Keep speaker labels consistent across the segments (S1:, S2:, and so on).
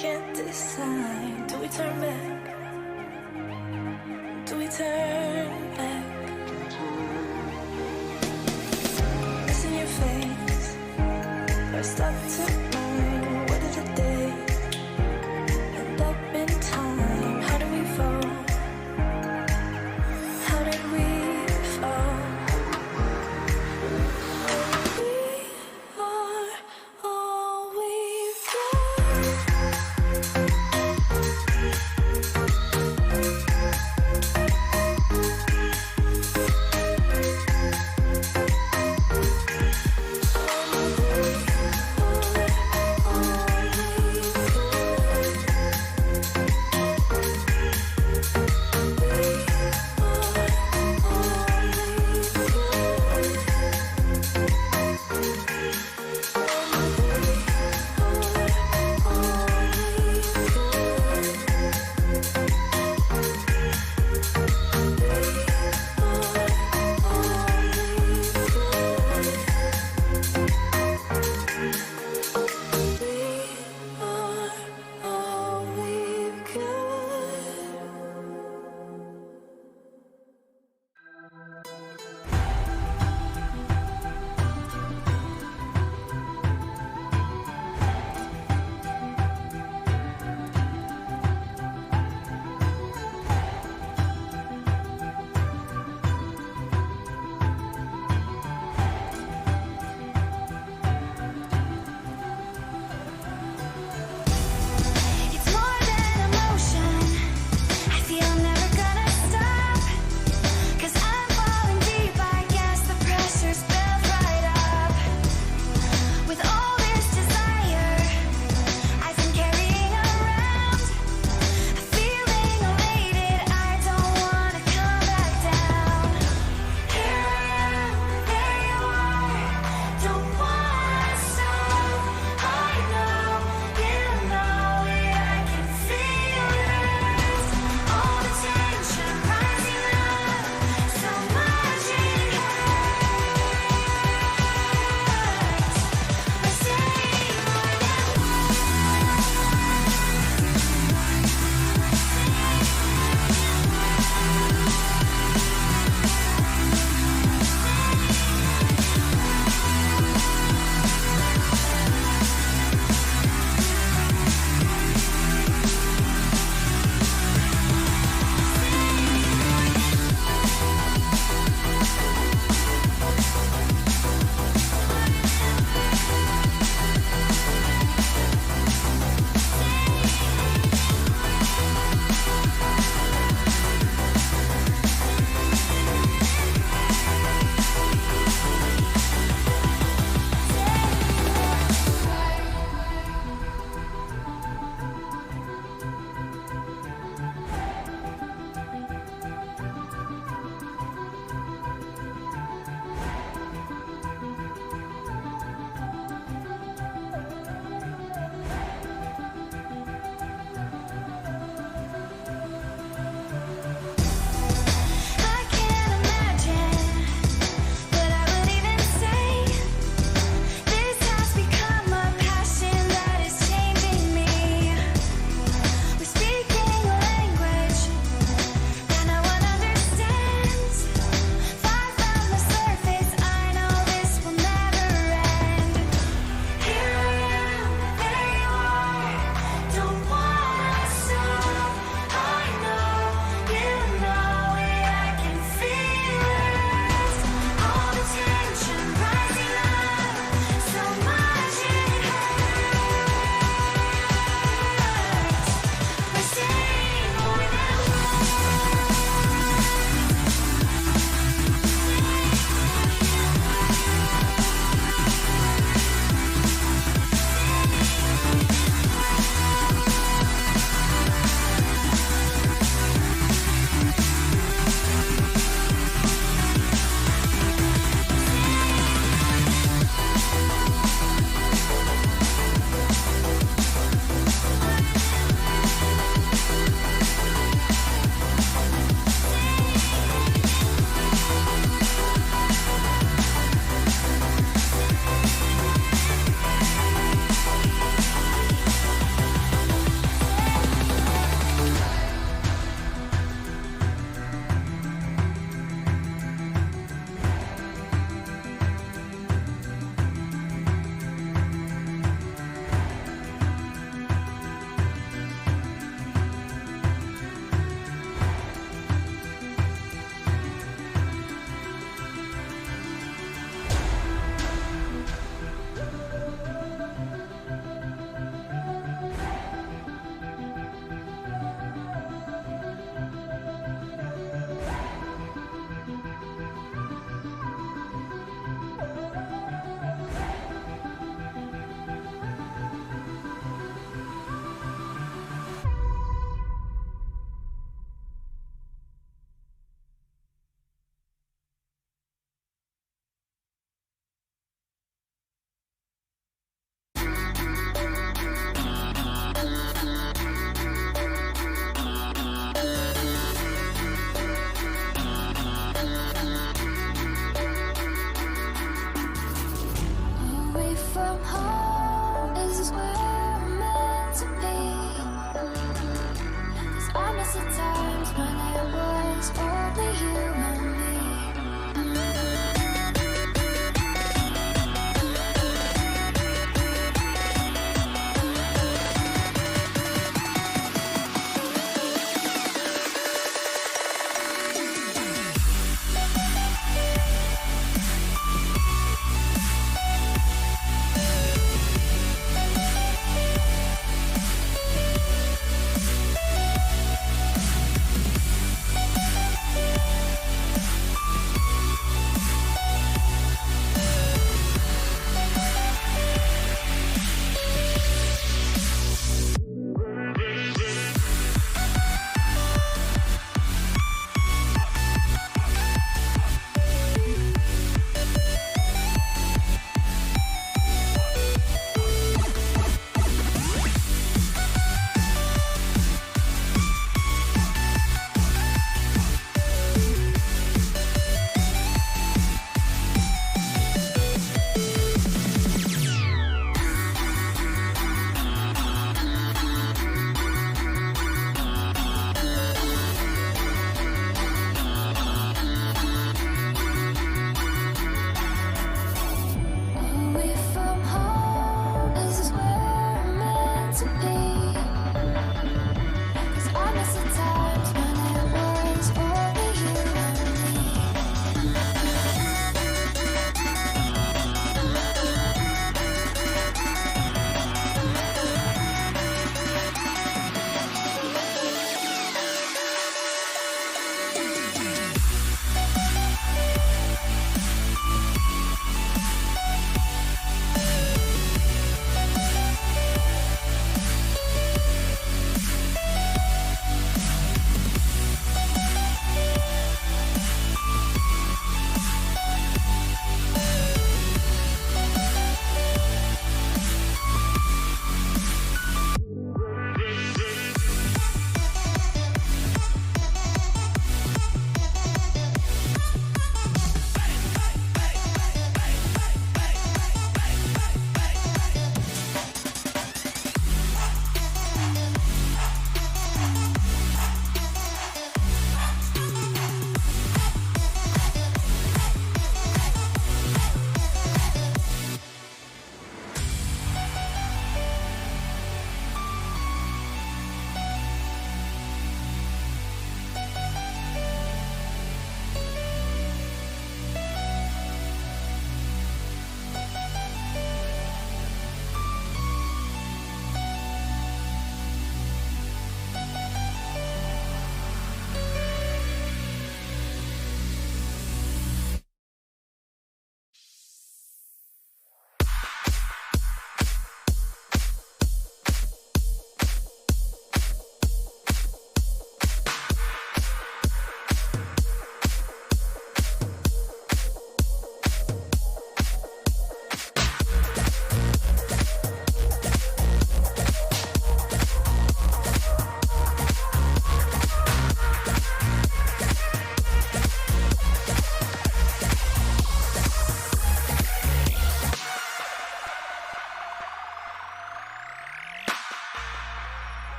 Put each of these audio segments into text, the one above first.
S1: can't decide. Do we turn back? Do we turn back? Missing your face. First up to mine. What did the day end up in time? How do we fall? How did we fall? We are all we've got.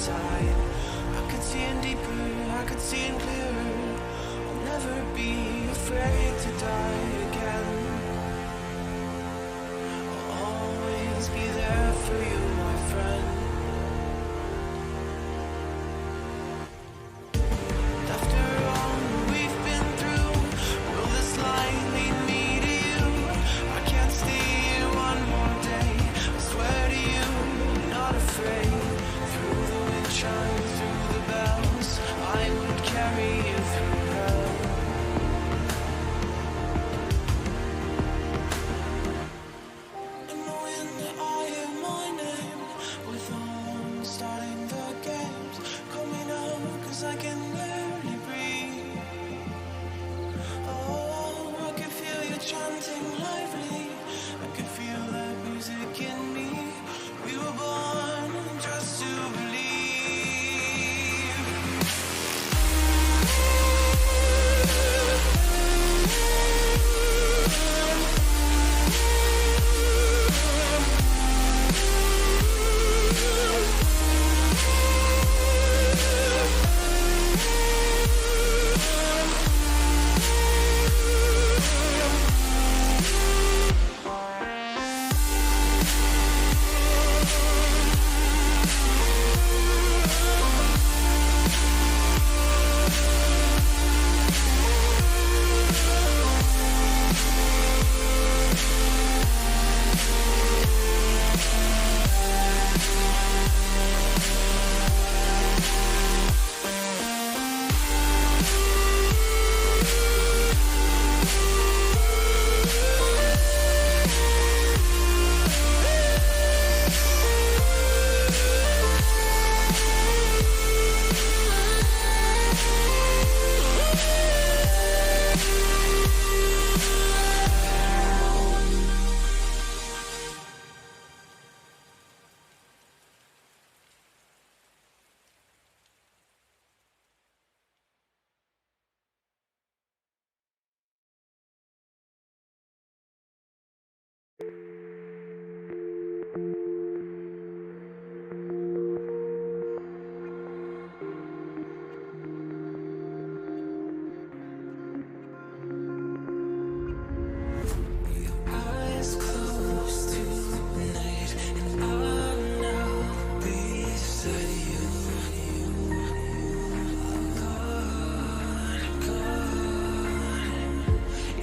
S2: inside. I could see in deeper, I could see in clearer. I'll never be afraid to die again. I'll always be there for you, my friend. After all we've been through, will this light lead me to you? I can't stay here one more day, I swear to you, I'm not afraid. Through the wind chime, through the bells, I would carry you through hell. And when I hear my name, with arms starting the games, call me now, 'cause I can barely breathe. Oh, I can feel you chanting lively, I can feel that music in me. We were born just to believe. Eyes closed tonight, and I'll now be beside you. Gone,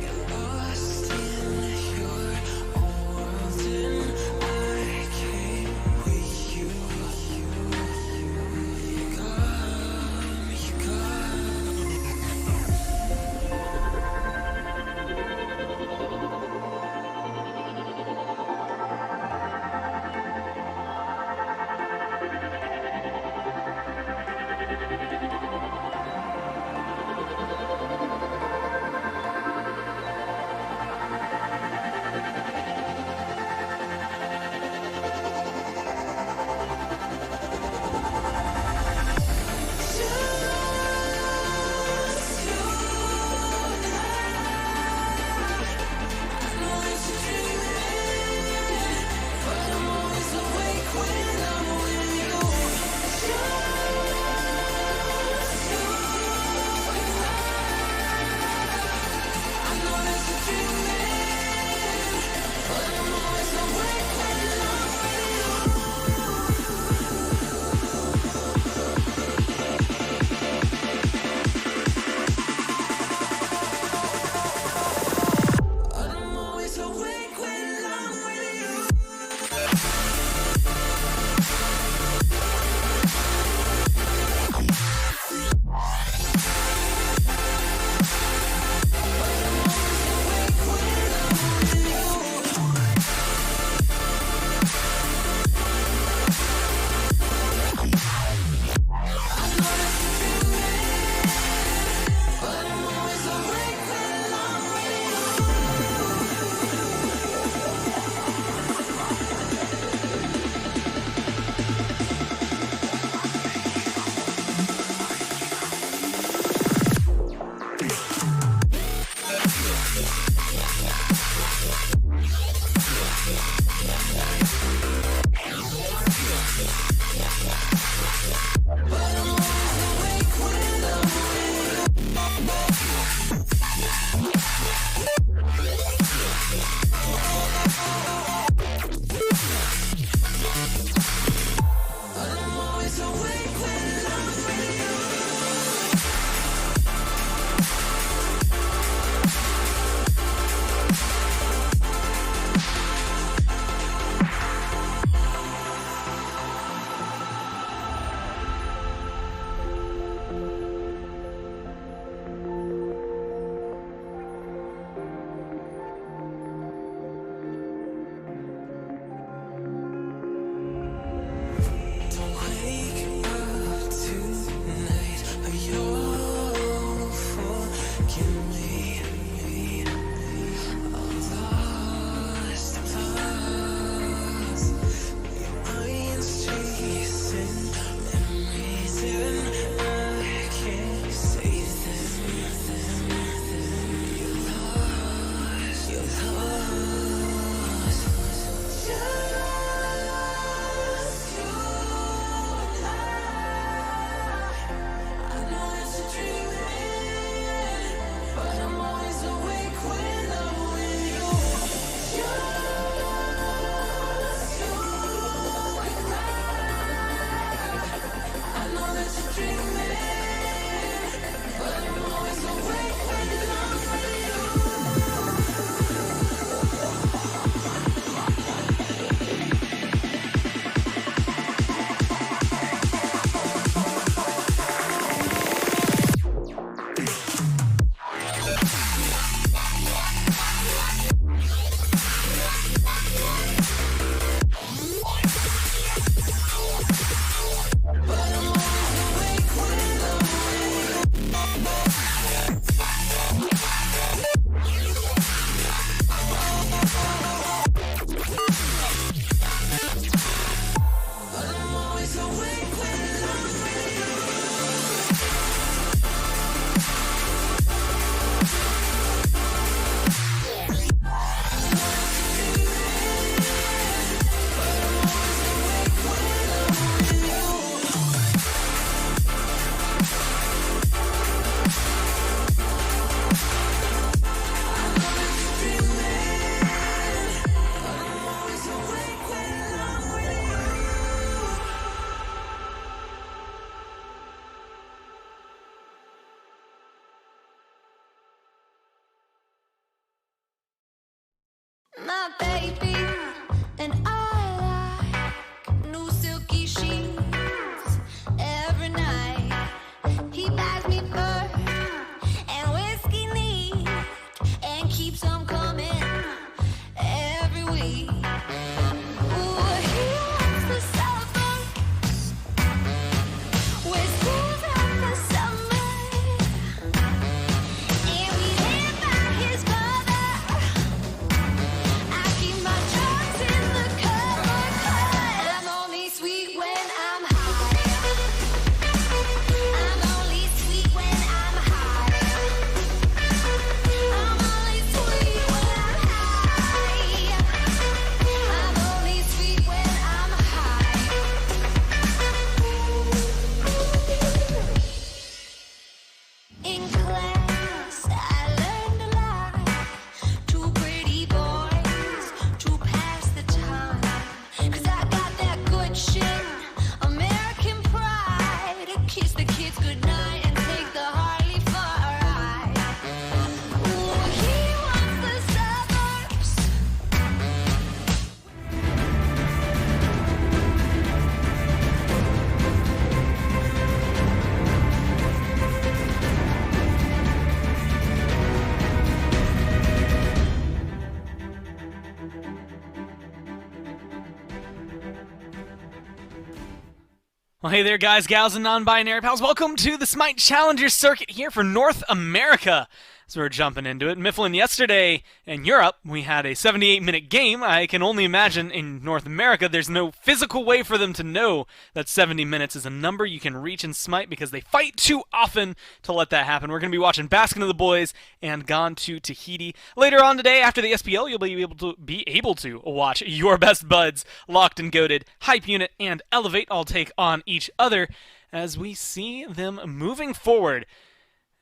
S2: you're lost in your own
S1: my baby, and I like new silky sheets every night. He buys me fur and whiskey neat and keeps them coming every week. Ooh, he wants the summer with schools in the summer, and we live by his brother. I keep my drugs in the cupboard. I'm only sweet when I'm high. I'm only sweet when I'm high. I'm only sweet when I'm high. I'm only sweet when I'm high. In class, I learned a lot. Two pretty boys to pass the time. 'Cause I got that good shit, American pride. Kiss the kids goodnight and take the Harley for a ride. Ooh, he wants the suburbs.
S3: Well, hey there, guys, gals, and non-binary pals. Welcome to the SMITE Challenger Circuit here for North America. So we're jumping into it. Mifflin, yesterday in Europe, we had a 78-minute game. I can only imagine in North America, there's no physical way for them to know that 70 minutes is a number you can reach in SMITE because they fight too often to let that happen. We're going to be watching Basking of the Boys and Gone to Tahiti. Later on today, after the SPL, you'll be able to watch your best buds, Locked and Goated, Hype Unit, and Elevate all take on each other as we see them moving forward.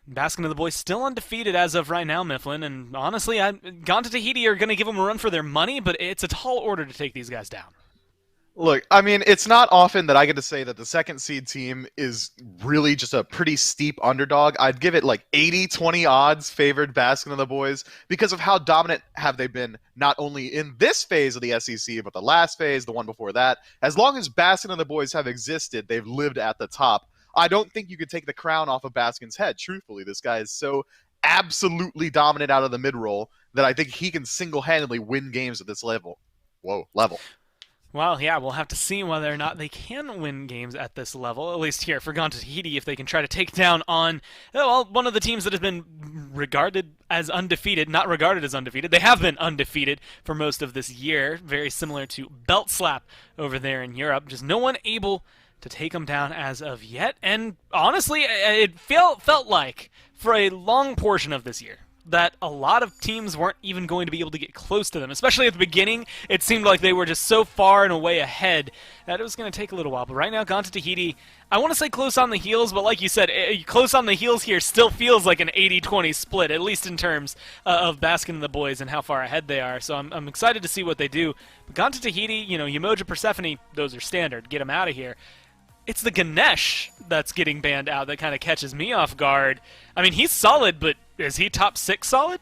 S3: Basking of the Boys still undefeated as of right now, Mifflin, and honestly, Gone to Tahiti are going to give them a run for their money, but it's a tall order to take these guys down.
S4: Look, I mean, it's not often that I get to say that the second seed team is really just a pretty steep underdog. I'd give it like 80-20 odds favored Baskin of the Boys because of how dominant have they been not only in this phase of the SEC, but the last phase, the one before that. As long as Baskin of the Boys have existed, they've lived at the top. I don't think you could take the crown off of Baskin's head, truthfully. This guy is so absolutely dominant out of the mid-roll that I think he can single-handedly win games at this level. Level.
S3: Well, yeah, we'll have to see whether or not they can win games at this level, at least here for Gone to Tahiti, if they can try to take down on, well, one of the teams that has been regarded as undefeated, not regarded as undefeated. They have been undefeated for most of this year, very similar to Belt Slap over there in Europe. Just no one able to take them down as of yet, and honestly, it felt like, for a long portion of this year, that a lot of teams weren't even going to be able to get close to them. Especially at the beginning, it seemed like they were just so far and away ahead that it was going to take a little while. But right now, Gone to Tahiti, I want to say close on the heels, but like you said, close on the heels here still feels like an 80-20 split, at least in terms of Baskin and the Boys and how far ahead they are. So I'm excited to see what they do. But Gone to Tahiti, Umoja, Persephone, those are standard. Get them out of here. It's the Ganesh that's getting banned out that kind of catches me off guard. I mean, he's solid, but is he top 6 solid?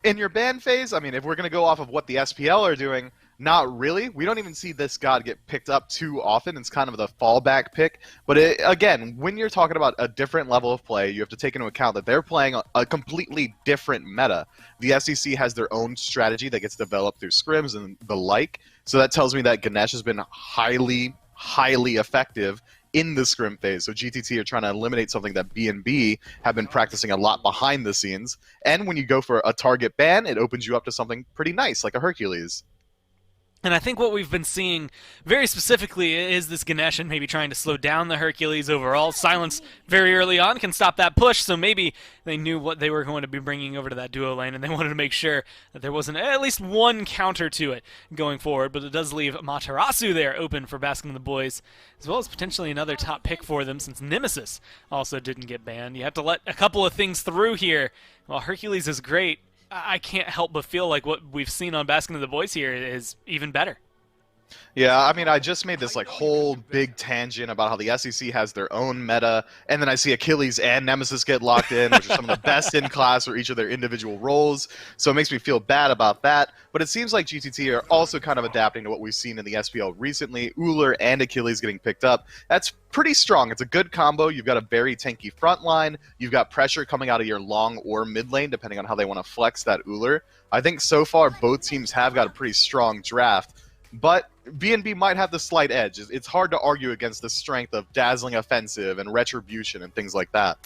S4: In your ban phase, I mean, if we're going to go off of what the SPL are doing, not really. We don't even see this god get picked up too often. It's kind of the fallback pick. But again, when you're talking about a different level of play, you have to take into account that they're playing a completely different meta. The SEC has their own strategy that gets developed through scrims and the like. So that tells me that Ganesh has been highly effective in the scrim phase. So GTT are trying to eliminate something that B&B have been practicing a lot behind the scenes. And when you go for a target ban, it opens you up to something pretty nice, like a Hercules.
S3: And I think what we've been seeing very specifically is this Ganesh and maybe trying to slow down the Hercules overall. Silence very early on can stop that push, so maybe they knew what they were going to be bringing over to that duo lane, and they wanted to make sure that there wasn't at least one counter to it going forward. But it does leave Matarasu there open for Basking the Boys, as well as potentially another top pick for them since Nemesis also didn't get banned. You have to let a couple of things through here. While Hercules is great, I can't help but feel like what we've seen on Basking of the Boys here is even better.
S4: Yeah, I mean, I just made this like whole big tangent about how the SEC has their own meta, and then I see Achilles and Nemesis get locked in, which are some of the best in class for each of their individual roles. So it makes me feel bad about that. But it seems like GTT are also kind of adapting to what we've seen in the SPL recently. Uller and Achilles getting picked up. That's pretty strong. It's a good combo. You've got a very tanky front line. You've got pressure coming out of your long or mid lane, depending on how they want to flex that Uller. I think so far both teams have got a pretty strong draft. But BNB might have the slight edge. It's hard to argue against the strength of Dazzling Offensive and Retribution and things like that.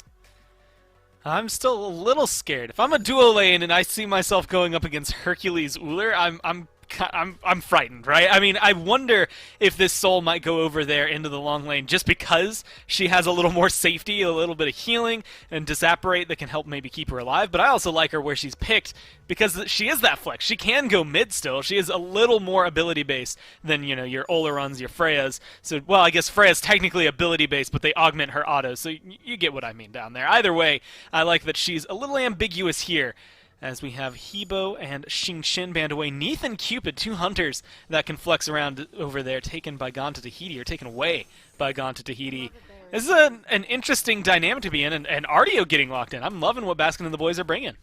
S3: I'm still a little scared. If I'm a duo lane and I see myself going up against Hercules Uller, I'm frightened, right? I mean, I wonder if this Soul might go over there into the long lane just because she has a little more safety, a little bit of healing, and Disapparate that can help maybe keep her alive. But I also like her where she's picked because she is that flex. She can go mid still. She is a little more ability-based than, you know, your Olerons, your Freyas. So, well, I guess Freya's technically ability-based, but they augment her auto. So you get what I mean down there. Either way, I like that she's a little ambiguous here, as we have Hebo and Xingqian banned away. Neith and Cupid, two hunters that can flex around over there, taken by Ganta Tahiti, or taken away by Ganta Tahiti. This is an interesting dynamic to be in, and Artio getting locked in. I'm loving what Baskin and the boys are bringing.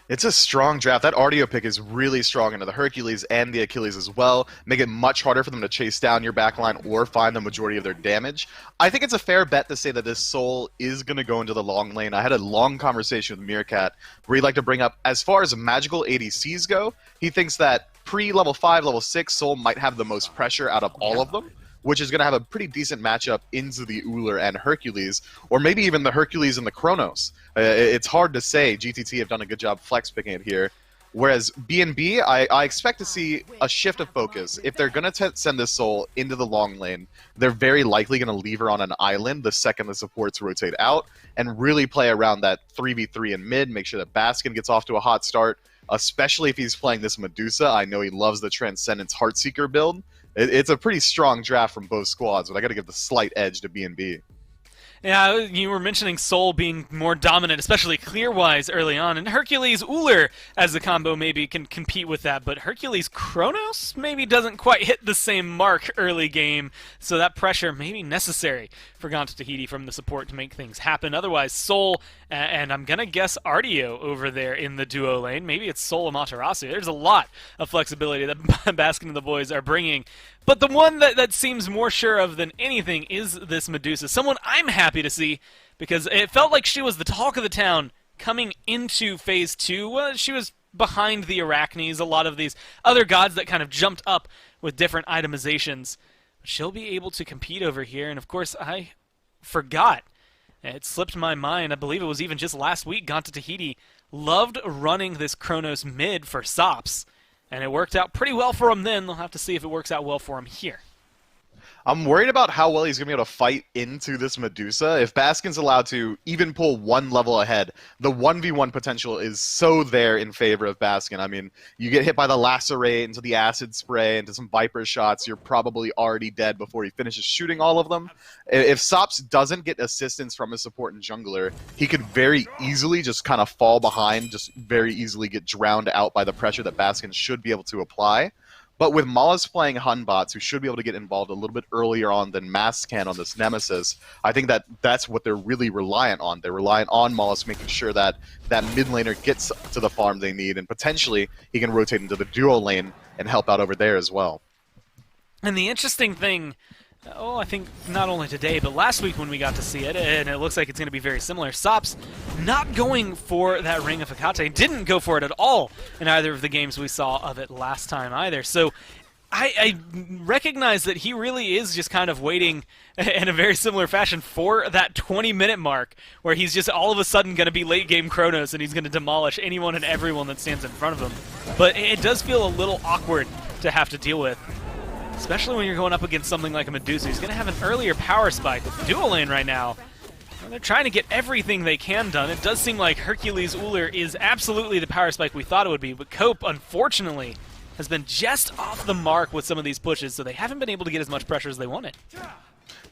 S4: It's a strong draft. That Artio pick is really strong into the Hercules and the Achilles as well. Make it much harder for them to chase down your backline or find the majority of their damage. I think it's a fair bet to say that this Soul is going to go into the long lane. I had a long conversation with Meerkat where he'd like to bring up, as far as magical ADCs go, he thinks that pre-level 5, level 6, Soul might have the most pressure out of all of them, which is going to have a pretty decent matchup into the Uller and Hercules, or maybe even the Hercules and the Chronos. It's hard to say. GTT have done a good job flex picking it here. Whereas BNB, I expect to see a shift of focus. If they're going to send this Soul into the long lane, they're very likely going to leave her on an island the second the supports rotate out, and really play around that 3v3 in mid, make sure that Baskin gets off to a hot start, especially if he's playing this Medusa. I know he loves the Transcendence Heartseeker build. It's a pretty strong draft from both squads, but I got to give the slight edge to BNB.
S3: Yeah, you were mentioning Soul being more dominant, especially clear-wise early on, and Hercules Uller as the combo maybe can compete with that, but Hercules Chronos maybe doesn't quite hit the same mark early game, so that pressure may be necessary for Ganta Tahiti from the support to make things happen. Otherwise, Soul, and I'm going to guess Artio over there in the duo lane. Maybe it's Soul Amaterasu. There's a lot of flexibility that Baskin and the boys are bringing. But the one that seems more sure of than anything is this Medusa. Someone I'm happy to see, because it felt like she was the talk of the town coming into Phase 2. Well, she was behind the Arachnes, a lot of these other gods that kind of jumped up with different itemizations. She'll be able to compete over here, and of course, I forgot. It slipped my mind. I believe it was even just last week, Ganta Tahiti loved running this Chronos mid for Sops. And it worked out pretty well for him then. They'll have to see if it works out well for him here.
S4: I'm worried about how well he's going to be able to fight into this Medusa. If Baskin's allowed to even pull one level ahead, the 1v1 potential is so there in favor of Baskin. I mean, you get hit by the Lacerate into the Acid Spray, into some Viper shots, you're probably already dead before he finishes shooting all of them. If Sops doesn't get assistance from his support and jungler, he could very easily just kind of fall behind, just very easily get drowned out by the pressure that Baskin should be able to apply. But with Mollis playing Hun bots, who should be able to get involved a little bit earlier on than Mass can on this Nemesis, I think that's what they're really reliant on. They're reliant on Mollis making sure that that mid laner gets to the farm they need, and potentially he can rotate into the duo lane and help out over there as well.
S3: And the interesting thing, I think not only today, but last week when we got to see it, and it looks like it's going to be very similar, Sops not going for that Ring of Hecate, didn't go for it at all in either of the games we saw of it last time either. So I recognize that he really is just kind of waiting in a very similar fashion for that 20-minute mark where he's just all of a sudden going to be late-game Chronos and he's going to demolish anyone and everyone that stands in front of him. But it does feel a little awkward to have to deal with, especially when you're going up against something like a Medusa. He's going to have an earlier power spike with the dual lane right now. Well, they're trying to get everything they can done. It does seem like Hercules Uller is absolutely the power spike we thought it would be, but Cope, unfortunately, has been just off the mark with some of these pushes, so they haven't been able to get as much pressure as they wanted.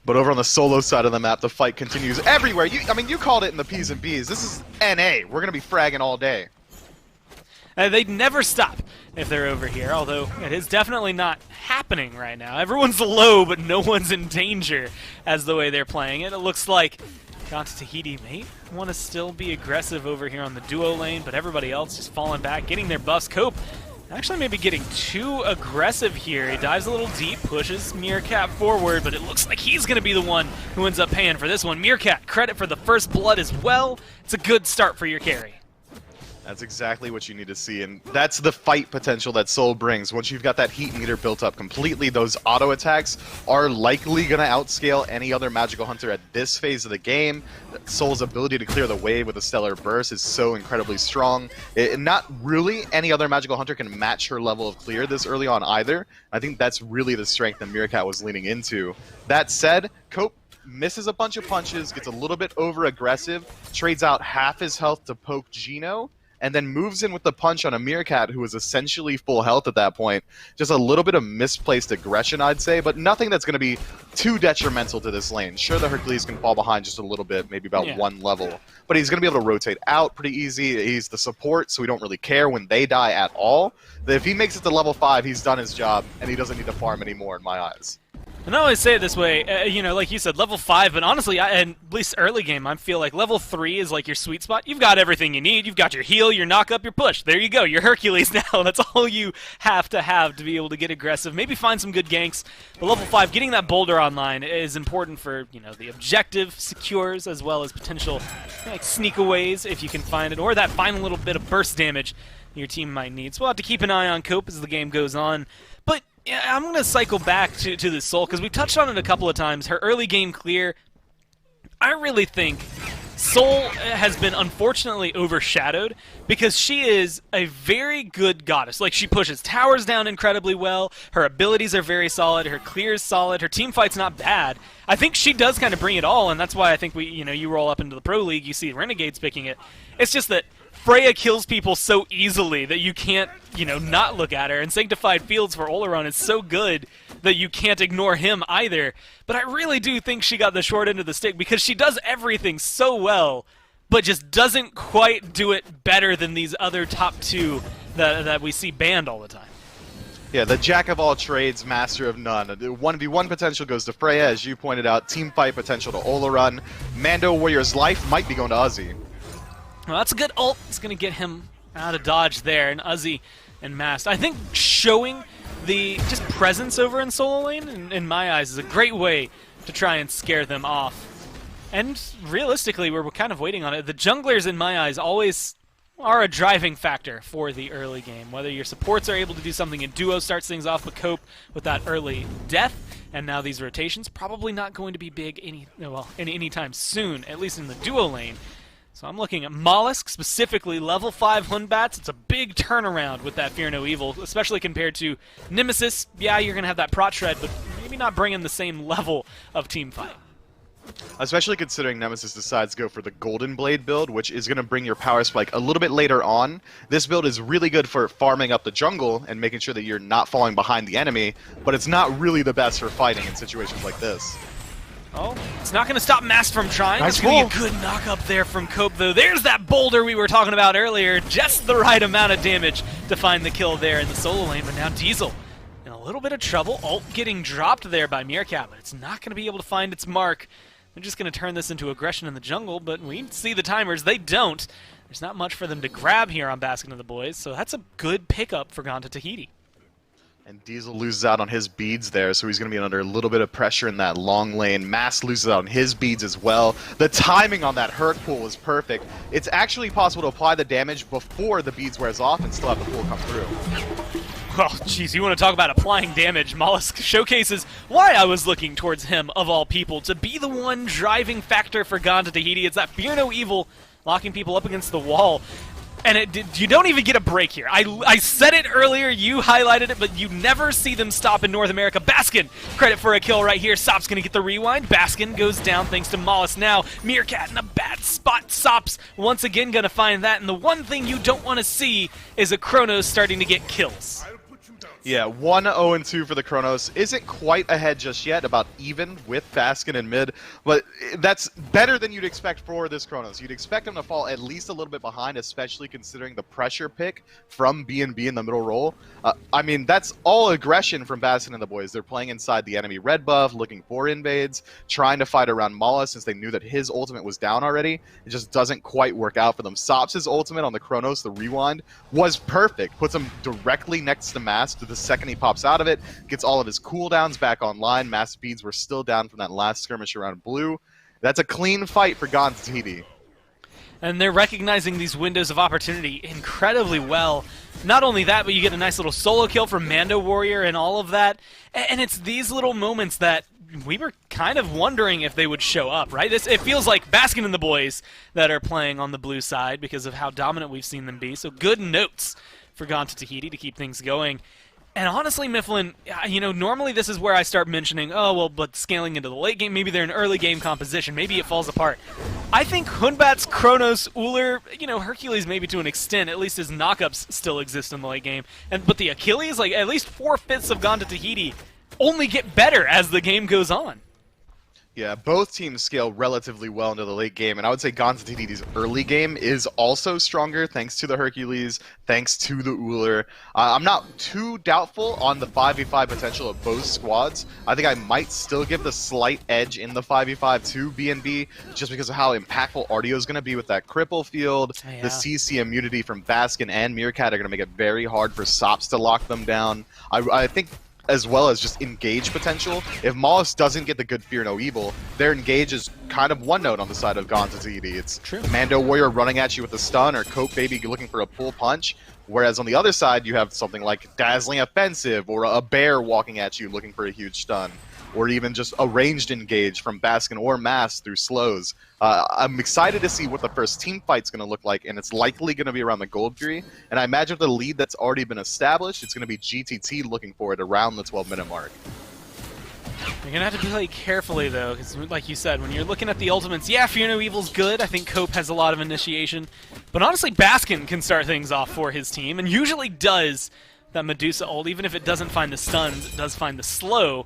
S4: But over on the solo side of the map, the fight continues everywhere. You called it in the P's and B's. This is NA. We're going to be fragging all day.
S3: They never stop. if they're over here, although it is definitely not happening right now. Everyone's low, but no one's in danger as the way they're playing it. It looks like Ganta Tahiti may want to still be aggressive over here on the duo lane, but everybody else just falling back, getting their buffs. Cope actually maybe getting too aggressive here. He dives a little deep, pushes Meerkat forward, but it looks like he's going to be the one who ends up paying for this one. Meerkat, credit for the first blood as well. It's a good start for your carry.
S4: That's exactly what you need to see, and that's the fight potential that Soul brings. Once you've got that heat meter built up completely, those auto attacks are likely going to outscale any other Magical Hunter at this phase of the game. Soul's ability to clear the wave with a Stellar Burst is so incredibly strong. Not really any other Magical Hunter can match her level of clear this early on either. I think that's really the strength that Meerkat was leaning into. That said, Cope misses a bunch of punches, gets a little bit over-aggressive, trades out half his health to poke Gino, and then moves in with the punch on a Meerkat who was essentially full health at that point. Just a little bit of misplaced aggression, I'd say, but nothing that's going to be too detrimental to this lane. Sure, the Hercules can fall behind just a little bit, maybe about one level, but he's going to be able to rotate out pretty easy. He's the support, so we don't really care when they die at all. If he makes it to level 5, he's done his job, and he doesn't need to farm anymore in my eyes.
S3: And I always say it this way, you know, like you said, level 5, but honestly, at least early game, I feel like level 3 is like your sweet spot. You've got everything you need. You've got your heal, your knock up, your push. There you go. You're Hercules now. That's all you have to be able to get aggressive. Maybe find some good ganks. But level 5, getting that boulder online is important for, you know, the objective secures as well as potential like sneakaways if you can find it, or that final little bit of burst damage your team might need. So we'll have to keep an eye on Cope as the game goes on. But yeah, I'm going to cycle back to this Soul, because we touched on it a couple of times. Her early game clear, I really think Soul has been unfortunately overshadowed because she is a very good goddess. Like, she pushes towers down incredibly well, her abilities are very solid, her clear is solid, her team fight's not bad. I think she does kind of bring it all, and that's why I think you roll up into the Pro League, you see Renegades picking it. It's just that Freya kills people so easily that you can't, not look at her. And Sanctified Fields for Oleron is so good that you can't ignore him either. But I really do think she got the short end of the stick because she does everything so well, but just doesn't quite do it better than these other top two that we see banned all the time.
S4: Yeah, the jack of all trades, master of none. The 1v1 potential goes to Freya, as you pointed out. Team fight potential to Oleron. Mando Warrior's life might be going to Uzi.
S3: Well, that's a good ult. It's going to get him out of dodge there. And Uzi and Mast, I think showing the just presence over in solo lane, in my eyes, is a great way to try and scare them off. And realistically, we're kind of waiting on it. The junglers, in my eyes, always are a driving factor for the early game. Whether your supports are able to do something in duo, starts things off, but cope with that early death. And now these rotations, probably not going to be big anytime soon, at least in the duo lane. So I'm looking at Mollusk, specifically level 5 Hunbats. It's a big turnaround with that Fear No Evil, especially compared to Nemesis. Yeah, you're going to have that prot shred, but maybe not bringing the same level of team fight.
S4: Especially considering Nemesis decides to go for the Golden Blade build, which is going to bring your power spike a little bit later on. This build is really good for farming up the jungle and making sure that you're not falling behind the enemy, but it's not really the best for fighting in situations like this.
S3: Oh, it's not going to stop Mast from trying.
S4: Nice
S3: It's going to be a good knock up there from Cope, though. There's that boulder we were talking about earlier. Just the right amount of damage to find the kill there in the solo lane. But now Diesel in a little bit of trouble. Ult getting dropped there by Meerkat, but it's not going to be able to find its mark. They're just going to turn this into aggression in the jungle, but we see the timers. They don't. There's not much for them to grab here on Basking of the Boys, so that's a good pickup for Ganta Tahiti.
S4: And Diesel loses out on his beads there, so he's going to be under a little bit of pressure in that long lane. Mass loses out on his beads as well. The timing on that Herc pool was perfect. It's actually possible to apply the damage before the beads wears off and still have the pool come through.
S3: Well, jeez, you want to talk about applying damage. Mollusk showcases why I was looking towards him, of all people, to be the one driving factor for Ganta Tahiti. It's that Fear No Evil locking people up against the wall. And you don't even get a break here. I said it earlier, you highlighted it, but you never see them stop in North America. Baskin, credit for a kill right here. Sop's going to get the rewind. Baskin goes down thanks to Mollusk. Now, Meerkat in a bad spot. Sop's once again going to find that. And the one thing you don't want to see is a Chronos starting to get kills.
S4: Yeah, 1-0-2 for the Chronos. Isn't quite ahead just yet, about even with Baskin and mid, but that's better than you'd expect for this Chronos. You'd expect them to fall at least a little bit behind, especially considering the pressure pick from B&B in the middle role. I mean, that's all aggression from Baskin and the boys. They're playing inside the enemy red buff, looking for invades, trying to fight around Mala since they knew that his ultimate was down already. It just doesn't quite work out for them. Sops' ultimate on the Chronos, the rewind, was perfect. Puts him directly next to Mass the second he pops out of it, gets all of his cooldowns back online. Mass beads were still down from that last skirmish around blue. That's a clean fight for Gon Tahiti.
S3: And they're recognizing these windows of opportunity incredibly well. Not only that, but you get a nice little solo kill from Mando Warrior and all of that. And it's these little moments that we were kind of wondering if they would show up, right? It feels like Baskin and the boys that are playing on the blue side because of how dominant we've seen them be. So good notes for Gon Tahiti to keep things going. And honestly, Mifflin, you know, normally this is where I start mentioning, oh, well, but scaling into the late game, maybe they're an early game composition, maybe it falls apart. I think Hunbat's, Kronos, Uller, you know, Hercules maybe to an extent, at least his knockups still exist in the late game. But the Achilles, like at least 4/5 of Gon Tahiti only get better as the game goes on.
S4: Yeah, both teams scale relatively well into the late game, and I would say Gon Tahiti's early game is also stronger thanks to the Hercules, thanks to the Uller. I'm not too doubtful on the 5v5 potential of both squads. I think I might still give the slight edge in the 5v5 to B&B, just because of how impactful Artio is going to be with that cripple field.
S3: Yeah.
S4: The CC immunity from Baskin and Meerkat are going to make it very hard for Sops to lock them down. I think, as well as just engage potential. If Mollis doesn't get the good Fear No Evil, their engage is kind of one note on the side of Gon Tahiti. It's
S3: True.
S4: Mando Warrior running at you with a stun, or Coke Baby looking for a pull punch. Whereas on the other side, you have something like Dazzling Offensive, or a Bear walking at you looking for a huge stun. Or even just a ranged engage from Baskin or Mass through slows. I'm excited to see what the first team fight's going to look like, and it's likely going to be around the Gold Fury. And I imagine with the lead that's already been established, it's going to be GTT looking for it around the 12-minute mark.
S3: You're going to have to play carefully, though, because like you said, when you're looking at the ultimates, yeah, Fear No Evil's good. I think Cope has a lot of initiation. But honestly, Baskin can start things off for his team, and usually does that Medusa ult, even if it doesn't find the stuns, it does find the slow.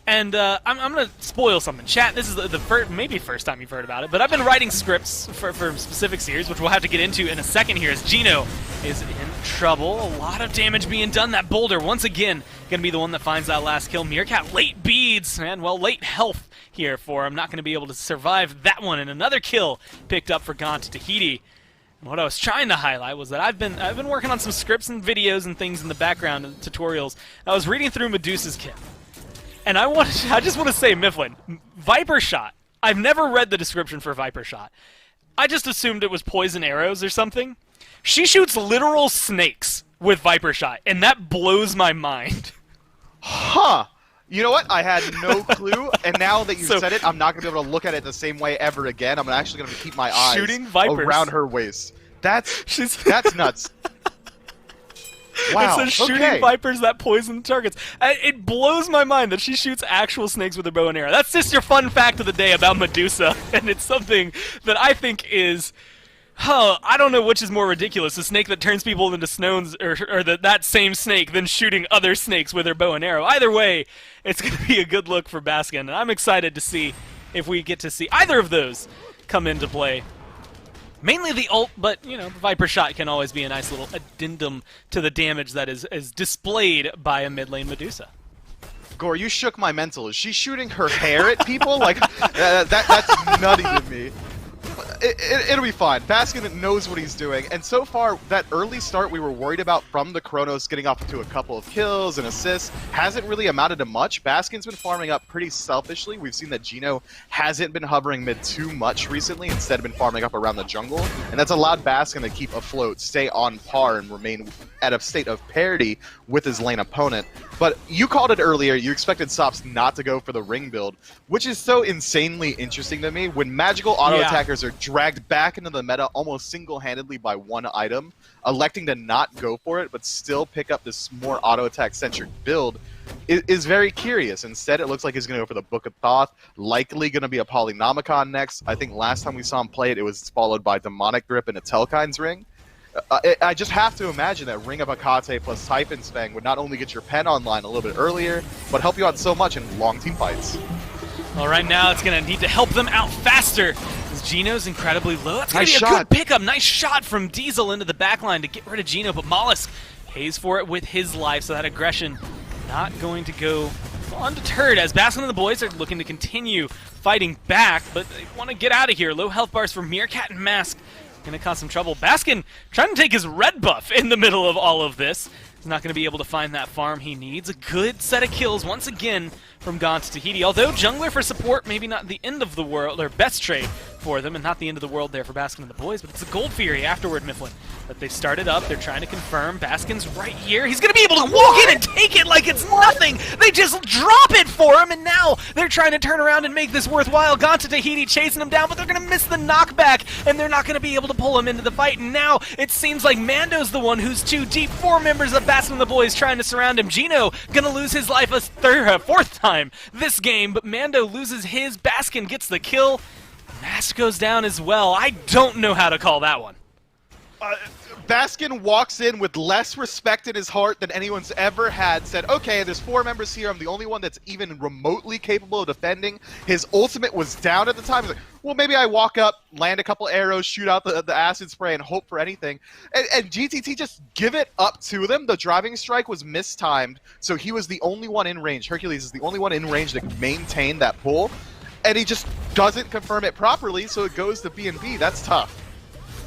S3: And I'm going to spoil something. Chat, this is the maybe first time you've heard about it, but I've been writing scripts for specific series, which we'll have to get into in a second here, as Gino is in trouble. A lot of damage being done. That boulder, once again, going to be the one that finds that last kill. Meerkat, late beads, and, well, late health here for him. Not going to be able to survive that one. And another kill picked up for Gon Tahiti. What I was trying to highlight was that I've been working on some scripts and videos and things in the background and tutorials. I was reading through Medusa's kit. And I just want to say, Mifflin, Viper Shot. I've never read the description for Viper Shot. I just assumed it was poison arrows or something. She shoots literal snakes with Viper Shot, and that blows my mind.
S4: Huh. You know what? I had no clue, and now that you said it, I'm not going to be able to look at it the same way ever again. I'm actually going to keep my eyes
S3: Shooting vipers
S4: around her waist. That's nuts. Wow,
S3: it says shooting vipers that poison targets. It blows my mind that she shoots actual snakes with her bow and arrow. That's just your fun fact of the day about Medusa, and it's something that I think is... I don't know which is more ridiculous, the snake that turns people into stones, or that same snake then shooting other snakes with her bow and arrow. Either way, it's going to be a good look for Baskin, and I'm excited to see if we get to see either of those come into play. Mainly the ult, but, you know, Viper Shot can always be a nice little addendum to the damage that is displayed by a mid lane Medusa.
S4: Gore, you shook my mental. Is she shooting her hair at people? Like, that's nutty to me. It'll be fine. Baskin knows what he's doing, and so far, that early start we were worried about from the Chronos getting off to a couple of kills and assists hasn't really amounted to much. Baskin's been farming up pretty selfishly. We've seen that Gino hasn't been hovering mid too much recently, instead been farming up around the jungle, and that's allowed Baskin to keep afloat, stay on par, and remain at a state of parity with his lane opponent. But you called it earlier, you expected Sops not to go for the ring build, which is so insanely interesting to me. When magical auto attackers are dragged back into the meta almost single-handedly by one item, electing to not go for it but still pick up this more auto attack centric build is very curious. Instead, it looks like he's going to go for the Book of Thoth, likely going to be a Polynomicon next. I think last time we saw him play it, it was followed by Demonic Grip and a Telkine's Ring. I just have to imagine that Ring of Akate plus Typhon Fang would not only get your pen online a little bit earlier, but help you out so much in long team fights.
S3: Well, right now it's going to need to help them out faster, because Gino's incredibly low. That's going to
S4: Nice
S3: be a
S4: shot.
S3: good pickup. Nice shot from Diesel into the backline to get rid of Gino, but Mollusk pays for it with his life, so that aggression not going to go undeterred, as Baskin and the boys are looking to continue fighting back, but they want to get out of here. Low health bars for Meerkat and Mask. Going to cause some trouble. Baskin trying to take his red buff in the middle of all of this. He's not going to be able to find that farm he needs. A good set of kills once again from Gaunt to Tahiti. Although jungler for support, maybe not the end of the world, or best trade for them, and not the end of the world there for Baskin and the boys, but it's a Gold Fury afterward, Mifflin, that they started up. They're trying to confirm. Baskin's right here. He's going to be able to walk in and take it like it's nothing. They just drop it for him, and now they're trying to turn around and make this worthwhile. Gaunt to Tahiti chasing him down, but they're going to miss the knockback, and they're not going to be able to pull him into the fight. And now it seems like Mando's the one who's too deep. 4 members of Baskin and the boys trying to surround him. Gino going to lose his life a fourth time this game, but Mando loses his. Baskin gets the kill. Mask goes down as well. I don't know how to call that one.
S4: Baskin walks in with less respect in his heart than anyone's ever had. Said, okay, there's 4 members here. I'm the only one that's even remotely capable of defending. His ultimate was down at the time. He's like, well, maybe I walk up, land a couple arrows, shoot out the acid spray, and hope for anything. And GTT just give it up to them. The driving strike was mistimed, so he was the only one in range. Hercules is the only one in range that maintained that pull. And he just doesn't confirm it properly, so it goes to B&B. That's tough.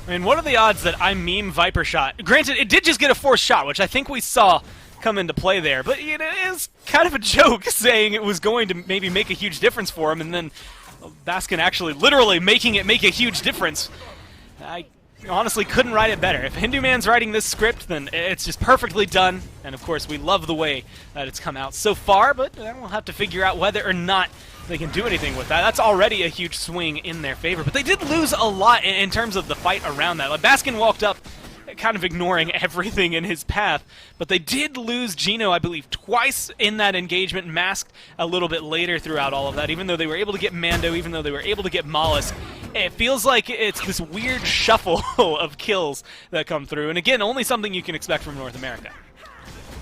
S3: I mean, what are the odds that I meme Viper Shot? Granted, it did just get a forced shot, which I think we saw come into play there, but it is kind of a joke saying it was going to maybe make a huge difference for him, and then Baskin actually literally making it make a huge difference. I honestly couldn't write it better. If Hindu Man's writing this script, then it's just perfectly done, and of course we love the way that it's come out so far, but we'll have to figure out whether or not they can do anything with that. That's already a huge swing in their favor, but they did lose a lot in terms of the fight around that. Like, Baskin walked up kind of ignoring everything in his path, but they did lose Gino, I believe, twice in that engagement, masked a little bit later throughout all of that, even though they were able to get Mando, even though they were able to get Mollusk. It feels like it's this weird shuffle of kills that come through, and again, only something you can expect from North America.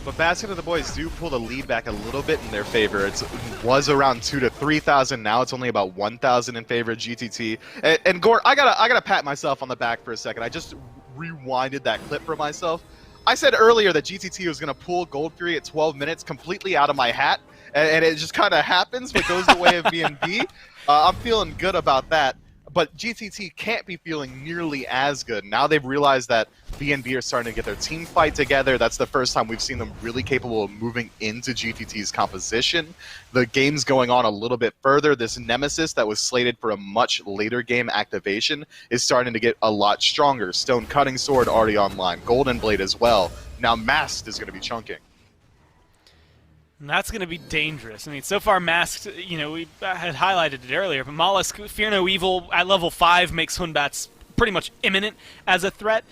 S4: But Baskin and the boys do pull the lead back a little bit in their favor. It was around 2,000 to 3,000. Now it's only about 1,000 in favor of GTT. And Gore, I gotta pat myself on the back for a second. I just rewinded that clip for myself. I said earlier that GTT was gonna pull Gold Fury at 12 minutes completely out of my hat, and it just kind of happens, but goes the way of B&B. I'm feeling good about that. But GTT can't be feeling nearly as good. Now they've realized that B&B are starting to get their team fight together. That's the first time we've seen them really capable of moving into GTT's composition. The game's going on a little bit further. This Nemesis that was slated for a much later game activation is starting to get a lot stronger. Stone Cutting Sword already online. Golden Blade as well. Now Masked is going to be chunking.
S3: And that's going to be dangerous. I mean, so far Masked, you know, we had highlighted it earlier, but Mollusk, Fear No Evil at level 5 makes Hunbat's pretty much imminent as a threat.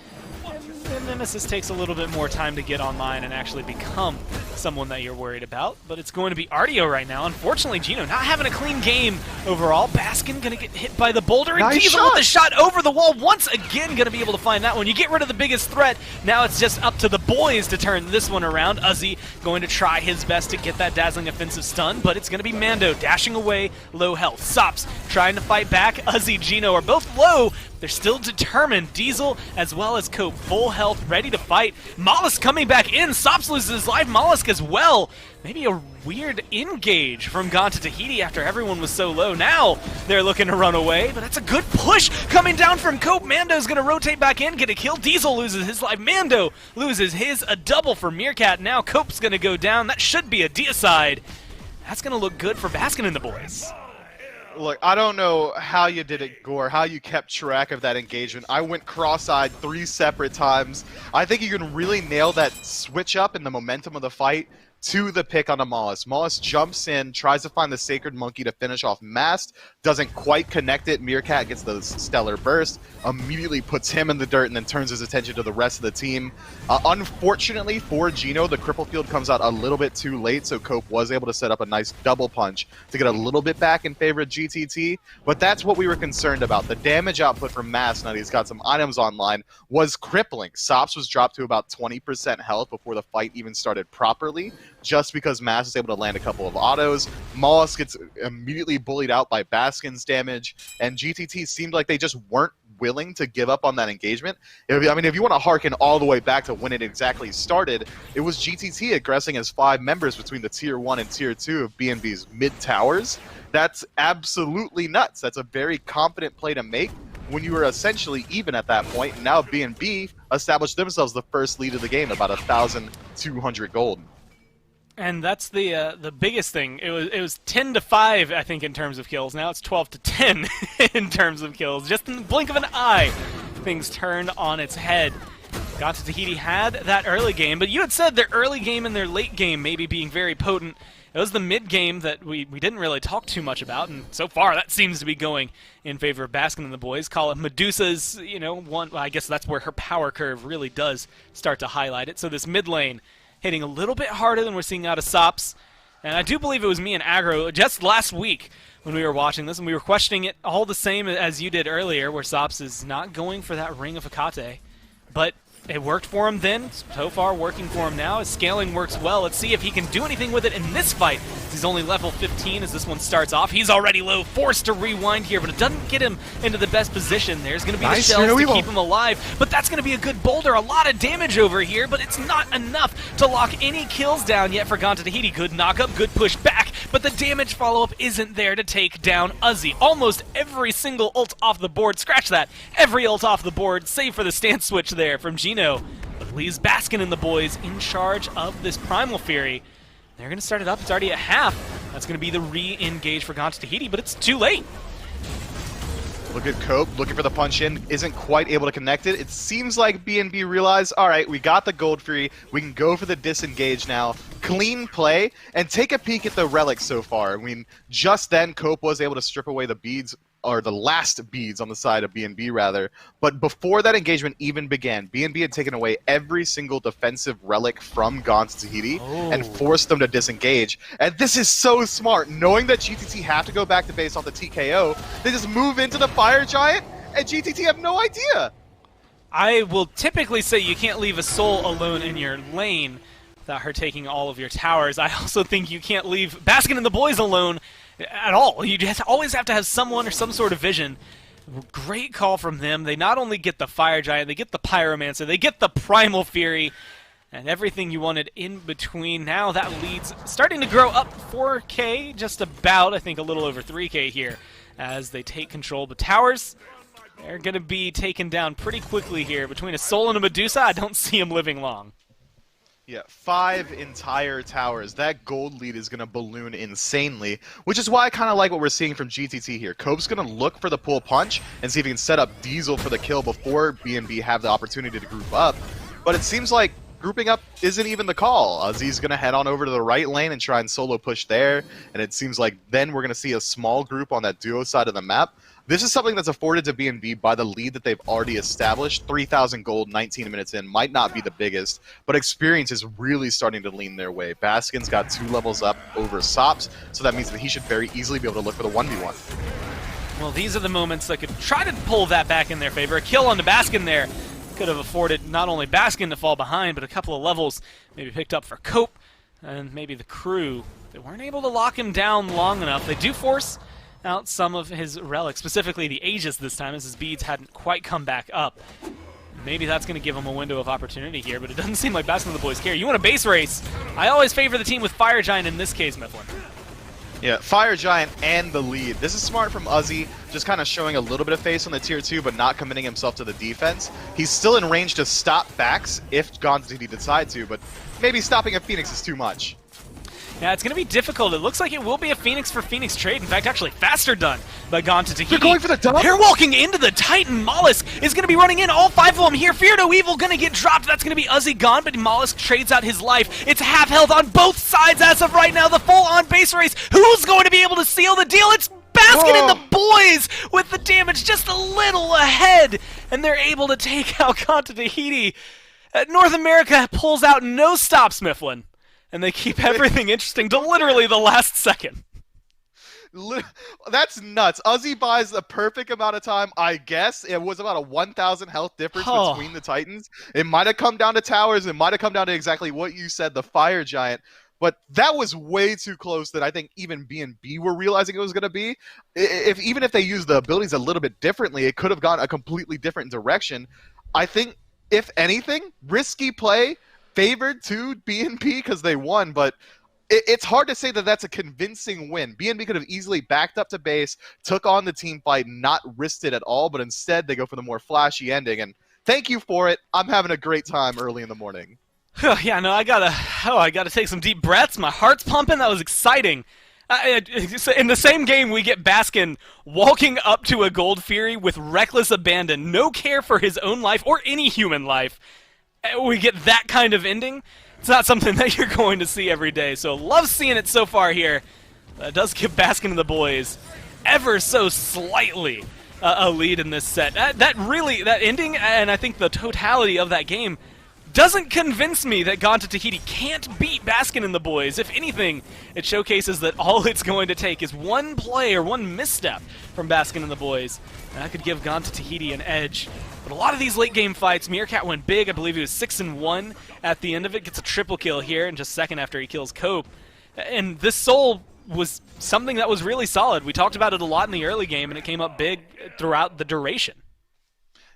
S3: And Nemesis takes a little bit more time to get online and actually become someone that you're worried about. But it's going to be Artio right now. Unfortunately, Gino not having a clean game overall. Baskin going to get hit by the boulder. And
S4: Nice
S3: Diesel
S4: shot.
S3: with the shot over the wall. Once again, going to be able to find that one. You get rid of the biggest threat. Now it's just up to the boys to turn this one around. Uzi going to try his best to get that dazzling offensive stun. But it's going to be Mando dashing away, low health. Sops trying to fight back. Uzi, Gino are both low. They're still determined. Diesel as well as Cope, full health, ready to fight. Mollusk coming back in. Sops loses his life. Mollusk as well. Maybe a weird engage from Gaunt to Tahiti after everyone was so low. Now they're looking to run away, but that's a good push coming down from Cope. Mando's going to rotate back in, get a kill. Diesel loses his life. Mando loses his. A double for Meerkat. Now Cope's going to go down. That should be a deicide. That's going to look good for Baskin and the boys.
S4: Look, I don't know how you did it, Gore, how you kept track of that engagement. I went cross-eyed 3 separate times. I think you can really nail that switch up in the momentum of the fight to the pick on a Mollis. Mollis jumps in, tries to find the Sacred Monkey to finish off Mast, doesn't quite connect it. Meerkat gets the Stellar Burst, immediately puts him in the dirt, and then turns his attention to the rest of the team. Unfortunately for Gino, the cripple field comes out a little bit too late, so Cope was able to set up a nice double punch to get a little bit back in favor of GTT, but that's what we were concerned about. The damage output from Mast, now that he's got some items online, was crippling. Sops was dropped to about 20% health before the fight even started properly, just because Mast was able to land a couple of autos. Mollusk gets immediately bullied out by Baskin's damage, and GTT seemed like they just weren't willing to give up on that engagement. I mean, if you want to harken all the way back to when it exactly started, it was GTT aggressing as 5 members between the Tier 1 and Tier 2 of BNB's mid-towers. That's absolutely nuts. That's a very confident play to make when you were essentially even at that point, and now BNB established themselves the first lead of the game, about 1,200 gold.
S3: And that's the biggest thing. It was 10-5, I think, in terms of kills. Now it's 12-10 in terms of kills. Just in the blink of an eye, things turned on its head. Ganta Tahiti had that early game, but you had said their early game and their late game maybe being very potent. It was the mid game that we didn't really talk too much about, and so far that seems to be going in favor of Baskin and the boys. Call it Medusa's, one. Well, I guess that's where her power curve really does start to highlight it. So this mid lane hitting a little bit harder than we're seeing out of Sops. And I do believe it was me and Aggro just last week when we were watching this, and we were questioning it all the same as you did earlier, where Sops is not going for that Ring of Hecate. But it worked for him then, so far working for him now. His scaling works well. Let's see if he can do anything with it in this fight. He's only level 15 as this one starts off. He's already low, forced to rewind here, but it doesn't get him into the best position. There's going to be the shells to keep him alive, but that's going to be a good boulder. A lot of damage over here, but it's not enough to lock any kills down yet for Ganta Tahiti. Good knock-up, good push back, but the damage follow-up isn't there to take down Uzi. Almost every single ult off the board, scratch that, every ult off the board, save for the stance switch there from Gino. But leaves Baskin and the boys in charge of this Primal Fury. They're going to start it up. It's already at half. That's going to be the re-engage for Ganta Tahiti, but it's too late.
S4: Look at Cope, looking for the punch in, isn't quite able to connect it. It seems like BNB realized, all right, we got the gold free, we can go for the disengage now. Clean play, and take a peek at the relics so far. I mean, just then Cope was able to strip away the beads, or the last beads on the side of BNB rather, but before that engagement even began, BNB had taken away every single defensive relic from Ganta Tahiti and forced them to disengage. And this is so smart, knowing that GTT have to go back to base off the TKO, they just move into the Fire Giant, and GTT have no idea.
S3: I will typically say you can't leave a soul alone in your lane without her taking all of your towers. I also think you can't leave Baskin and the boys alone at all. You just always have to have someone or some sort of vision. Great call from them. They not only get the Fire Giant, they get the Pyromancer, they get the Primal Fury, and everything you wanted in between. Now that lead's starting to grow up 4K, just about, I think a little over 3K here, as they take control. The towers, they're going to be taken down pretty quickly here. Between a Soul and a Medusa, I don't see them living long.
S4: Yeah, 5 entire towers. That gold lead is going to balloon insanely, which is why I kind of like what we're seeing from GTT here. Cope's going to look for the pull punch and see if he can set up Diesel for the kill before BNB have the opportunity to group up. But it seems like grouping up isn't even the call. Uzi's going to head on over to the right lane and try and solo push there, and it seems like then we're going to see a small group on that duo side of the map. This is something that's afforded to BNB by the lead that they've already established. 3,000 gold, 19 minutes in, might not be the biggest, but experience is really starting to lean their way. Baskin's got 2 levels up over Sops, so that means that he should very easily be able to look for the 1v1.
S3: Well, these are the moments that could try to pull that back in their favor. A kill onto Baskin there could have afforded not only Baskin to fall behind, but a couple of levels maybe picked up for Cope and maybe the crew. They weren't able to lock him down long enough. They do force out some of his relics, specifically the Aegis this time, as his beads hadn't quite come back up. Maybe that's going to give him a window of opportunity here, but it doesn't seem like Baskin and the boys care. You want a base race? I always favor the team with Fire Giant in this case, Mifflin.
S4: Yeah, Fire Giant and the lead. This is smart from Uzi, just kind of showing a little bit of face on the tier 2, but not committing himself to the defense. He's still in range to stop backs if Ganta Tahiti decide to, but maybe stopping a Phoenix is too much.
S3: Yeah, it's going to be difficult. It looks like it will be a Phoenix for Phoenix trade. In fact, actually faster done by Gon to Tahiti.
S4: They're going for the double?
S3: They're walking into the Titan. Mollusk is going to be running in. All 5 of them here. Fear No Evil going to get dropped. That's going to be Uzi gone, but Mollusk trades out his life. It's half health on both sides as of right now. The full-on base race. Who's going to be able to seal the deal? It's Baskin and the boys with the damage just a little ahead, and they're able to take out Gon to Tahiti. North America pulls out no stops, Mifflin. And they keep everything interesting to literally the last second.
S4: That's nuts. Uzi buys the perfect amount of time, I guess. It was about a 1,000 health difference between the Titans. It might have come down to towers. It might have come down to exactly what you said, the Fire Giant. But that was way too close that I think even B&B were realizing it was going to be. Even if they used the abilities a little bit differently, it could have gone a completely different direction. I think, if anything, risky play favored to B&B because they won, but it's hard to say that that's a convincing win. B&B could have easily backed up to base, took on the team fight, not risked it at all, but instead they go for the more flashy ending, and thank you for it. I'm having a great time early in the morning.
S3: Yeah, no, I gotta take some deep breaths. My heart's pumping. That was exciting. In the same game, we get Baskin walking up to a Gold Fury with reckless abandon, no care for his own life or any human life. We get that kind of ending. It's not something that you're going to see every day, so love seeing it so far here. It does give Baskin and the boys ever so slightly a lead in this set. That ending, and I think the totality of that game, doesn't convince me that Gon to Tahiti can't beat Baskin and the boys. If anything, it showcases that all it's going to take is one play or one misstep from Baskin and the boys. And that could give Gon to Tahiti an edge. But a lot of these late game fights, Meerkat went big. I believe he was 6-1 at the end of it. Gets a triple kill here in just a second after he kills Cope. And this Soul was something that was really solid. We talked about it a lot in the early game, and it came up big throughout the duration.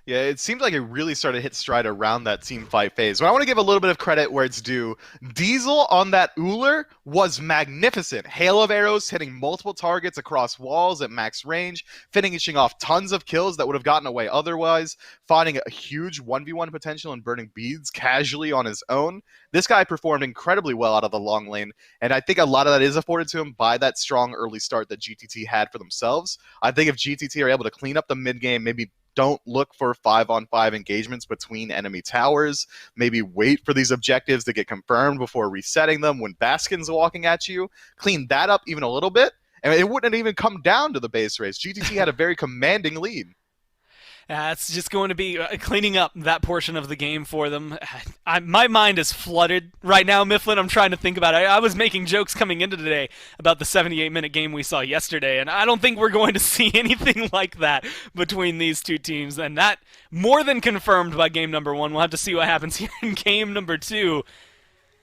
S4: Yeah, it seems like it really started to hit stride around that team fight phase. But I want to give a little bit of credit where it's due. Diesel on that Uller was magnificent. Hail of arrows hitting multiple targets across walls at max range, finishing off tons of kills that would have gotten away otherwise, finding a huge 1v1 potential and burning beads casually on his own. This guy performed incredibly well out of the long lane, and I think a lot of that is afforded to him by that strong early start that GTT had for themselves. I think if GTT are able to clean up the mid game, maybe don't look for 5-on-5 engagements between enemy towers. Maybe wait for these objectives to get confirmed before resetting them when Baskin's walking at you. Clean that up even a little bit, and it wouldn't even come down to the base race. GTT had a very commanding lead.
S3: It's just going to be cleaning up that portion of the game for them. My mind is flooded right now, Mifflin. I'm trying to think about it. I was making jokes coming into today about the 78-minute game we saw yesterday, and I don't think we're going to see anything like that between these two teams. And that more than confirmed by game number 1. We'll have to see what happens here in game number 2.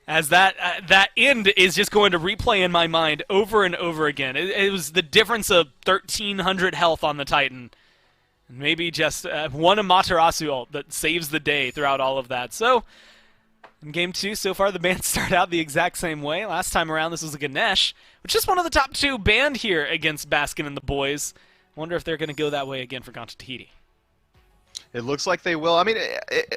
S3: As that end is just going to replay in my mind over and over again. It was the difference of 1,300 health on the Titan. Maybe just one Amaterasu ult that saves the day throughout all of that. So, in Game 2, so far the bans start out the exact same way. Last time around this was a Ganesh, which is one of the top 2 banned here against Baskin and the boys. Wonder if they're going to go that way again for Gon to Tahiti.
S4: It looks like they will. I mean,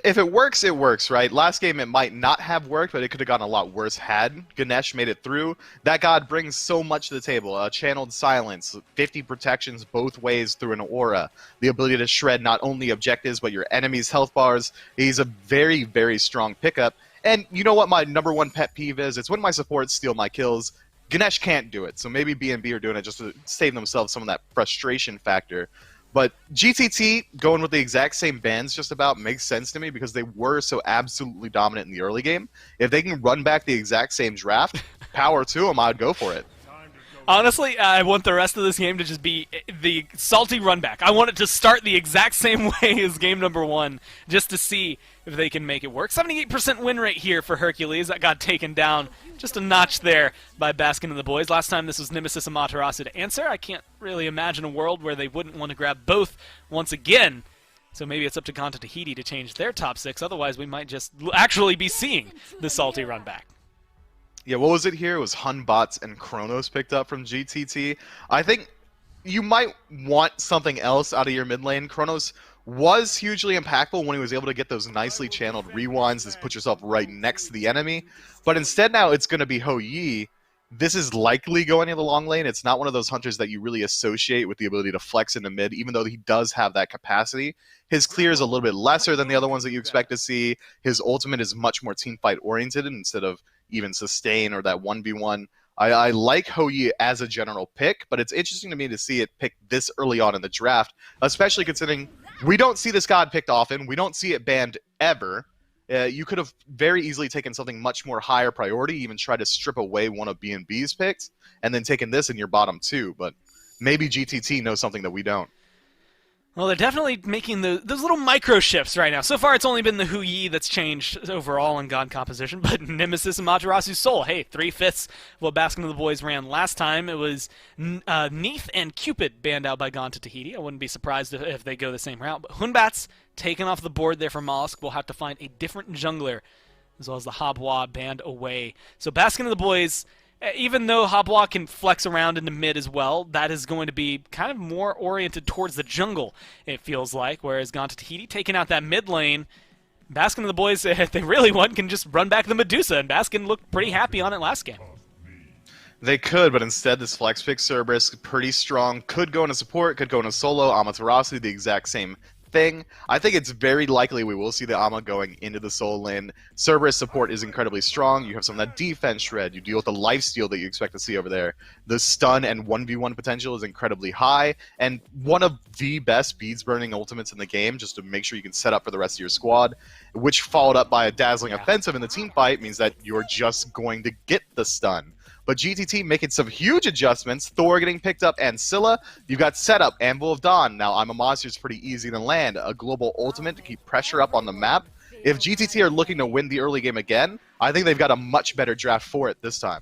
S4: if it works, it works, right? Last game, it might not have worked, but it could have gotten a lot worse had Ganesh made it through. That god brings so much to the table. Channeled silence, 50 protections both ways through an aura, the ability to shred not only objectives, but your enemy's health bars. He's a very, very strong pickup. And you know what my number 1 pet peeve is? It's when my supports steal my kills. Ganesh can't do it, so maybe B&B are doing it just to save themselves some of that frustration factor. But GTT going with the exact same bans just about makes sense to me because they were so absolutely dominant in the early game. If they can run back the exact same draft, power to them, I'd go for it.
S3: Honestly, I want the rest of this game to just be the salty run back. I want it to start the exact same way as game number 1, just to see if they can make it work. 78% win rate here for Hercules. That got taken down just a notch there by Baskin and the boys. Last time this was Nemesis and Amaterasu to answer. I can't really imagine a world where they wouldn't want to grab both once again. So maybe it's up to Gon to Tahiti to change their top 6. Otherwise, we might just actually be seeing the salty run back.
S4: Yeah, what was it here? It was Hun Bots and Kronos picked up from GTT. I think you might want something else out of your mid lane. Kronos was hugely impactful when he was able to get those nicely channeled rewinds to put yourself right next to the enemy. But instead now it's going to be Ho Yi. this is likely going in the long lane. It's not one of those hunters that you really associate with the ability to flex in the mid, even though he does have that capacity. His clear is a little bit lesser than the other ones that you expect to see. His ultimate is much more team fight oriented instead of even sustain or that 1v1. I like Hou Yi as a general pick, but it's interesting to me to see it picked this early on in the draft, especially considering we don't see this god picked often. We don't see it banned ever. You could have very easily taken something much more higher priority, even try to strip away one of B&B's picks, and then taken this in your bottom 2. But maybe GTT knows something that we don't.
S3: Well, they're definitely making those little micro shifts right now. So far, it's only been the Hou Yi that's changed overall in God composition, but Nemesis and Materasu's Soul, hey, 3/5 of what Baskin of the Boys ran last time. It was Neith and Cupid banned out by Gaunt to Tahiti. I wouldn't be surprised if they go the same route. But Hunbat's taken off the board there for Mollusk. We'll have to find a different jungler, as well as the Habwa banned away. So Baskin of the Boys, even though Habwa can flex around into mid as well, that is going to be kind of more oriented towards the jungle, it feels like, whereas Gaunt to Tahiti taking out that mid lane. Baskin of the Boys, if they really want, can just run back the Medusa, and Baskin looked pretty happy on it last game.
S4: They could, but instead this flex pick Cerberus, pretty strong, could go into support, could go into solo. Amaterasu, the exact same thing. I think it's very likely we will see the Ama going into the soul lane. Cerberus support is incredibly strong. You have some of that defense shred. You deal with the lifesteal that you expect to see over there. The stun and 1v1 potential is incredibly high, and one of the best beads burning ultimates in the game, just to make sure you can set up for the rest of your squad, which followed up by a dazzling offensive in the team fight means that you're just going to get the stun. But GTT making some huge adjustments. Thor getting picked up, and Scylla. You've got setup, Anvil of Dawn. Now, I'm a Monster is pretty easy to land. A global ultimate to keep pressure up on the map. If GTT are looking to win the early game again, I think they've got a much better draft for it this time.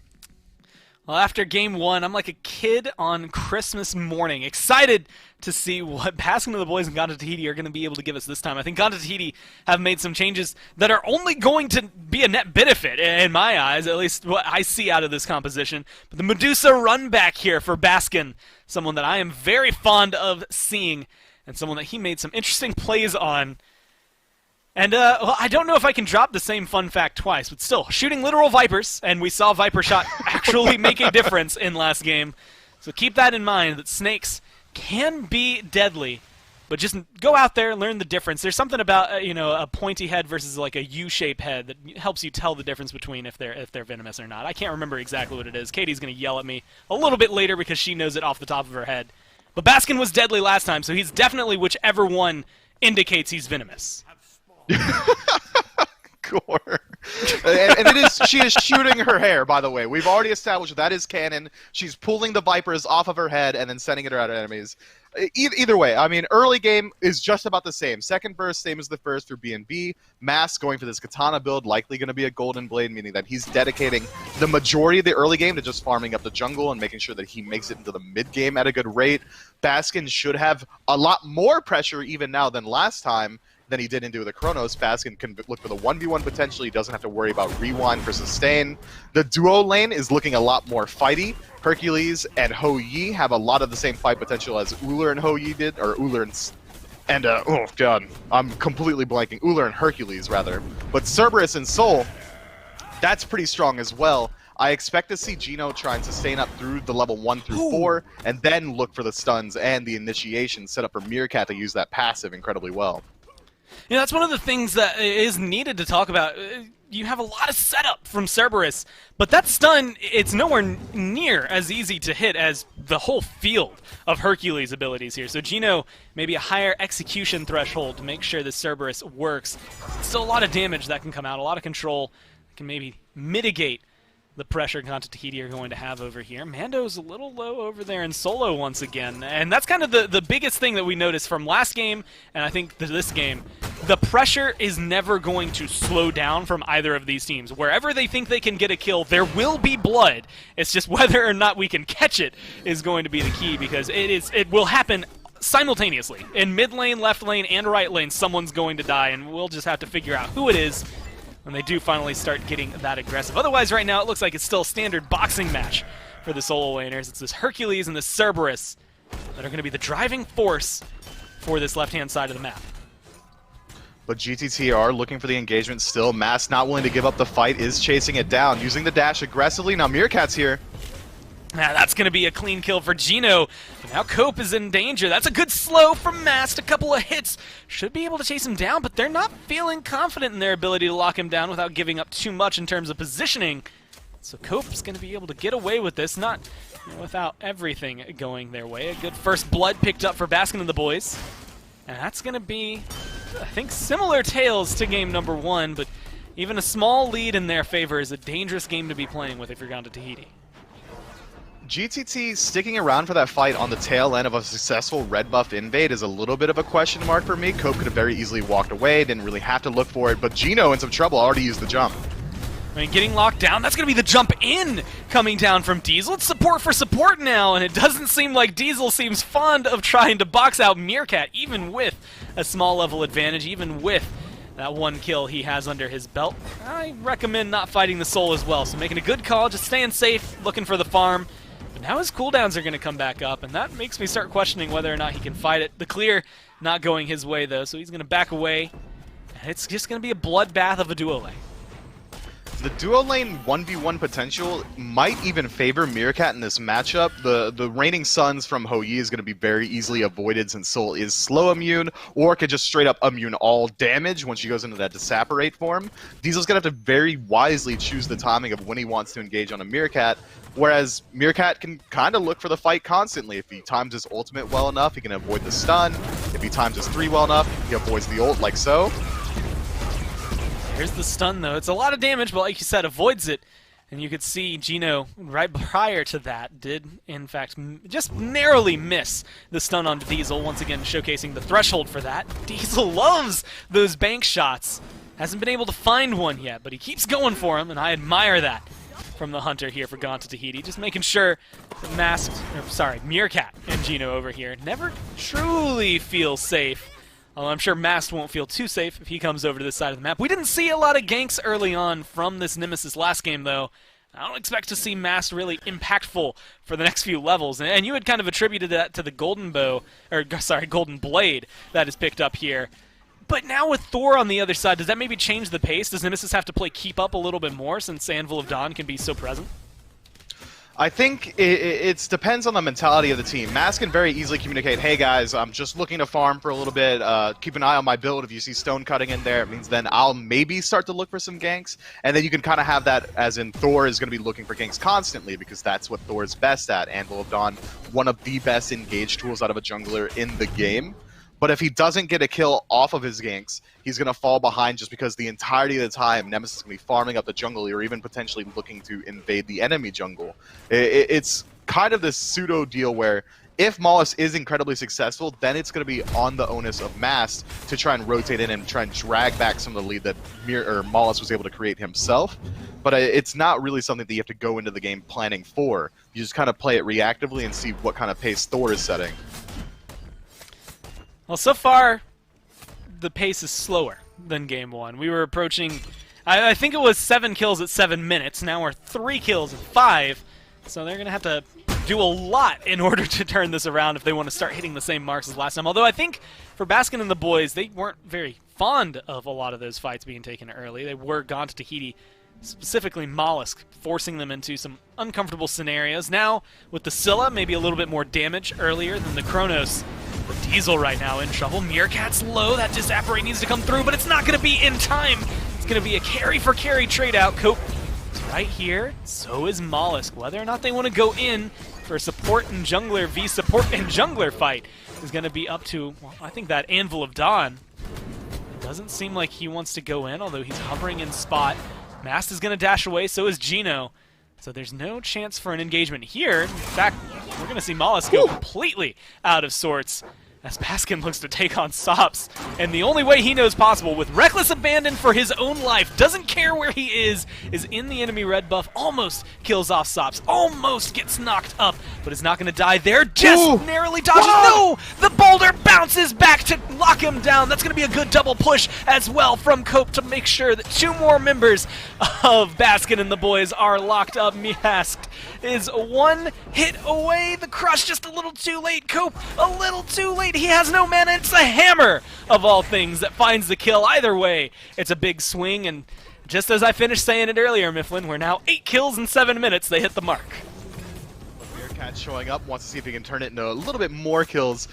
S3: Well, after game 1, I'm like a kid on Christmas morning, excited to see what Baskin of the Boys and Gaunt to Tahiti are going to be able to give us this time. I think Gaunt to Tahiti have made some changes that are only going to be a net benefit, in my eyes, at least what I see out of this composition. But the Medusa run back here for Baskin, someone that I am very fond of seeing, and someone that he made some interesting plays on. And, well, I don't know if I can drop the same fun fact twice, but still, shooting literal Vipers, and we saw Viper Shot actually make a difference in last game. So keep that in mind, that snakes can be deadly, but just go out there and learn the difference. There's something about, you know, a pointy head versus like a U-shaped head that helps you tell the difference between if they're venomous or not. I can't remember exactly what it is. Katie's going to yell at me a little bit later because she knows it off the top of her head. But Baskin was deadly last time, so he's definitely whichever one indicates he's venomous.
S4: Gore. And it is, she is shooting her hair, by the way. We've already established that is canon. She's pulling the Vipers off of her head and then sending it at her enemies. Either way, I mean, early game is just about the same. Second burst, same as the first for B&B. Mass going for this Katana build, likely going to be a Golden Blade, meaning that he's dedicating the majority of the early game to just farming up the jungle and making sure that he makes it into the mid game at a good rate. Baskin should have a lot more pressure even now than last time than he did into the Chronos. Baskin can look for the 1v1 potential. He doesn't have to worry about rewind for sustain. The duo lane is looking a lot more fighty. Hercules and Hou Yi have a lot of the same fight potential as Ullr and Hou Yi did, or Ullr and oh god, I'm completely blanking. Ullr and Hercules, rather. But Cerberus and Soul, that's pretty strong as well. I expect to see Gino try and sustain up through the level 1 through 4, and then look for the stuns and the initiation set up for Meerkat to use that passive incredibly well.
S3: You know, that's one of the things that is needed to talk about. You have a lot of setup from Cerberus, but that stun, it's nowhere near as easy to hit as the whole field of Hercules' abilities here. So Gino, maybe a higher execution threshold to make sure the Cerberus works. Still a lot of damage that can come out, a lot of control that can maybe mitigate the pressure Gaunt to Tahiti are going to have over here. Mando's a little low over there in solo once again, and that's kind of the biggest thing that we noticed from last game, and I think this game. The pressure is never going to slow down from either of these teams. Wherever they think they can get a kill, there will be blood. It's just whether or not we can catch it is going to be the key, because it will happen simultaneously. In mid lane, left lane, and right lane, someone's going to die, and we'll just have to figure out who it is when they do finally start getting that aggressive. Otherwise, right now, it looks like it's still a standard boxing match for the solo laners. It's this Hercules and this Cerberus that are going to be the driving force for this left-hand side of the map.
S4: But GTT are looking for the engagement still. Mass not willing to give up the fight, is chasing it down, using the dash aggressively. Now Meerkat's here.
S3: Now that's going to be a clean kill for Gino. But now Cope is in danger. That's a good slow from Mast. A couple of hits. Should be able to chase him down, but they're not feeling confident in their ability to lock him down without giving up too much in terms of positioning. So Cope's going to be able to get away with this, not without everything going their way. A good first blood picked up for Baskin and the boys. And that's going to be, I think, similar tales to game number 1, but even a small lead in their favor is a dangerous game to be playing with if you're gone to Tahiti.
S4: GTT sticking around for that fight on the tail end of a successful red buff invade is a little bit of a question mark for me. Cope could have very easily walked away, didn't really have to look for it, but Gino in some trouble, already used the jump.
S3: I mean, getting locked down, that's going to be the jump in coming down from Diesel. It's support for support now, and it doesn't seem like Diesel seems fond of trying to box out Meerkat, even with a small level advantage, even with that 1 kill he has under his belt. I recommend not fighting the Soul as well, so making a good call, just staying safe, looking for the farm. But now his cooldowns are going to come back up, and that makes me start questioning whether or not he can fight it. The clear not going his way, though, so he's going to back away. And it's just going to be a bloodbath of a duo lane.
S4: The duo lane 1v1 potential might even favor Meerkat in this matchup. The reigning Suns from Hou Yi is going to be very easily avoided since Soul is slow immune, or could just straight up immune all damage when she goes into that Disapparate form. Diesel's going to have to very wisely choose the timing of when he wants to engage on a Meerkat, whereas Meerkat can kind of look for the fight constantly. If he times his ultimate well enough, he can avoid the stun. If he times his 3 well enough, he avoids the ult like so.
S3: Here's the stun, though. It's a lot of damage, but like you said, avoids it. And you could see Gino, right prior to that, did, in fact, just narrowly miss the stun onto Diesel, once again showcasing the threshold for that. Diesel loves those bank shots. Hasn't been able to find one yet, but he keeps going for him, and I admire that from the Hunter here for Gone to Tahiti. Just making sure that Meerkat and Gino over here never truly feel safe. Although I'm sure Mast won't feel too safe if he comes over to this side of the map. We didn't see a lot of ganks early on from this Nemesis last game, though. I don't expect to see Mast really impactful for the next few levels. And you had kind of attributed that to the Golden Blade that is picked up here. But now with Thor on the other side, does that maybe change the pace? Does Nemesis have to play keep up a little bit more since Anvil of Dawn can be so present?
S4: I think it depends on the mentality of the team. Mast can very easily communicate, hey guys, I'm just looking to farm for a little bit, keep an eye on my build. If you see stone cutting in there, it means then I'll maybe start to look for some ganks. And then you can kind of have that as in Thor is going to be looking for ganks constantly because that's what Thor is best at. Anvil of Dawn, one of the best engage tools out of a jungler in the game. But if he doesn't get a kill off of his ganks, he's going to fall behind just because the entirety of the time Nemesis is going to be farming up the jungle or even potentially looking to invade the enemy jungle. It's kind of this pseudo deal where if Mollis is incredibly successful, then it's going to be on the onus of Mast to try and rotate in and try and drag back some of the lead that Mollis was able to create himself. But it's not really something that you have to go into the game planning for. You just kind of play it reactively and see what kind of pace Thor is setting.
S3: Well, so far, the pace is slower than Game 1. We were approaching, I think it was 7 kills at 7 minutes. Now we're 3 kills at 5. So they're going to have to do a lot in order to turn this around if they want to start hitting the same marks as last time. Although I think for Baskin and the boys, they weren't very fond of a lot of those fights being taken early. They were gone to Tahiti, specifically Mollusk, forcing them into some uncomfortable scenarios. Now, with the Scylla, maybe a little bit more damage earlier than the Chronos. But Diesel right now in trouble. Meerkat's low. That Disapparate needs to come through, but it's not going to be in time. It's going to be a carry-for-carry trade-out. Cope is right here. So is Mollusk. Whether or not they want to go in for a support and jungler v support and jungler fight is going to be up to, well, I think that Anvil of Dawn. It doesn't seem like he wants to go in, although he's hovering in spot. Mast is going to dash away, so is Gino. So there's no chance for an engagement here. In fact, we're going to see Mollusk go completely out of sorts as Baskin looks to take on Sops. And the only way he knows possible, with reckless abandon for his own life, doesn't care where he is in the enemy red buff, almost kills off Sops, almost gets knocked up, but is not going to die there, just narrowly dodges. No! The boulder bounces back to lock him down. That's going to be a good double push as well from Cope to make sure that 2 more members of Baskin and the boys are locked up. Mast is 1 hit away. The crush just a little too late. Cope a little too late. He has no mana. It's a hammer of all things that finds the kill. Either way, it's a big swing, and just as I finished saying it earlier, Mifflin, we're now 8 kills in 7 minutes. They hit the mark.
S4: Meerkat showing up, wants to see if he can turn it into a little bit more kills.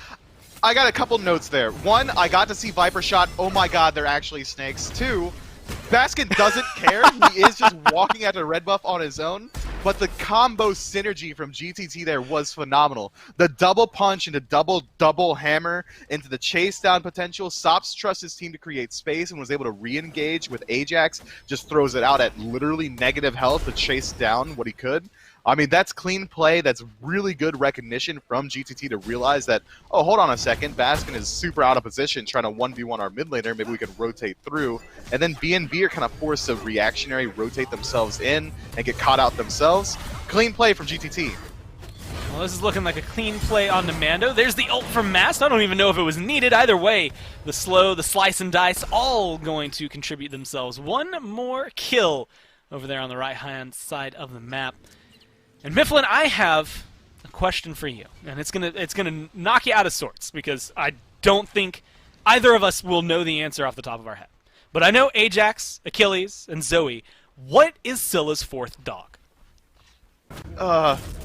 S4: I got a couple notes there. One, I got to see Viper Shot. Oh my god, they're actually snakes. Two, Baskin doesn't care. He is just walking after red buff on his own. But the combo synergy from GTT there was phenomenal. The double punch into double hammer into the chase down potential. Sops trusts his team to create space and was able to re-engage with Ajax. Just throws it out at literally negative health to chase down what he could. I mean, that's clean play. That's really good recognition from GTT to realize that, oh, hold on a second. Baskin is super out of position trying to 1v1 our mid laner. Maybe we can rotate through. And then BNB are kind of forced to reactionary rotate themselves in and get caught out themselves. Clean play from GTT.
S3: Well, this is looking like a clean play on Mando. There's the ult from Mast. I don't even know if it was needed. Either way, the slow, the slice and dice, all going to contribute themselves. One more kill over there on the right-hand side of the map. And Mifflin, I have a question for you, and it's gonna knock you out of sorts because I don't think either of us will know the answer off the top of our head. But I know Ajax, Achilles, and Zoe. What is Scylla's fourth dog?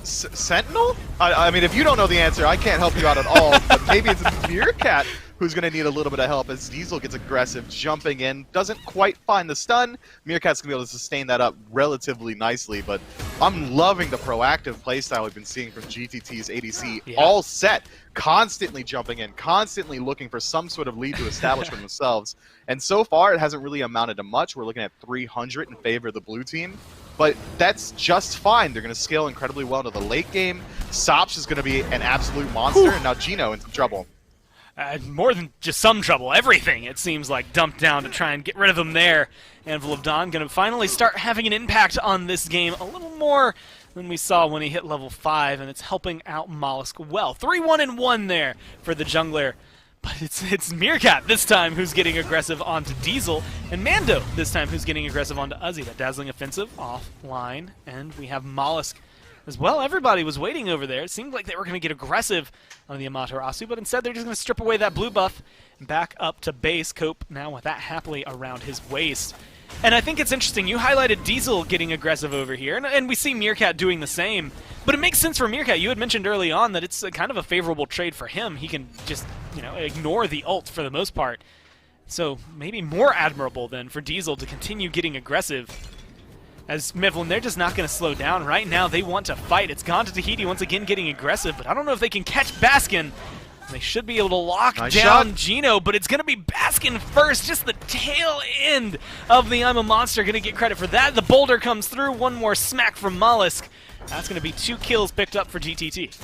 S4: Sentinel? I mean, if you don't know the answer, I can't help you out at all. But maybe it's Meerkat who's going to need a little bit of help as Diesel gets aggressive, jumping in. Doesn't quite find the stun. Meerkat's going to be able to sustain that up relatively nicely, but I'm loving the proactive playstyle we've been seeing from GTT's ADC. Yeah. All set, constantly jumping in, constantly looking for some sort of lead to establish for themselves. And so far, it hasn't really amounted to much. We're looking at 300 in favor of the blue team. But that's just fine. They're going to scale incredibly well into the late game. Sops is going to be an absolute monster, and now Gino in some trouble.
S3: More than just some trouble, everything, it seems like, dumped down to try and get rid of him there. Anvil of Dawn going to finally start having an impact on this game a little more than we saw when he hit level 5, and it's helping out Mollusk well. 3-1-1 there for the jungler. But it's Meerkat this time who's getting aggressive onto Diesel, and Mando this time who's getting aggressive onto Uzi. That dazzling offensive offline, and we have Mollusk as well. Everybody was waiting over there. It seemed like they were going to get aggressive on the Amaterasu, but instead they're just going to strip away that blue buff and back up to base. Cope now with that happily around his waist. And I think it's interesting, you highlighted Diesel getting aggressive over here, and we see Meerkat doing the same. But it makes sense for Meerkat. You had mentioned early on that it's kind of a favorable trade for him. He can just, ignore the ult for the most part. So maybe more admirable then for Diesel to continue getting aggressive. As Mifflin, they're just not going to slow down. Right now, they want to fight. It's gone to Tahiti once again getting aggressive, but I don't know if they can catch Baskin. They should be able to lock down Gino, but it's going to be Baskin first. Just the tail end of the I'm a Monster. Going to get credit for that. The boulder comes through. One more smack from Mollusk. That's going to be 2 kills picked up for GTT.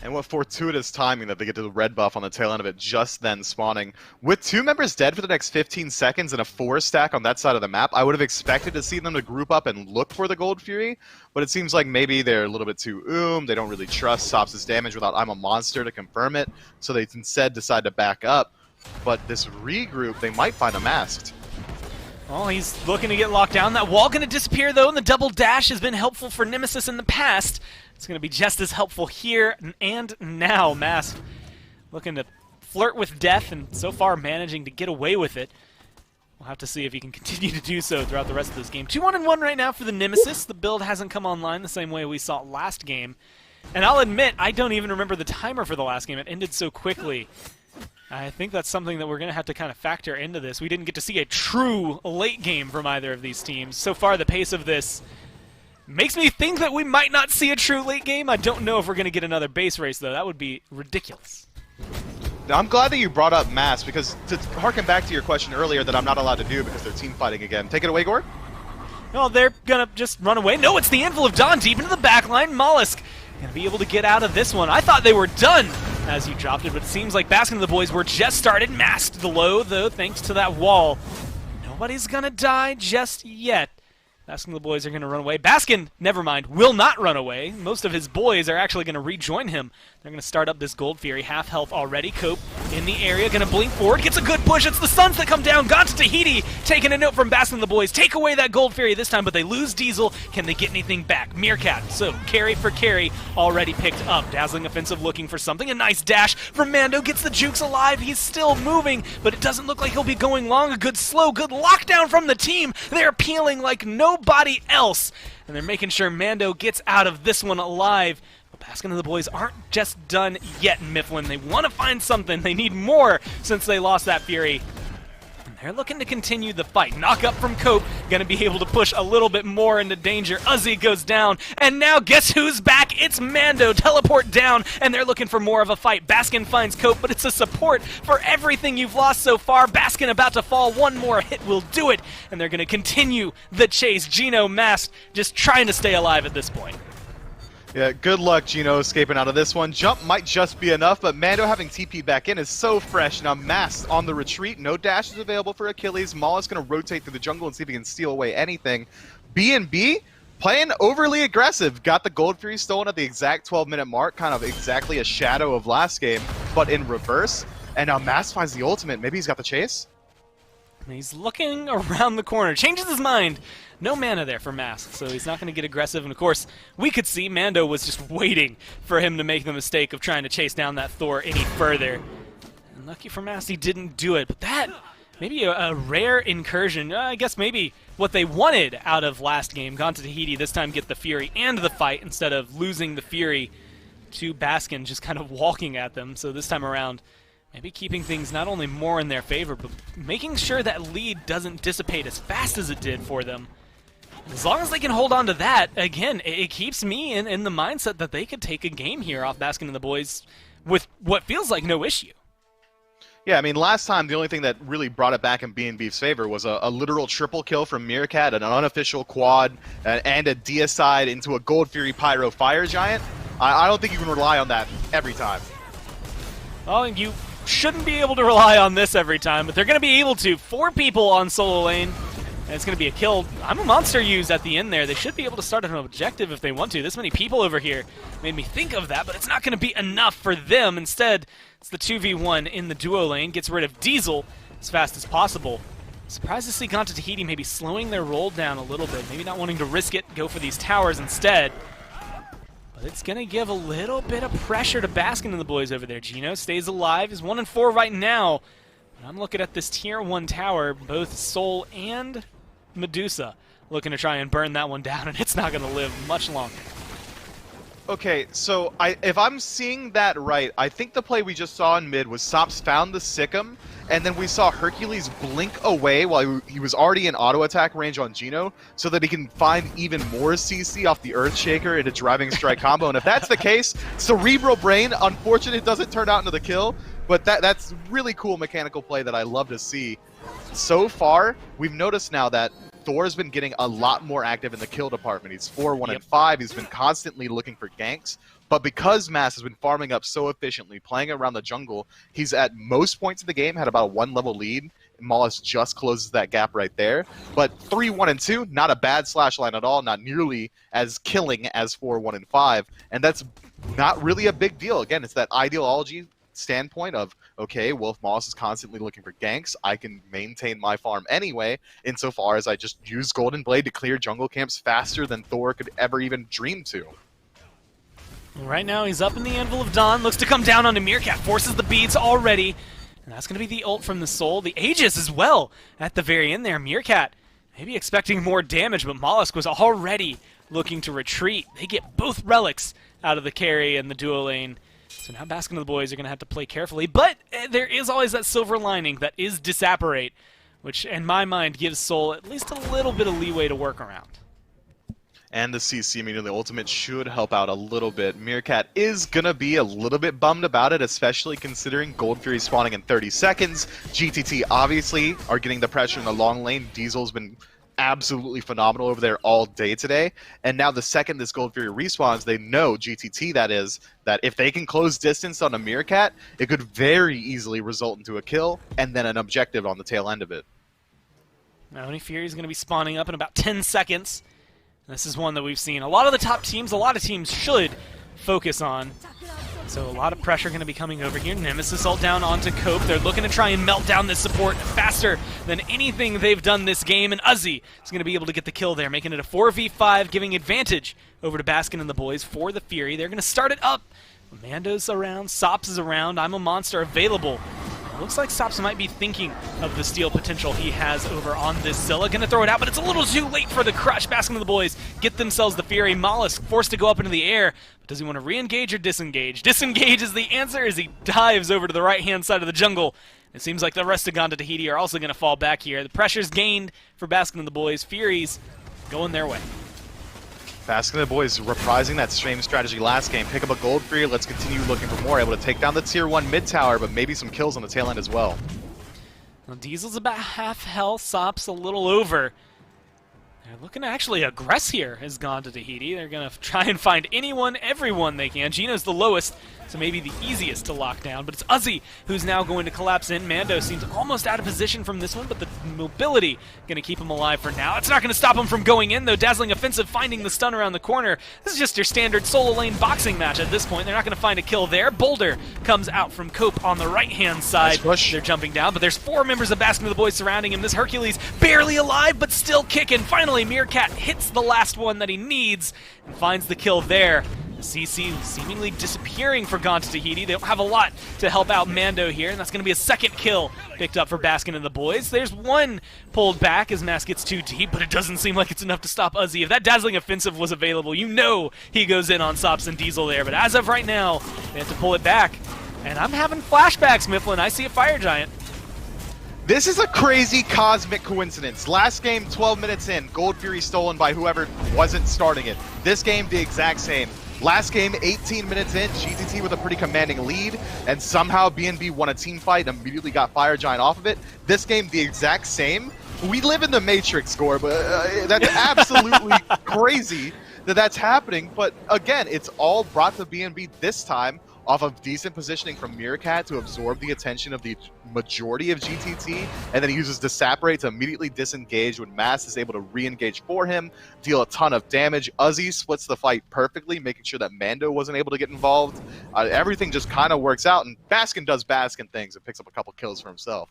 S4: And what fortuitous timing that they get to the red buff on the tail end of it just then spawning. With 2 members dead for the next 15 seconds and a 4 stack on that side of the map, I would have expected to see them to group up and look for the Gold Fury, but it seems like maybe they're a little bit too they don't really trust Sops' damage without I'm a Monster to confirm it, so they instead decide to back up. But this regroup, they might find a masked.
S3: Oh, he's looking to get locked down. That wall going to disappear, though, and the double dash has been helpful for Nemesis in the past. It's going to be just as helpful here and now. Mask looking to flirt with death and so far managing to get away with it. We'll have to see if he can continue to do so throughout the rest of this game. 2-1-1 right now for the Nemesis. The build hasn't come online the same way we saw last game. And I'll admit, I don't even remember the timer for the last game. It ended so quickly. I think that's something that we're going to have to kind of factor into this. We didn't get to see a true late game from either of these teams. So far, the pace of this makes me think that we might not see a true late game. I don't know if we're going to get another base race, though. That would be ridiculous.
S4: I'm glad that you brought up Mass, because to harken back to your question earlier that I'm not allowed to do because they're team fighting again. Take it away, Gord.
S3: No, they're going to just run away. No, it's the Anvil of Dawn deep into the backline. Mollusk going to be able to get out of this one. I thought they were done as you dropped it, but it seems like Baskin and the boys were just started. Masked low, though, thanks to that wall. Nobody's going to die just yet. Baskin and the boys are going to run away. Baskin, never mind, will not run away. Most of his boys are actually going to rejoin him. They're going to start up this Gold Fury. Half health already. Cope in the area, going to blink forward. Gets a good push. It's the Suns that come down. Gone to Tahiti. Taking a note from Baskin and the boys. Take away that Gold Fury this time, but they lose Diesel. Can they get anything back? Meerkat, so carry for carry, already picked up. Dazzling offensive looking for something. A nice dash from Mando. Gets the jukes alive. He's still moving, but it doesn't look like he'll be going long. A good slow, good lockdown from the team. They're peeling like nobody else. And they're making sure Mando gets out of this one alive. Baskin and the boys aren't just done yet in Mifflin. They want to find something. They need more since they lost that Fury. And they're looking to continue the fight. Knock up from Cope. Going to be able to push a little bit more into danger. Uzi goes down. And now guess who's back? It's Mando. Teleport down. And they're looking for more of a fight. Baskin finds Cope, but it's a support for everything you've lost so far. Baskin about to fall. One more hit will do it. And they're going to continue the chase. Gino masked, just trying to stay alive at this point.
S4: Yeah, good luck, Gino, escaping out of this one. Jump might just be enough, but Mando having TP back in is so fresh. Now Masked on the retreat. No dashes available for Achilles. Maul's going to rotate through the jungle and see if he can steal away anything. B&B playing overly aggressive. Got the Gold Fury stolen at the exact 12-minute mark, kind of exactly a shadow of last game, but in reverse. And now Masked finds the ultimate. Maybe he's got the chase?
S3: He's looking around the corner, changes his mind. No mana there for Mask, so he's not going to get aggressive. And of course, we could see Mando was just waiting for him to make the mistake of trying to chase down that Thor any further. And lucky for Mask, he didn't do it. But that, maybe a rare incursion. I guess maybe what they wanted out of last game. Gone to Tahiti, this time get the Fury and the fight instead of losing the Fury to Baskin, just kind of walking at them. So this time around, maybe keeping things not only more in their favor, but making sure that lead doesn't dissipate as fast as it did for them. As long as they can hold on to that, again, it keeps me in the mindset that they could take a game here off Baskin and the boys with what feels like no issue.
S4: Yeah, I mean, last time the only thing that really brought it back in B&B's favor was a literal triple kill from Meerkat, an unofficial quad, and a deicide into a Gold Fury Pyro Fire Giant. I don't think you can rely on that every time.
S3: Well, you shouldn't be able to rely on this every time, but they're going to be able to. 4 people on solo lane. And it's going to be a kill. I'm a monster used at the end there. They should be able to start an objective if they want to. This many people over here made me think of that, but it's not going to be enough for them. Instead, it's the 2v1 in the duo lane. Gets rid of Diesel as fast as possible. Surprised to see Gone to Tahiti maybe slowing their roll down a little bit. Maybe not wanting to risk it, go for these towers instead. But it's going to give a little bit of pressure to Baskin and the boys over there. Gino stays alive. He's 1-4 right now. But I'm looking at this tier 1 tower, both Soul and Medusa looking to try and burn that one down, and it's not going to live much longer.
S4: Okay, so if I'm seeing that right, I think the play we just saw in mid was Sops found the Sikkim, and then we saw Hercules blink away while he was already in auto attack range on Gino, so that he can find even more CC off the Earthshaker into driving strike combo. And if that's the case, Cerebral Brain, unfortunately, it doesn't turn out into the kill, but that's really cool mechanical play that I love to see. So far, we've noticed now that Thor's been getting a lot more active in the kill department. He's 4-1-5. He's been constantly looking for ganks. But because Mass has been farming up so efficiently, playing around the jungle, he's at most points of the game had about a 1-level lead. Mollis just closes that gap right there. But 3-1-2, not a bad slash line at all, not nearly as killing as 4-1-5. And that's not really a big deal. Again, it's that ideology standpoint of, okay, well, if Moss is constantly looking for ganks, I can maintain my farm anyway, insofar as I just use Golden Blade to clear jungle camps faster than Thor could ever even dream to.
S3: Right now, he's up in the Anvil of Dawn, looks to come down onto Meerkat, forces the beads already, and that's going to be the ult from the Soul. The Aegis as well at the very end there. Meerkat maybe expecting more damage, but Mollusk was already looking to retreat. They get both relics out of the carry and the duo lane. So now Baskin and the boys are going to have to play carefully, but there is always that silver lining that is Disapparate, which in my mind gives Soul at least a little bit of leeway to work around.
S4: And the CC, meaning the ultimate, should help out a little bit. Meerkat is going to be a little bit bummed about it, especially considering Gold Fury spawning in 30 seconds. GTT obviously are getting the pressure in the long lane. Diesel's been absolutely phenomenal over there all day today. And now the second this Gold Fury respawns, they know, GTT that is, that if they can close distance on a Meerkat, it could very easily result into a kill and then an objective on the tail end of it.
S3: Now, Oni Fury is going to be spawning up in about 10 seconds. This is one that we've seen a lot of the top teams, a lot of teams should focus on. So a lot of pressure going to be coming over here. Nemesis ult down onto Cope. They're looking to try and melt down this support faster than anything they've done this game. And Uzi is going to be able to get the kill there, making it a 4v5, giving advantage over to Baskin and the boys for the Fury. They're going to start it up. Mando's around, Sops is around, I'm a Monster available. Looks like Sops might be thinking of the steal potential he has over on this Zilla. Gonna throw it out, but it's a little too late for the crush. Basking of the boys get themselves the Fury. Mollusk forced to go up into the air, but does he want to re-engage or disengage? Disengage is the answer as he dives over to the right-hand side of the jungle. It seems like the rest of Ganda Tahiti are also going to fall back here. The pressure's gained for Basking of the boys. Furies going their way.
S4: Basking of the boys reprising that same strategy last game. Pick up a gold free. Let's continue looking for more. Able to take down the tier 1 mid tower, but maybe some kills on the tail end as well.
S3: Well, Diesel's about half health. Sops a little over. They're looking to actually aggress here as Ganda Tahiti. They're going to try and find anyone, everyone they can. Gino's the lowest, so maybe the easiest to lock down. But it's Uzi who's now going to collapse in. Mando seems almost out of position from this one, but the mobility going to keep him alive for now. It's not going to stop him from going in, though. Dazzling Offensive finding the stun around the corner. This is just your standard solo lane boxing match at this point. They're not going to find a kill there. Boulder comes out from Cope on the right-hand side.
S4: Nice
S3: They're jumping down, but there's 4 members of Basking of the Boys surrounding him. This Hercules barely alive, but still kicking. Finally, Meerkat hits the last one that he needs and finds the kill there. CC seemingly disappearing for Ganda Tahiti. They don't have a lot to help out Mando here, and that's going to be a second kill picked up for Baskin and the boys. There's one pulled back as Mask gets too deep, but it doesn't seem like it's enough to stop Uzi. If that Dazzling Offensive was available, you know he goes in on Sops and Diesel there, but as of right now, they have to pull it back. And I'm having flashbacks, Mifflin. I see a Fire Giant.
S4: This is a crazy cosmic coincidence. Last game, 12 minutes in, Gold Fury stolen by whoever wasn't starting it. This game, the exact same. Last game, 18 minutes in, GTT with a pretty commanding lead, and somehow BNB won a team fight and immediately got Fire Giant off of it. This game, the exact same. We live in the Matrix, score, but that's absolutely crazy that that's happening. But again, it's all brought to BNB this time off of decent positioning from Meerkat to absorb the attention of the majority of GTT, and then he uses Disapparate to immediately disengage when Mass is able to re-engage for him, deal a ton of damage. Uzi splits the fight perfectly, making sure that Mando wasn't able to get involved. Everything just kind of works out, and Baskin does Baskin things and picks up a couple kills for himself.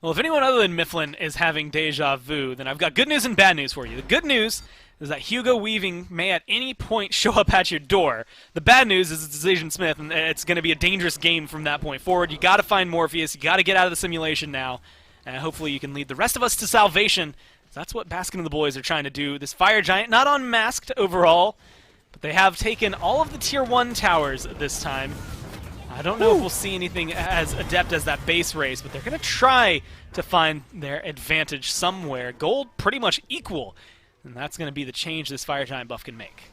S3: Well, if anyone other than Mifflin is having deja vu, then I've got good news and bad news for you. The good news is that Hugo Weaving may at any point show up at your door. The bad news is it's Agent Smith, and it's going to be a dangerous game from that point forward. You got to find Morpheus. You got to get out of the simulation now, and hopefully you can lead the rest of us to salvation. That's what Baskin and the boys are trying to do. This Fire Giant, not unmasked overall, but they have taken all of the Tier 1 towers this time. I don't know if we'll see anything as adept as that base race, but they're going to try to find their advantage somewhere. Gold pretty much equal, and that's going to be the change this Fire Giant buff can make.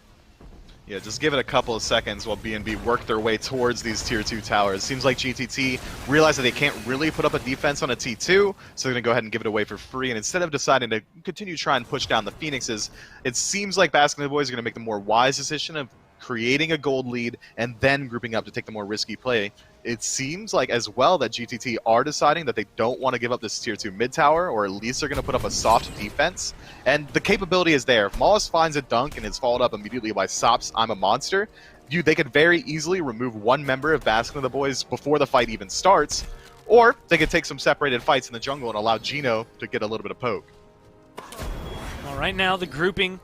S4: Yeah, just give it a couple of seconds while BNB work their way towards these Tier 2 towers. Seems like GTT realized that they can't really put up a defense on a T2, so they're going to go ahead and give it away for free. And instead of deciding to continue trying to push down the Phoenixes, it seems like Baskin and the boys are going to make the more wise decision of creating a gold lead and then grouping up to take the more risky play. It seems like as well that GTT are deciding that they don't want to give up this tier 2 mid tower, or at least they're going to put up a soft defense. And the capability is there. If Mollusk finds a dunk and is followed up immediately by Sops, I'm a monster, they could very easily remove one member of Baskin and the boys before the fight even starts, or they could take some separated fights in the jungle and allow Gino to get a little bit of poke.
S3: Well, right now the grouping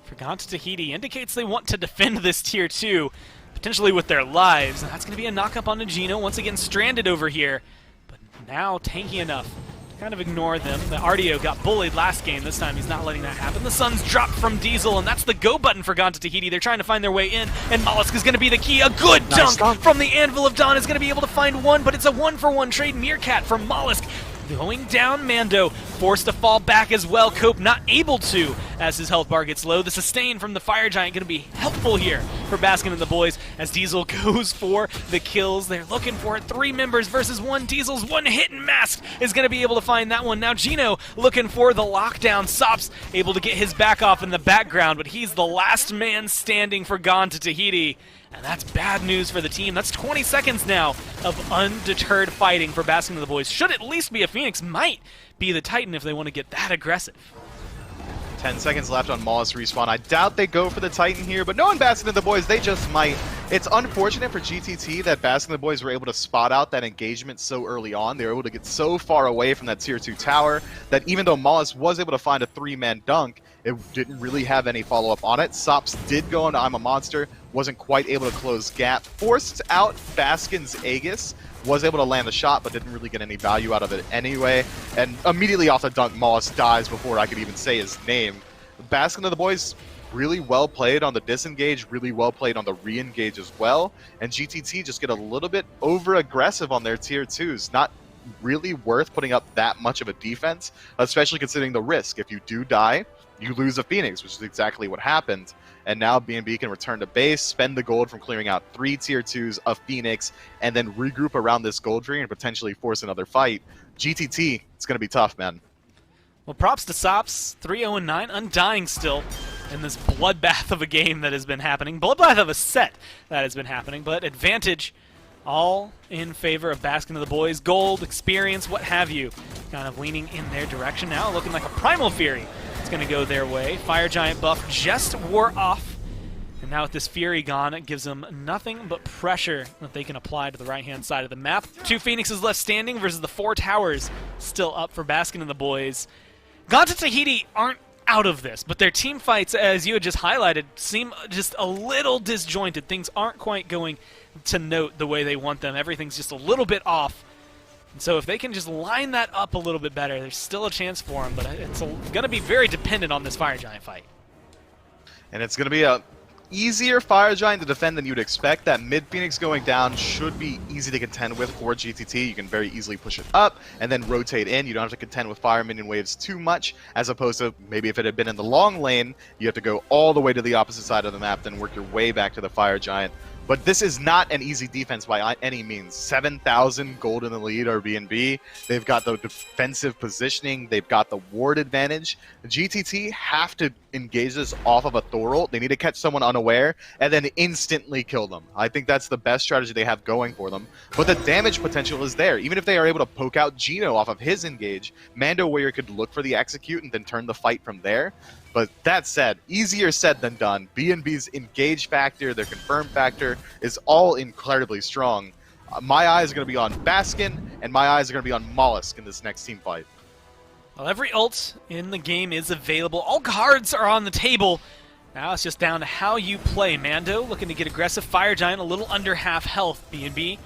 S3: for Ganda Tahiti indicates they want to defend this tier 2, potentially with their lives, and that's going to be a knock-up onto Gino, once again stranded over here, but now tanky enough to kind of ignore them. The Artio got bullied last game. This time he's not letting that happen. The sun's dropped from Diesel, and that's the go button for Ganda Tahiti. They're trying to find their way in, and Mollusk is going to be the key. A good dunk from the Anvil of Dawn is going to be able to find one, but it's a one-for-one trade. Meerkat from Mollusk going down. Mando forced to fall back as well. Cope not able to as his health bar gets low. The sustain from the Fire Giant going to be helpful here for Baskin and the boys as Diesel goes for the kills. They're looking for it. 3 members versus 1. Diesel's one hit and Mask is going to be able to find that one. Now Gino looking for the lockdown. Sops able to get his back off in the background, but he's the last man standing for Ganda Tahiti. And that's bad news for the team. That's 20 seconds now of undeterred fighting for Baskin and the boys. Should at least be a Phoenix. Might be the Titan if they want to get that aggressive.
S4: 10 seconds left on Mollusk respawn. I doubt they go for the Titan here, but knowing Baskin and the boys, they just might. It's unfortunate for GTT that Baskin and the boys were able to spot out that engagement so early on. They were able to get so far away from that tier 2 tower that even though Mollusk was able to find a 3-man dunk, it didn't really have any follow-up on it. Sops did go into I'm a Monster, wasn't quite able to close gap. Forced out Baskin's Aegis, was able to land the shot, but didn't really get any value out of it anyway. And immediately off the dunk, Moss dies before I could even say his name. Baskin and the boys really well played on the disengage, really well played on the re-engage as well. And GTT just get a little bit over-aggressive on their tier 2s. Not really worth putting up that much of a defense, especially considering the risk. If you do die, you lose a Phoenix, which is exactly what happened. And now BNB can return to base, spend the gold from clearing out 3 tier 2s, a Phoenix, and then regroup around this gold tree and potentially force another fight. GTT, it's going to be tough, man.
S3: Well, props to Sops, 3-0-9, undying still in this bloodbath of a game that has been happening. Bloodbath of a set that has been happening, but advantage all in favor of Baskin of the boys. Gold, experience, what have you. Kind of leaning in their direction now, looking like a Primal Fury. It's going to go their way. Fire Giant buff just wore off. And now with this Fury gone, it gives them nothing but pressure that they can apply to the right-hand side of the map. 2 Phoenixes left standing versus the 4 towers still up for Baskin and the boys. Gauntlet Tahiti aren't out of this, but their team fights, as you had just highlighted, seem just a little disjointed. Things aren't quite going to note the way they want them. Everything's just a little bit off. And so if they can just line that up a little bit better, there's still a chance for them, but it's going to be very dependent on this Fire Giant fight.
S4: And it's going to be a easier Fire Giant to defend than you'd expect. That mid Phoenix going down should be easy to contend with for GTT. You can very easily push it up and then rotate in. You don't have to contend with Fire Minion waves too much, as opposed to maybe if it had been in the long lane, you have to go all the way to the opposite side of the map, then work your way back to the Fire Giant. But this is not an easy defense by any means. 7,000 gold in the lead are BNB. They've got the defensive positioning. They've got the ward advantage. GTT have to engage this off of a Thorol. They need to catch someone unaware and then instantly kill them. I think that's the best strategy they have going for them. But the damage potential is there. Even if they are able to poke out Gino off of his engage, Mando Warrior could look for the execute and then turn the fight from there. But that said, easier said than done. BNB's engage factor, their confirm factor, is all incredibly strong. My eyes are going to be on Baskin, and my eyes are going to be on Mollusk in this next team fight.
S3: Well, every ult in the game is available. All cards are on the table. Now it's just down to how you play. Mando looking to get aggressive. Fire Giant a little under half health. BNB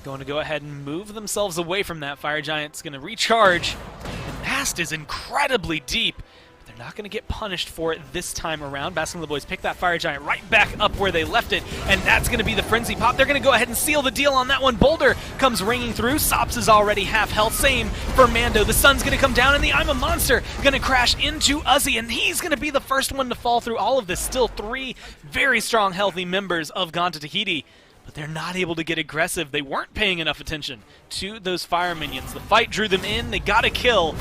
S3: going to go ahead and move themselves away from that. Fire Giant's going to recharge. And Mast is incredibly deep. They're not going to get punished for it this time around. Baskin and the boys pick that Fire Giant right back up where they left it, and that's going to be the Frenzy Pop. They're going to go ahead and seal the deal on that one. Boulder comes ringing through. Sops is already half health. Same for Mando. The sun's going to come down, and the I'm a Monster going to crash into Uzi, and he's going to be the first one to fall through all of this. Still 3 very strong, healthy members of Gauntlet Tahiti, but they're not able to get aggressive. They weren't paying enough attention to those fire minions. The fight drew them in. They got a kill,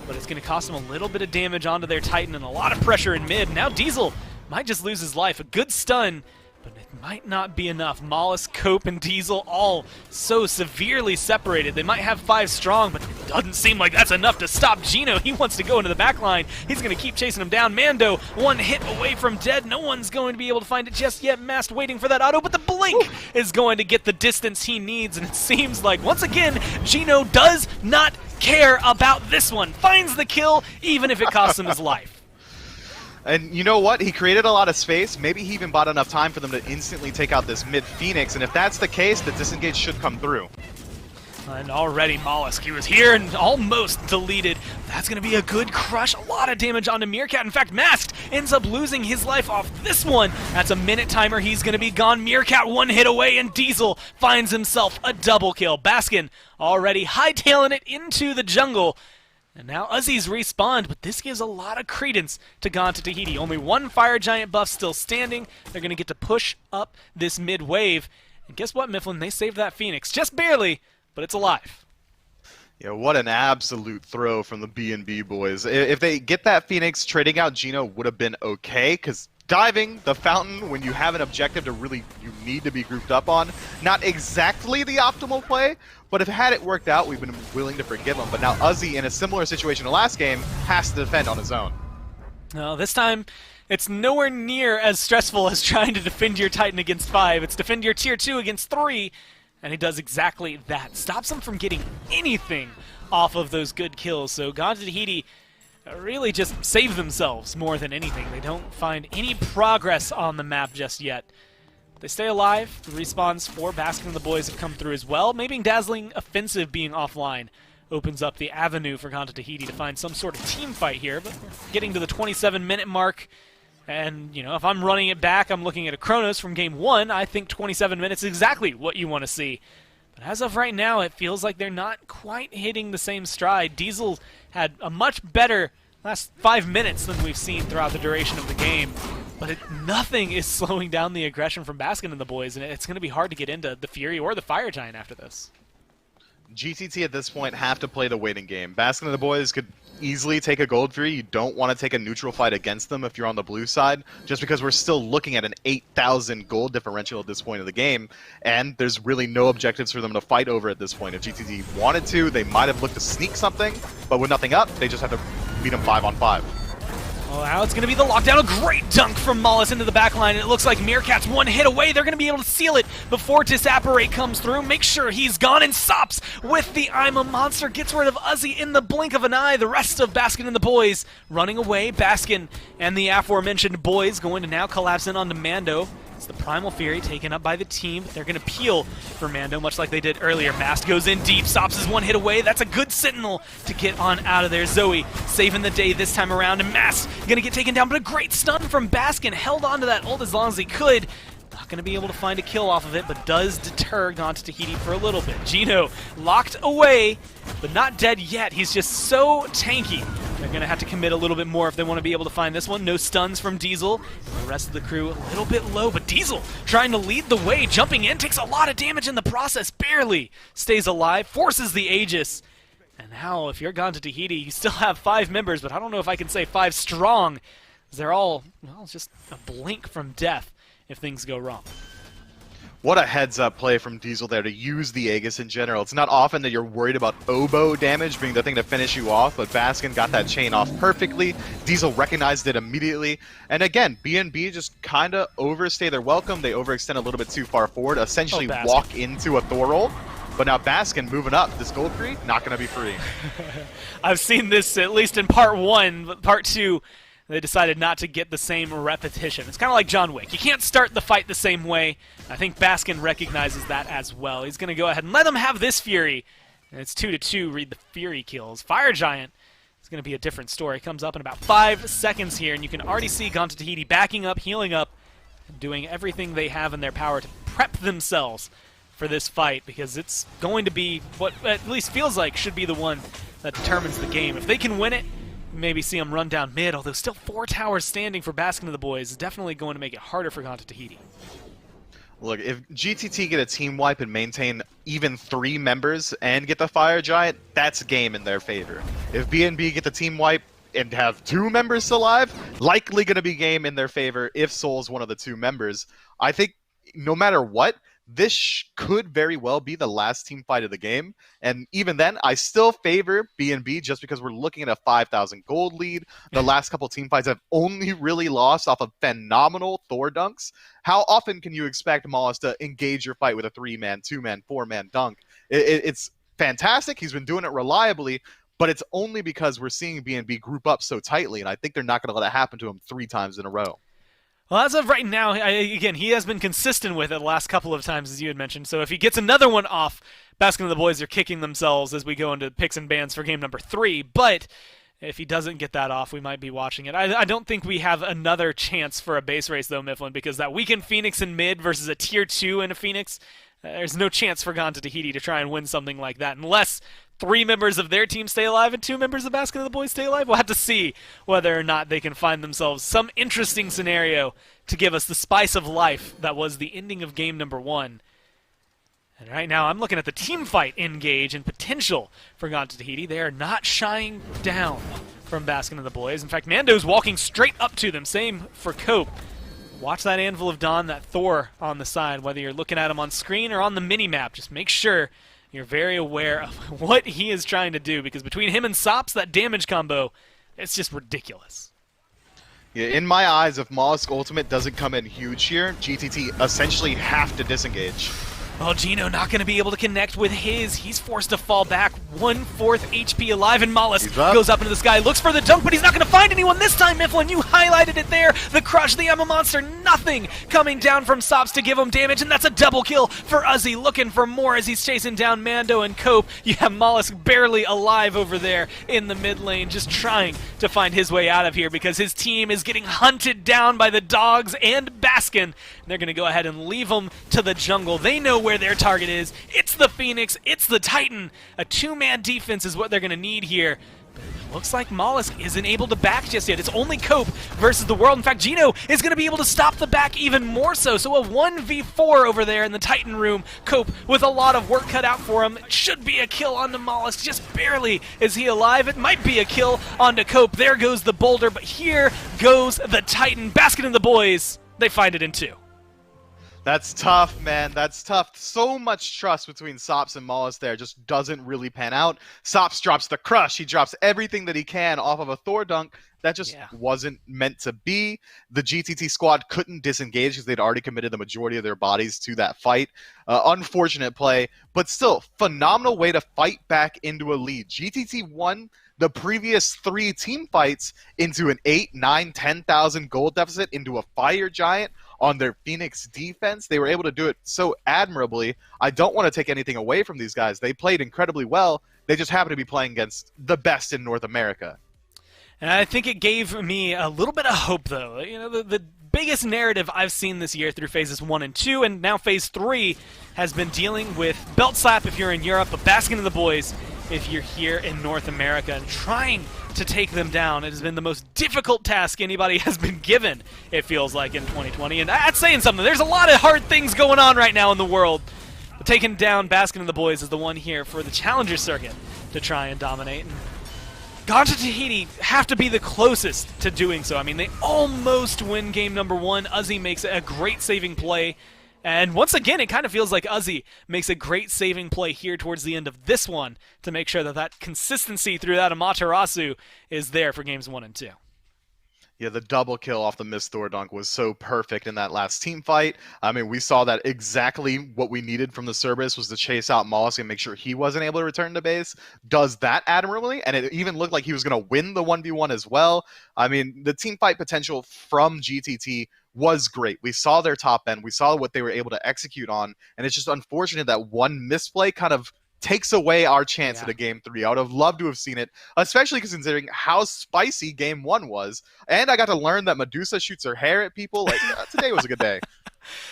S3: but it's going to cost them a little bit of damage onto their Titan and a lot of pressure in mid. Now Diesel might just lose his life. A good stun, but it might not be enough. Mollusk, Cope, and Diesel all so severely separated. They might have 5 strong, but it doesn't seem like that's enough to stop Gino. He wants to go into the back line. He's going to keep chasing him down. Mando, 1 hit away from dead. No one's going to be able to find it just yet. Mast waiting for that auto, but the blink is going to get the distance he needs, and it seems like, once again, Gino does not care about this one. Finds the kill, even if it costs him his life.
S4: And you know what? He created a lot of space. Maybe he even bought enough time for them to instantly take out this mid Phoenix, and if that's the case, the disengage should come through.
S3: And already Mollusk, he was here and almost deleted. That's going to be a good crush. A lot of damage onto Meerkat. In fact, Masked ends up losing his life off this one. That's a minute timer. He's going to be gone. Meerkat 1 hit away, and Diesel finds himself a double kill. Baskin already hightailing it into the jungle. And now Uzi's respawned, but this gives a lot of credence to Gauntlet Tahiti. Only 1 Fire Giant buff still standing. They're going to get to push up this mid wave. And guess what, Mifflin? They saved that Phoenix. Just barely, but it's alive.
S4: Yeah, what an absolute throw from the B&B boys. If they get that Phoenix, trading out Gino would have been okay, because diving the fountain when you have an objective to really you need to be grouped up on, not exactly the optimal play, but if had it worked out, we've been willing to forgive him. But now Uzi, in a similar situation to last game, has to defend on his own.
S3: No, this time it's nowhere near as stressful as trying to defend your Titan against 5. It's defend your tier 2 against 3. And he does exactly that. Stops them from getting anything off of those good kills. So Gauntlet Tahiti really just save themselves more than anything. They don't find any progress on the map just yet. They stay alive. The respawns for Baskin and the boys have come through as well. Maybe Dazzling Offensive being offline opens up the avenue for Ganta Tahiti to find some sort of team fight here, but we're getting to the 27-minute mark. And, you know, if I'm running it back, I'm looking at a Chronos from Game 1, I think 27 minutes is exactly what you want to see. But as of right now, it feels like they're not quite hitting the same stride. Diesel had a much better last 5 minutes than we've seen throughout the duration of the game. But nothing is slowing down the aggression from Baskin and the boys, and it's going to be hard to get into the Fury or the Fire Giant after this.
S4: GTT at this point have to play the waiting game. Baskin and the boys could easily take a gold free. You don't want to take a neutral fight against them if you're on the blue side, just because we're still looking at an 8,000 gold differential at this point of the game, and there's really no objectives for them to fight over at this point. If GTT wanted to, they might have looked to sneak something, but with nothing up, they just have to beat them 5-on-5.
S3: Well, now it's going to be the lockdown. A great dunk from Mollis into the backline. And it looks like Meerkat's one hit away. They're going to be able to seal it before Disapparate comes through. Make sure he's gone, and Sops with the I'm a Monster gets rid of Uzzy in the blink of an eye. The rest of Baskin and the boys running away. Baskin and the aforementioned boys going to now collapse in onto Mando. It's the Primal Fury taken up by the team. They're going to peel for Mando, much like they did earlier. Mast goes in deep. Sops is one hit away. That's a good Sentinel to get on out of there. Zoe saving the day this time around, and Mast going to get taken down, but a great stun from Baskin. Held on to that ult as long as he could. Not going to be able to find a kill off of it, but does deter Ganta Tahiti for a little bit. Gino locked away, but not dead yet. He's just so tanky. They're going to have to commit a little bit more if they want to be able to find this one. No stuns from Diesel. And the rest of the crew a little bit low, but Diesel trying to lead the way. Jumping in, takes a lot of damage in the process. Barely stays alive, forces the Aegis. And now, if you're Ganta Tahiti, you still have 5 members, but I don't know if I can say 5 strong. They're all, well, just a blink from death if things go wrong.
S4: What a heads-up play from Diesel there to use the Aegis in general. It's not often that you're worried about oboe damage being the thing to finish you off, but Baskin got that chain off perfectly. Diesel recognized it immediately. And again, BNB just kind of overstay their welcome. They overextend a little bit too far forward, essentially walk into a Thor roll. But now Baskin moving up. This gold free, not going to be free.
S3: I've seen this at least in part 1, but part 2, they decided not to get the same repetition. It's kind of like John Wick. You can't start the fight the same way. I think Baskin recognizes that as well. He's going to go ahead and let them have this Fury. And it's 2-2, read the Fury kills. Fire Giant is going to be a different story. Comes up in about 5 seconds here, and you can already see Ganta Tahiti backing up, healing up, and doing everything they have in their power to prep themselves for this fight, because it's going to be what at least feels like should be the one that determines the game. If they can win it, maybe see them run down mid, although still 4 towers standing for Baskin and the boys is definitely going to make it harder for Ganta Tahiti.
S4: Look, if GTT get a team wipe and maintain even 3 members and get the Fire Giant, that's a game in their favor. If BNB get the team wipe and have 2 members still alive, likely going to be game in their favor if Soul's one of the 2 members. I think no matter what, this could very well be the last team fight of the game, and even then, I still favor BNB just because we're looking at a 5,000 gold lead. The last couple team fights have only really lost off of phenomenal Thor dunks. How often can you expect Mollis to engage your fight with a 3-man, 2-man, 4-man dunk? It's fantastic. He's been doing it reliably, but it's only because we're seeing BNB group up so tightly, and I think they're not going to let it happen to him 3 times in a row.
S3: Well, as of right now, again, he has been consistent with it the last couple of times, as you had mentioned. So if he gets another one off, Baskin and the boys are kicking themselves as we go into picks and bans for game number 3. But if he doesn't get that off, we might be watching it. I don't think we have another chance for a base race, though, Mifflin, because that weakened Phoenix in mid versus a tier 2 in a Phoenix, there's no chance for Ganta Tahiti to try and win something like that unless 3 members of their team stay alive and 2 members of Baskin and the boys stay alive. We'll have to see whether or not they can find themselves some interesting scenario to give us the spice of life that was the ending of game number 1. And right now I'm looking at the team fight engage and potential for Ganta Tahiti. They are not shying down from Baskin and the boys. In fact, Mando's walking straight up to them. Same for Cope. Watch that Anvil of Dawn, that Thor on the side, whether you're looking at him on screen or on the mini-map. Just make sure you're very aware of what he is trying to do, because between him and Sops, that damage combo, it's just ridiculous.
S4: Yeah, in my eyes, if Mollusk Ultimate doesn't come in huge here, GTT essentially have to disengage.
S3: Well, Gino not going to be able to connect with his. He's forced to fall back. 1/4 HP alive, and Mollusk goes up into the sky, looks for the dunk, but he's not going to find anyone this time, Mifflin. You highlighted it there. The crush, the Emma Monster, nothing coming down from Sops to give him damage, and that's a double kill for Uzi, looking for more as he's chasing down Mando and Cope. You have Mollusk barely alive over there in the mid lane, just trying to find his way out of here because his team is getting hunted down by the dogs and Baskin. And they're going to go ahead and leave him to the jungle. They know where their target is. It's the Phoenix. It's the Titan. A two-man defense is what they're going to need here. But it looks like Mollusk isn't able to back just yet. It's only Cope versus the world. In fact, Gino is going to be able to stop the back even more so. So a 1v4 over there in the Titan room. Cope with a lot of work cut out for him. It should be a kill onto Mollusk. Just barely is he alive. It might be a kill onto Cope. There goes the boulder. But here goes the Titan. Basket and the boys, they find it in 2.
S4: That's tough, man. That's tough. So much trust between Sops and Mollusk there just doesn't really pan out. Sops drops the crush. He drops everything that he can off of a Thor dunk. That just wasn't meant to be. The GTT squad couldn't disengage because they'd already committed the majority of their bodies to that fight. Unfortunate play, but still, phenomenal way to fight back into a lead. GTT won the previous 3 team fights into an 8, 9, 10,000 gold deficit into a fire giant on their Phoenix defense. They were able to do it so admirably. I don't want to take anything away from these guys. They played incredibly well. They just happen to be playing against the best in North America.
S3: And I think it gave me a little bit of hope, though. You know, the biggest narrative I've seen this year through phases 1 and 2, and now phase 3, has been dealing with Belt Slap if you're in Europe, but Baskin and the boys if you're here in North America, and trying to take them down. It has been the most difficult task anybody has been given, it feels like, in 2020. And that's saying something. There's a lot of hard things going on right now in the world. But taking down Baskin and the boys is the one here for the Challenger Circuit to try and dominate. And Gone to Tahiti have to be the closest to doing so. I mean, they almost win game number 1. Uzi makes a great saving play. And once again, it kind of feels like Uzi makes a great saving play here towards the end of this one to make sure that that consistency through that Amaterasu is there for games 1 and 2.
S4: Yeah, the double kill off the missed Thor dunk was so perfect in that last team fight. I mean, we saw that exactly what we needed from the Cerberus was to chase out Mollusk and make sure he wasn't able to return to base. Does that admirably, and it even looked like he was going to win the 1v1 as well. I mean, the team fight potential from GTT was great. We saw their top end. We saw what they were able to execute on, and it's just unfortunate that one misplay kind of takes away our chance at a game 3. I would have loved to have seen it, especially considering how spicy game 1 was. And I got to learn that Medusa shoots her hair at people. Like, today was a good day.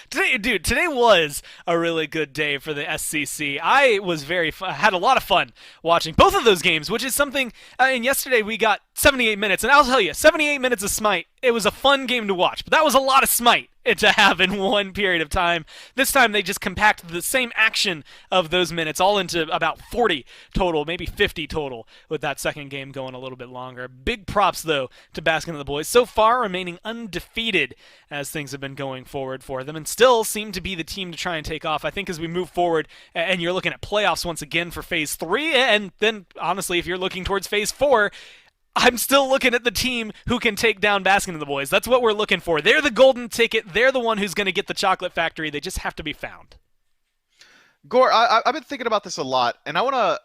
S3: Today was a really good day for the SCC. I was had a lot of fun watching both of those games, which is something, and yesterday we got 78 minutes, and I'll tell you, 78 minutes of Smite, it was a fun game to watch, but that was a lot of Smite to have in one period of time. This time they just compacted the same action of those minutes all into about 40 total, maybe 50 total, with that second game going a little bit longer. Big props, though, to Baskin and the boys. So far, remaining undefeated as things have been going forward for them, and still seem to be the team to try and take off. I think as we move forward, and you're looking at playoffs once again for Phase 3, and then, honestly, if you're looking towards Phase 4, I'm still looking at the team who can take down Baskin and the boys. That's what we're looking for. They're the golden ticket. They're the one who's going to get the chocolate factory. They just have to be found.
S4: Gore, I've been thinking about this a lot, and I want to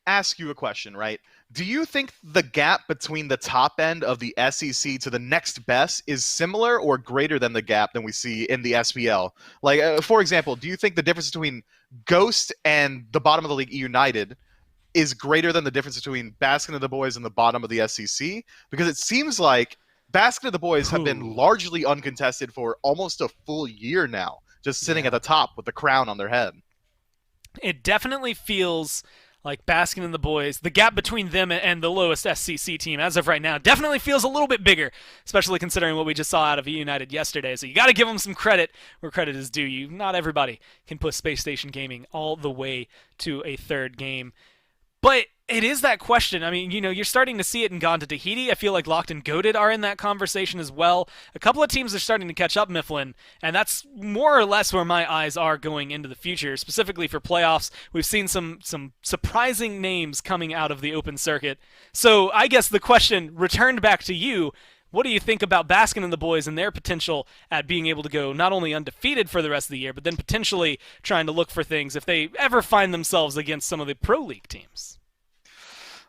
S4: ask you a question, right? Do you think the gap between the top end of the SEC to the next best is similar or greater than the gap than we see in the SPL? Like, for example, do you think the difference between Ghost and the bottom of the league United is greater than the difference between Baskin and the boys and the bottom of the SEC? Because it seems like Baskin and the boys have been largely uncontested for almost a full year now, just sitting at the top with the crown on their head.
S3: It definitely feels like Baskin and the boys, the gap between them and the lowest SCC team as of right now definitely feels a little bit bigger, especially considering what we just saw out of United yesterday. So you got to give them some credit where credit is due. Not everybody can push Space Station Gaming all the way to a third game. But it is that question. I mean, you're starting to see it in Gone to Tahiti. I feel like Locked and Goated are in that conversation as well. A couple of teams are starting to catch up, Mifflin, and that's more or less where my eyes are going into the future, specifically for playoffs. We've seen some surprising names coming out of the open circuit. So I guess the question returned back to you, What do you think about Baskin and the boys and their potential at being able to go not only undefeated for the rest of the year, but then potentially trying to look for things if they ever find themselves against some of the Pro League teams?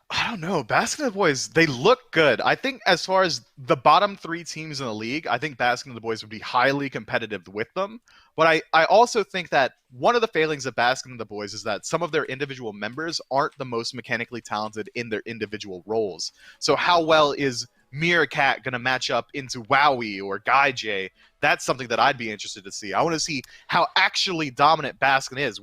S4: I don't know. Baskin and the boys, they look good. I think as far as the bottom 3 teams in the league, I think Baskin and the boys would be highly competitive with them. But I also think that one of the failings of Baskin and the boys is that some of their individual members aren't the most mechanically talented in their individual roles. So how well is Meerkat going to match up into Wowie or Guy J? That's something that I'd be interested to see. I want to see how actually dominant Baskin is.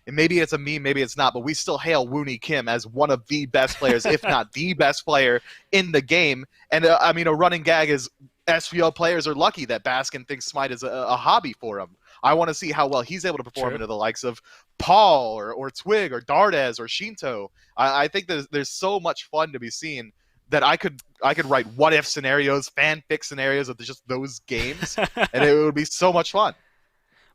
S4: And maybe it's a meme, maybe it's not, but we still hail Wooney Kim as one of the best players, if not the best player in the game. And I mean, a running gag is SPL players are lucky that Baskin thinks Smite is a hobby for him. I want to see how well he's able to perform into the likes of Paul or Twig or Dardez or Shinto. I think there's so much fun to be seen that I could write what-if scenarios, fanfic scenarios of just those games, and it would be so much fun.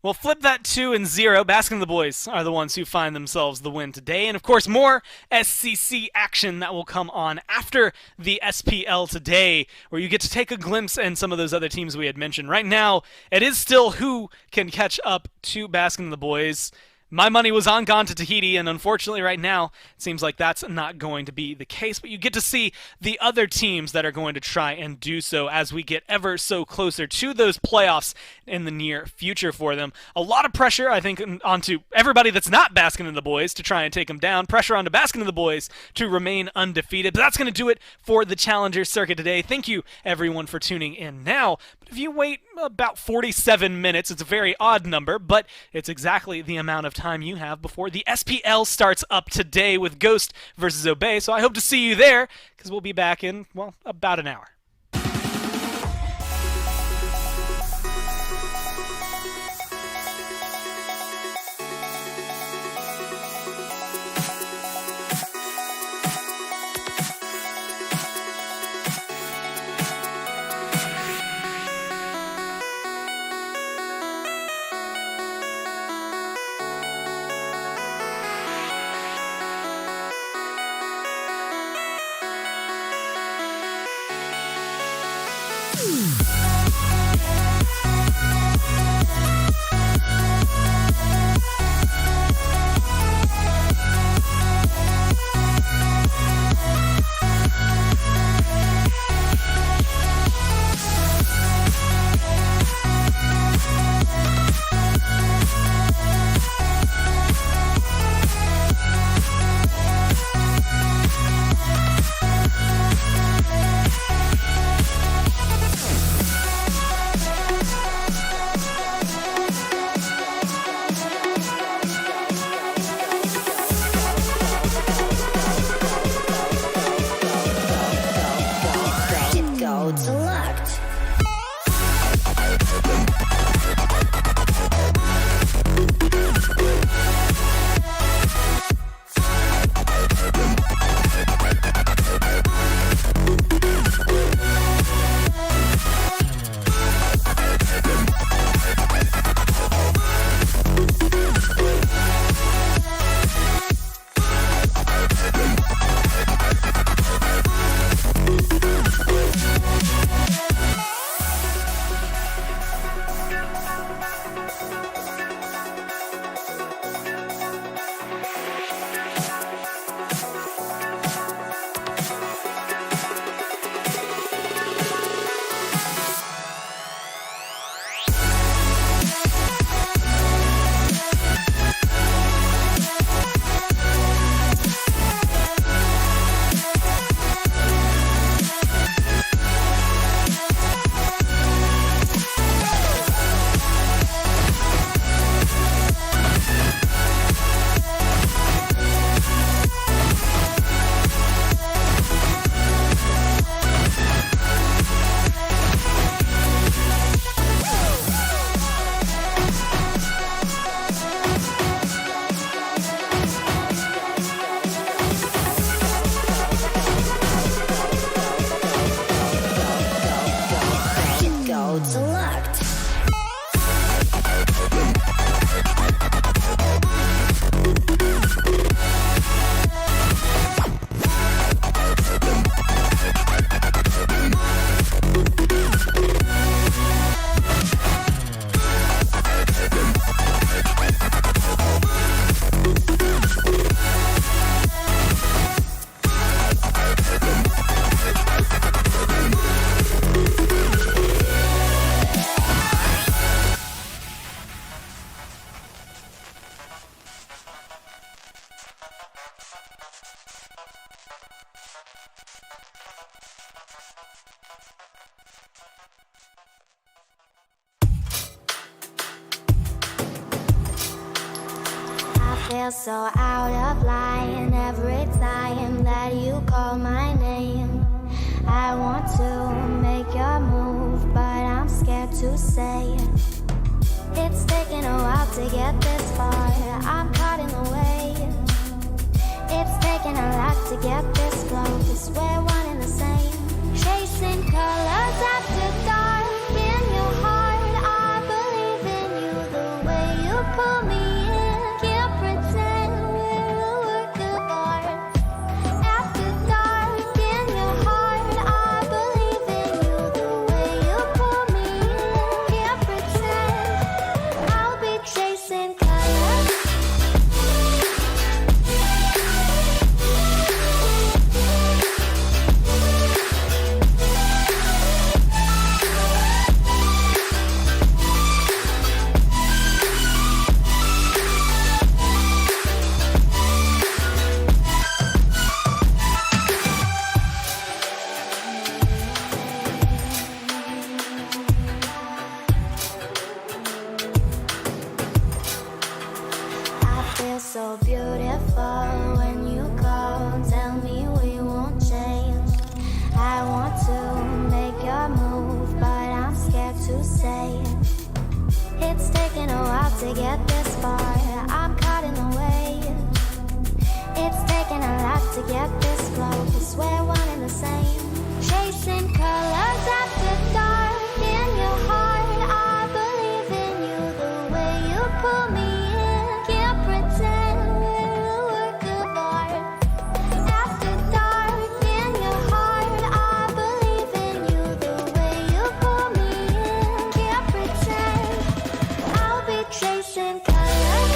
S3: Well, flip that 2 and 0. Baskin and the boys are the ones who find themselves the win today. And, of course, more SCC action that will come on after the SPL today, where you get to take a glimpse in some of those other teams we had mentioned. Right now, it is still who can catch up to Baskin and the boys. My money was on Gone to Tahiti, and unfortunately right now, it seems like that's not going to be the case. But you get to see the other teams that are going to try and do so as we get ever so closer to those playoffs in the near future for them. A lot of pressure, I think, onto everybody that's not Baskin and the boys to try and take them down. Pressure onto Baskin and the boys to remain undefeated. But that's going to do it for the Challenger Circuit today. Thank you, everyone, for tuning in now. But if you wait about 47 minutes, it's a very odd number, but it's exactly the amount of time you have before the SPL starts up today with Ghost versus Obey. So I hope to see you there, because we'll be back in, well, about an hour.
S5: feel so out of line every time that you call my name. I want to make your move, but I'm scared to say it. It's taken a while to get this far. I'm caught in the way. It's taken a lot to get this close. We're one and the same. Chasing colors after dark. In your heart, I believe in you. The way you pull me in, can't pretend we're a work of art. After dark, in your heart, I believe in you. The way you pull me in, can't pretend I'll be chasing colors. I feel so beautiful when you call. Tell me we won't change. I want to make your move, but I'm scared to say it. It's taken a while to get this far. I'm caught in the way. It's taken a lot to get this close. We're one and the same. Chasing colors after dark. In your heart, I believe in you. The way you pull me in, can't pretend we're a work of art. After dark, in your heart, I believe in you. The way you pull me in, can't pretend I'll be chasing colors.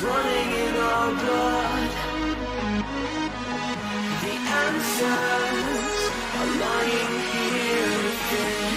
S2: running in our blood. The answers are lying here within.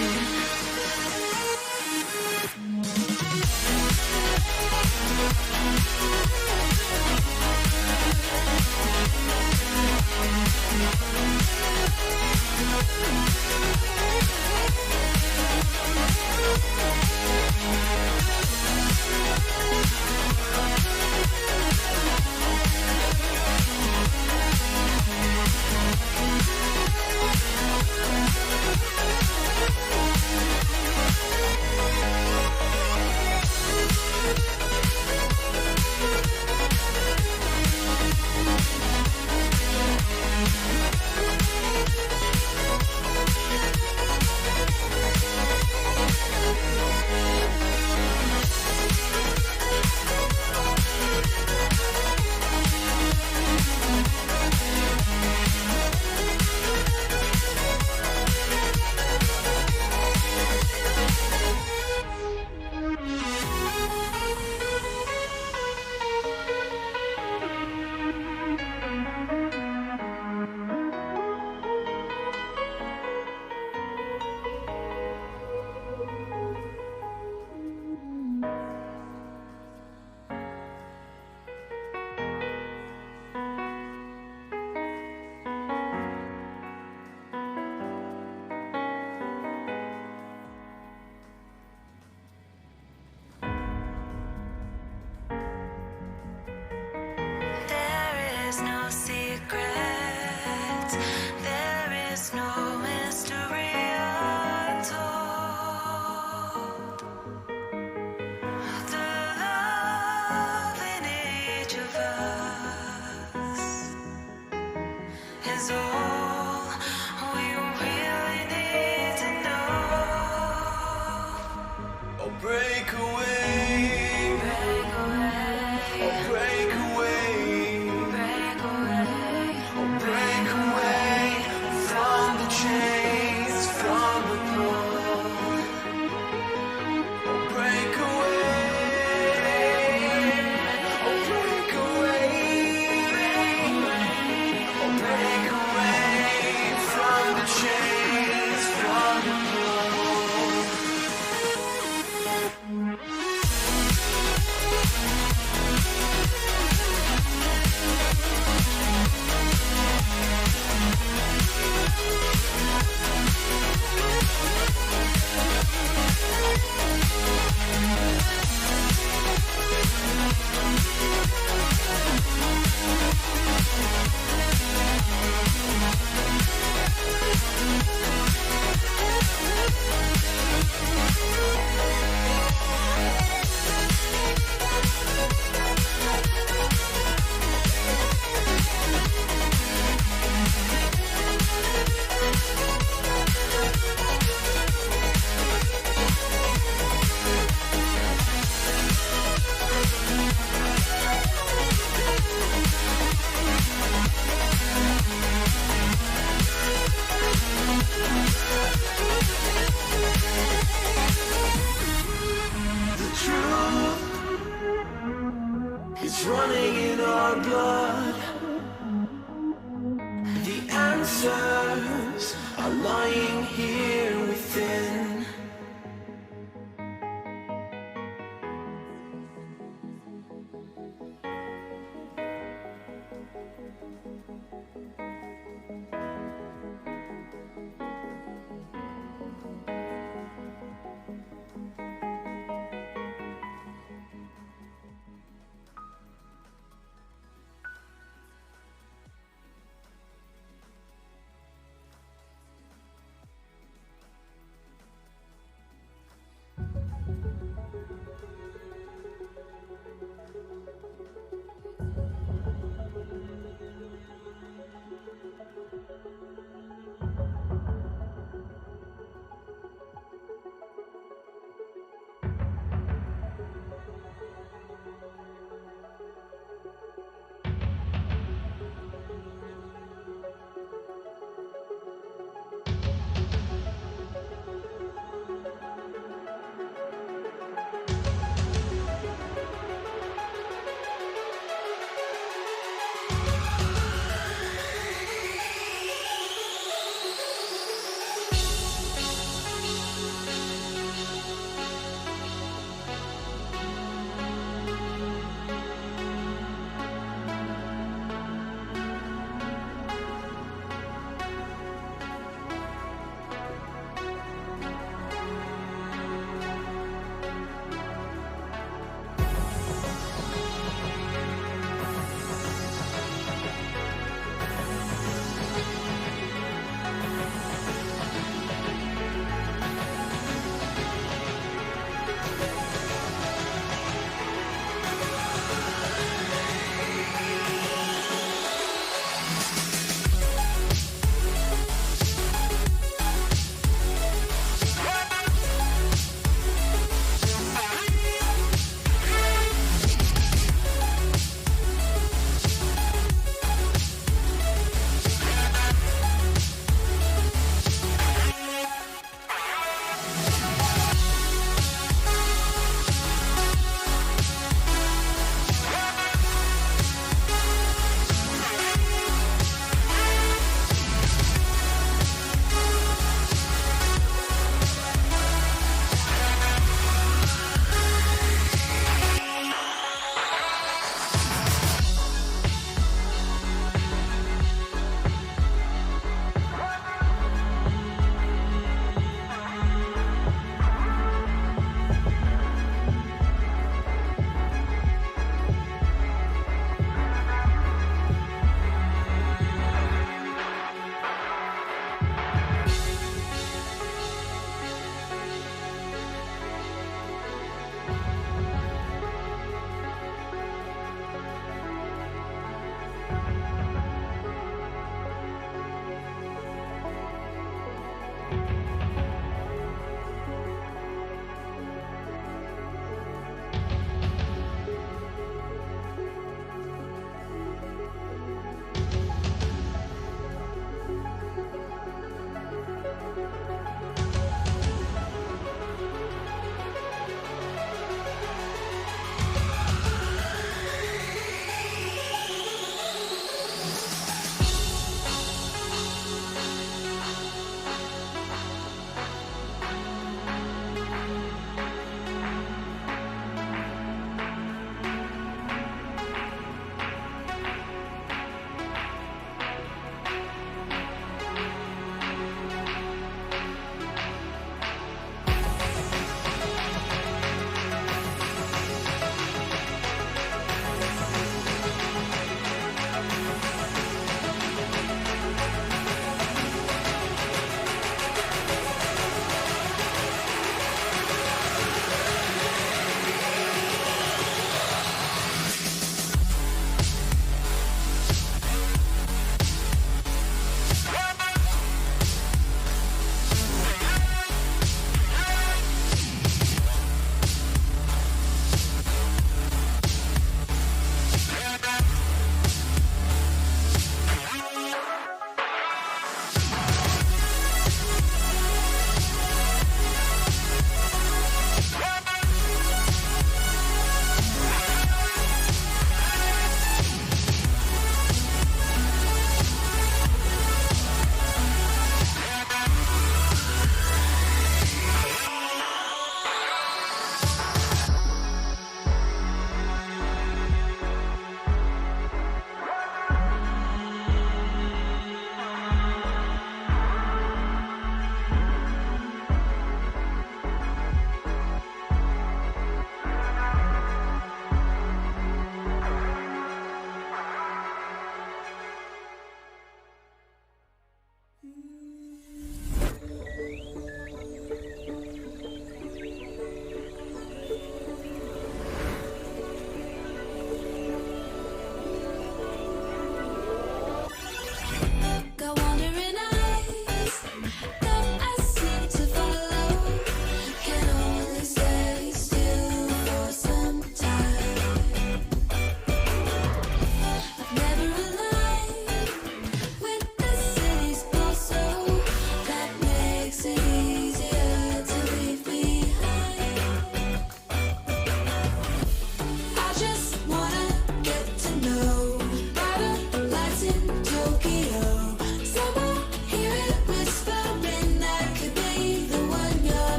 S2: The truth is running in our blood. The answers are lying here within.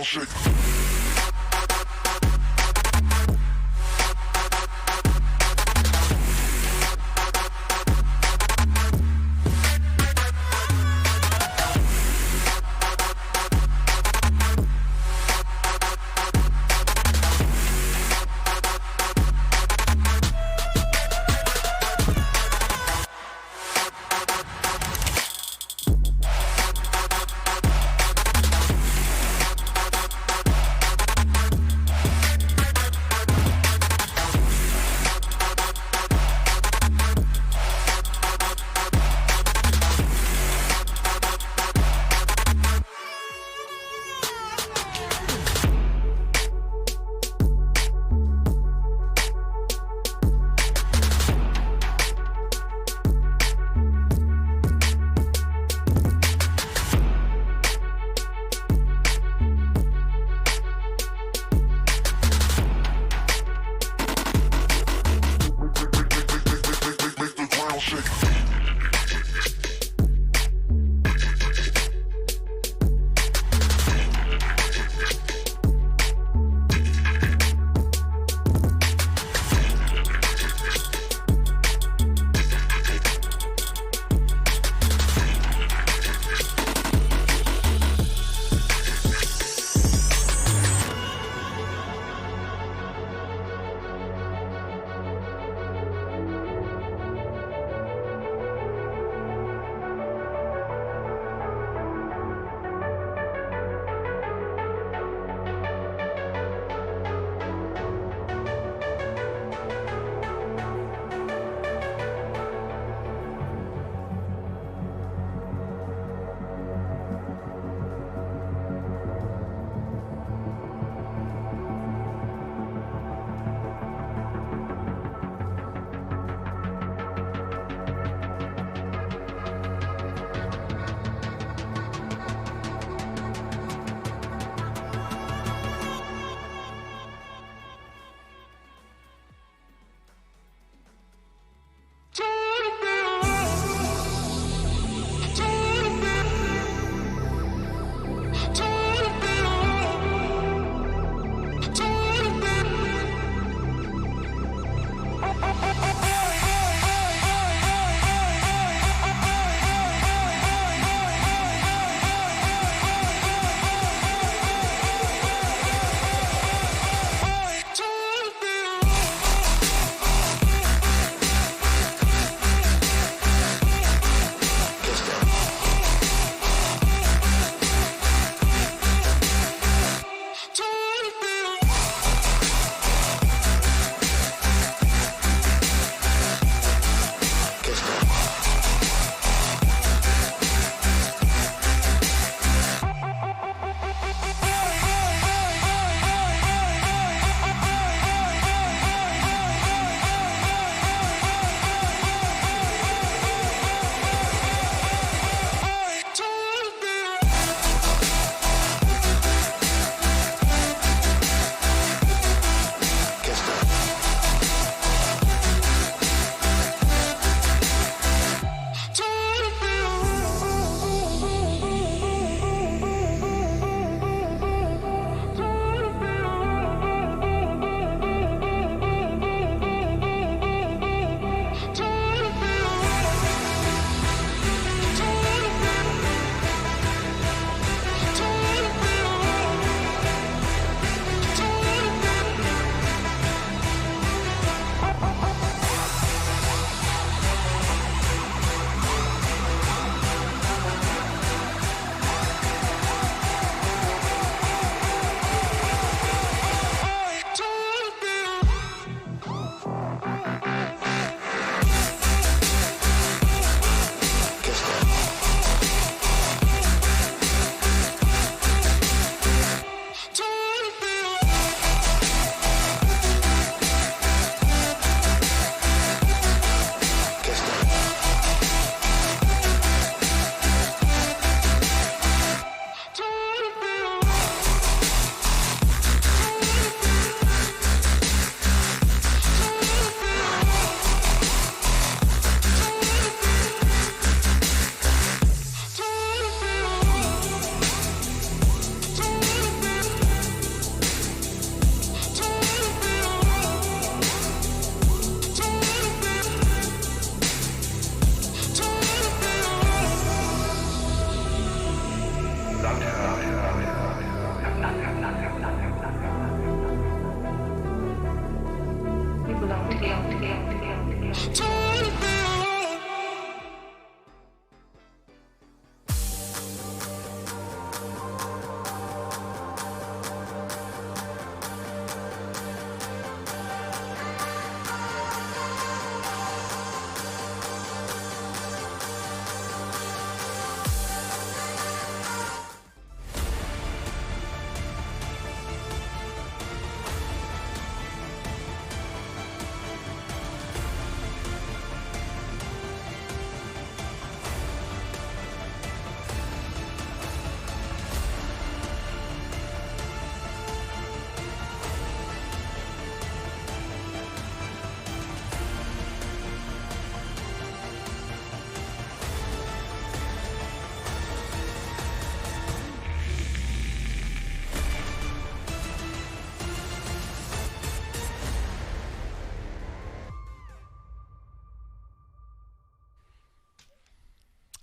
S6: ground shake.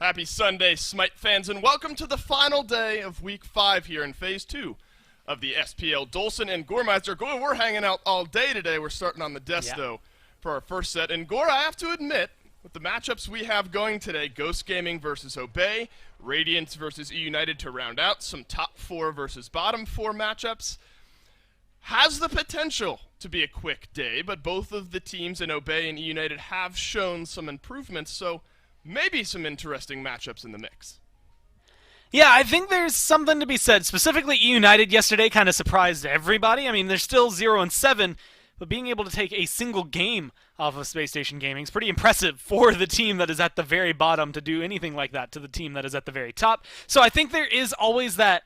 S6: Happy Sunday, SMITE fans, and welcome to the final day of Week 5 here in Phase 2 of the SPL. Dolson and Goremeister. Gore, we're hanging out all day today. We're starting on the desk, though, for our first set. And Gore, I have to admit, with the matchups we have going today, Ghost Gaming versus Obey, Radiance versus E-United to round out, some top 4 versus bottom 4 matchups, has the potential to be a quick day, but both of the teams in Obey and E-United have shown some improvements, so maybe some interesting matchups in the mix.
S3: Yeah, I think there's something to be said. Specifically, E-United yesterday kind of surprised everybody. I mean, they're still 0-7, but being able to take a single game off of Space Station Gaming is pretty impressive for the team that is at the very bottom to do anything like that to the team that is at the very top. So I think there is always that,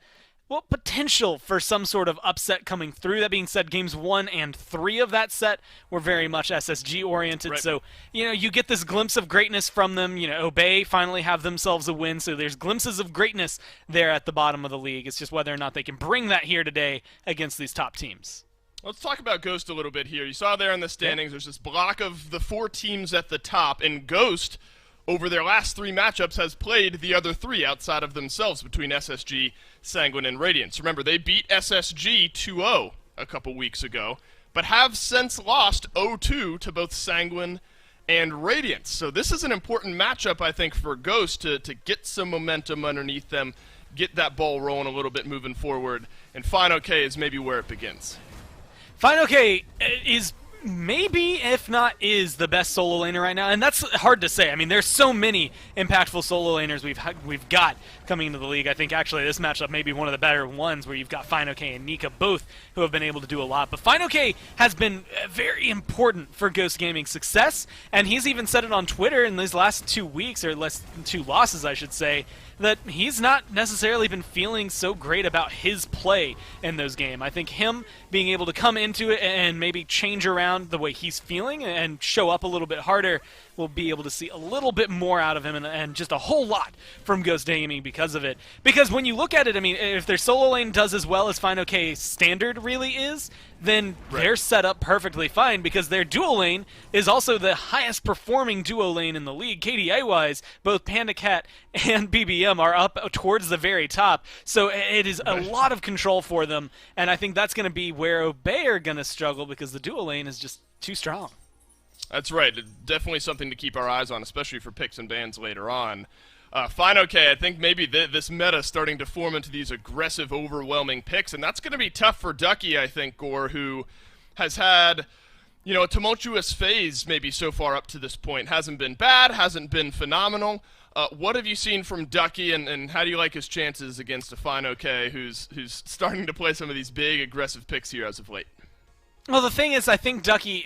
S3: well, potential for some sort of upset coming through. That being said, games 1 and 3 of that set were very much SSG-oriented,
S6: right.
S3: So, you get this glimpse of greatness from them. Obey finally have themselves a win, so there's glimpses of greatness there at the bottom of the league. It's just whether or not they can bring that here today against these top teams.
S6: Let's talk about Ghost a little bit here. You saw there in the standings, there's this block of the 4 teams at the top, and Ghost, over their last 3 matchups, has played the other 3 outside of themselves between SSG, Sanguine, and Radiance. Remember, they beat SSG 2-0 a couple weeks ago, but have since lost 0-2 to both Sanguine and Radiance. So this is an important matchup, I think, for Ghost to get some momentum underneath them, get that ball rolling a little bit moving forward, and Fine OK is maybe where it begins.
S3: Fine OK is maybe, if not is, the best solo laner right now, and that's hard to say. I mean, there's so many impactful solo laners we've got coming into the league. I think actually this matchup may be one of the better ones, where you've got Fine OK and Nika, both who have been able to do a lot. But Fine OK has been very important for Ghost Gaming's success, and he's even said it on Twitter in these last 2 weeks, or less than 2 losses, I should say, that he's not necessarily been feeling so great about his play in those games. I think him being able to come into it and maybe change around the way he's feeling and show up a little bit harder, we'll be able to see a little bit more out of him, and just a whole lot from Ghost Gaming because of it. Because when you look at it, I mean, if their solo lane does as well as Fine OK standard really is, then they're set up perfectly fine, because their duo lane is also the highest performing duo lane in the league. KDA-wise, both Panda Cat and BBM are up towards the very top, so it is a lot of control for them, and I think that's going to be where Obey are going to struggle, because the duo lane is just too strong.
S6: That's right. Definitely something to keep our eyes on, especially for picks and bans later on. Fine OK, I think maybe this meta is starting to form into these aggressive, overwhelming picks, and that's going to be tough for Ducky, I think, Gore, who has had, a tumultuous phase maybe so far up to this point. Hasn't been bad, hasn't been phenomenal. What have you seen from Ducky, and how do you like his chances against a Fine OK who's starting to play some of these big, aggressive picks here as of late?
S3: Well, the thing is, I think Ducky,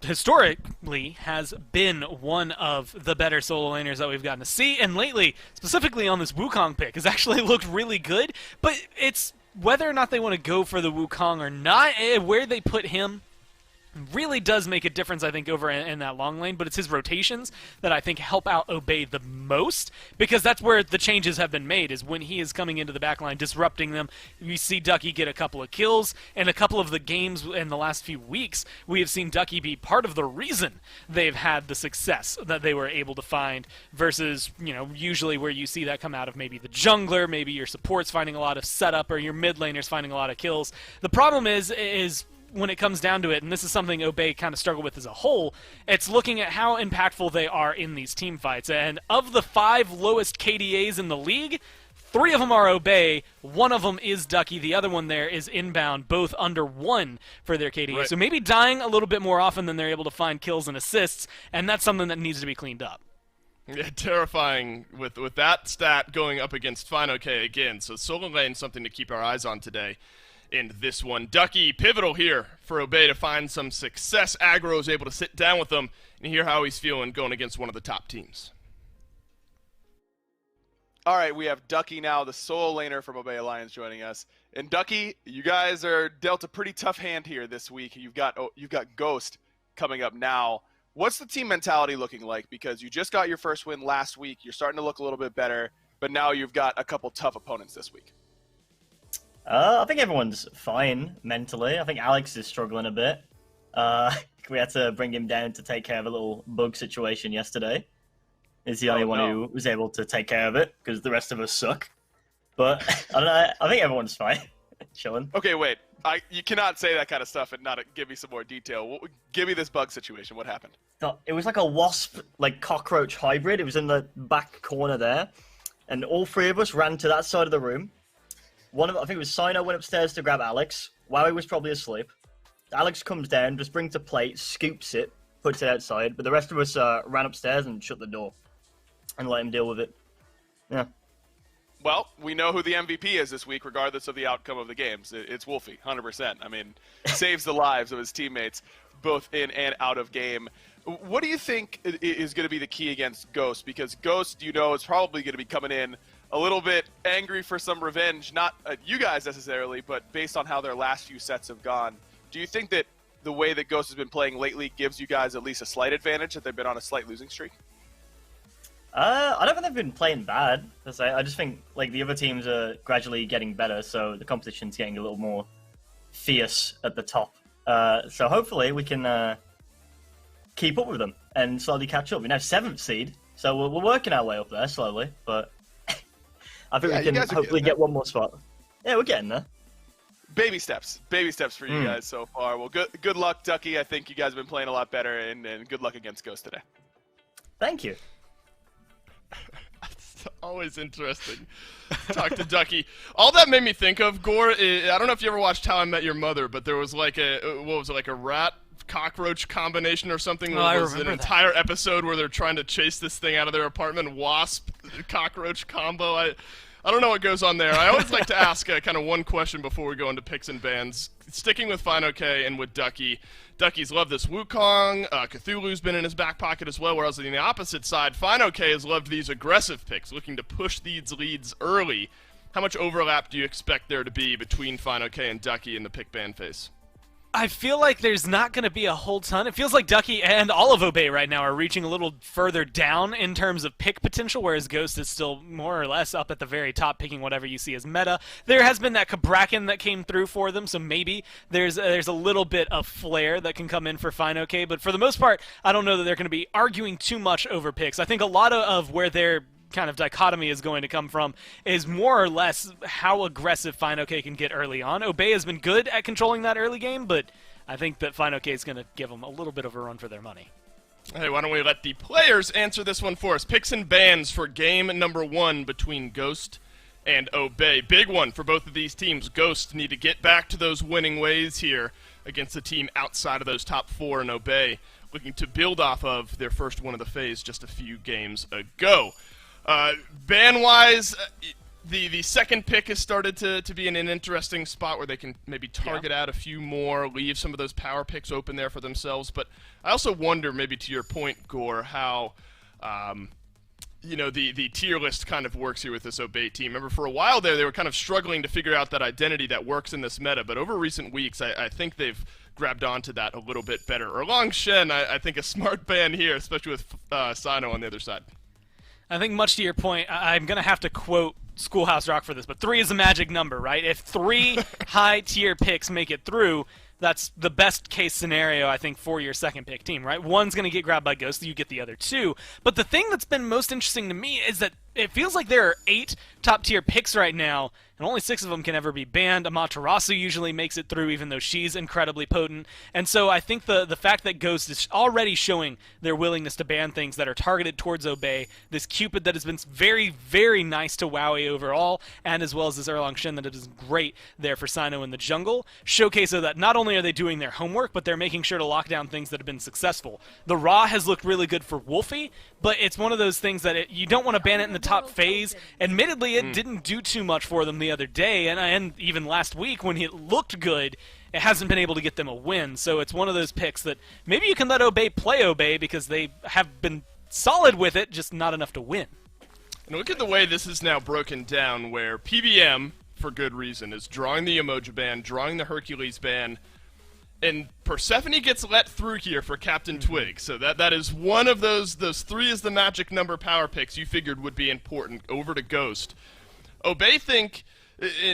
S3: historically, has been one of the better solo laners that we've gotten to see, and lately, specifically on this Wukong pick, has actually looked really good, but it's whether or not they want to go for the Wukong or not, where they put him really does make a difference, I think, over in that long lane, but it's his rotations that I think help out Obey the most, because that's where the changes have been made, is when he is coming into the backline, disrupting them. We see Ducky get a couple of kills, and a couple of the games in the last few weeks, we have seen Ducky be part of the reason they've had the success that they were able to find, versus, usually where you see that come out of maybe the jungler, maybe your support's finding a lot of setup, or your mid laners finding a lot of kills. The problem is when it comes down to it, and this is something Obey kind of struggled with as a whole, it's looking at how impactful they are in these team fights. And of the 5 lowest KDAs in the league, 3 of them are Obey, 1 of them is Ducky, the other one there is Inbound, both under 1 for their KDA.
S6: Right.
S3: So maybe dying a little bit more often than they're able to find kills and assists, and that's something that needs to be cleaned up.
S6: Yeah, terrifying with that stat going up against FineOK again. So solo lane, something to keep our eyes on today in this one. Ducky, pivotal here for Obey to find some success. Aggro is able to sit down with them and hear how he's feeling going against one of the top teams.
S7: All right, we have Ducky now, the solo laner from Obey Alliance, joining us. And Ducky, you guys are dealt a pretty tough hand here this week. You've got Ghost coming up now. What's the team mentality looking like? Because you just got your first win last week. You're starting to look a little bit better, but now you've got a couple tough opponents this week.
S8: I think everyone's fine mentally. I think Alex is struggling a bit. We had to bring him down to take care of a little bug situation yesterday. He's the only one who was able to take care of it because the rest of us suck. But I don't know. I think everyone's fine. Chilling.
S7: Okay, wait. You cannot say that kind of stuff and not give me some more detail. Give me this bug situation. What happened?
S8: It was like a wasp, like cockroach hybrid. It was in the back corner there, and all 3 of us ran to that side of the room. I think it was Sino went upstairs to grab Alex. Wowie was probably asleep. Alex comes down, just brings a plate, scoops it, puts it outside. But the rest of us ran upstairs and shut the door and let him deal with it. Yeah.
S7: Well, we know who the MVP is this week, regardless of the outcome of the games. It's Wolfie, 100%. I mean, saves the lives of his teammates, both in and out of game. What do you think is going to be the key against Ghost? Because Ghost, is probably going to be coming in a little bit angry for some revenge, not at you guys necessarily, but based on how their last few sets have gone. Do you think that the way that Ghost has been playing lately gives you guys at least a slight advantage, that they've been on a slight losing streak?
S8: I don't think they've been playing bad. I just think like the other teams are gradually getting better, so the competition's getting a little more fierce at the top. So hopefully we can keep up with them and slowly catch up. We now 7th seed, so we're working our way up there slowly, but I think we can hopefully get one more spot. Yeah, we're getting there.
S7: Baby steps for you guys so far. Well, good luck, Ducky. I think you guys have been playing a lot better, and good luck against Ghost today.
S8: Thank you.
S6: It's always interesting to talk to Ducky. All that made me think of, Gore, I don't know if you ever watched How I Met Your Mother, but there was like a rat cockroach combination or something.
S3: I
S6: was
S3: remember
S6: an
S3: that.
S6: entire episode where they're trying to chase this thing out of their apartment. Wasp cockroach combo. I don't know what goes on there. I always like to ask kind of one question before we go into picks and bans. Sticking with FineOK and with Ducky. Ducky's loved this Wukong. Cthulhu's been in his back pocket as well, whereas on the opposite side, FineOK has loved these aggressive picks, looking to push these leads early. How much overlap do you expect there to be between FineOK and Ducky in the pick ban phase?
S3: I feel like there's not going to be a whole ton. It feels like Ducky and all of Obey right now are reaching a little further down in terms of pick potential, whereas Ghost is still more or less up at the very top, picking whatever you see as meta. There has been that Cabrakan that came through for them, so maybe there's a little bit of flair that can come in for FineOK, but for the most part, I don't know that they're going to be arguing too much over picks. I think a lot of where they're kind of dichotomy is going to come from is more or less how aggressive FineOK can get early on. Obey has been good at controlling that early game, but I think that FineOK is going to give them a little bit of a run for their money.
S6: Hey, why don't we let the players answer this one for us? Picks and bans for game number 1 between Ghost and Obey. Big one for both of these teams. Ghost need to get back to those winning ways here against a team outside of those top 4, and Obey looking to build off of their first win of the phase just a few games ago. Ban-wise, the second pick has started to be in an interesting spot where they can maybe target out a few more, leave some of those power picks open there for themselves. But I also wonder, maybe to your point, Gore, how the tier list kind of works here with this Obey team. Remember, for a while there, they were kind of struggling to figure out that identity that works in this meta. But over recent weeks, I think they've grabbed onto that a little bit better. Erlang Shen, I think a smart ban here, especially with Sino on the other side.
S3: I think much to your point, I'm going to have to quote Schoolhouse Rock for this, but 3 is a magic number, right? If 3 high-tier picks make it through, that's the best case scenario, I think, for your second pick team, right? One's going to get grabbed by Ghost, you get the other 2. But the thing that's been most interesting to me is that it feels like there are 8 top-tier picks right now, and only 6 of them can ever be banned. Amaterasu usually makes it through, even though she's incredibly potent. And so I think the fact that Ghost is already showing their willingness to ban things that are targeted towards Obey, this Cupid that has been very, very nice to Wowie overall, and as well as this Erlang Shin that is great there for Sino in the jungle, showcase that not only are they doing their homework, but they're making sure to lock down things that have been successful. The Ra has looked really good for Wolfie, but it's one of those things that you don't want to ban it in the top phase. Admittedly, it didn't do too much for them the other day, and even last week when it looked good, it hasn't been able to get them a win. So it's one of those picks that maybe you can let Obey play Obey because they have been solid with it, just not enough to win.
S6: And look at the way this is now broken down, where PBM, for good reason, is drawing the Emoji ban, drawing the Hercules ban, and Persephone gets let through here for Captain Twig. So that is one of those 3 is the magic number power picks you figured would be important over to Ghost. Obey think,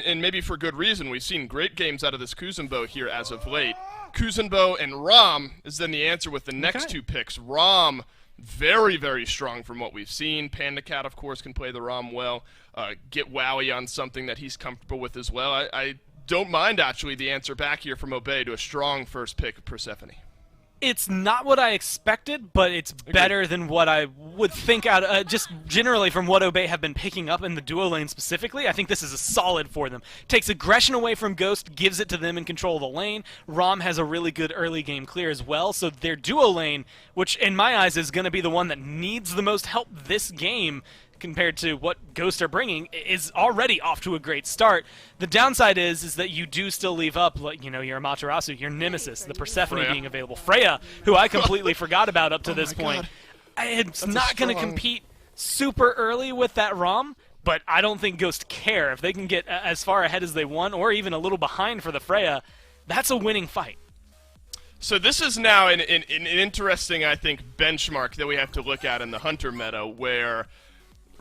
S6: and maybe for good reason, we've seen great games out of this Kuzenbo here as of late. Kuzenbo and Rom is then the answer with the next 2 picks. Rom, very, very strong from what we've seen. Panda Cat, of course, can play the Rom well. Get Wowie on something that he's comfortable with as well. I don't mind, actually, the answer back here from Obey to a strong first pick of Persephone.
S3: It's not what I expected, but it's better than what I would think out just generally from what Obey have been picking up in the duo lane specifically. I think this is a solid for them. Takes aggression away from Ghost, gives it to them in control of the lane. Rom has a really good early game clear as well, so their duo lane, which in my eyes is going to be the one that needs the most help this game, compared to what Ghost are bringing, is already off to a great start. The downside is that you do still leave up, like, your Amaterasu, your Nemesis, the Persephone being available, Freya, who I completely forgot about up to this point. It's not going to compete super early with that Rom, but I don't think Ghost care. If they can get as far ahead as they want, or even a little behind for the Freya, that's a winning fight.
S6: So this is now an interesting, I think, benchmark that we have to look at in the Hunter meta, where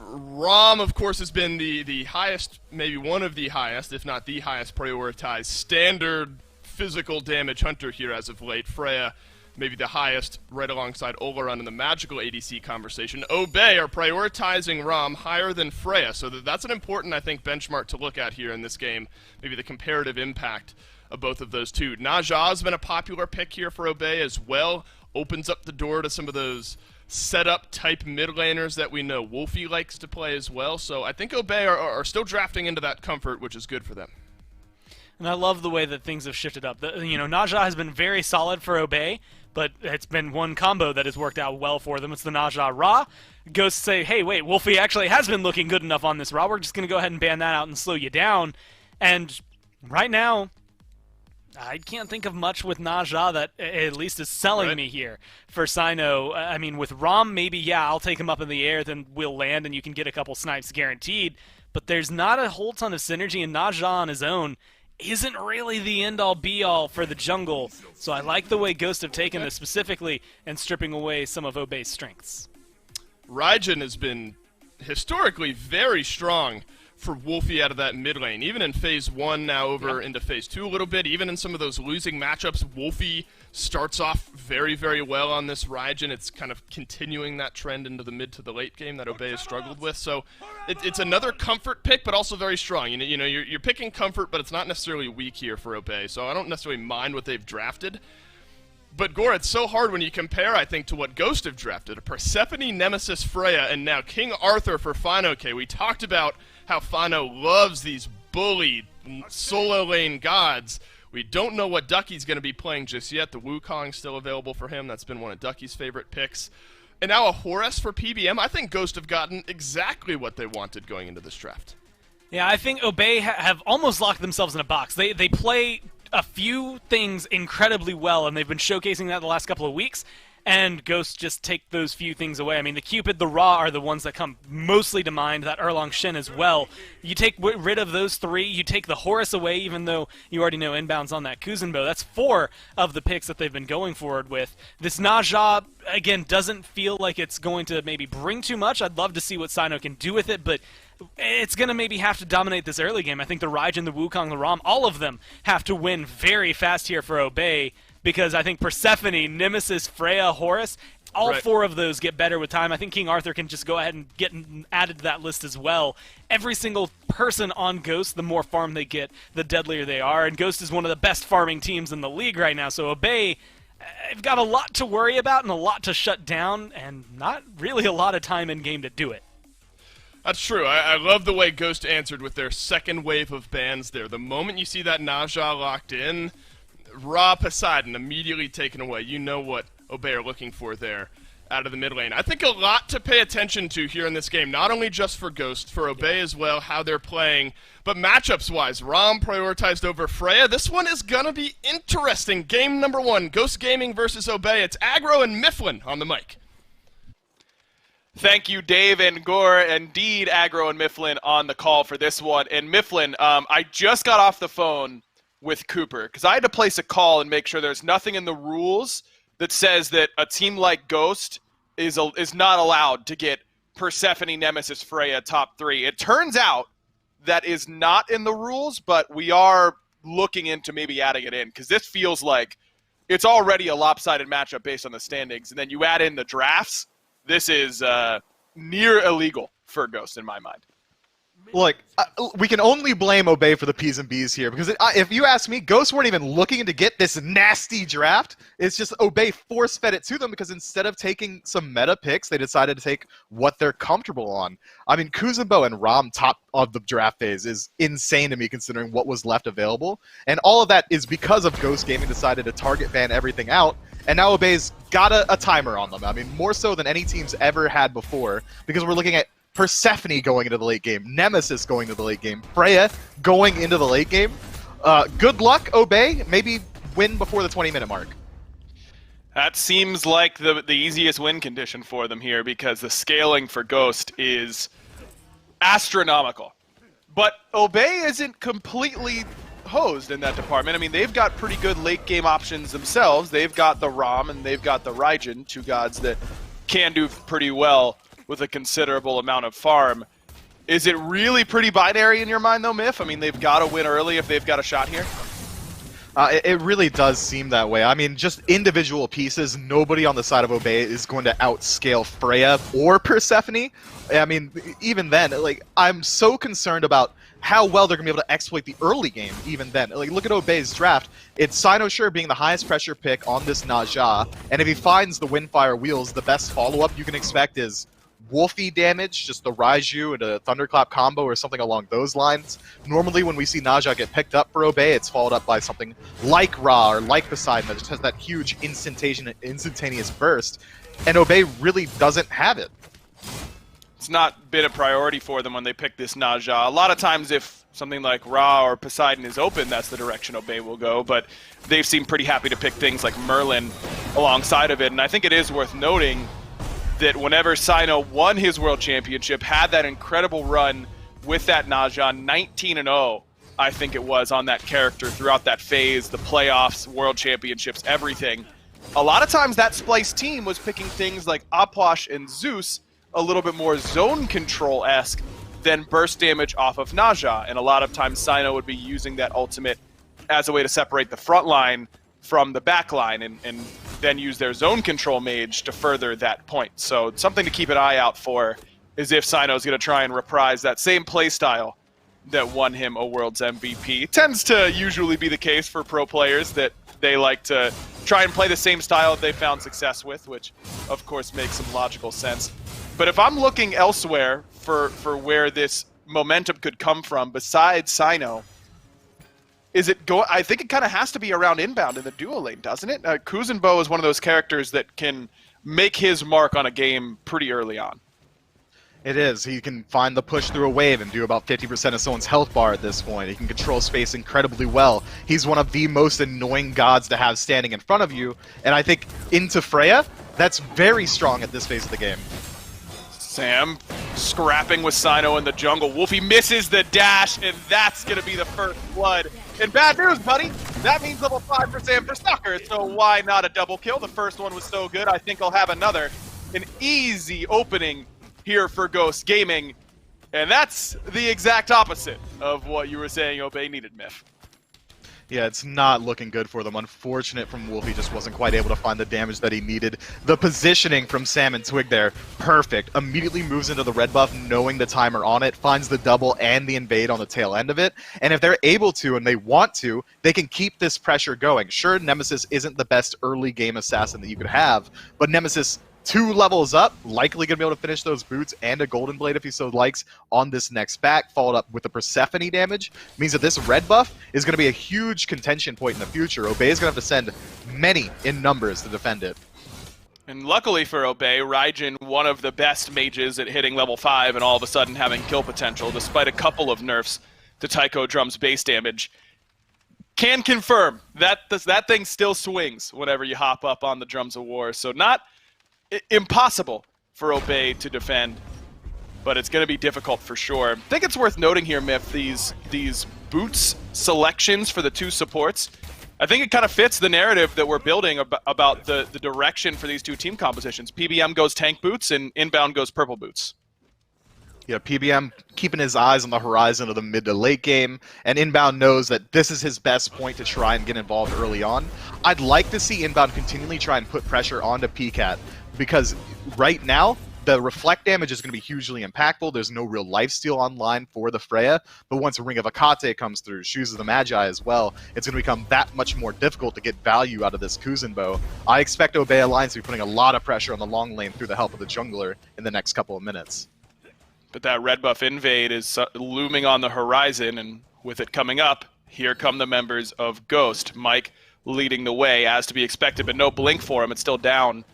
S6: Rom, of course, has been the highest, maybe one of the highest, if not the highest prioritized standard physical damage hunter here as of late. Freya, maybe the highest, right alongside Oleron in the magical ADC conversation. Obey are prioritizing Rom higher than Freya, so that's an important, I think, benchmark to look at here in this game, maybe the comparative impact of both of those two. Naja has been a popular pick here for Obey as well, opens up the door to some of those setup type mid laners that we know Wolfie likes to play as well. So I think Obey are still drafting into that comfort, which is good for them.
S3: And I love the way that things have shifted up. Naja has been very solid for Obey, but it's been one combo that has worked out well for them. It's the Naja Ra. Ghosts say, hey, wait, Wolfie actually has been looking good enough on this Ra. We're just going to go ahead and ban that out and slow you down. And right now, I can't think of much with Naja that at least is selling me here for Sino. I mean, with Rom, maybe, yeah, I'll take him up in the air, then we'll land and you can get a couple snipes guaranteed. But there's not a whole ton of synergy, and Naja on his own isn't really the end-all, be-all for the jungle. So I like the way Ghost have taken this specifically and stripping away some of Obey's strengths.
S6: Raijin has been historically very strong for Wolfie out of that mid lane, even in Phase 1 now over into Phase 2 a little bit, even in some of those losing matchups, Wolfie starts off very, very well on this Raijin. It's kind of continuing that trend into the mid to the late game that Obey has struggled with, so it's another comfort pick, but also very strong. You're picking comfort, but it's not necessarily weak here for Obey, so I don't necessarily mind what they've drafted. But Gore, it's so hard when you compare, I think, to what Ghost have drafted. A Persephone, Nemesis, Freya, and now King Arthur for Fino-K. We talked about how Fino loves these bully solo lane gods. We don't know what Ducky's going to be playing just yet. The Wukong's still available for him. That's been one of Ducky's favorite picks. And now a Horus for PBM. I think Ghost have gotten exactly what they wanted going into this draft.
S3: Yeah, I think Obey have almost locked themselves in a box. They play a few things incredibly well, and they've been showcasing that the last couple of weeks, and Ghosts just take those few things away. I mean, the Cupid, the Ra are the ones that come mostly to mind, that Erlang Shin as well. You take rid of those 3, you take the Horus away, even though you already know inbounds on that Kuzenbo. That's 4 of the picks that they've been going forward with. This Naja, again, doesn't feel like it's going to maybe bring too much. I'd love to see what Sino can do with it, but it's going to maybe have to dominate this early game. I think the Raijin, the Wukong, the Rom, all of them have to win very fast here for Obey, because I think Persephone, Nemesis, Freya, Horus, All
S6: Right.
S3: 4 of those get better with time. I think King Arthur can just go ahead and get added to that list as well. Every single person on Ghost, the more farm they get, the deadlier they are. And Ghost is one of the best farming teams in the league right now. So Obey, they've got a lot to worry about and a lot to shut down, and not really a lot of time in game to do it.
S6: That's true. I love the way Ghost answered with their second wave of bans there. The moment you see that Naja locked in, Ra Poseidon immediately taken away. You know what Obey are looking for there out of the mid lane. I think a lot to pay attention to here in this game, not only just for Ghost, for Obey as well, how they're playing, but matchups-wise. Rom prioritized over Freya. This one is going to be interesting. Game number 1, Ghost Gaming versus Obey. It's Aggro and Mifflin on the mic.
S7: Thank you, Dave and Gore. Indeed, Aggro and Mifflin on the call for this one. And Mifflin, I just got off the phone with Cooper because I had to place a call and make sure there's nothing in the rules that says that a team like Ghost is not allowed to get Persephone, Nemesis, Freya top 3. It turns out that is not in the rules, but we are looking into maybe adding it in because this feels like it's already a lopsided matchup based on the standings, and then you add in the drafts. This is near illegal for Ghost in my mind.
S4: Look, we can only blame Obey for the P's and B's here, because if you ask me, Ghosts weren't even looking to get this nasty draft. It's just Obey force-fed it to them, because instead of taking some meta picks, they decided to take what they're comfortable on. I mean, Kuzumbo and Rom top of the draft phase is insane to me, considering what was left available. And all of that is because of Ghost Gaming decided to target ban everything out, and now Obey's got a timer on them. I mean, more so than any team's ever had before, because we're looking at Persephone going into the late game, Nemesis going into the late game, Freya going into the late game. Good luck, Obey. Maybe win before the 20-minute mark.
S7: That seems like the easiest win condition for them here, because the scaling for Ghost is astronomical. But Obey isn't completely hosed in that department. I mean, they've got pretty good late game options themselves. They've got the Rom and they've got the Raijin, 2 gods that can do pretty well with a considerable amount of farm. Is it really pretty binary in your mind, though, Miff? I mean, they've got to win early if they've got a shot here.
S4: It really does seem that way. I mean, just individual pieces, nobody on the side of Obey is going to outscale Freya or Persephone. I mean, even then, like, I'm so concerned about how well they're going to be able to exploit the early game, even then. Like, look at Obey's draft. It's Cynosure being the highest pressure pick on this Naja, and if he finds the Windfire Wheels, the best follow-up you can expect is Wolfie damage, just the Raiju and a Thunderclap combo or something along those lines. Normally when we see Naja get picked up for Obey, it's followed up by something like Ra or like Poseidon that just has that huge instantaneous burst, and Obey really doesn't have it.
S7: It's not been a priority for them when they pick this Naja. A lot of times if something like Ra or Poseidon is open, that's the direction Obey will go, but they've seemed pretty happy to pick things like Merlin alongside of it, and I think it is worth noting that whenever Sino won his World Championship, had that incredible run with that Naja, 19-0, I think it was, on that character throughout that phase, the playoffs, World Championships, everything. A lot of times that Splice team was picking things like Apwash and Zeus, a little bit more zone control-esque than burst damage off of Naja, and a lot of times Sino would be using that ultimate as a way to separate the front line from the back line, and then use their zone control mage to further that point. So something to keep an eye out for is if Sino's going to try and reprise that same playstyle that won him a World's MVP. It tends to usually be the case for pro players that they like to try and play the same style they found success with, which of course makes some logical sense. But if I'm looking elsewhere for where this momentum could come from besides Sino, I think it kind of has to be around inbound in the duo lane, doesn't it? Kuzumbo is one of those characters that can make his mark on a game pretty early on.
S4: It is. He can find the push through a wave and do about 50% of someone's health bar at this point. He can control space incredibly well. He's one of the most annoying gods to have standing in front of you, and I think into Freya, that's very strong at this phase of the game.
S7: Sam scrapping with Sino in the jungle. Wolfie misses the dash, and that's going to be the first blood. And bad news, buddy. That means level 5 for Sam for Stalker, so why not a double kill? The first one was so good, I think I'll have another. An easy opening here for Ghost Gaming, and that's the exact opposite of what you were saying Obey needed, Miff.
S4: Yeah, it's not looking good for them. Unfortunate from Wolf, he just wasn't quite able to find the damage that he needed. The positioning from Sam and Twig there, perfect. Immediately moves into the red buff, knowing the timer on it, finds the double and the invade on the tail end of it. And if they're able to, and they want to, they can keep this pressure going. Sure, Nemesis isn't the best early game assassin that you could have, but Nemesis 2 levels up, likely going to be able to finish those boots and a Golden Blade if he so likes on this next back, followed up with the Persephone damage. Means that this red buff is going to be a huge contention point in the future. Obey is going to have to send many in numbers to defend it.
S7: And luckily for Obey, Raijin, one of the best mages at hitting level 5 and all of a sudden having kill potential, despite a couple of nerfs to Taiko Drum's base damage, can confirm that that thing still swings whenever you hop up on the Drums of War. So not impossible for Obey to defend, but it's going to be difficult for sure. I think it's worth noting here, Miff, these boots selections for the 2 supports. I think it kind of fits the narrative that we're building about the direction for these 2 team compositions. PBM goes tank boots and Inbound goes purple boots.
S4: Yeah, PBM keeping his eyes on the horizon of the mid to late game, and Inbound knows that this is his best point to try and get involved early on. I'd like to see Inbound continually try and put pressure onto PCAT, because right now, the reflect damage is going to be hugely impactful. There's no real lifesteal online for the Freya, but once Ring of Akate comes through, Shoes of the Magi as well, it's going to become that much more difficult to get value out of this Kuzenbo. I expect Obey Alliance to be putting a lot of pressure on the long lane through the help of the jungler in the next couple of minutes.
S7: But that red buff invade is looming on the horizon, and with it coming up, here come the members of Ghost. Mike leading the way, as to be expected, but no blink for him. It's still down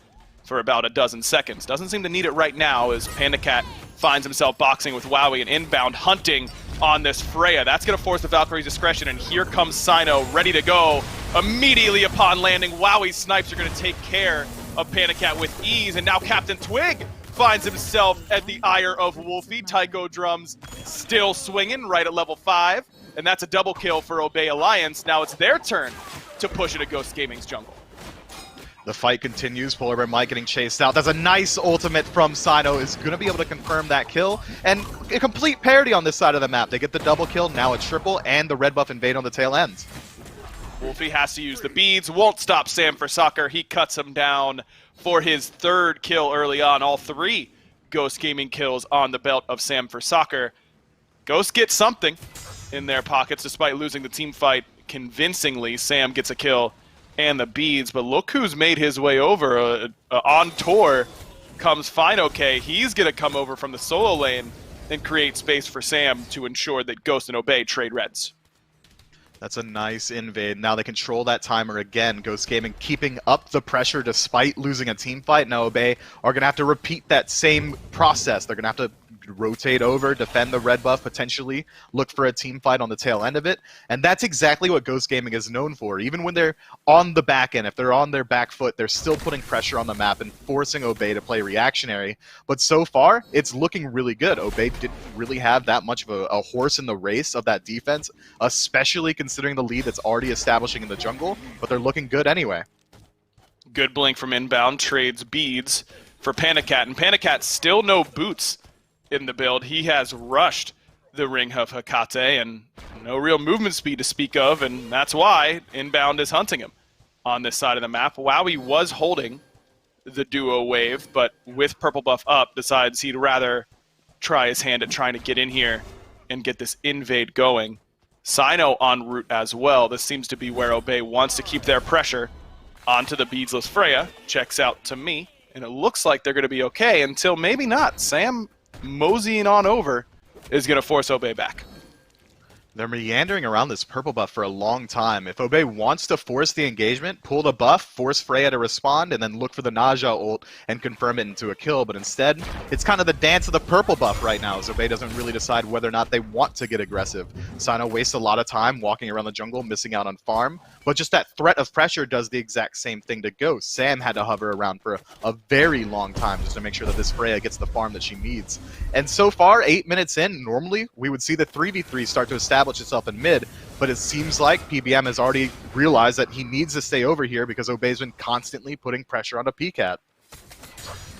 S7: for about a dozen seconds. Doesn't seem to need it right now as Panda Cat finds himself boxing with Wowie and Inbound hunting on this Freya. That's going to force the Valkyrie's discretion, and here comes Sino ready to go. Immediately upon landing, Wowie's snipes are going to take care of Panda Cat with ease, and now Captain Twig finds himself at the ire of Wolfie. Taiko Drums still swinging right at level 5, and that's a double kill for Obey Alliance. Now it's their turn to push into Ghost Gaming's jungle.
S4: The fight continues. Polar Bear Mike getting chased out. That's a nice ultimate from Sino. Is going to be able to confirm that kill. And a complete parity on this side of the map. They get the double kill, now a triple, and the red buff invade on the tail ends.
S7: Wolfie has to use the beads. Won't stop Sam for soccer. He cuts him down for his 3rd kill early on. All 3 Ghost Gaming kills on the belt of Sam for soccer. Ghost gets something in their pockets despite losing the team fight convincingly. Sam gets a kill and the beads, but look who's made his way over. On tour comes Fine OK. He's going to come over from the solo lane and create space for Sam to ensure that Ghost and Obey trade reds.
S4: That's a nice invade. Now they control that timer again. Ghost Gaming keeping up the pressure despite losing a team fight. Now Obey are going to have to repeat that same process. They're going to have to rotate over, defend the red buff, potentially look for a team fight on the tail end of it. And that's exactly what Ghost Gaming is known for. Even when they're on the back end, if they're on their back foot, they're still putting pressure on the map and forcing Obey to play reactionary. But so far, it's looking really good. Obey didn't really have that much of a horse in the race of that defense, especially considering the lead that's already establishing in the jungle, but they're looking good anyway.
S7: Good blink from Inbound, trades beads for Panda Cat, and Panda Cat still no boots in the build. He has rushed the Ring of Hecate and no real movement speed to speak of, and that's why Inbound is hunting him on this side of the map. Wowie was holding the duo wave, but with purple buff up, decides he'd rather try his hand at trying to get in here and get this invade going. Sino en route as well. This seems to be where Obey wants to keep their pressure onto the beadsless Freya. Checks out to me, and it looks like they're going to be okay until maybe not. Sam moseying on over is going to force Obey back.
S4: They're meandering around this purple buff for a long time. If Obey wants to force the engagement, pull the buff, force Freya to respond, and then look for the Naja ult and confirm it into a kill. But instead, it's kind of the dance of the purple buff right now, as Obey doesn't really decide whether or not they want to get aggressive. Sino wastes a lot of time walking around the jungle, missing out on farm. But just that threat of pressure does the exact same thing to Ghost. Sam had to hover around for a very long time just to make sure that this Freya gets the farm that she needs. And so far, 8 minutes in, normally we would see the 3v3 start to establish itself in mid, but it seems like PBM has already realized that he needs to stay over here because Obey's been constantly putting pressure onto PCAT.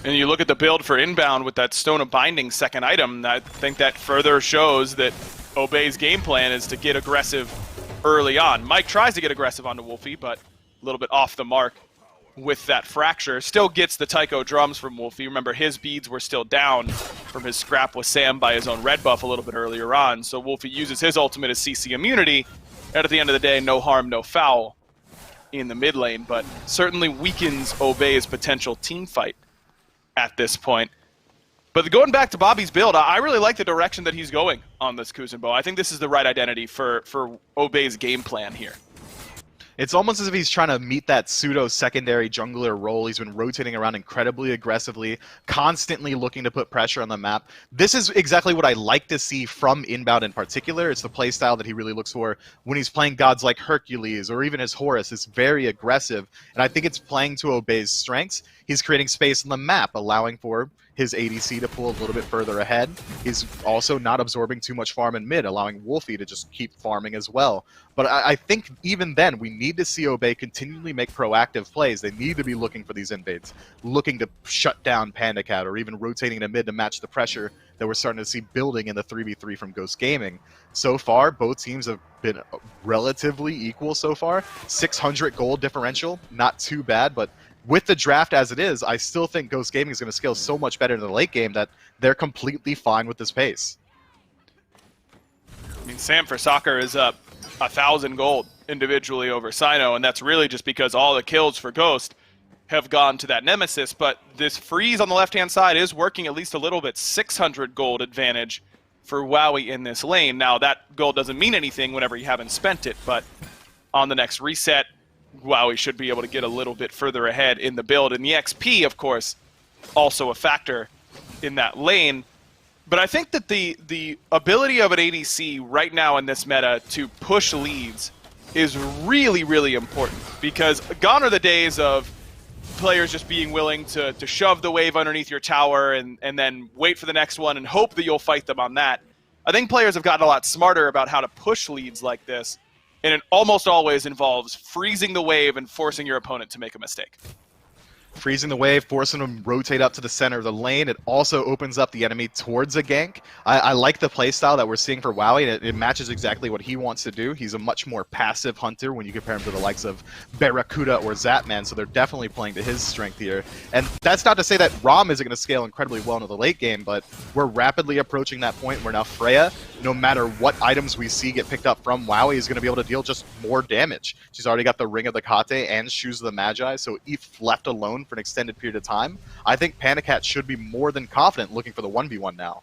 S7: And you look at the build for Inbound with that Stone of Binding second item, I think that further shows that Obey's game plan is to get aggressive early on. Mike tries to get aggressive onto Wolfie, but a little bit off the mark with that fracture. Still gets the Tycho drums from Wolfie. Remember, his beads were still down from his scrap with Sam by his own red buff a little bit earlier on. So Wolfie uses his ultimate as CC immunity. And at the end of the day, no harm, no foul in the mid lane, but certainly weakens Obey's potential team fight at this point. But going back to Bobby's build, I really like the direction that he's going on this Kuzenbo. I think this is the right identity for Obey's game plan here.
S4: It's almost as if he's trying to meet that pseudo-secondary jungler role. He's been rotating around incredibly aggressively, constantly looking to put pressure on the map. This is exactly what I like to see from Inbound in particular. It's the playstyle that he really looks for when he's playing gods like Hercules or even his Horus. It's very aggressive, and I think it's playing to Obey's strengths. He's creating space on the map, allowing for his ADC to pull a little bit further ahead. He's also not absorbing too much farm in mid, allowing Wolfie to just keep farming as well. But I think even then, we need to see Obey continually make proactive plays. They need to be looking for these invades, looking to shut down PandaCat, or even rotating to mid to match the pressure that we're starting to see building in the 3v3 from Ghost Gaming. So far, both teams have been relatively equal so far. 600 gold differential, not too bad, but with the draft as it is, I still think Ghost Gaming is going to scale so much better in the late game that they're completely fine with this pace.
S7: I mean, Sam for Soccer is up 1,000 gold individually over Sino, and that's really just because all the kills for Ghost have gone to that Nemesis, but this freeze on the left-hand side is working at least a little bit. 600 gold advantage for Wowie in this lane. Now, that gold doesn't mean anything whenever you haven't spent it, but on the next reset, Wowie should be able to get a little bit further ahead in the build. And the XP, of course, also a factor in that lane. But I think that the ability of an ADC right now in this meta to push leads is really, really important, because gone are the days of players just being willing to shove the wave underneath your tower and then wait for the next one and hope that you'll fight them on that. I think players have gotten a lot smarter about how to push leads like this, and it almost always involves freezing the wave and forcing your opponent to make a mistake.
S4: Freezing the wave, forcing them to rotate up to the center of the lane. It also opens up the enemy towards a gank. I like the playstyle that we're seeing for Wowie, and it matches exactly what he wants to do. He's a much more passive hunter when you compare him to the likes of Barracuda or Zapman, so they're definitely playing to his strength here. And that's not to say that Rom isn't going to scale incredibly well into the late game, but we're rapidly approaching that point where now Freya, no matter what items we see get picked up from Wowie, is going to be able to deal just more damage. She's already got the Ring of the Kate and Shoes of the Magi, so if left alone for an extended period of time, I think PandaCat should be more than confident looking for the 1v1 now.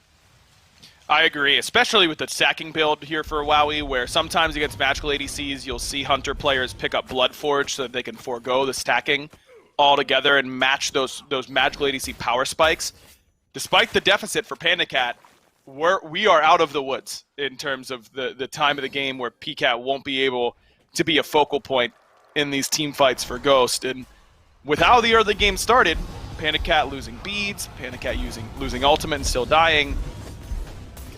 S7: I agree, especially with the stacking build here for Wowie, where sometimes against magical ADCs, you'll see Hunter players pick up Bloodforge so that they can forego the stacking altogether and match those magical ADC power spikes. Despite the deficit for PandaCat, we are out of the woods in terms of the time of the game where PCAT won't be able to be a focal point in these team fights for Ghost. And with how the early game started, PandaCat losing beads, PandaCat losing ultimate and still dying,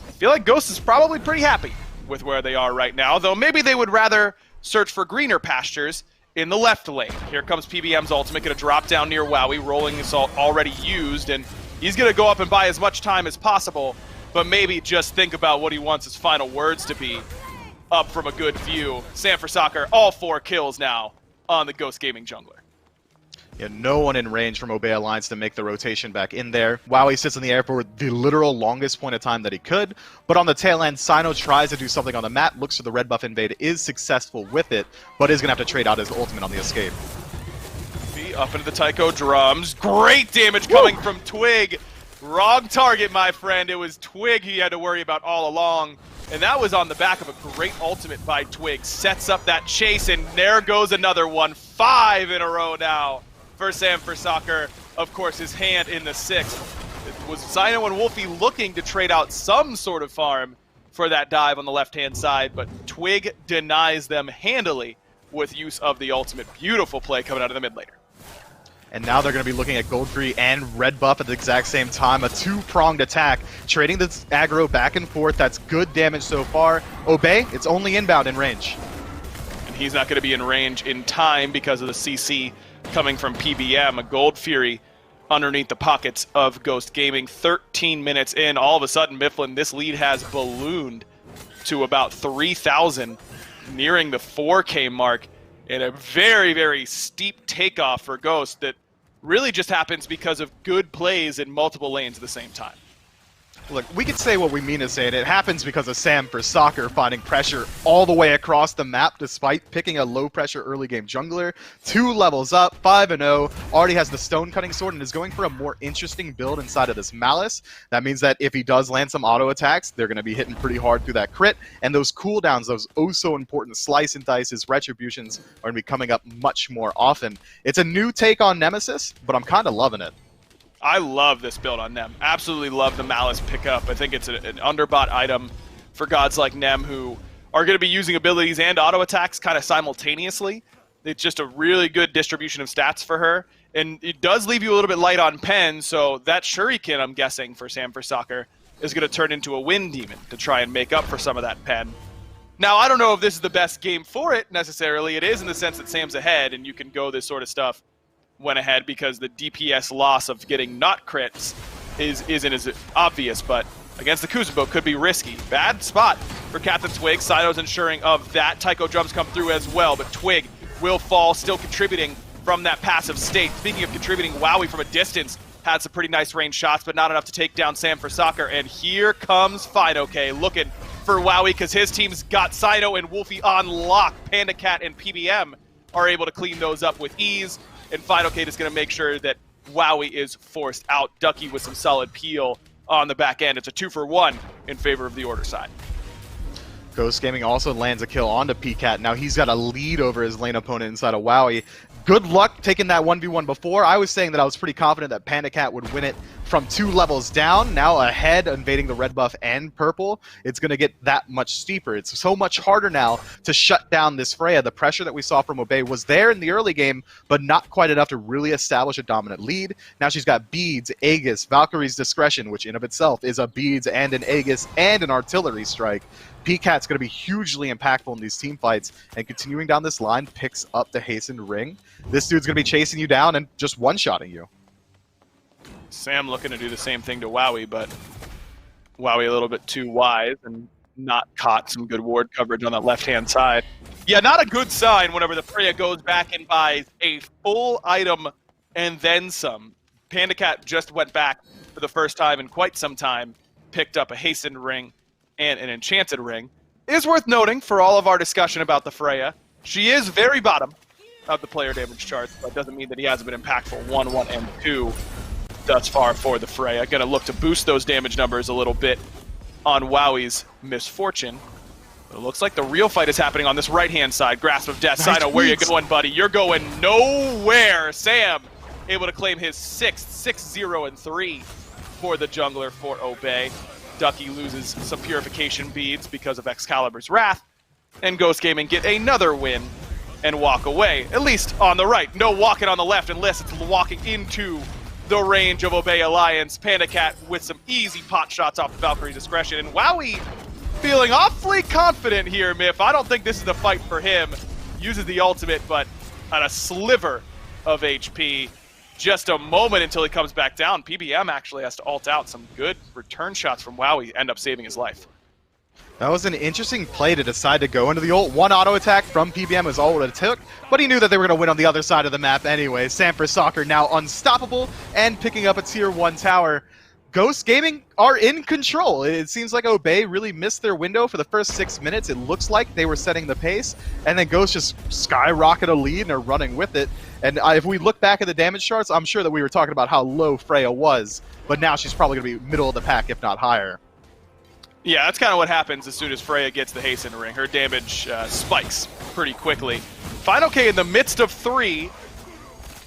S7: I feel like Ghost is probably pretty happy with where they are right now, though maybe they would rather search for greener pastures in the left lane. Here comes PBM's ultimate, going to drop down near Wowie, rolling assault already used, and he's going to go up and buy as much time as possible, but maybe just think about what he wants his final words to be up from a good view. Sam for Soccer, all 4 kills now on the Ghost Gaming jungler.
S4: Yeah, no one in range from Obey Alliance to make the rotation back in there. Wowie sits in the air for the literal longest point of time that he could, but on the tail end, Sino tries to do something on the map, looks for the red buff invade, is successful with it, but is going to have to trade out his ultimate on the escape.
S7: Up into the Tycho drums. Great damage coming from Twig. Wrong target, my friend. It was Twig he had to worry about all along, and that was on the back of a great ultimate by Twig. Sets up that chase, and there goes another one. 5 in a row now for Sam for Soccer. Of course, his hand in the 6th. It was Sino and Wolfie looking to trade out some sort of farm for that dive on the left-hand side, but Twig denies them handily with use of the ultimate. Beautiful play coming out of the mid laner.
S4: And now they're going to be looking at Goldfree and red buff at the exact same time. A 2-pronged attack, trading this aggro back and forth. That's good damage so far. Obey, it's only inbound in range.
S7: And he's not going to be in range in time because of the CC coming from PBM. A Gold Fury underneath the pockets of Ghost Gaming. 13 minutes in, all of a sudden, Mifflin, this lead has ballooned to about 3,000 nearing the 4K mark in a very, very steep takeoff for Ghost that really just happens because of good plays in multiple lanes at the same time.
S4: Look, we could say what we mean to say, and it happens because of Sam for Soccer finding pressure all the way across the map despite picking a low-pressure early-game jungler. 2 levels up, 5-0, already has the stone-cutting sword and is going for a more interesting build inside of this Malice. That means that if he does land some auto attacks, they're going to be hitting pretty hard through that crit, and those cooldowns, those oh-so-important slice and dices, retributions, are going to be coming up much more often. It's a new take on Nemesis, but I'm kind of loving it.
S7: I love this build on Nem. Absolutely love the Malice pickup. I think it's an underbot item for gods like Nem who are going to be using abilities and auto attacks kind of simultaneously. It's just a really good distribution of stats for her. And it does leave you a little bit light on pen, so that Shuriken, I'm guessing, for Sam for Soccer, is going to turn into a Wind Demon to try and make up for some of that pen. Now, I don't know if this is the best game for it, necessarily. It is in the sense that Sam's ahead, and you can go this sort of stuff when ahead because the DPS loss of getting not crits isn't as obvious, but against the Kuzenbo could be risky. Bad spot for Captain Twig. Sido's ensuring of that. Tycho jumps come through as well, but Twig will fall, still contributing from that passive state. Speaking of contributing, Wowie from a distance had some pretty nice range shots, but not enough to take down Sam for Soccer. And here comes FinoK looking for Wowie because his team's got Sido and Wolfie on lock. Panda Cat and PBM are able to clean those up with ease. And FinoK is going to make sure that Wowie is forced out. Ducky with some solid peel on the back end. It's a 2-for-1 in favor of the Order side.
S4: Ghost Gaming also lands a kill onto PCAT. Now he's got a lead over his lane opponent inside of Wowie. Good luck taking that 1v1 before. I was saying that I was pretty confident that Panda Cat would win it from 2 levels down. Now ahead, invading the red buff and purple, it's going to get that much steeper. It's so much harder now to shut down this Freya. The pressure that we saw from Obey was there in the early game, but not quite enough to really establish a dominant lead. Now she's got Beads, Aegis, Valkyrie's Discretion, which in of itself is a Beads and an Aegis and an artillery strike. PCAT's going to be hugely impactful in these team fights, and continuing down this line picks up the hastened ring. This dude's going to be chasing you down and just one-shotting you.
S7: Sam looking to do the same thing to Wowie, but Wowie a little bit too wise and not caught some good ward coverage on that left-hand side. Yeah, not a good sign whenever the Freya goes back and buys a full item and then some. Panda Cat just went back for the first time in quite some time, picked up a hastened ring and an enchanted ring. It is worth noting for all of our discussion about the Freya, she is very bottom of the player damage charts, but doesn't mean that he hasn't been impactful 1, 1, and 2 thus far for the Freya. Gonna look to boost those damage numbers a little bit on Wowie's misfortune. But it looks like the real fight is happening on this right-hand side. Grasp of Death.
S4: Nice
S7: Sino, where you
S4: tweets.
S7: going, buddy? You're going nowhere. Sam able to claim his 6th, 6-0-3 for the jungler for Obey. Ducky loses some purification beads because of Excalibur's Wrath, and Ghost Gaming get another win and walk away, at least on the right. No walking on the left unless it's walking into the range of Obey Alliance. Panda Cat with some easy pot shots off the Valkyrie Discretion, and Wowie feeling awfully confident here, Miff. I don't think this is the fight for him. Uses the ultimate, but on a sliver of HP. Just a moment until he comes back down. PBM actually has to ult out. Some good return shots from Wowie end up saving his life.
S4: That was an interesting play to decide to go into the ult. One auto attack from PBM is all it took, but he knew that they were going to win on the other side of the map anyway. Sam for Soccer now unstoppable and picking up a tier 1 tower. Ghost Gaming are in control. It seems like Obey really missed their window for the first 6 minutes. It looks like they were setting the pace, and then Ghost just skyrocket a lead and are running with it. And if we look back at the damage charts, I'm sure that we were talking about how low Freya was, but now she's probably going to be middle of the pack, if not higher.
S7: Yeah, that's kind of what happens as soon as Freya gets the hasten ring. Her damage spikes pretty quickly. FinoK in the midst of 3.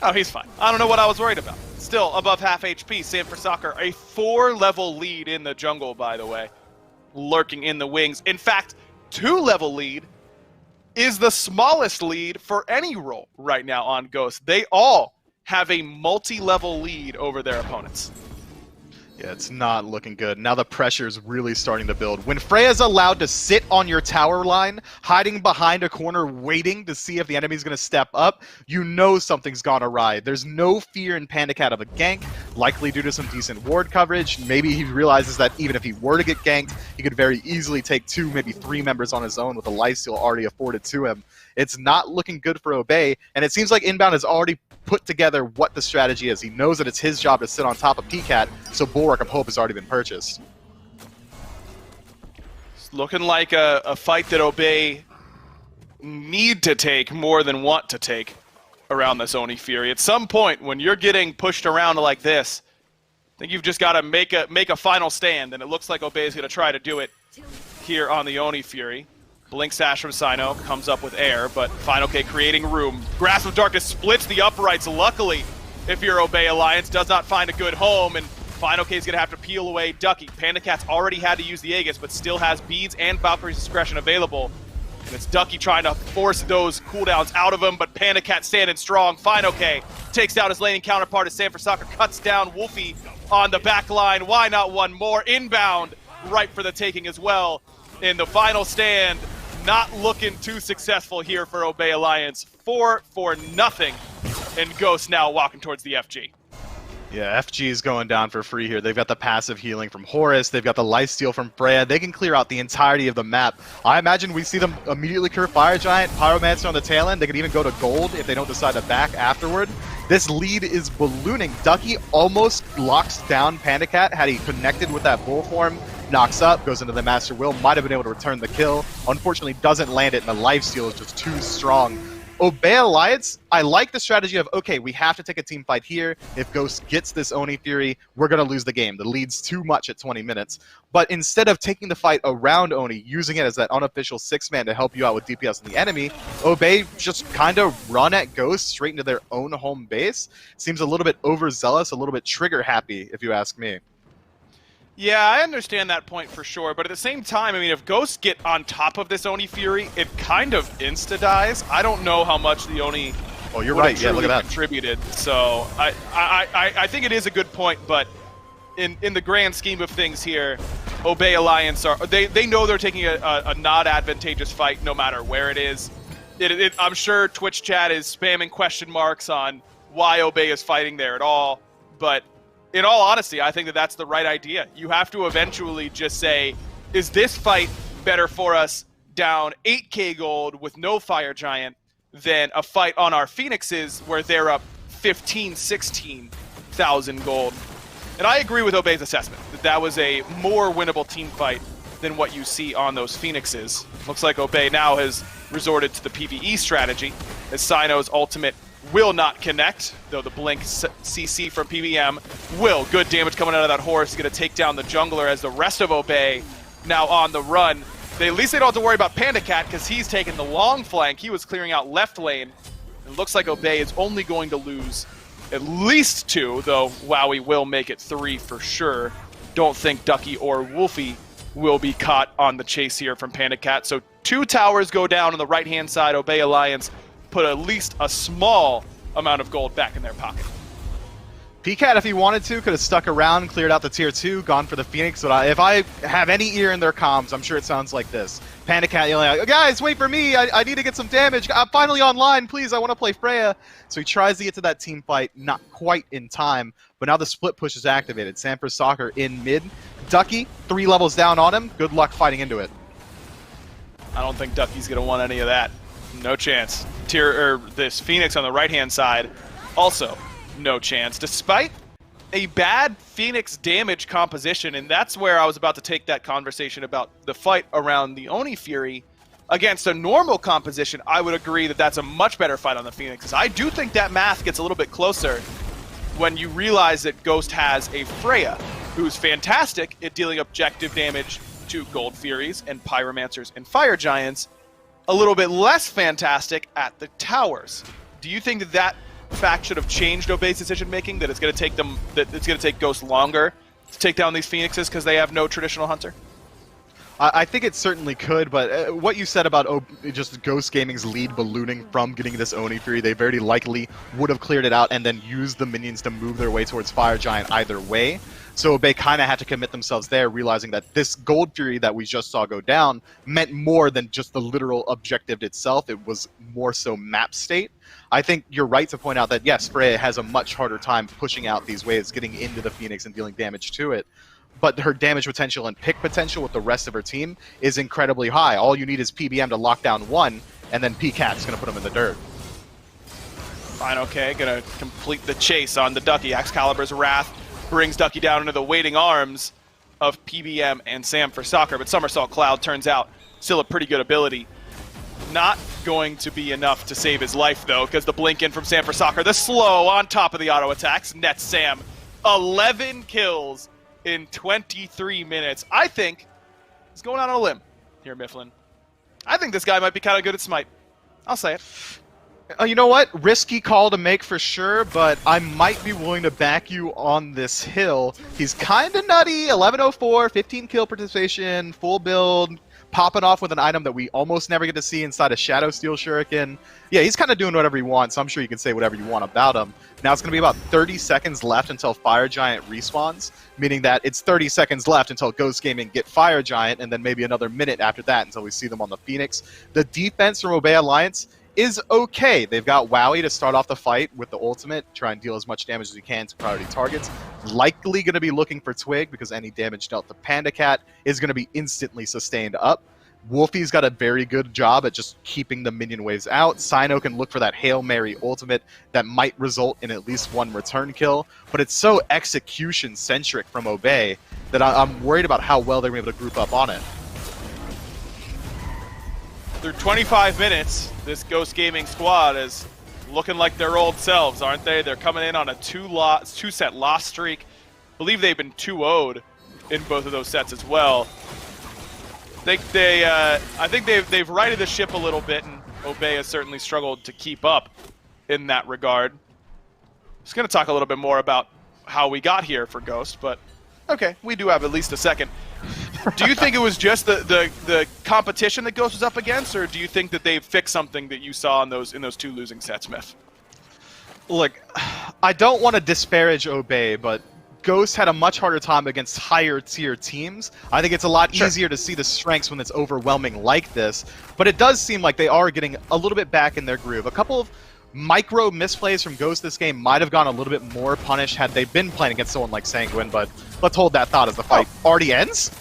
S7: Oh, he's fine. I don't know what I was worried about. Still above half HP. Sam for Soccer, a 4-level lead in the jungle, by the way. Lurking in the wings. In fact, 2-level lead is the smallest lead for any role right now on Ghost. They all have a multi-level lead over their opponents.
S4: Yeah, it's not looking good. Now the pressure's really starting to build. When Freya's allowed to sit on your tower line, hiding behind a corner, waiting to see if the enemy's going to step up, you know something's gone awry. There's no fear in Panda Cat of a gank, likely due to some decent ward coverage. Maybe he realizes that even if he were to get ganked, he could very easily take 2, maybe 3 members on his own with a lifesteal already afforded to him. It's not looking good for Obey, and it seems like Inbound has already put together what the strategy is. He knows that it's his job to sit on top of PCAT, so Bulwark of Hope has already been purchased.
S7: It's looking like a fight that Obey need to take more than want to take around this Oni Fury. At some point, when you're getting pushed around like this, I think you've just got to make a final stand, and it looks like Obey is going to try to do it here on the Oni Fury. Blink Sash from Sino comes up with air, but Final K creating room. Grasp of Darkness splits the uprights. Luckily, if you're Obey Alliance, does not find a good home, and Final K is going to have to peel away Ducky. Panda Cat's already had to use the Aegis, but still has beads and Valkyrie's Discretion available. And it's Ducky trying to force those cooldowns out of him, but Panda Cat standing strong. Final K takes down his laning counterpart as Sanford Soccer cuts down Wolfie on the back line. Why not one more? Inbound, ripe for the taking as well. In the final stand, not looking too successful here for Obey Alliance. 4-0, and Ghost now walking towards the FG.
S4: Yeah, FG is going down for free here. They've got the passive healing from Horus. They've got the lifesteal from Freya. They can clear out the entirety of the map. I imagine we see them immediately clear Fire Giant, Pyromancer on the tail end. They could even go to gold if they don't decide to back afterward. This lead is ballooning. Ducky almost locks down Panda Cat had he connected with that bull form. Knocks up, goes into the Master Will, might have been able to return the kill. Unfortunately, doesn't land it, and the lifesteal is just too strong. Obey Alliance, I like the strategy of, okay, we have to take a team fight here. If Ghost gets this Oni Fury, we're going to lose the game. The lead's too much at 20 minutes. But instead of taking the fight around Oni, using it as that unofficial 6-man to help you out with DPS on the enemy, Obey just kind of run at Ghost straight into their own home base. Seems a little bit overzealous, a little bit trigger-happy, if you ask me.
S7: Yeah, I understand that point for sure, but at the same time, I mean, if Ghosts get on top of this Oni Fury, it kind of insta-dies. I don't know how much the Oni
S4: you're right. Yeah, look at that.
S7: Contributed. So I think it is a good point, but in the grand scheme of things here, Obey Alliance they know they're taking a not advantageous fight no matter where it is. I'm sure Twitch chat is spamming question marks on why Obey is fighting there at all, but in all honesty, I think that that's the right idea. You have to eventually just say, is this fight better for us down 8k gold with no Fire Giant than a fight on our Phoenixes where they're up 15, 16,000 gold? And I agree with Obey's assessment that that was a more winnable team fight than what you see on those Phoenixes. Looks like Obey now has resorted to the PvE strategy as Sino's ultimate will not connect, though the Blink CC from PBM will. Good damage coming out of that Horse. Going to take down the jungler as the rest of Obey now on the run. At least they don't have to worry about Panda Cat because he's taking the long flank. He was clearing out left lane. It looks like Obey is only going to lose at least 2, though Wowie will make it 3 for sure. Don't think Ducky or Wolfie will be caught on the chase here from Panda Cat. So 2 towers go down on the right-hand side. Obey Alliance put at least a small amount of gold back in their pocket.
S4: PCAT, if he wanted to, could have stuck around, cleared out the tier 2, gone for the Phoenix, but if I have any ear in their comms, I'm sure it sounds like this. Panda Cat yelling out, guys, wait for me, I need to get some damage, I'm finally online, please, I want to play Freya. So he tries to get to that team fight, not quite in time, but now the split push is activated. Sanford Soccer in mid. Ducky, 3 levels down on him, good luck fighting into it.
S7: I don't think Ducky's going to want any of that. No chance. This Phoenix on the right-hand side, also no chance, despite a bad Phoenix damage composition, and that's where I was about to take that conversation about the fight around the Oni Fury. Against a normal composition, I would agree that that's a much better fight on the Phoenixes. I do think that math gets a little bit closer when you realize that Ghost has a Freya, who's fantastic at dealing objective damage to Gold Furies and Pyromancers and Fire Giants, a little bit less fantastic at the towers. Do you think that that fact should have changed Obey's decision making? That it's going to take them, that it's going to take Ghost longer to take down these Phoenixes because they have no traditional hunter?
S4: I think it certainly could, but what you said about just Ghost Gaming's lead ballooning from getting this Oni Fury, they very likely would have cleared it out and then used the minions to move their way towards Fire Giant either way. So Obey kind of had to commit themselves there, realizing that this Gold Fury that we just saw go down meant more than just the literal objective itself. It was more so map state. I think you're right to point out that, yes, Freya has a much harder time pushing out these waves, getting into the Phoenix and dealing damage to it. But her damage potential and pick potential with the rest of her team is incredibly high. All you need is PBM to lock down one, and then PCAT's going to put him in the dirt.
S7: Fine, okay, gonna complete the chase on the Ducky. Excalibur's Wrath brings Ducky down into the waiting arms of PBM and Sam for Soccer, but Somersault Cloud turns out still a pretty good ability. Not going to be enough to save his life, though, because the blink in from Sam for Soccer, the slow on top of the auto attacks, nets Sam 11 kills in 23 minutes. I think he's going out on a limb here, Mifflin. I think this guy might be kind of good at Smite. I'll say it.
S4: You know what? Risky call to make for sure, but I might be willing to back you on this hill. He's kind of nutty. 1104, 15 kill participation, full build, popping off with an item that we almost never get to see inside a Shadow Steel Shuriken. Yeah, he's kind of doing whatever he wants, so I'm sure you can say whatever you want about him. Now it's going to be about 30 seconds left until Fire Giant respawns, meaning that it's 30 seconds left until Ghost Gaming get Fire Giant, and then maybe another minute after that until we see them on the Phoenix. The defense from Obey Alliance is okay. They've got Wowie to start off the fight with the ultimate, try and deal as much damage as you can to priority targets. Likely going to be looking for Twig because any damage dealt to Panda Cat is going to be instantly sustained up. Wolfie's got a very good job at just keeping the minion waves out. Cyno can look for that Hail Mary ultimate that might result in at least one return kill, but it's so execution-centric from Obey that I'm worried about how well they're going to be able to group up on it.
S7: Through 25 minutes, this Ghost Gaming squad is looking like their old selves, aren't they? They're coming in on a two-set loss streak. I believe they've been 2-0'd in both of those sets as well. I think they've righted the ship a little bit, and Obey has certainly struggled to keep up in that regard. Just going to talk a little bit more about how we got here for Ghost, but okay, we do have at least a second. Do you think it was just the competition that Ghost was up against, or do you think that they've fixed something that you saw in those two losing sets, Myth?
S4: Look, I don't want to disparage Obey, but Ghost had a much harder time against higher tier teams. I think it's a lot easier to see the strengths when it's overwhelming like this, but it does seem like they are getting a little bit back in their groove. A couple of micro misplays from Ghost this game might have gone a little bit more punished had they been playing against someone like Sanguine, but let's hold that thought as the fight already ends.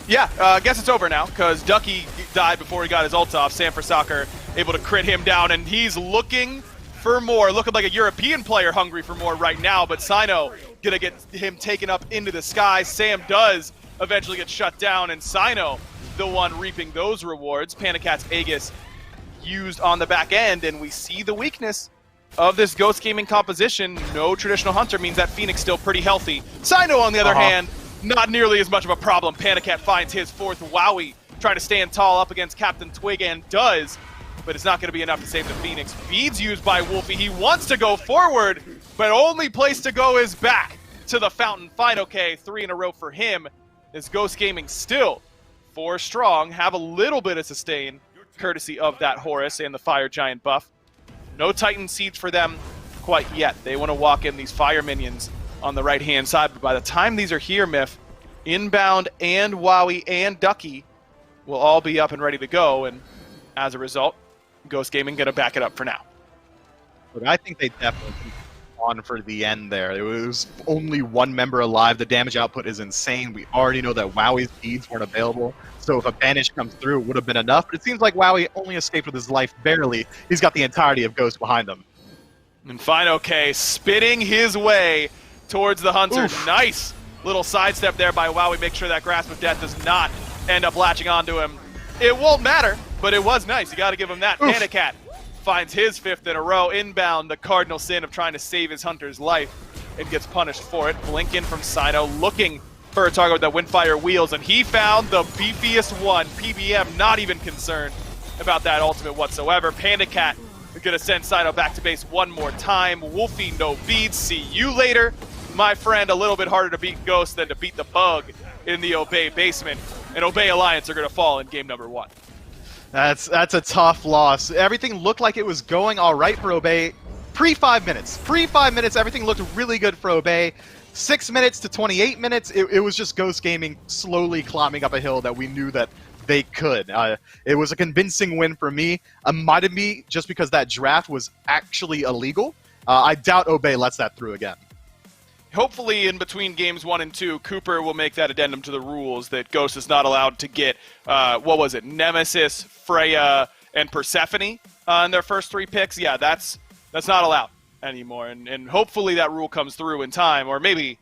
S7: Yeah, I guess it's over now, because Ducky died before he got his ult off. Sam for Soccer able to crit him down, and he's looking for more. Looking like a European player hungry for more right now, but Cyno gonna get him taken up into the sky. Sam does eventually get shut down, and Cyno the one reaping those rewards. Panda Cat's Aegis used on the back end, and we see the weakness of this Ghost Gaming composition. No traditional hunter means that Phoenix still pretty healthy. Cyno, on the other hand, not nearly as much of a problem. Panda Cat finds his fourth Wowie, trying to stand tall up against Captain Twig, and does, but it's not going to be enough to save the Phoenix. Beads used by Wolfie. He wants to go forward, but only place to go is back to the fountain. Fine, okay, 3 in a row for him. As Ghost Gaming still 4 strong, have a little bit of sustain, courtesy of that Horus and the Fire Giant buff. No Titan Seeds for them quite yet. They want to walk in these Fire Minions on the right-hand side, but by the time these are here, Myth, Inbound and Wowie and Ducky will all be up and ready to go, and as a result, Ghost Gaming going to back it up for now.
S4: But I think they definitely on for the end there. It was only one member alive. The damage output is insane. We already know that Wowie's beads weren't available, so if a banish comes through, it would have been enough. But it seems like Wowie only escaped with his life barely. He's got the entirety of Ghost behind him.
S7: And Fine Okay spinning his way towards the Hunter. Oof. Nice little sidestep there by Wowie. Make sure that Grasp of Death does not end up latching onto him. It won't matter, but it was nice. You got to give him that. Panda Cat finds his 5th in a row. Inbound, the cardinal sin of trying to save his Hunter's life, and gets punished for it. Blink in from Cyno, looking for a target with that Windfire wheels, and he found the beefiest one. PBM not even concerned about that ultimate whatsoever. Panda Cat is going to send Cyno back to base one more time. Wolfie, no beads. See you later, my friend. A little bit harder to beat Ghost than to beat the bug in the Obey basement. and Obey Alliance are going to fall in game number 1.
S4: That's a tough loss. Everything looked like it was going all right for Obey pre-5 minutes. Pre-5 minutes, everything looked really good for Obey. 6 minutes to 28 minutes, it was just Ghost Gaming slowly climbing up a hill that we knew that they could. It was a convincing win for me. Might have been just because that draft was actually illegal. I doubt Obey lets that through again.
S7: Hopefully, in between games 1 and 2, Cooper will make that addendum to the rules that Ghost is not allowed to get, Nemesis, Freya, and Persephone in their first 3 picks. Yeah, that's not allowed anymore, and hopefully that rule comes through in time, or maybe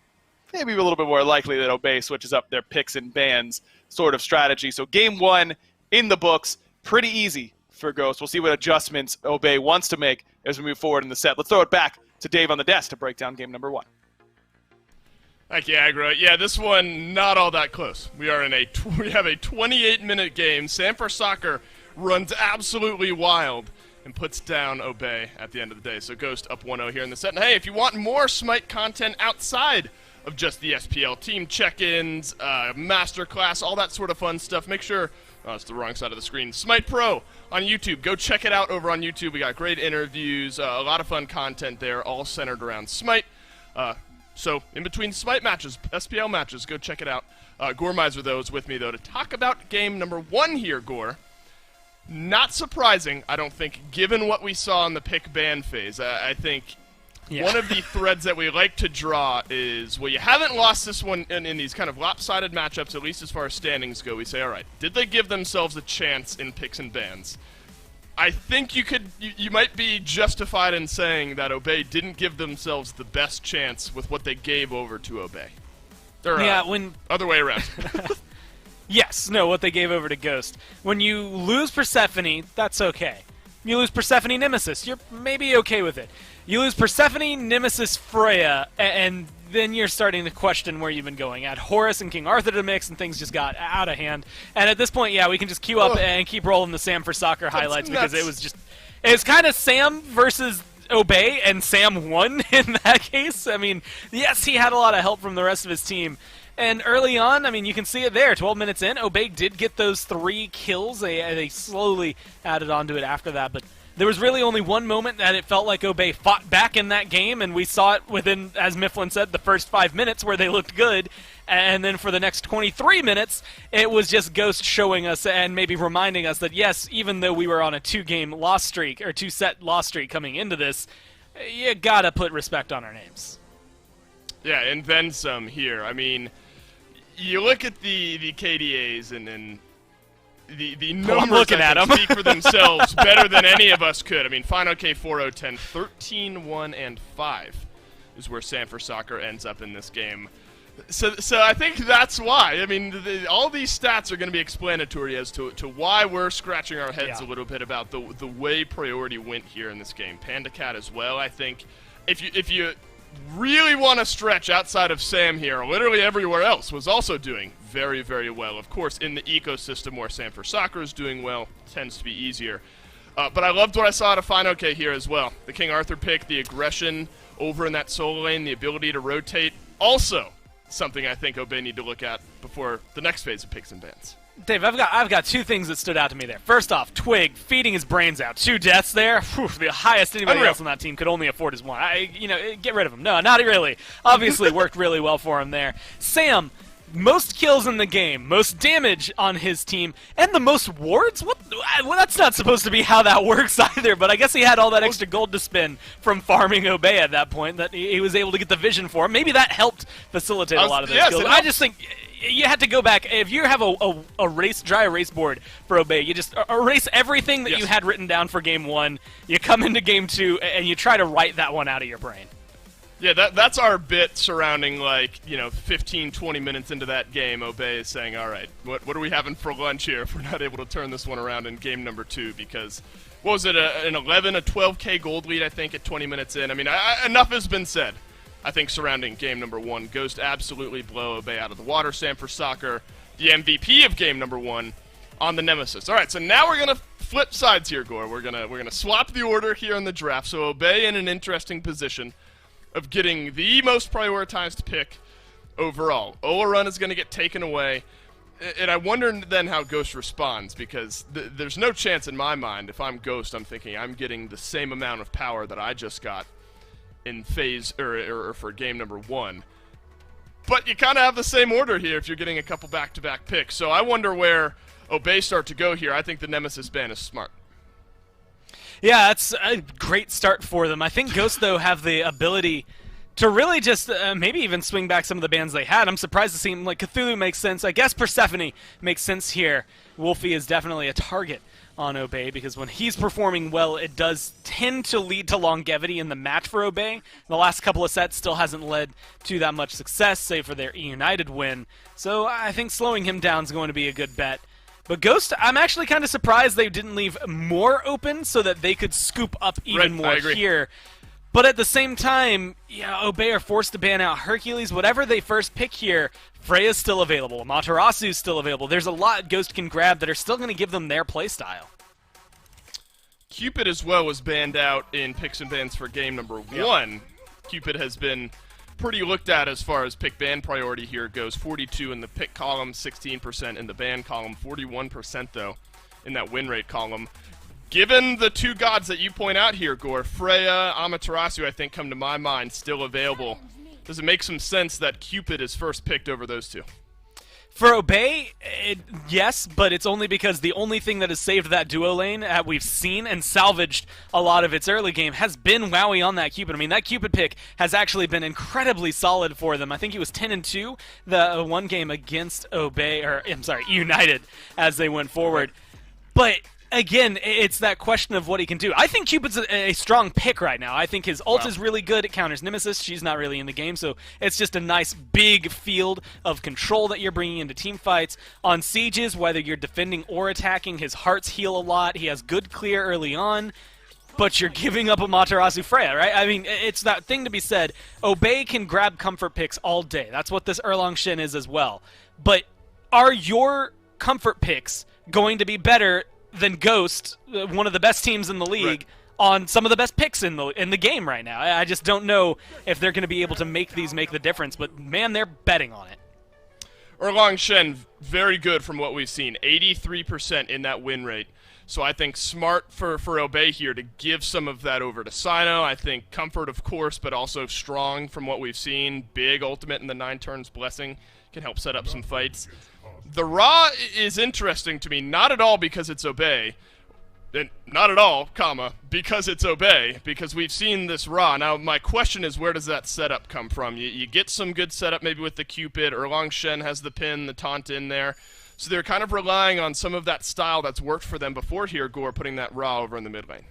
S7: a little bit more likely that Obey switches up their picks and bans sort of strategy. So game 1 in the books, pretty easy for Ghost. We'll see what adjustments Obey wants to make as we move forward in the set. Let's throw it back to Dave on the desk to break down game number 1.
S6: Thank you, Aggro. Yeah, this one not all that close. We have a 28-minute game. Sanford Soccer runs absolutely wild and puts down Obey at the end of the day. So Ghost up 1-0 here in the set. And hey, if you want more SMITE content outside of just the SPL, team check-ins, masterclass, all that sort of fun stuff, make sure, oh, it's the wrong side of the screen, SMITE Pro on YouTube. Go check it out over on YouTube. We got great interviews, a lot of fun content there, all centered around SMITE. So in between SMITE matches, SPL matches, go check it out. Gore Miser, though, is with me, though, to talk about game number 1 here, Gore. Not surprising, I don't think, given what we saw in the pick-ban phase. I think one of the threads that we like to draw is, well, you haven't lost this one in these kind of lopsided matchups, at least as far as standings go. We say, all right, did they give themselves a chance in picks and bans? I think you might be justified in saying that Obey didn't give themselves the best chance with what they gave over to Obey. Or, other way around.
S3: Yes, no, what they gave over to Ghost. When you lose Persephone, that's okay. You lose Persephone Nemesis, you're maybe okay with it. You lose Persephone, Nemesis, Freya, and then you're starting to question where you've been going. Add Horus and King Arthur to the mix, and things just got out of hand. And at this point, yeah, we can just queue up and keep rolling the Sam for Soccer highlights because it was kind of Sam versus Obey, and Sam won in that case. I mean, yes, he had a lot of help from the rest of his team. And early on, I mean, you can see it there. 12 minutes in, Obey did get those 3 kills. They slowly added on to it after that, but there was really only one moment that it felt like Obey fought back in that game, and we saw it within, as Mifflin said, the first 5 minutes where they looked good. And then for the next 23 minutes, it was just Ghost showing us and maybe reminding us that, yes, even though we were on a 2-game loss streak, or 2-set loss streak coming into this, you gotta put respect on our names.
S6: Yeah, and then some here. I mean, you look at the KDAs and the numbers speak for themselves better than any of us could. I mean, Final K 4-0-10, 13-1 and 5 is where Sanford Soccer ends up in this game. So I think that's why. I mean, all these stats are going to be explanatory as to why we're scratching our heads a little bit about the way priority went here in this game. Panda Cat as well. I think if you really want to stretch outside of Sam here, literally everywhere else was also doing very, very well. Of course, in the ecosystem where Sanford Soccer is doing well, tends to be easier. But I loved what I saw out of Fine OK here as well. The King Arthur pick, the aggression over in that solo lane, the ability to rotate. Also, something I think Obey need to look at before the next phase of picks and bans.
S3: Dave, I've got 2 things that stood out to me there. First off, Twig feeding his brains out. 2 deaths there. Whew, the highest anybody else on that team could only afford is 1. Get rid of him. No, not really. Obviously worked really well for him there. Sam, most kills in the game, most damage on his team, and the most wards? What? Well, that's not supposed to be how that works either, but I guess he had all that extra gold to spend from farming Obey at that point that he was able to get the vision for him. Maybe that helped facilitate a lot of those kills. I just think you had to go back. If you have a dry erase board for Obey, you just erase everything that you had written down for game 1. You come into game 2 and you try to write that one out of your brain.
S6: Yeah, that's our bit surrounding, 15, 20 minutes into that game. Obey is saying, all right, what are we having for lunch here if we're not able to turn this one around in game number 2? Because, what was it, a 12K gold lead, I think, at 20 minutes in? I mean, enough has been said, I think, surrounding game number 1. Ghost absolutely blow Obey out of the water. Sanford Soccer, the MVP of game number 1, on the Nemesis. All right, so now we're going to flip sides here, Gore. We're gonna swap the order here in the draft, so Obey in an interesting position of getting the most prioritized pick overall. Ola Run is going to get taken away. And I wonder then how Ghost responds, because there's no chance in my mind, if I'm Ghost, I'm thinking I'm getting the same amount of power that I just got in phase, or for game number 1. But you kind of have the same order here if you're getting a couple back-to-back picks. So I wonder where Obey start to go here. I think the Nemesis ban is smart.
S3: Yeah, that's a great start for them. I think Ghost, though, have the ability to really just maybe even swing back some of the bans they had. I'm surprised to see him, like, Cthulhu makes sense. I guess Persephone makes sense here. Wolfie is definitely a target on Obey, because when he's performing well, it does tend to lead to longevity in the match for Obey. The last couple of sets still hasn't led to that much success, save for their United win. So I think slowing him down is going to be a good bet. But Ghost, I'm actually kind of surprised they didn't leave more open so that they could scoop up even more here. But at the same time, yeah, Obey are forced to ban out Hercules. Whatever they first pick here, Freya's still available. Amaterasu's still available. There's a lot Ghost can grab that are still going to give them their playstyle.
S6: Cupid as well was banned out in picks and bans for game number 1. Cupid has been pretty looked at as far as pick ban priority here goes. 42 in the pick column, 16% in the ban column, 41% though in that win rate column. Given the two gods that you point out here, Gore, Freya, Amaterasu, I think come to my mind still available. Does it make some sense that Cupid is first picked over those two?
S3: For Obey, yes, but it's only because the only thing that has saved that duo lane that we've seen and salvaged a lot of its early game has been Wowie on that Cupid. I mean, that Cupid pick has actually been incredibly solid for them. I think he was 10-2 the one game against Obey, or I'm sorry, United, as they went forward. But again, it's that question of what he can do. I think Cupid's a strong pick right now. I think his ult is really good. It counters Nemesis. She's not really in the game, so it's just a nice big field of control that you're bringing into team fights. On sieges, whether you're defending or attacking, his hearts heal a lot. He has good clear early on, but you're giving up Amaterasu Freya, right? I mean, it's that thing to be said. Obey can grab comfort picks all day. That's what this Erlang Shen is as well. But are your comfort picks going to be better than Ghost, one of the best teams in the league, on some of the best picks in the game right now? I just don't know if they're going to be able to make the difference, but man, they're betting on it.
S6: Erlang Shen, very good from what we've seen, 83% in that win rate. So I think smart for Obey here to give some of that over to Sino. I think comfort, of course, but also strong from what we've seen. Big ultimate in the 9 turns blessing can help set up some fights. The Ra is interesting to me, not at all because it's Obey, and not at all, because it's Obey, because we've seen this Ra. Now, my question is, where does that setup come from? You get some good setup maybe with the Cupid, Erlang Shen has the pin, the taunt in there, so they're kind of relying on some of that style that's worked for them before here, Gore, putting that Ra over in the mid lane.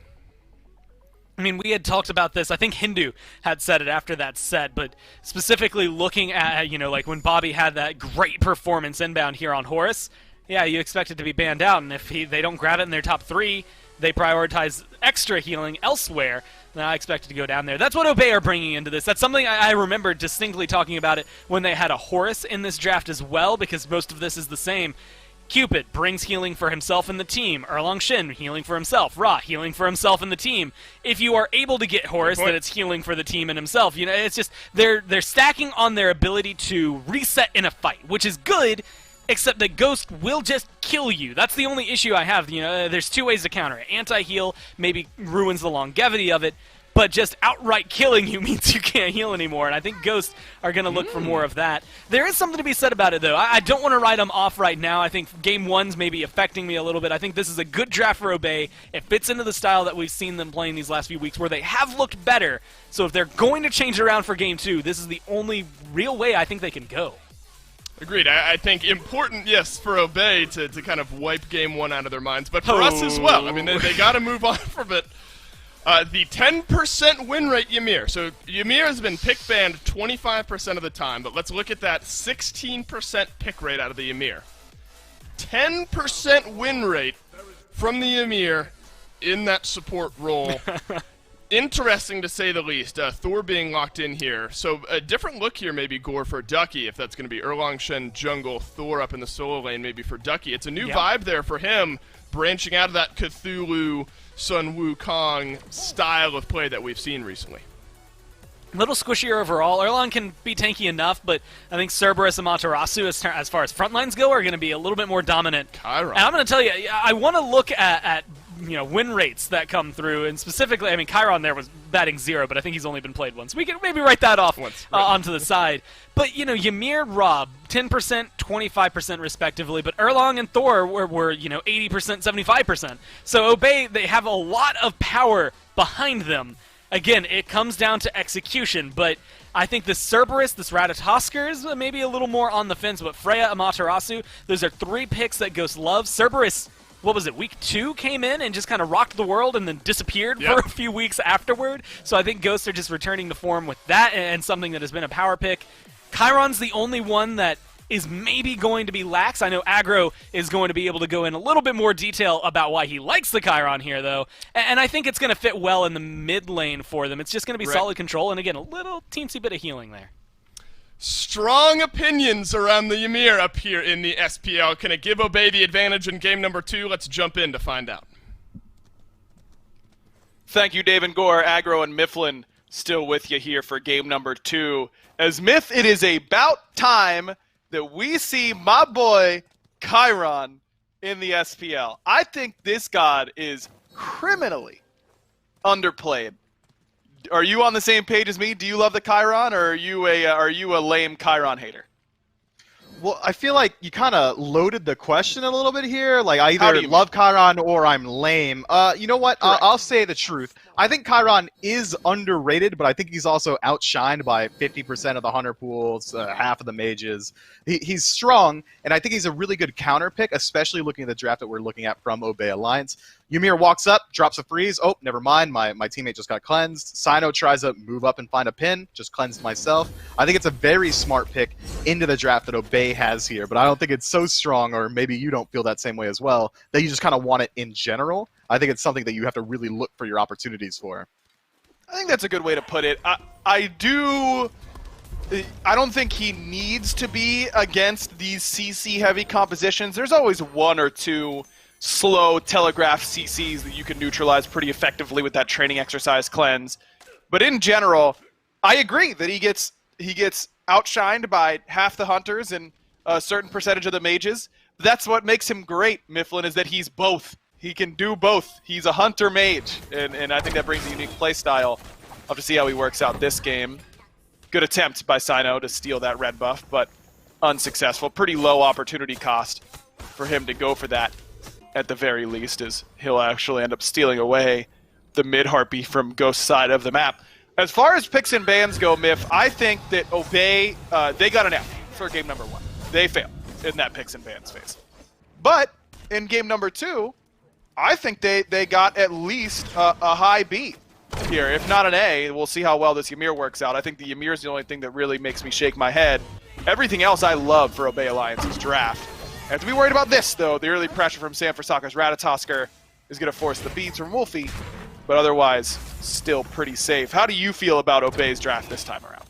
S3: I mean, we had talked about this. I think Hindu had said it after that set, but specifically looking at, like when Bobby had that great performance inbound here on Horus, yeah, you expect it to be banned out, and if they don't grab it in their top 3, they prioritize extra healing elsewhere, then I expect it to go down there. That's what Obey are bringing into this. That's something I remember distinctly talking about it when they had a Horus in this draft as well, because most of this is the same. Cupid brings healing for himself and the team. Erlang Shen, healing for himself. Ra, healing for himself and the team. If you are able to get Horus, then it's healing for the team and himself. It's just they're stacking on their ability to reset in a fight, which is good, except that Ghost will just kill you. That's the only issue I have. There's 2 ways to counter it. Anti-heal maybe ruins the longevity of it, but just outright killing you means you can't heal anymore, and I think Ghosts are going to look for more of that. There is something to be said about it, though. I don't want to write them off right now. I think Game 1's maybe affecting me a little bit. I think this is a good draft for Obey. It fits into the style that we've seen them playing these last few weeks, where they have looked better. So if they're going to change it around for Game 2, this is the only real way I think they can go.
S6: Agreed. I think important, yes, for Obey to kind of wipe Game 1 out of their minds, but for us as well. I mean, they got to move on from it. The 10% win rate Ymir. So Ymir has been pick banned 25% of the time, but let's look at that 16% pick rate out of the Ymir. 10% win rate from the Ymir in that support role. Interesting to say the least. Thor being locked in here. So a different look here maybe, Gore, for Ducky, if that's going to be Erlang Shen, jungle, Thor up in the solo lane maybe for Ducky. It's a new vibe there for him, branching out of that Cthulhu, Sun Wukong style of play that we've seen recently.
S3: little squishier overall. Erlang can be tanky enough, but I think Cerberus and Matarasu, as far as front lines go, are going to be a little bit more dominant.
S6: Chiron.
S3: And I'm going to tell you, I want to look at win rates that come through, and specifically, I mean, Chiron there was batting 0, but I think he's only been played once. We can maybe write that off onto the side. But, Ymir, Rob, 10%, 25% respectively, but Erlang and Thor were 80%, 75%. So Obey, they have a lot of power behind them. Again, it comes down to execution, but I think this Cerberus, this Ratatosker is maybe a little more on the fence, but Freya, Amaterasu, those are 3 picks that Ghost loves. Cerberus, what was it, week 2 came in and just kind of rocked the world and then disappeared for a few weeks afterward. So I think Ghosts are just returning to form with that and something that has been a power pick. Chiron's the only one that is maybe going to be lax. I know Aggro is going to be able to go in a little bit more detail about why he likes the Chiron here, though. And I think it's going to fit well in the mid lane for them. It's just going to be solid control, and again, a little teensy bit of healing there.
S6: Strong opinions around the Ymir up here in the SPL. Can it give Obey the advantage in game number 2? Let's jump in to find out.
S7: Thank you, Dave and Gore. Aggro and Mifflin still with you here for game number 2. As Miff, it is about time that we see my boy Chiron in the SPL. I think this god is criminally underplayed. Are you on the same page as me? Do you love the Chiron, or are you a lame Chiron hater?
S4: Well, I feel like you kind of loaded the question a little bit here. Like, I either love Chiron or I'm lame. You know what? I'll say the truth. I think Chiron is underrated, but I think he's also outshined by 50% of the hunter pools, half of the mages. He's strong, and I think he's a really good counter pick, especially looking at the draft that we're looking at from Obey Alliance. Ymir walks up, drops a freeze. Oh, never mind. My teammate just got cleansed. Sino tries to move up and find a pin. Just cleansed myself. I think it's a very smart pick into the draft that Obey has here, but I don't think it's so strong, or maybe you don't feel that same way as well, that you just kind of want it in general. I think it's something that you have to really look for your opportunities for.
S7: I think that's a good way to put it. I don't think he needs to be against these CC-heavy compositions. There's always 1 or 2 slow telegraph CCs that you can neutralize pretty effectively with that training exercise cleanse. But in general, I agree that he gets outshined by half the hunters and a certain percentage of the mages. That's what makes him great, Mifflin, is that he's both. He can do both. He's a hunter mage, and I think that brings a unique play style. I'll have to see how he works out this game. Good attempt by Sino to steal that red buff, but unsuccessful. Pretty low opportunity cost for him to go for that at the very least, as he'll actually end up stealing away the mid-harpy from Ghost's side of the map. As far as picks and bans go, Miff, I think that Obey, they got an F for game number 1. They failed in that picks and bans phase. But in game number 2, I think they got at least a high B here, if not an A. We'll see how well this Ymir works out. I think the Ymir is the only thing that really makes me shake my head. Everything else I love for Obey Alliance's draft. I have to be worried about this, though. The early pressure from Sanford Soccer's Ratatosker is going to force the beats from Wolfie, but otherwise, still pretty safe. How do you feel about Obey's draft this time around?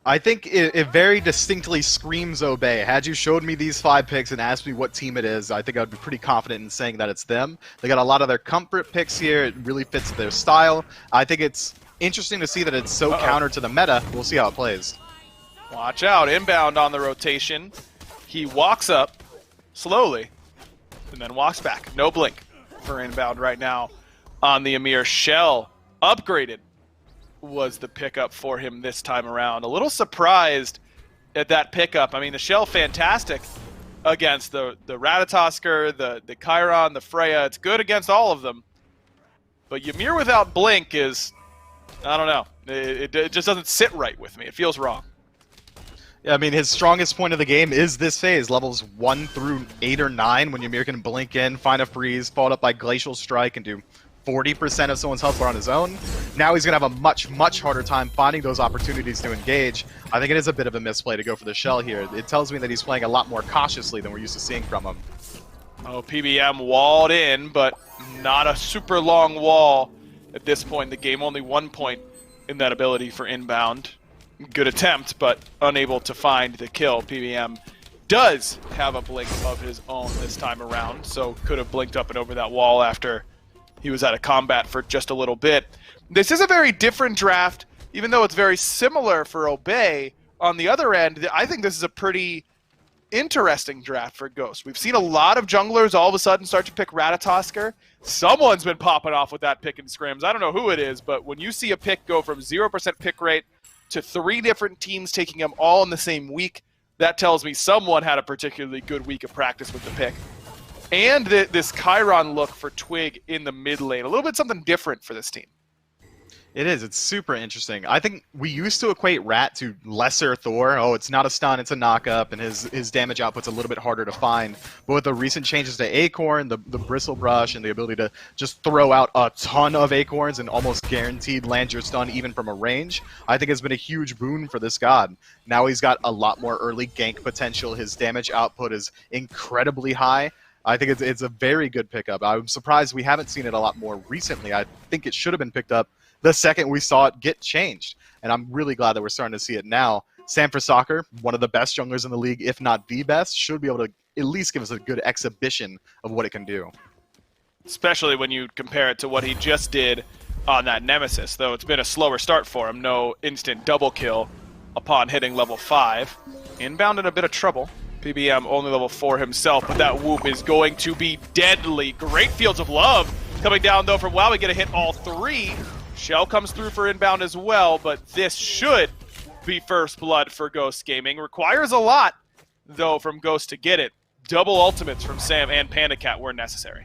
S4: I think it very distinctly screams Obey. Had you showed me these 5 picks and asked me what team it is, I think I'd be pretty confident in saying that it's them. They got a lot of their comfort picks here. It really fits their style. I think it's interesting to see that it's so counter to the meta. We'll see how it plays.
S7: Watch out. Inbound on the rotation. He walks up slowly and then walks back. No blink for inbound right now on the Ymir. Shell upgraded was the pickup for him this time around. A little surprised at that pickup. I mean, the Shell fantastic against the Ratatosker, the Chiron, the Freya. It's good against all of them. But Ymir without blink is, I don't know. It just doesn't sit right with me. It feels wrong.
S4: Yeah, I mean, his strongest point of the game is this phase, levels 1 through 8 or 9, when Ymir can blink in, find a freeze, followed up by Glacial Strike, and do 40% of someone's health bar on his own. Now he's going to have a much, much harder time finding those opportunities to engage. I think it is a bit of a misplay to go for the Shell here. It tells me that he's playing a lot more cautiously than we're used to seeing from him.
S7: Oh, PBM walled in, but not a super long wall at this point in the game. Only 1 point in that ability for inbound. Good attempt, but unable to find the kill. PBM does have a blink of his own this time around, so could have blinked up and over that wall after he was out of combat for just a little bit. This is a very different draft even though it's very similar for Obey, on the other end, I think this is a pretty interesting draft for Ghost. We've seen a lot of junglers all of a sudden start to pick Ratatosker. Someone's been popping off with that pick in scrims. I don't know who it is, but when you see a pick go from 0% pick rate to 3 different teams taking them all in the same week, that tells me someone had a particularly good week of practice with the pick. And this Chiron look for Twig in the mid lane. A little bit something different for this team.
S4: It is. It's super interesting. I think we used to equate Rat to lesser Thor. Oh, it's not a stun, it's a knock-up, and his damage output's a little bit harder to find. But with the recent changes to Acorn, the Bristle Brush, and the ability to just throw out a ton of Acorns and almost guaranteed land your stun even from a range, I think has been a huge boon for this god. Now he's got a lot more early gank potential. His damage output is incredibly high. I think it's a very good pickup. I'm surprised we haven't seen it a lot more recently. I think it should have been picked up the second we saw it get changed. And I'm really glad that we're starting to see it now. Sanford Soccer, one of the best junglers in the league, if not the best, should be able to at least give us a good exhibition of what it can do.
S7: Especially when you compare it to what he just did on that Nemesis, though it's been a slower start for him. No instant double kill upon hitting level 5. Inbound in a bit of trouble. PBM only level 4 himself, but that whoop is going to be deadly. Great Fields of Love coming down, though, from WoW. We get a hit all 3. Shell comes through for inbound as well, but this should be first blood for Ghost Gaming. Requires a lot, though, from Ghost to get it. Double ultimates from Sam and Panda Cat were necessary.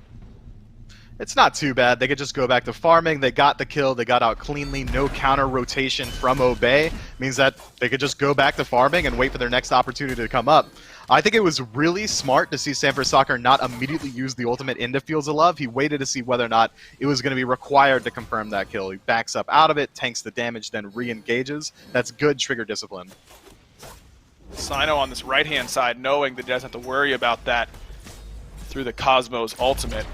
S4: It's not too bad. They could just go back to farming. They got the kill. They got out cleanly. No counter rotation from Obey. Means that they could just go back to farming and wait for their next opportunity to come up. I think it was really smart to see Sanford Soccer not immediately use the ultimate into Fields of Love. He waited to see whether or not it was going to be required to confirm that kill. He backs up out of it, tanks the damage, then re-engages. That's good trigger discipline.
S7: Sino on this right-hand side, knowing that he doesn't have to worry about that through the Cosmos ultimate.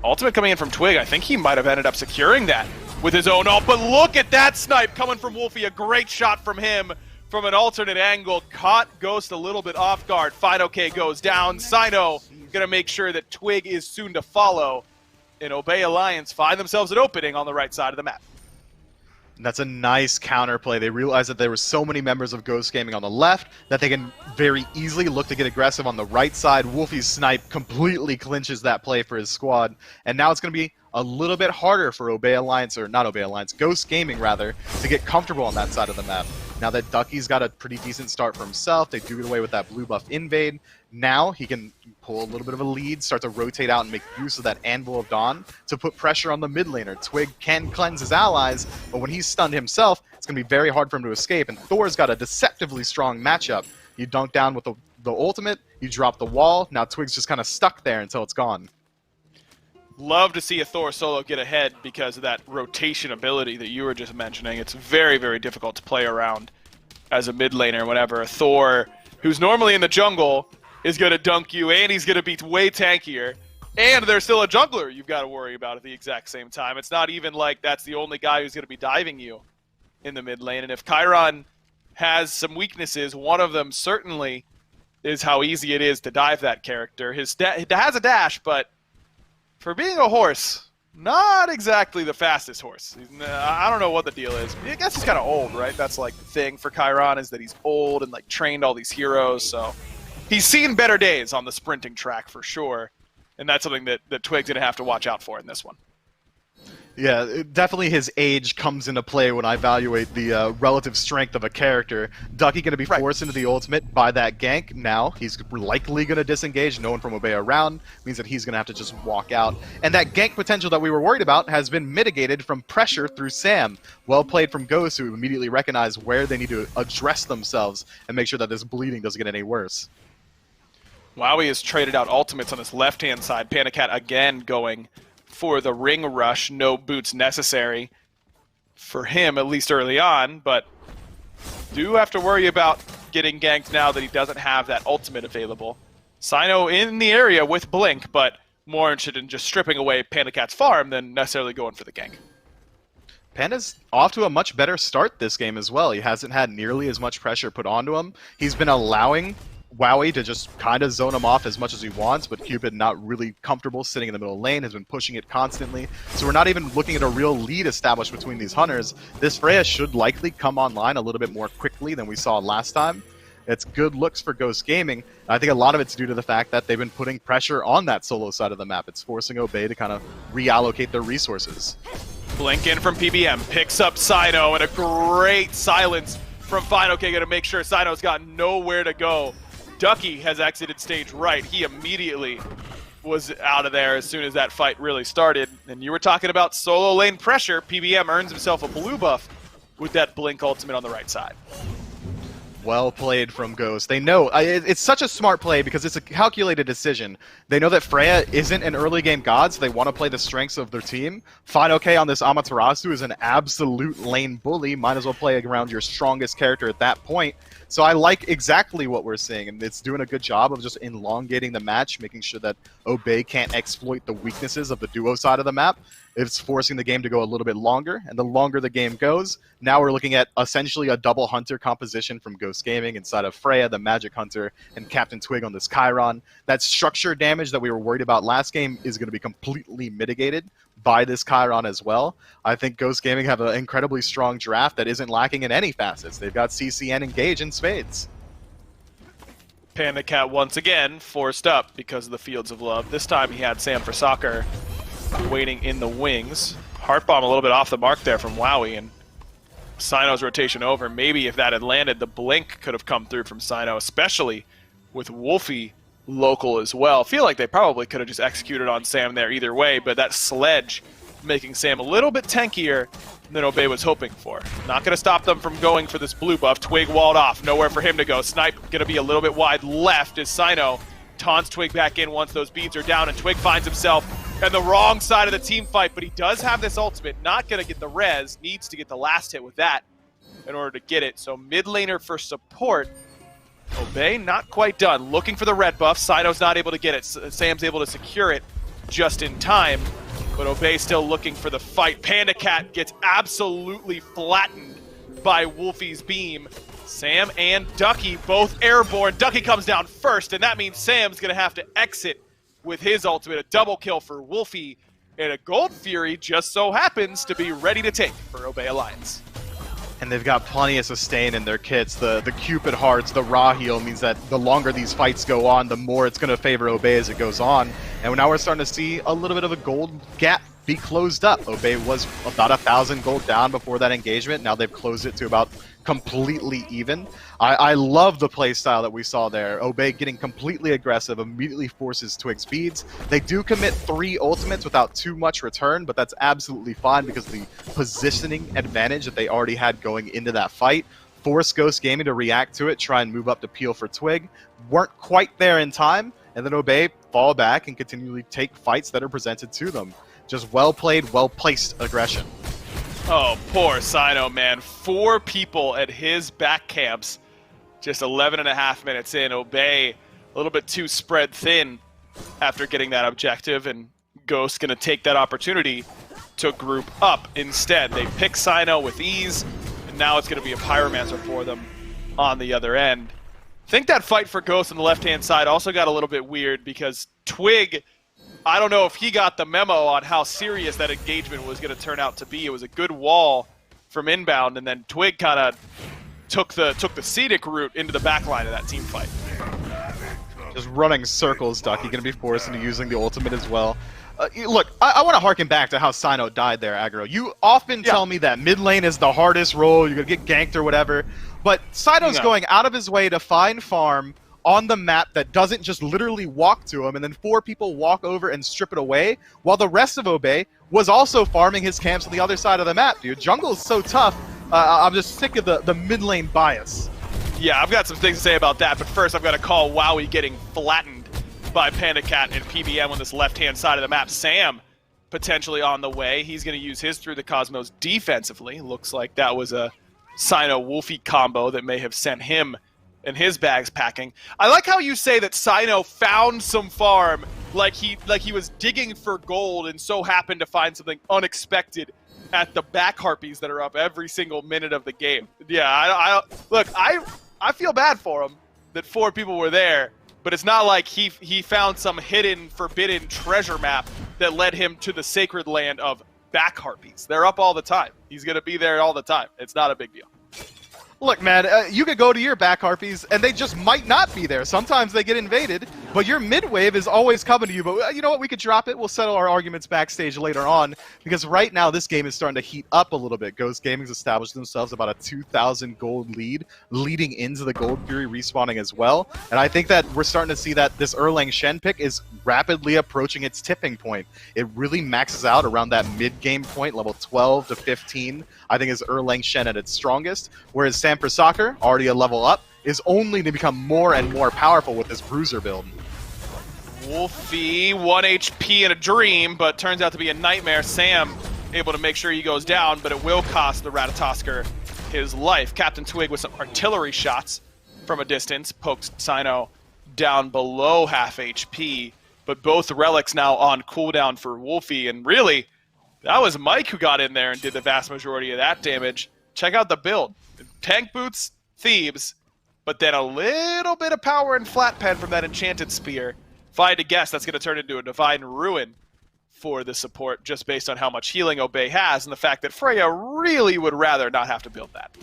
S7: Ultimate coming in from Twig. I think he might have ended up securing that with his own ult. But look at that snipe coming from Wolfie. A great shot from him from an alternate angle. Caught Ghost a little bit off guard. FidoK goes down. Sino going to make sure that Twig is soon to follow. And Obey Alliance find themselves an opening on the right side of the map.
S4: And that's a nice counterplay. They realized that there were so many members of Ghost Gaming on the left that they can very easily look to get aggressive on the right side. Wolfie's snipe completely clinches that play for his squad. And now it's going to be a little bit harder for Obey Alliance, or not Obey Alliance, Ghost Gaming rather, to get comfortable on that side of the map. Now that Ducky's got a pretty decent start for himself, they do get away with that blue buff invade. Now he can pull a little bit of a lead, start to rotate out and make use of that Anvil of Dawn to put pressure on the mid laner. Twig can cleanse his allies, but when he's stunned himself, it's going to be very hard for him to escape, and Thor's got a deceptively strong matchup. You dunk down with the ultimate, you drop the wall, now Twig's just kind of stuck there until it's gone.
S7: Love to see a Thor solo get ahead because of that rotation ability that you were just mentioning. It's very, very difficult to play around as a mid laner whenever a Thor, who's normally in the jungle, is going to dunk you, and he's going to be way tankier. And there's still a jungler you've got to worry about at the exact same time. It's not even like that's the only guy who's going to be diving you in the mid lane. And if Chiron has some weaknesses, one of them certainly is how easy it is to dive that character. He has a dash, but for being a horse, not exactly the fastest horse. I don't know what the deal is. I guess he's kind of old, right? That's like the thing for Chiron, is that he's old and like trained all these heroes. So he's seen better days on the sprinting track for sure. And that's something that Twig's going to have to watch out for in this one.
S4: Yeah, definitely his age comes into play when I evaluate the relative strength of a character. Ducky going to be forced into the ultimate by that gank. Now he's likely going to disengage. No one from Obey around. Means that he's going to have to just walk out. And that gank potential that we were worried about has been mitigated from pressure through Sam. Well played from Ghost, who immediately recognized where they need to address themselves and make sure that this bleeding doesn't get any worse.
S7: Wowie has traded out ultimates on this left-hand side. Panda Cat again going for the ring rush. No boots necessary for him, at least early on, but do have to worry about getting ganked now that he doesn't have that ultimate available. Sino in the area with Blink, but more interested in just stripping away Panda Cat's farm than necessarily going for the gank.
S4: Panda's off to a much better start this game as well. He hasn't had nearly as much pressure put onto him. He's been allowing Wowie to just kind of zone him off as much as he wants, but Cupid not really comfortable sitting in the middle lane, has been pushing it constantly. So we're not even looking at a real lead established between these hunters. This Freya should likely come online a little bit more quickly than we saw last time. It's good looks for Ghost Gaming. I think a lot of it's due to the fact that they've been putting pressure on that solo side of the map. It's forcing Obey to kind of reallocate their resources.
S7: Blink in from PBM, picks up Sino, and a great silence from Fine OK, going to make sure Sino's got nowhere to go. Ducky has exited stage right. He immediately was out of there as soon as that fight really started. And you were talking about solo lane pressure. PBM earns himself a blue buff with that Blink ultimate on the right side.
S4: Well played from Ghost. They know, it's such a smart play because it's a calculated decision. They know that Freya isn't an early game god, so they want to play the strengths of their team. Fine OK on this Amaterasu is an absolute lane bully. Might as well play around your strongest character at that point. So I like exactly what we're seeing, and it's doing a good job of just elongating the match, making sure that Obey can't exploit the weaknesses of the duo side of the map. It's forcing the game to go a little bit longer, and the longer the game goes, now we're looking at essentially a double hunter composition from Ghost Gaming inside of Freya, the Magic Hunter, and Captain Twig on this Chiron. That structure damage that we were worried about last game is going to be completely mitigated by this Chiron as well. I think Ghost Gaming have an incredibly strong draft that isn't lacking in any facets. They've got CC and Engage in spades.
S7: Panda Cat once again forced up because of the Fields of Love. This time he had Sam for Soccer waiting in the wings. Heart Bomb a little bit off the mark there from Wowie, and Sino's rotation over. Maybe if that had landed, the Blink could have come through from Sino, especially with Wolfie local as well. Feel like they probably could have just executed on Sam there either way, but that sledge making Sam a little bit tankier than Obey was hoping for. Not going to stop them from going for this blue buff. Twig walled off, nowhere for him to go. Snipe going to be a little bit wide left as Sino taunts Twig back in once those beads are down, and Twig finds himself on the wrong side of the team fight, but he does have this ultimate. Not going to get the res, needs to get the last hit with that in order to get it. So mid laner for support. Obey not quite done. Looking for the red buff. Sino's not able to get it. Sam's able to secure it just in time, but Obey still looking for the fight. Panda Cat gets absolutely flattened by Wolfie's beam. Sam and Ducky both airborne. Ducky comes down first, and that means Sam's going to have to exit with his ultimate. A double kill for Wolfie, and a Gold Fury just so happens to be ready to take for Obey Alliance.
S4: And they've got plenty of sustain in their kits. The Cupid Hearts, the Raw Heal means that the longer these fights go on, the more it's going to favor Obey as it goes on. And now we're starting to see a little bit of a gold gap be closed up. Obey was about 1,000 gold down before that engagement. Now they've closed it to about completely even. I love the play style that we saw there. Obey getting completely aggressive, immediately forces Twig speeds. They do commit 3 ultimates without too much return, but that's absolutely fine because the positioning advantage that they already had going into that fight forced Ghost Gaming to react to it, try and move up to peel for Twig. Weren't quite there in time, and then Obey fall back and continually take fights that are presented to them. Just well played, well placed aggression.
S7: Oh, poor Sino, man. 4 people at his back camps. Just 11 and a half minutes in. Obey a little bit too spread thin after getting that objective, and Ghost going to take that opportunity to group up instead. They pick Sino with ease, and now it's going to be a Pyromancer for them on the other end. I think that fight for Ghost on the left-hand side also got a little bit weird because Twig, I don't know if he got the memo on how serious that engagement was going to turn out to be. It was a good wall from inbound, and then Twig kind of took the scenic route into the back line of that team fight.
S4: Just running circles, Ducky going to be forced into using the ultimate as well. Look, I want to harken back to how Sino died there, Aggro. You often tell me that mid lane is the hardest role, you're going to get ganked or whatever, but Sino's going out of his way to find farm on the map that doesn't just literally walk to him, and then 4 people walk over and strip it away, while the rest of Obey was also farming his camps on the other side of the map, dude. Jungle is so tough. I'm just sick of the mid lane bias.
S7: Yeah, I've got some things to say about that, but first I've got to call Wowie getting flattened by Panda Cat and PBM on this left-hand side of the map. Sam potentially on the way. He's going to use his Through the Cosmos defensively. Looks like that was a Sino-Wolfie combo that may have sent him and his bags packing. I like how you say that Sino found some farm like he was digging for gold and so happened to find something unexpected at the back harpies that are up every single minute of the game. Yeah, look, I feel bad for him that 4 people were there, but it's not like he found some hidden, forbidden treasure map that led him to the sacred land of back harpies. They're up all the time. He's going to be there all the time. It's not a big deal.
S4: Look, man, you could go to your back harpies, and they just might not be there. Sometimes they get invaded, but your mid-wave is always coming to you. But you know what? We could drop it. We'll settle our arguments backstage later on, because right now this game is starting to heat up a little bit. Ghost Gaming's established themselves about a 2,000 gold lead, leading into the Gold Fury respawning as well. And I think that we're starting to see that this Erlang Shen pick is rapidly approaching its tipping point. It really maxes out around that mid-game point, level 12 to 15. I think is Erlang Shen at its strongest, whereas Samper Soccer, already a level up, is only to become more and more powerful with this bruiser build.
S7: Wolfie, 1 HP in a dream, but turns out to be a nightmare. Sam able to make sure he goes down, but it will cost the Ratatosker his life. Captain Twig with some artillery shots from a distance pokes Sino down below half HP, but both relics now on cooldown for Wolfie, and really, that was Mike who got in there and did the vast majority of that damage. Check out the build. Tank boots, Thebes, but then a little bit of power and flat pen from that enchanted spear. If I had to guess, that's going to turn into a divine ruin for the support, just based on how much healing Obey has and the fact that Freya really would rather not have to build that.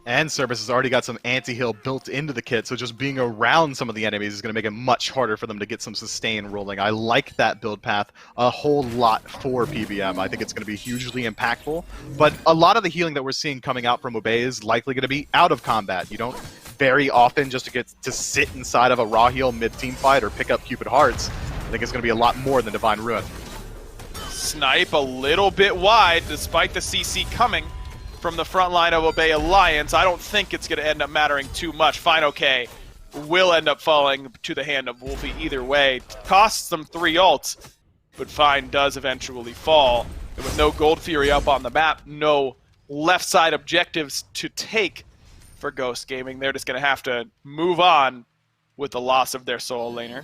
S4: And Cerberus has already got some anti-heal built into the kit, so just being around some of the enemies is going to make it much harder for them to get some sustain rolling. I like that build path a whole lot for PBM. I think it's going to be hugely impactful, but a lot of the healing that we're seeing coming out from Obey is likely going to be out of combat. You don't very often just to get to sit inside of a raw heal mid-team fight or pick up Cupid Hearts. I think it's going to be a lot more than Divine Ruin.
S7: Snipe a little bit wide, despite the CC coming from the front line of Obey Alliance. I don't think it's going to end up mattering too much. Fine OK will end up falling to the hand of Wolfie either way. Costs them 3 ults, but Fine does eventually fall. And with no Gold Fury up on the map, no left side objectives to take for Ghost Gaming, they're just going to have to move on with the loss of their solo laner.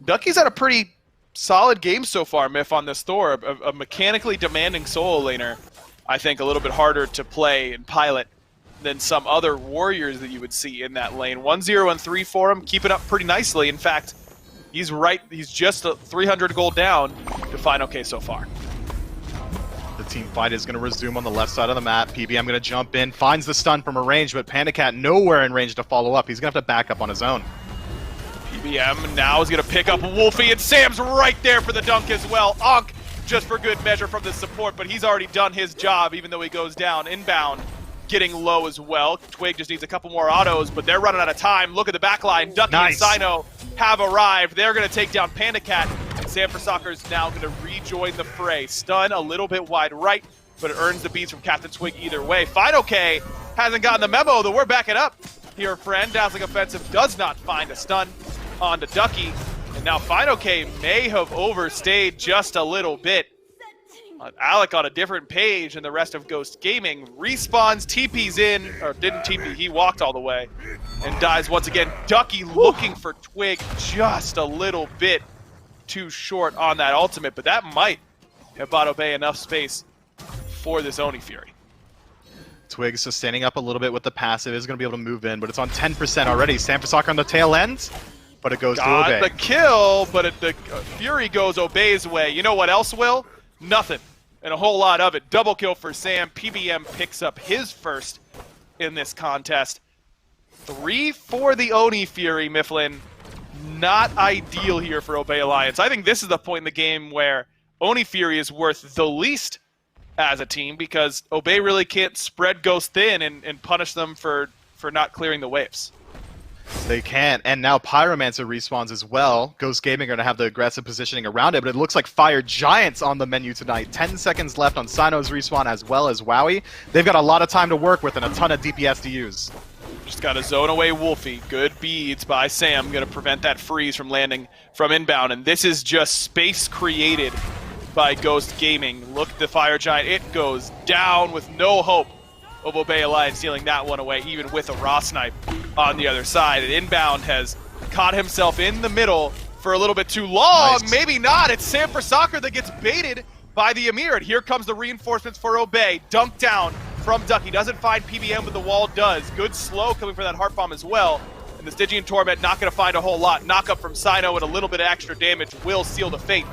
S7: Ducky's had a pretty solid game so far, Miff, on this Thor. A mechanically demanding solo laner. I think a little bit harder to play and pilot than some other warriors that you would see in that lane. 1-0 and 3 for him, keeping up pretty nicely. In fact, he's just 300 gold down to Fine OK so far.
S4: The team fight is going to resume on the left side of the map. PBM going to jump in, finds the stun from a range, but Panda Cat nowhere in range to follow up. He's going to have to back up on his own.
S7: PBM now is going to pick up Wolfie, and Sam's right there for the dunk as well. Ankh just for good measure from the support, but he's already done his job, even though he goes down. Inbound, getting low as well. Twig just needs a couple more autos, but they're running out of time. Look at the back line. Ducky and Sino have arrived. They're going to take down Panda Cat, and Sanford Soccer is now going to rejoin the fray. Stun a little bit wide right, but it earns the beats from Captain Twig either way. Fine OK hasn't gotten the memo that we're backing up here, friend. Dazzling Offensive does not find a stun onto Ducky. And now Fine OK may have overstayed just a little bit. Alec on a different page than the rest of Ghost Gaming. Respawns, TP's in, or didn't TP, he walked all the way. And dies once again. Ducky looking for Twig just a little bit too short on that ultimate, but that might have bought Obey enough space for this Oni Fury.
S4: Twig sustaining up a little bit with the passive, is going to be able to move in, but it's on 10% already. Sanford Soccer on the tail end. But it goes to Obey.
S7: The kill, but the Fury goes Obey's way. You know what else will? Nothing. And a whole lot of it. Double kill for Sam. PBM picks up his first in this contest. 3 for the Oni Fury, Mifflin. Not ideal here for Obey Alliance. I think this is the point in the game where Oni Fury is worth the least as a team, because Obey really can't spread Ghost thin and punish them for not clearing the waves.
S4: They can't, and now Pyromancer respawns as well. Ghost Gaming are going to have the aggressive positioning around it, but it looks like Fire Giant's on the menu tonight. 10 seconds left on Sino's respawn as well as Wowie. They've got a lot of time to work with and a ton of DPS to use.
S7: Just got to zone away Wolfie. Good beads by Sam. Going to prevent that freeze from landing from inbound, and this is just space created by Ghost Gaming. Look at the Fire Giant. It goes down with no hope of Obey Alliance stealing that one away, even with a raw snipe on the other side. And Inbound has caught himself in the middle for a little bit too long. Nice. Maybe not. It's Sanford Soccer that gets baited by the Amir. And here comes the reinforcements for Obey. Dunked down from Ducky. Doesn't find PBM, but the wall does. Good slow coming from that heart bomb as well. And the Stygian Torment not going to find a whole lot. Knock up from Sino and a little bit of extra damage will seal the fate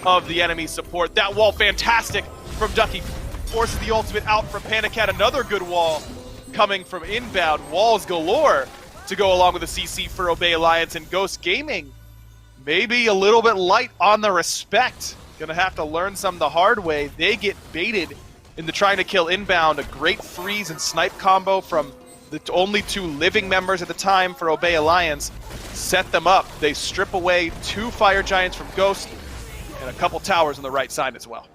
S7: of the enemy support. That wall, fantastic from Ducky. Forces the ultimate out from Panic Cat. Another good wall coming from inbound. Walls galore to go along with the CC for Obey Alliance, and Ghost Gaming maybe a little bit light on the respect. Gonna have to learn some the hard way. They get baited into trying to kill inbound. A great freeze and snipe combo from the only 2 living members at the time for Obey Alliance set them up. They strip away 2 Fire Giants from Ghost and a couple towers on the right side as well.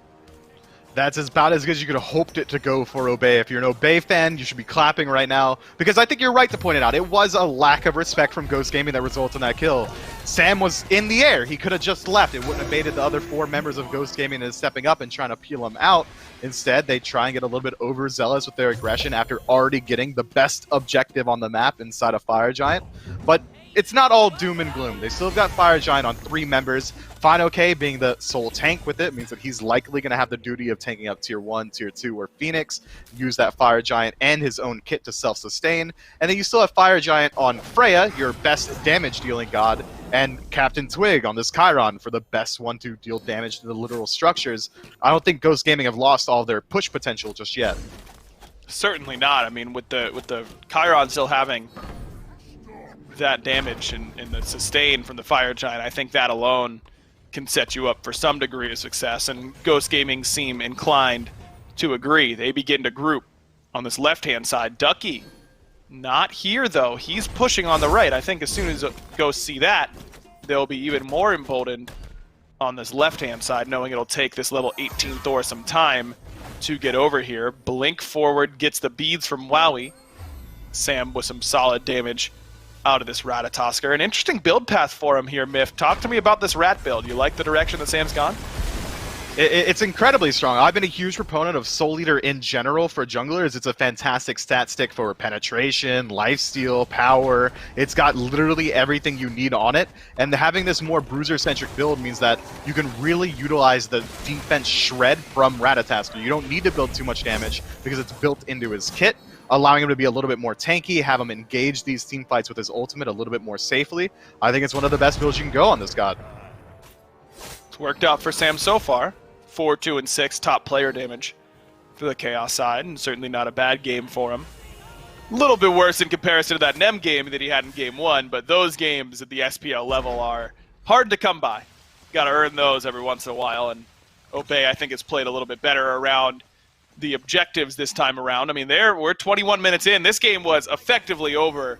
S4: That's about as good as you could have hoped it to go for Obey. If you're an Obey fan, you should be clapping right now, because I think you're right to point it out. It was a lack of respect from Ghost Gaming that resulted in that kill. Sam was in the air. He could have just left. It wouldn't have baited the other 4 members of Ghost Gaming into stepping up and trying to peel him out. Instead, they try and get a little bit overzealous with their aggression after already getting the best objective on the map inside of Fire Giant. But it's not all doom and gloom. They still have got Fire Giant on 3 members. Fine OK being the sole tank with it means that he's likely going to have the duty of tanking up Tier 1, Tier 2, or Phoenix, use that Fire Giant and his own kit to self-sustain. And then you still have Fire Giant on Freya, your best damage-dealing god, and Captain Twig on this Chiron for the best one to deal damage to the literal structures. I don't think Ghost Gaming have lost all their push potential just yet.
S7: Certainly not. I mean, with the Chiron still having that damage and the sustain from the Fire Giant, I think that alone can set you up for some degree of success, and Ghost Gaming seem inclined to agree. They begin to group on this left-hand side. Ducky, not here though. He's pushing on the right. I think as soon as Ghosts see that, they'll be even more emboldened on this left-hand side, knowing it'll take this level 18 Thor some time to get over here. Blink forward, gets the beads from Wowie. Sam with some solid damage out of this Ratatosker. An interesting build path for him here, Miff. Talk to me about this Rat build. You like the direction that Sam's gone?
S4: It's incredibly strong. I've been a huge proponent of Soul Eater in general for junglers. It's a fantastic stat stick for penetration, lifesteal, power. It's got literally everything you need on it. And having this more bruiser-centric build means that you can really utilize the defense shred from Ratatosker. You don't need to build too much damage because it's built into his kit, allowing him to be a little bit more tanky, have him engage these team fights with his ultimate a little bit more safely. I think it's one of the best builds you can go on this god.
S7: It's worked out for Sam so far. 4, 2, and 6 top player damage for the Chaos side, and certainly not a bad game for him. A little bit worse in comparison to that NEM game that he had in Game 1, but those games at the SPL level are hard to come by. Got to earn those every once in a while, and Obey, I think, has played a little bit better around the objectives this time around. I mean, we're 21 minutes in. This game was effectively over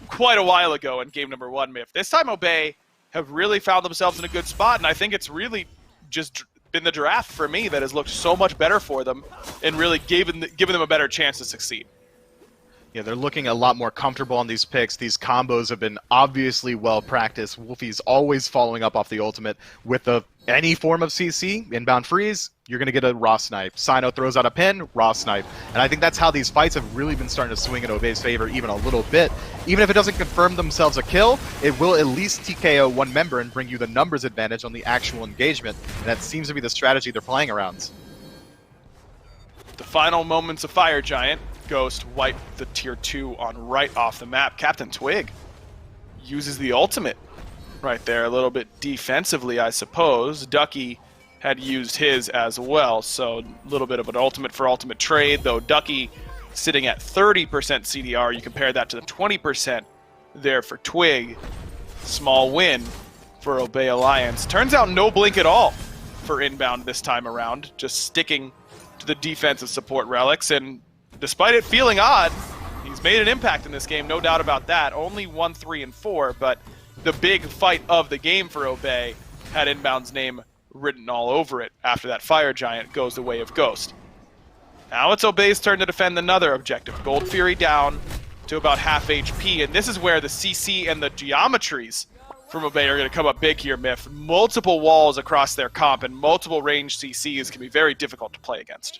S7: quite a while ago in game number 1, Miff. This time, Obey have really found themselves in a good spot, and I think it's really just been the draft for me that has looked so much better for them and really given them a better chance to succeed.
S4: Yeah, they're looking a lot more comfortable on these picks. These combos have been obviously well practiced. Wolfie's always following up off the ultimate with any form of CC. Inbound freeze, you're going to get a raw snipe. Sino throws out a pin, raw snipe. And I think that's how these fights have really been starting to swing in Obey's favor even a little bit. Even if it doesn't confirm themselves a kill, it will at least TKO one member and bring you the numbers advantage on the actual engagement. And that seems to be the strategy they're playing around.
S7: The final moments of Fire Giant. Ghost wipe the tier 2 on right off the map. Captain Twig uses the ultimate right there, a little bit defensively, I suppose. Ducky had used his as well, so a little bit of an ultimate for ultimate trade, though Ducky sitting at 30% CDR. You compare that to the 20% there for Twig. Small win for Obey Alliance. Turns out no blink at all for inbound this time around, just sticking to the defensive support relics, and despite it feeling odd, he's made an impact in this game, no doubt about that. Only 1, 3, and 4, but the big fight of the game for Obey had inbound's name written all over it after that Fire Giant goes the way of Ghost. Now it's Obey's turn to defend another objective. Gold Fury down to about half HP, and this is where the CC and the geometries from Obey are going to come up big here, Miff. Multiple walls across their comp and multiple range CCs can be very difficult to play against.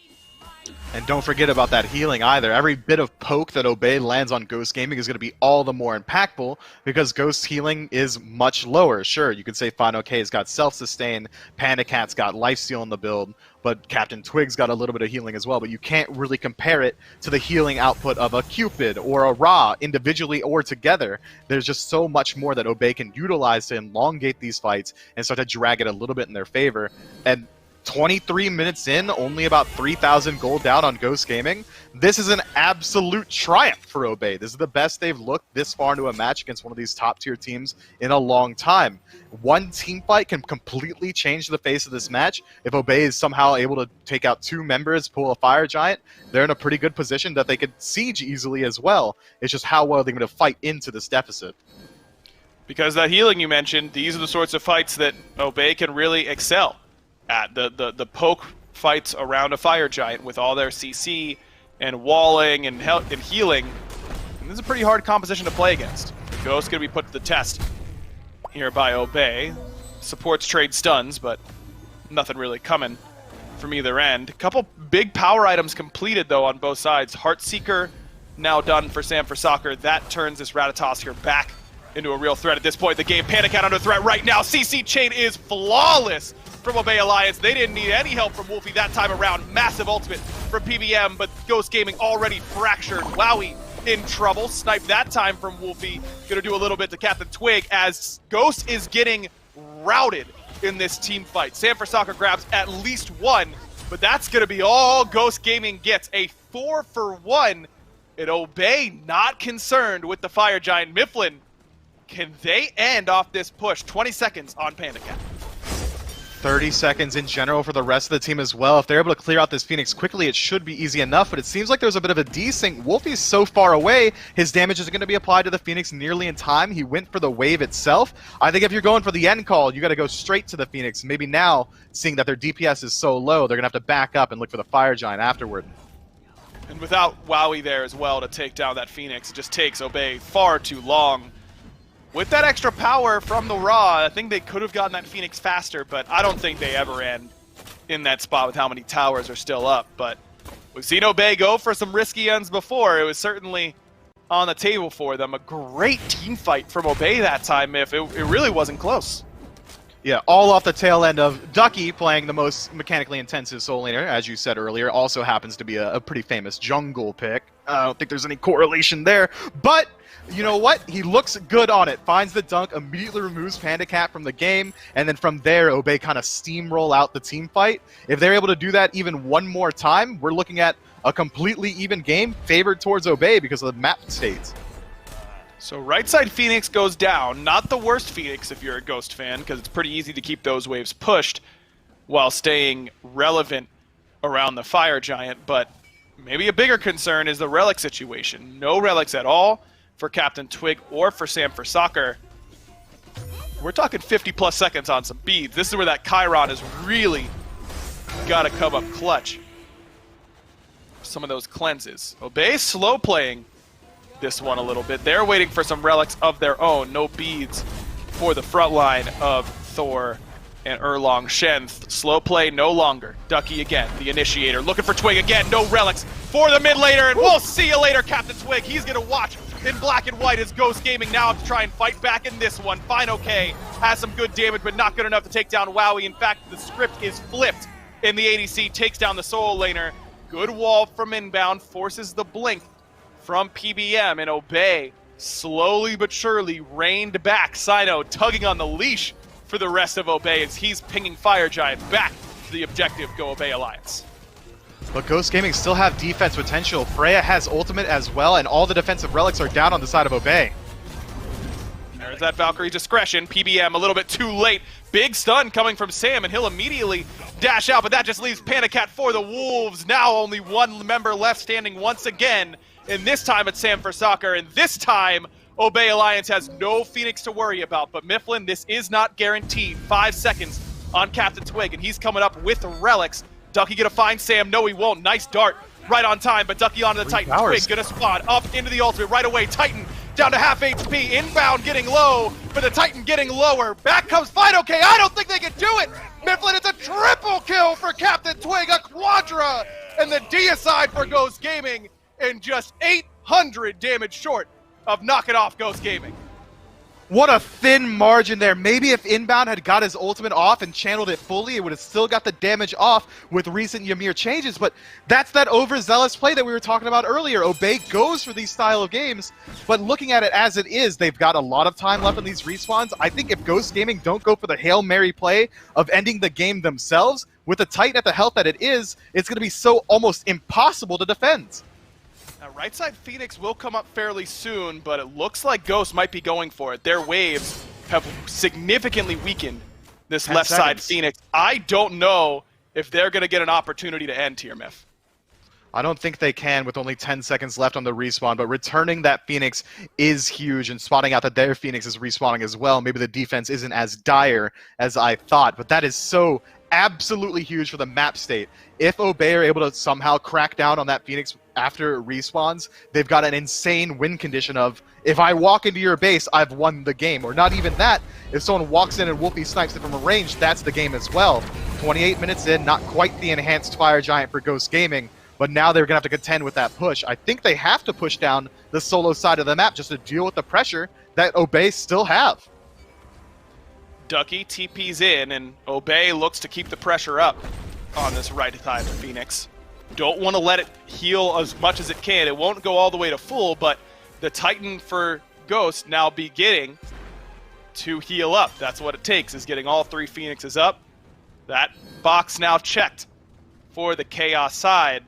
S4: And don't forget about that healing either. Every bit of poke that Obey lands on Ghost Gaming is going to be all the more impactful because Ghost healing is much lower. Sure, you could say Final K's got self-sustain, Panda Cat's got lifesteal in the build, but Captain Twig's got a little bit of healing as well, but you can't really compare it to the healing output of a Cupid or a Ra individually or together. There's just so much more that Obey can utilize to elongate these fights and start to drag it a little bit in their favor. And 23 minutes in, only about 3,000 gold down on Ghost Gaming. This is an absolute triumph for Obey. This is the best they've looked this far into a match against one of these top-tier teams in a long time. One team fight can completely change the face of this match. If Obey is somehow able to take out 2 members, pull a Fire Giant, they're in a pretty good position that they could siege easily as well. It's just how well they're going to fight into this deficit.
S7: Because that healing you mentioned, these are the sorts of fights that Obey can really excel at. The poke fights around a Fire Giant with all their CC and walling and healing. And this is a pretty hard composition to play against. Ghost's going to be put to the test here by Obey. Supports trade stuns, but nothing really coming from either end. A couple big power items completed, though, on both sides. Heartseeker now done for Sam for Soccer. That turns this Ratatoskr back into a real threat at this point in the game. Panda Cat under threat right now. CC chain is flawless from Obey Alliance. They didn't need any help from Wolfie that time around. Massive ultimate from PBM, but Ghost Gaming already fractured. Wowie in trouble. Snipe that time from Wolfie. Gonna do a little bit to Captain Twig as Ghost is getting routed in this team fight. Sam for Soccer grabs at least one, but that's gonna be all Ghost Gaming gets. A 4-for-1. And Obey not concerned with the Fire Giant. Mifflin, can they end off this push? 20 seconds on Panda Cat.
S4: 30 seconds in general for the rest of the team as well. If they're able to clear out this Phoenix quickly, it should be easy enough, but it seems like there's a bit of a desync. Wolfie's so far away, his damage is going to be applied to the Phoenix nearly in time. He went for the wave itself. I think if you're going for the end call, you got to go straight to the Phoenix. Maybe now, seeing that their DPS is so low, they're going to have to back up and look for the Fire Giant afterward.
S7: And without Wowie there as well to take down that Phoenix, it just takes Obey far too long. With that extra power from the Ra, I think they could have gotten that Phoenix faster, but I don't think they ever end in that spot with how many towers are still up. But we've seen Obey go for some risky ends before. It was certainly on the table for them. A great team fight from Obey that time, Miff. It really wasn't close.
S4: Yeah, all off the tail end of Ducky playing the most mechanically intensive soul laner, as you said earlier. Also happens to be a pretty famous jungle pick. I don't think there's any correlation there, but you know what? He looks good on it. Finds the dunk, immediately removes Panda Cat from the game, and then from there, Obey kind of steamroll out the team fight. If they're able to do that even one more time, we're looking at a completely even game favored towards Obey because of the map states.
S7: So right side Phoenix goes down. Not the worst Phoenix if you're a Ghost fan, because it's pretty easy to keep those waves pushed while staying relevant around the Fire Giant, but maybe a bigger concern is the relic situation. No relics at all for Captain Twig or for Sam for Soccer. We're talking 50+ seconds on some beads. This is where that Chiron has really got to come up clutch. Some of those cleanses. Obey slow playing this one a little bit. They're waiting for some relics of their own. No beads for the front line of Thor and Erlong Shen. Slow play no longer. Ducky again, the initiator. Looking for Twig again. No relics for the mid laner. And we'll see you later, Captain Twig. He's going to watch in black and white as Ghost Gaming now have to try and fight back in this one. Fine, okay. Has some good damage, but not good enough to take down Wowie. In fact, the script is flipped in the ADC. Takes down the soul laner. Good wall from inbound. Forces the blink from PBM, and Obey slowly but surely reined back. Sino tugging on the leash for the rest of Obey as he's pinging Fire Giant back to the objective. Go Obey Alliance.
S4: But Ghost Gaming still have defense potential. Freya has ultimate as well, and all the defensive relics are down on the side of Obey.
S7: There's that Valkyrie discretion. PBM a little bit too late. Big stun coming from Sam, and he'll immediately dash out, but that just leaves Panda Cat for the Wolves. Now only one member left standing once again, and this time it's Sam for Soccer, and this time Obey Alliance has no Phoenix to worry about. But Mifflin, this is not guaranteed. 5 seconds on Captain Twig, and he's coming up with relics. Ducky gonna find Sam. No, he won't. Nice dart right on time, but Ducky onto the Titan. Twig gonna spawn up into the ultimate right away. Titan down to half HP. Inbound getting low, but the Titan getting lower. Back comes Fine Okay. I don't think they can do it. Mifflin, it's a triple kill for Captain Twig. A quadra and the deicide for Ghost Gaming, and just 800 damage short of knocking off Ghost Gaming.
S4: What a thin margin there. Maybe if Inbound had got his ultimate off and channeled it fully, it would have still got the damage off with recent Ymir changes, but that's that overzealous play that we were talking about earlier. Obey goes for these style of games, but looking at it as it is, they've got a lot of time left in these respawns. I think if Ghost Gaming don't go for the Hail Mary play of ending the game themselves, with the Titan at the health that it is, it's going to be so almost impossible to defend.
S7: Now, right side Phoenix will come up fairly soon, but it looks like Ghost might be going for it. Their waves have significantly weakened this left side Phoenix. I don't know if they're going to get an opportunity to end here, Myth.
S4: I don't think they can with only 10 seconds left on the respawn, but returning that Phoenix is huge, and spotting out that their Phoenix is respawning as well. Maybe the defense isn't as dire as I thought, but that is so absolutely huge for the map state. If Obey are able to somehow crack down on that Phoenix after it respawns, they've got an insane win condition of, if I walk into your base, I've won the game. Or not even that, if someone walks in and Wolfie snipes it from a range, that's the game as well. 28 minutes in, not quite the enhanced Fire Giant for Ghost Gaming, but now they're going to have to contend with that push. I think they have to push down the solo side of the map just to deal with the pressure that Obey still have.
S7: Ducky TP's in, and Obey looks to keep the pressure up on this right side of Phoenix. Don't want to let it heal as much as it can. It won't go all the way to full, but the Titan for Ghost now beginning to heal up. That's what it takes, is getting all three Phoenixes up. That box now checked for the Chaos side.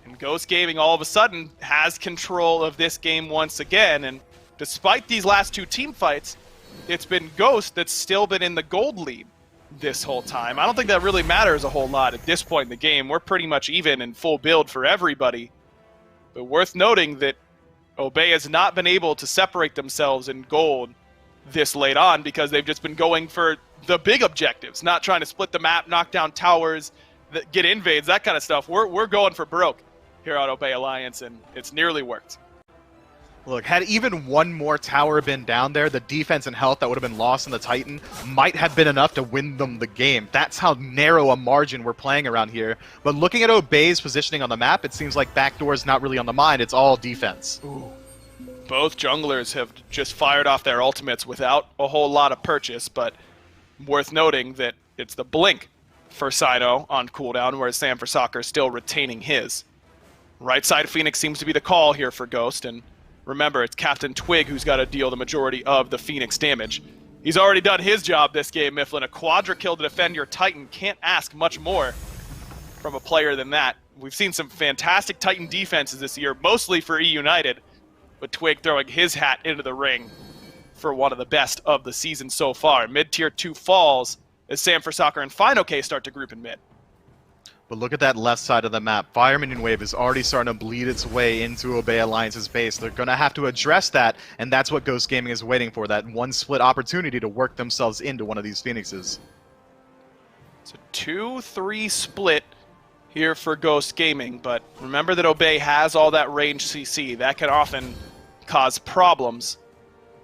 S7: And Ghost Gaming all of a sudden has control of this game once again. And despite these last two team fights, it's been Ghost that's still been in the gold lead this whole time. I don't think that really matters a whole lot at this point in the game. We're pretty much even in full build for everybody. But worth noting that Obey has not been able to separate themselves in gold this late on because they've just been going for the big objectives, not trying to split the map, knock down towers, get invades, that kind of stuff. We're going for broke here on Obey Alliance, and it's nearly worked.
S4: Look, had even one more tower been down there, the defense and health that would have been lost in the Titan might have been enough to win them the game. That's how narrow a margin we're playing around here. But looking at Obey's positioning on the map, it seems like backdoor is not really on the mind. It's all defense.
S7: Ooh. Both junglers have just fired off their ultimates without a whole lot of purchase, but worth noting that it's the blink for Sino on cooldown, whereas Sam for Soccer is still retaining his. Right side Phoenix seems to be the call here for Ghost, and remember, it's Captain Twig who's got to deal the majority of the Phoenix damage. He's already done his job this game, Mifflin. A quadra kill to defend your Titan. Can't ask much more from a player than that. We've seen some fantastic Titan defenses this year, mostly for E United, but Twig throwing his hat into the ring for one of the best of the season so far. Mid-tier 2 falls as Sam for Soccer and FineOK start to group in mid.
S4: But look at that left side of the map. Fire Minion Wave is already starting to bleed its way into Obey Alliance's base. They're going to have to address that, and that's what Ghost Gaming is waiting for, that one split opportunity to work themselves into one of these Phoenixes.
S7: It's a 2-3 split here for Ghost Gaming, but remember that Obey has all that range CC. That can often cause problems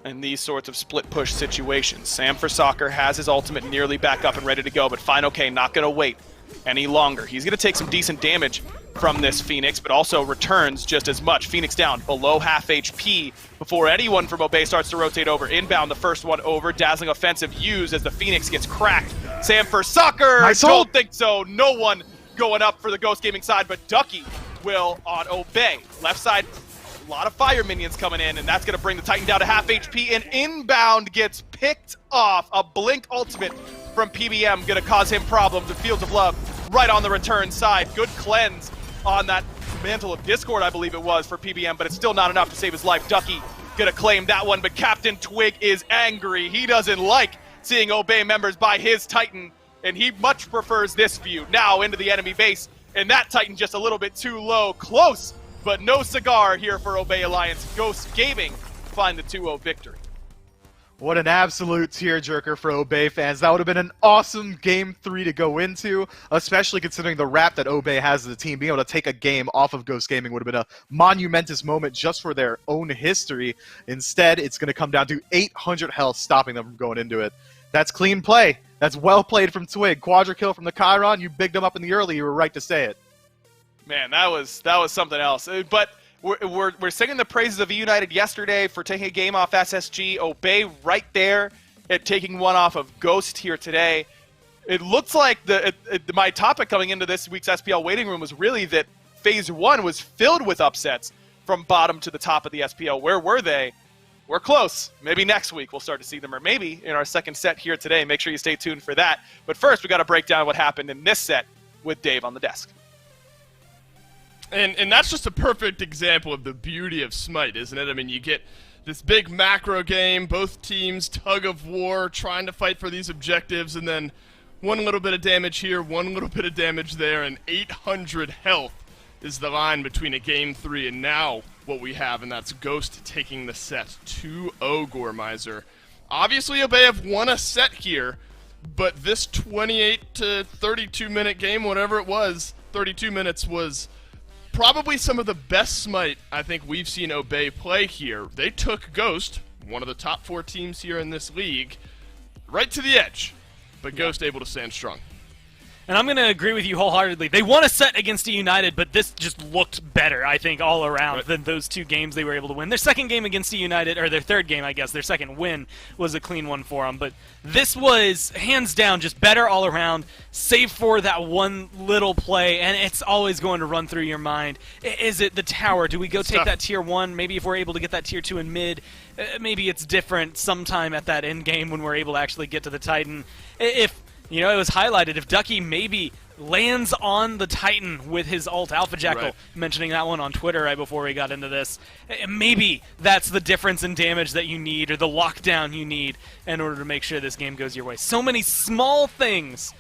S7: in these sorts of split push situations. Sam for Soccer has his ultimate nearly back up and ready to go, but FineOK not going to wait any longer. He's going to take some decent damage from this Phoenix, but also returns just as much. Phoenix down below half HP before anyone from Obey starts to rotate over. Inbound, the first one over. Dazzling offensive used as the Phoenix gets cracked. Sam for Soccer!
S4: Nice
S7: Don't
S4: hold.
S7: think so. No one going up for the Ghost Gaming side, but Ducky will on Obey. Left side, a lot of fire minions coming in, and that's going to bring the Titan down to half HP, and Inbound gets picked off. A blink ultimate from PBM going to cause him problems. The Fields of Love right on the return side. Good cleanse on that Mantle of Discord, I believe it was, for PBM, but it's still not enough to save his life. Ducky going to claim that one, but Captain Twig is angry. He doesn't like seeing Obey members by his Titan, and he much prefers this view. Now into the enemy base, and that Titan just a little bit too low. Close, but no cigar here for Obey Alliance. Ghost Gaming find the 2-0 victory.
S4: What an absolute tearjerker for Obey fans. That would have been an awesome Game 3 to go into, especially considering the rap that Obey has as a team. Being able to take a game off of Ghost Gaming would have been a monumentous moment just for their own history. Instead, it's going to come down to 800 health stopping them from going into it. That's clean play. That's well played from Twig. Quadra kill from the Chiron. You bigged them up in the early. You were right to say it.
S7: Man, that was something else. But we're singing the praises of United yesterday for taking a game off SSG. Obey right there at taking one off of Ghost here today. It looks like my topic coming into this week's SPL waiting room was really that Phase 1 was filled with upsets from bottom to the top of the SPL. Where were they? We're close. Maybe next week we'll start to see them, or maybe in our second set here today. Make sure you stay tuned for that. But first, we got to break down what happened in this set with Dave on the desk.
S6: And that's just a perfect example of the beauty of SMITE, isn't it? I mean, you get this big macro game, both teams tug of war, trying to fight for these objectives, and then one little bit of damage here, one little bit of damage there, and 800 health is the line between a Game 3 and now what we have, and that's Ghost taking the set 2-0 Gormizer. Obviously, Obey have won a set here, but this 28 to 32 minute game, whatever it was, 32 minutes was probably some of the best SMITE I think we've seen Obey play here. They took Ghost, one of the top 4 teams here in this league, right to the edge, but Ghost able to stand strong.
S3: And I'm going to agree with you wholeheartedly. They won a set against a United, but this just looked better, I think, all around than those 2 games they were able to win. Their second game against a United, or their third game, I guess, their second win was a clean one for them. But this was, hands down, just better all around, save for that one little play, and it's always going to run through your mind. Is it the tower? Do we go take that Tier 1? Maybe if we're able to get that Tier 2 in mid, maybe it's different sometime at that end game when we're able to actually get to the Titan. If it was highlighted, if Ducky maybe lands on the Titan with his ult Alpha Jackal, mentioning that one on Twitter right before we got into this, maybe that's the difference in damage that you need, or the lockdown you need, in order to make sure this game goes your way. So many small things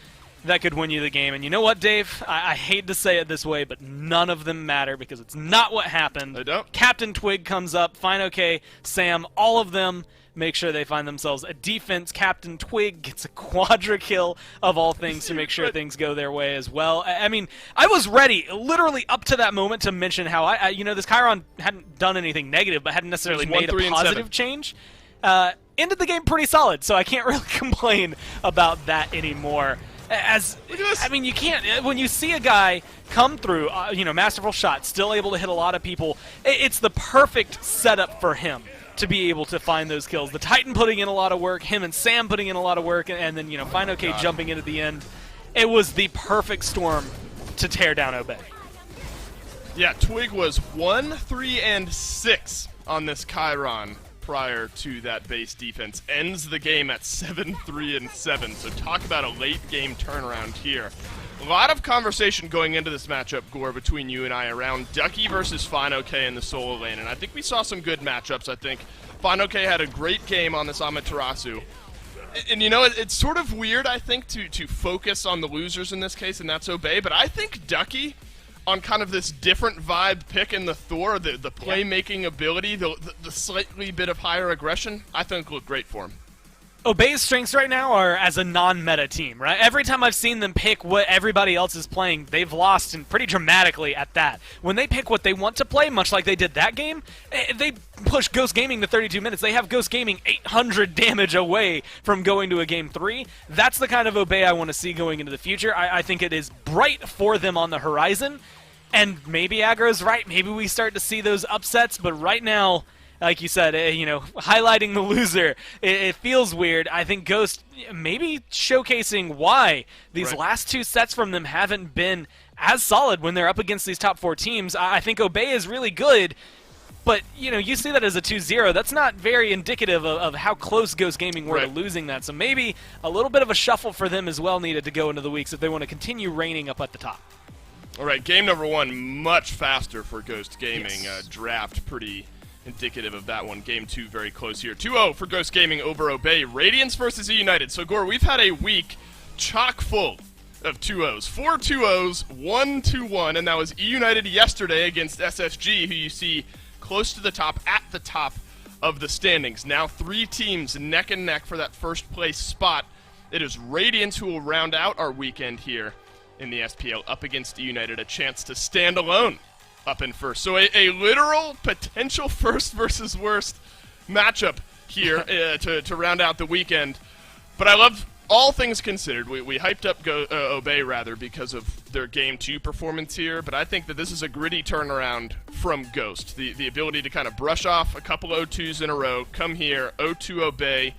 S3: that could win you the game. And you know what, Dave? I hate to say it this way, but none of them matter because it's not what happened.
S6: They don't.
S3: Captain Twig comes up, Fine OK, Sam, all of them make sure they find themselves a defense. Captain Twig gets a quadra kill, of all things, to make sure things go their way as well. I mean, I was ready, literally up to that moment, to mention how this Chiron hadn't done anything negative, but hadn't necessarily made a positive change. Ended the game pretty solid, so I can't really complain about that anymore. I mean, you can't, when you see a guy come through, masterful shot, still able to hit a lot of people, it's the perfect setup for him to be able to find those kills. The Titan putting in a lot of work, him and Sam putting in a lot of work, and then, Fine OK jumping in at the end. It was the perfect storm to tear down Obey.
S6: Yeah, Twig was 1, 3, and 6 on this Chiron prior to that base defense. Ends the game at 7, 3, and 7. So talk about a late game turnaround here. A lot of conversation going into this matchup, Gore, between you and I around Ducky versus Fine OK in the solo lane, and I think we saw some good matchups. I think Fine OK had a great game on this Amaterasu. And it's sort of weird, I think, to focus on the losers in this case, and that's Obey, but I think Ducky, on kind of this different vibe pick in the Thor, the playmaking ability, the slightly bit of higher aggression, I think looked great for him.
S3: Obey's strengths right now are as a non-meta team, right? Every time I've seen them pick what everybody else is playing, they've lost, and pretty dramatically at that. When they pick what they want to play, much like they did that game, they push Ghost Gaming to 32 minutes. They have Ghost Gaming 800 damage away from going to a Game 3. That's the kind of Obey I want to see going into the future. I think it is bright for them on the horizon, and maybe aggro's right. Maybe we start to see those upsets, but right now, like you said, highlighting the loser, it feels weird. I think Ghost maybe showcasing why these last 2 sets from them haven't been as solid when they're up against these top 4 teams. I think Obey is really good, but you see that as a 2-0. That's not very indicative of how close Ghost Gaming were to losing that. So maybe a little bit of a shuffle for them as well needed to go into the weeks if they want to continue reigning up at the top.
S6: All right, game number 1, much faster for Ghost Gaming. Draft pretty indicative of that one. Game 2 very close here. 2-0 for Ghost Gaming over Obey. Radiance versus E United. So, Gore, we've had a week chock full of 2-0s. 4 2-0s, 1 2-1, and that was E United yesterday against SSG, who you see close to the top, at the top of the standings. Now 3 teams neck and neck for that first place spot. It is Radiance who will round out our weekend here in the SPL up against E United, a chance to stand alone up in first. So a literal potential first versus worst matchup here to round out the weekend. But I love, all things considered, we hyped up Obey rather because of their Game 2 performance here, but I think that this is a gritty turnaround from Ghost. The ability to kind of brush off a couple O2s in a row, come here, O2 obey,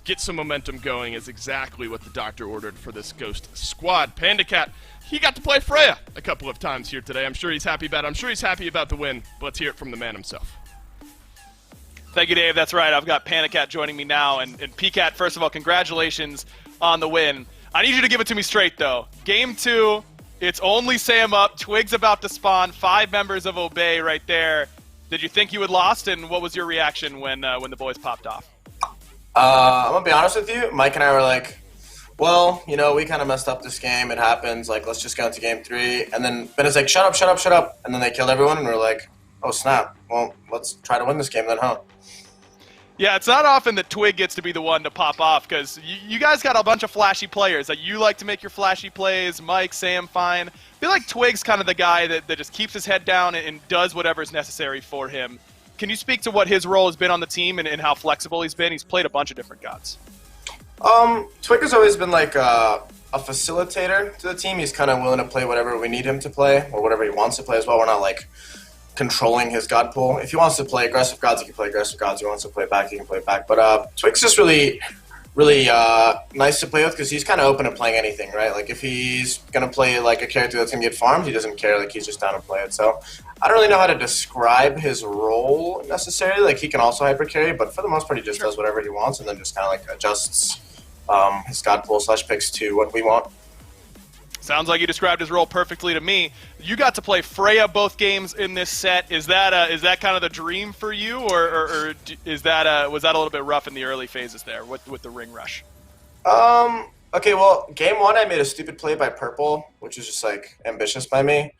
S6: get some momentum going is exactly what the doctor ordered for this Ghost squad. Panda Cat, he got to play Freya a couple of times here today. I'm sure he's happy about it. I'm sure he's happy about the win. But let's hear it from the man himself.
S7: Thank you, Dave. That's right. I've got Panda Cat joining me now. And PCat, first of all, congratulations on the win. I need you to give it to me straight, though. Game 2, it's only Sam up. Twig's about to spawn. 5 members of Obey right there. Did you think you had lost, and what was your reaction when the boys popped off?
S9: I'm going to be honest with you. Mike and I were like, well, you know, we kind of messed up this game. It happens. Like, let's just go into game 3. And then Ben is like, shut up, shut up, shut up. And then they killed everyone, and we're like, oh, snap. Well, let's try to win this game then, huh?
S7: Yeah, it's not often that Twig gets to be the one to pop off because you guys got a bunch of flashy players. Like, you like to make your flashy plays. Mike, Sam, fine. I feel like Twig's kind of the guy that just keeps his head down and does whatever's necessary for him. Can you speak to what his role has been on the team and how flexible he's been? He's played a bunch of different gods.
S9: Twig has always been like a facilitator to the team. He's kind of willing to play whatever we need him to play or whatever he wants to play as well. We're not like controlling his god pool. If he wants to play aggressive gods, he can play aggressive gods. If he wants to play back, he can play back. But Twig's just really nice to play with because he's kind of open to playing anything, right? Like if he's going to play like a character that's going to get farmed, he doesn't care. Like he's just down to play it. So I don't really know how to describe his role necessarily. Like he can also hyper carry, but for the most part, he just does whatever he wants and then just kind of like adjusts his god pool / picks to what we want.
S7: Sounds like you described his role perfectly to me. You got to play Freya both games in this set. Is that kind of the dream for you, or was that a little bit rough in the early phases there with the ring rush?
S9: Okay, well, game 1 I made a stupid play by purple, which was just like ambitious by me,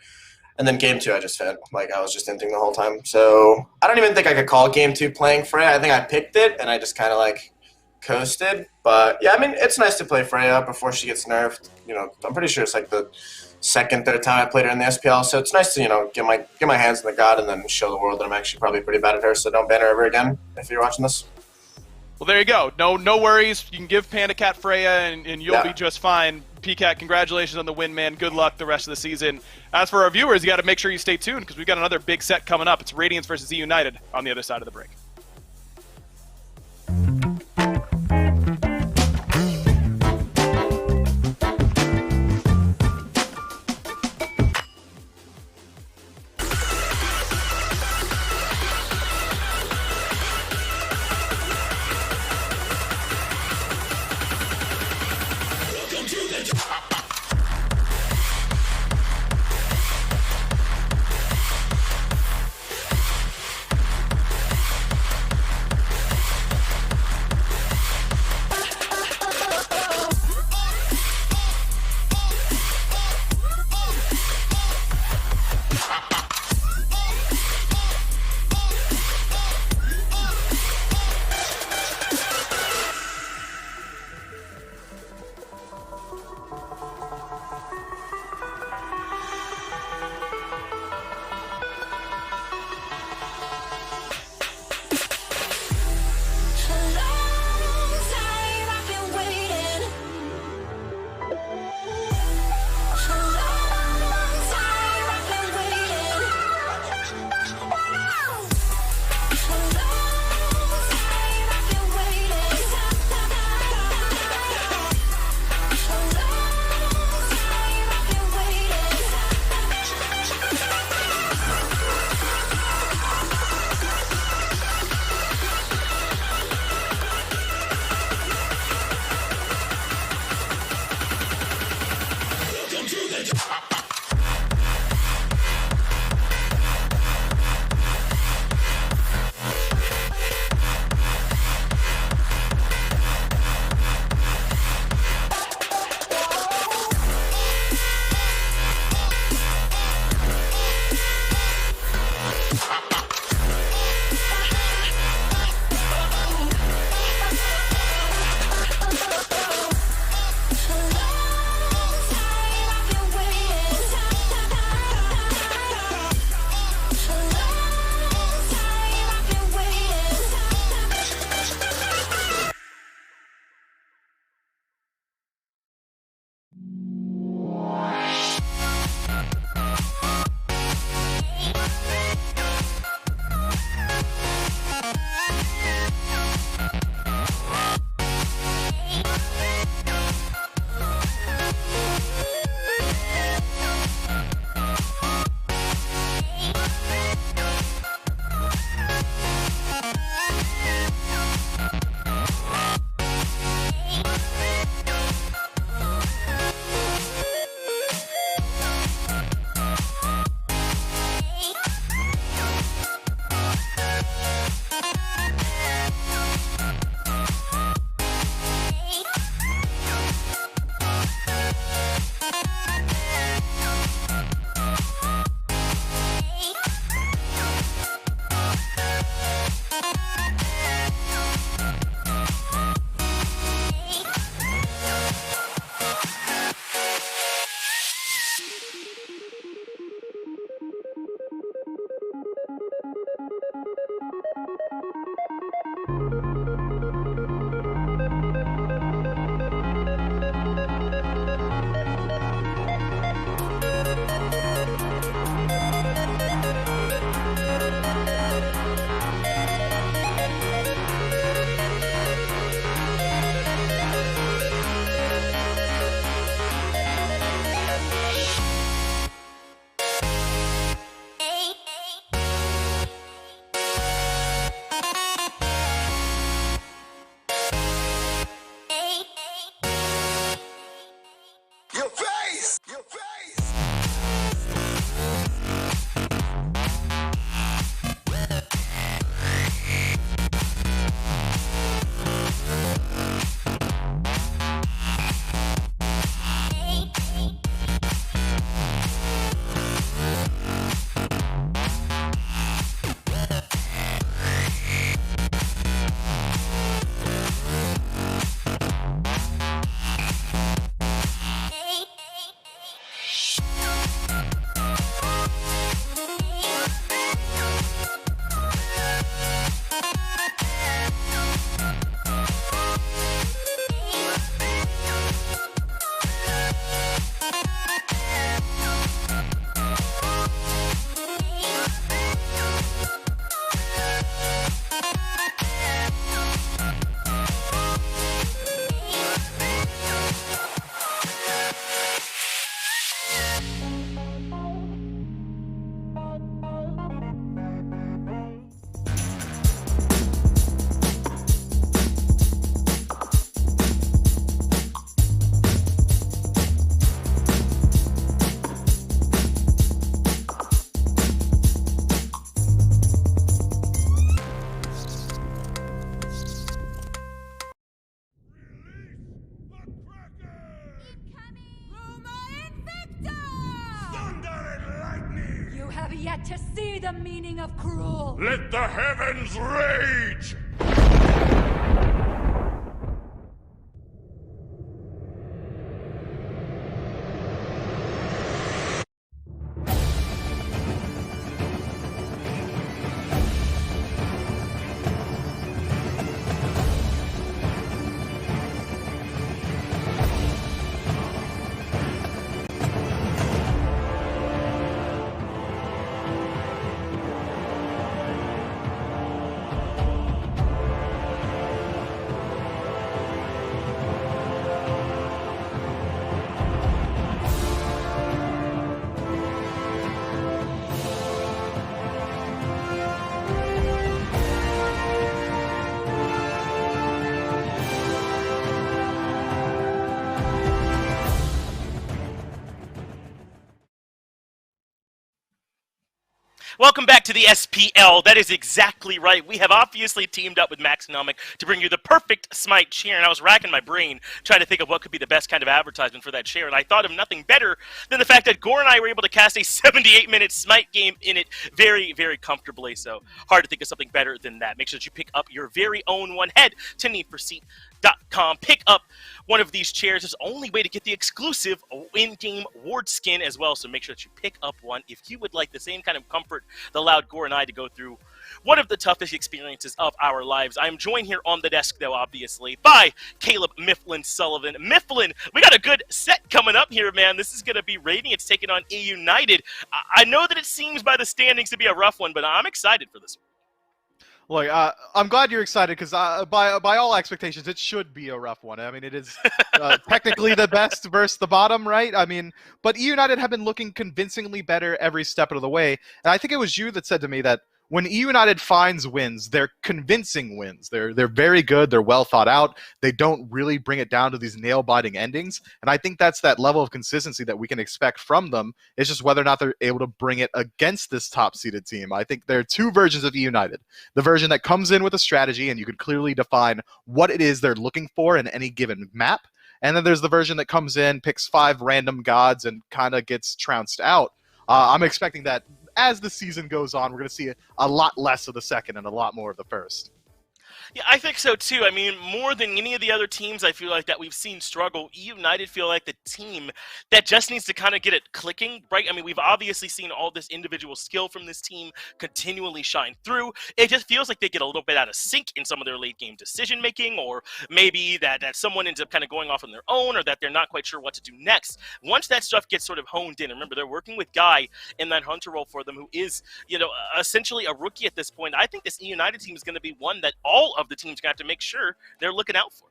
S9: and then game 2 I just fed. Like I was just inting the whole time. So I don't even think I could call game 2 playing Freya. I think I picked it and I just kind of like coasted. But yeah, I mean, it's nice to play Freya before she gets nerfed. You know, I'm pretty sure it's like the second, third time I played her in the SPL, so it's nice to, you know, get my hands in the god and then show the world that I'm actually probably pretty bad at her, so don't ban her ever again if you're watching this.
S7: Well, there you go. No worries. You can give Panda Cat Freya and you'll be just fine. PCat, congratulations on the win, man. Good luck the rest of the season. As for our viewers, you got to make sure you stay tuned because we've got another big set coming up. It's Radiance versus E United on the other side of the break.
S2: Your face! Your face!
S1: You have yet to see the meaning of cruel.
S10: Let the heavens rage!
S11: Welcome back to the SPL. That is exactly right. We have obviously teamed up with Maxonomic to bring you the perfect SMITE chair, and I was racking my brain trying to think of what could be the best kind of advertisement for that chair, and I thought of nothing better than the fact that Gore and I were able to cast a 78-minute SMITE game in it very, very comfortably, so hard to think of something better than that. Make sure that you pick up your very own one. Head to needforseat.com. Pick up one of these chairs. It's the only way to get the exclusive in-game ward skin as well, so make sure that you pick up one if you would like the same kind of comfort that allowed Gore and I to go through one of the toughest experiences of our lives. I am joined here on the desk, though, obviously, by Caleb Mifflin Sullivan. Mifflin, we got a good set coming up here, man. This is going to be Radiance taking on E United. I know that it seems by the standings to be a rough one, but I'm excited for this one.
S4: Look, I'm glad you're excited because by all expectations, it should be a rough one. I mean, it is technically the best versus the bottom, right? I mean, but E United have been looking convincingly better every step of the way. And I think it was you that said to me that when E United finds wins, they're convincing wins. They're very good. They're well thought out. They don't really bring it down to these nail-biting endings. And I think that's that level of consistency that we can expect from them. It's just whether or not they're able to bring it against this top-seeded team. I think there are two versions of E United. The version that comes in with a strategy, and you can clearly define what it is they're looking for in any given map. And then there's the version that comes in, picks 5 random gods, and kind of gets trounced out. I'm expecting that as the season goes on, we're going to see a lot less of the second and a lot more of the first.
S11: Yeah, I think so too. I mean, more than any of the other teams I feel like that we've seen struggle, E United feel like the team that just needs to kind of get it clicking, right? I mean, we've obviously seen all this individual skill from this team continually shine through. It just feels like they get a little bit out of sync in some of their late game decision making, or maybe that someone ends up kind of going off on their own, or that they're not quite sure what to do next. Once that stuff gets sort of honed in, remember, they're working with Guy in that hunter role for them, who is, essentially a rookie at this point. I think this E United team is going to be one that all of the team's going to have to make sure they're looking out for.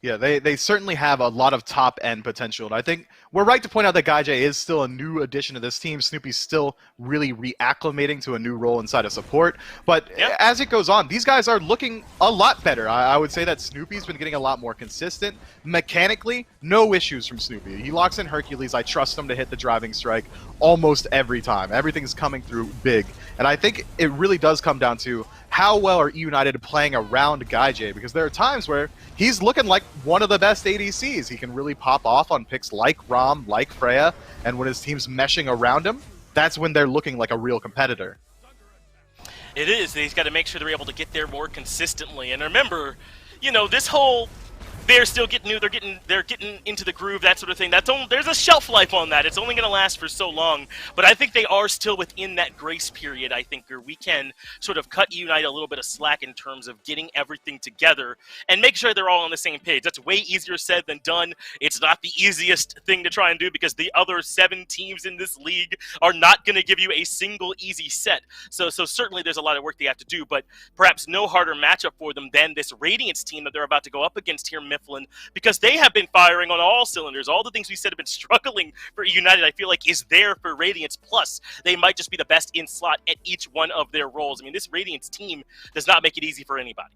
S4: Yeah, they certainly have a lot of top-end potential. And I think we're right to point out that Guy J is still a new addition to this team. Snoopy's still really reacclimating to a new role inside of support. But as it goes on, these guys are looking a lot better. I would say that Snoopy's been getting a lot more consistent. Mechanically, no issues from Snoopy. He locks in Hercules. I trust him to hit the driving strike almost every time. Everything's coming through big. And I think it really does come down to how well are United playing around Guy J, because there are times where he's looking like one of the best ADCs. He can really pop off on picks like Rom, like Freya, and when his team's meshing around him, that's when they're looking like a real competitor.
S11: It is. He's got to make sure they're able to get there more consistently. And remember, you know, this whole they're still getting new, they're getting into the groove, that sort of thing. There's a shelf life on that. It's only going to last for so long. But I think they are still within that grace period, I think, where we can sort of cut Unite a little bit of slack in terms of getting everything together and make sure they're all on the same page. That's way easier said than done. It's not the easiest thing to try and do because the other 7 teams in this league are not going to give you a single easy set. So certainly there's a lot of work they have to do, but perhaps no harder matchup for them than this Radiance team that they're about to go up against here in Mifflin, because they have been firing on all cylinders. All the things we said have been struggling for United, I feel like, is there for Radiance. Plus, they might just be the best in slot at each one of their roles. I mean, this Radiance team does not make it easy for anybody.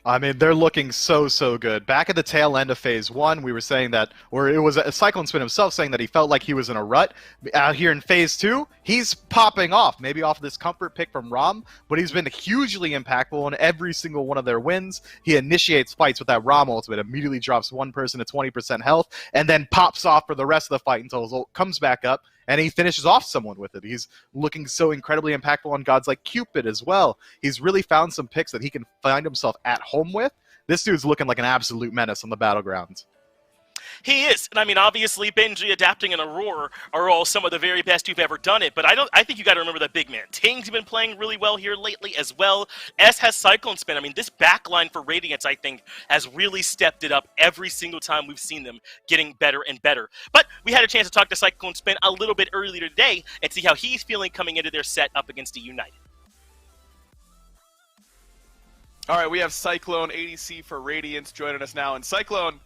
S4: I mean, they're looking so good. Back at the tail end of Phase 1, we were saying that, or it was Cyclone Spin himself saying that he felt like he was in a rut. Out here in Phase 2, he's popping off, maybe off this comfort pick from Rom, but he's been hugely impactful in every single one of their wins. He initiates fights with that Rom ultimate, immediately drops one person to 20% health, and then pops off for the rest of the fight until his ult comes back up, and he finishes off someone with it. He's looking so incredibly impactful on gods like Cupid as well. He's really found some picks that he can find himself at home with. This dude's looking like an absolute menace on the battlegrounds.
S11: He is, and I mean, obviously, Benji, Adapting, and Aurora are all some of the very best who've ever done it, but I think you got to remember that big man. Ting's been playing really well here lately as well. S has Cyclone Spin. I mean, this backline for Radiance, I think, has really stepped it up every single time we've seen them getting better and better. But we had a chance to talk to Cyclone Spin a little bit earlier today and see how he's feeling coming into their set up against a United.
S7: All right, we have Cyclone ADC for Radiance joining us now, and Cyclone,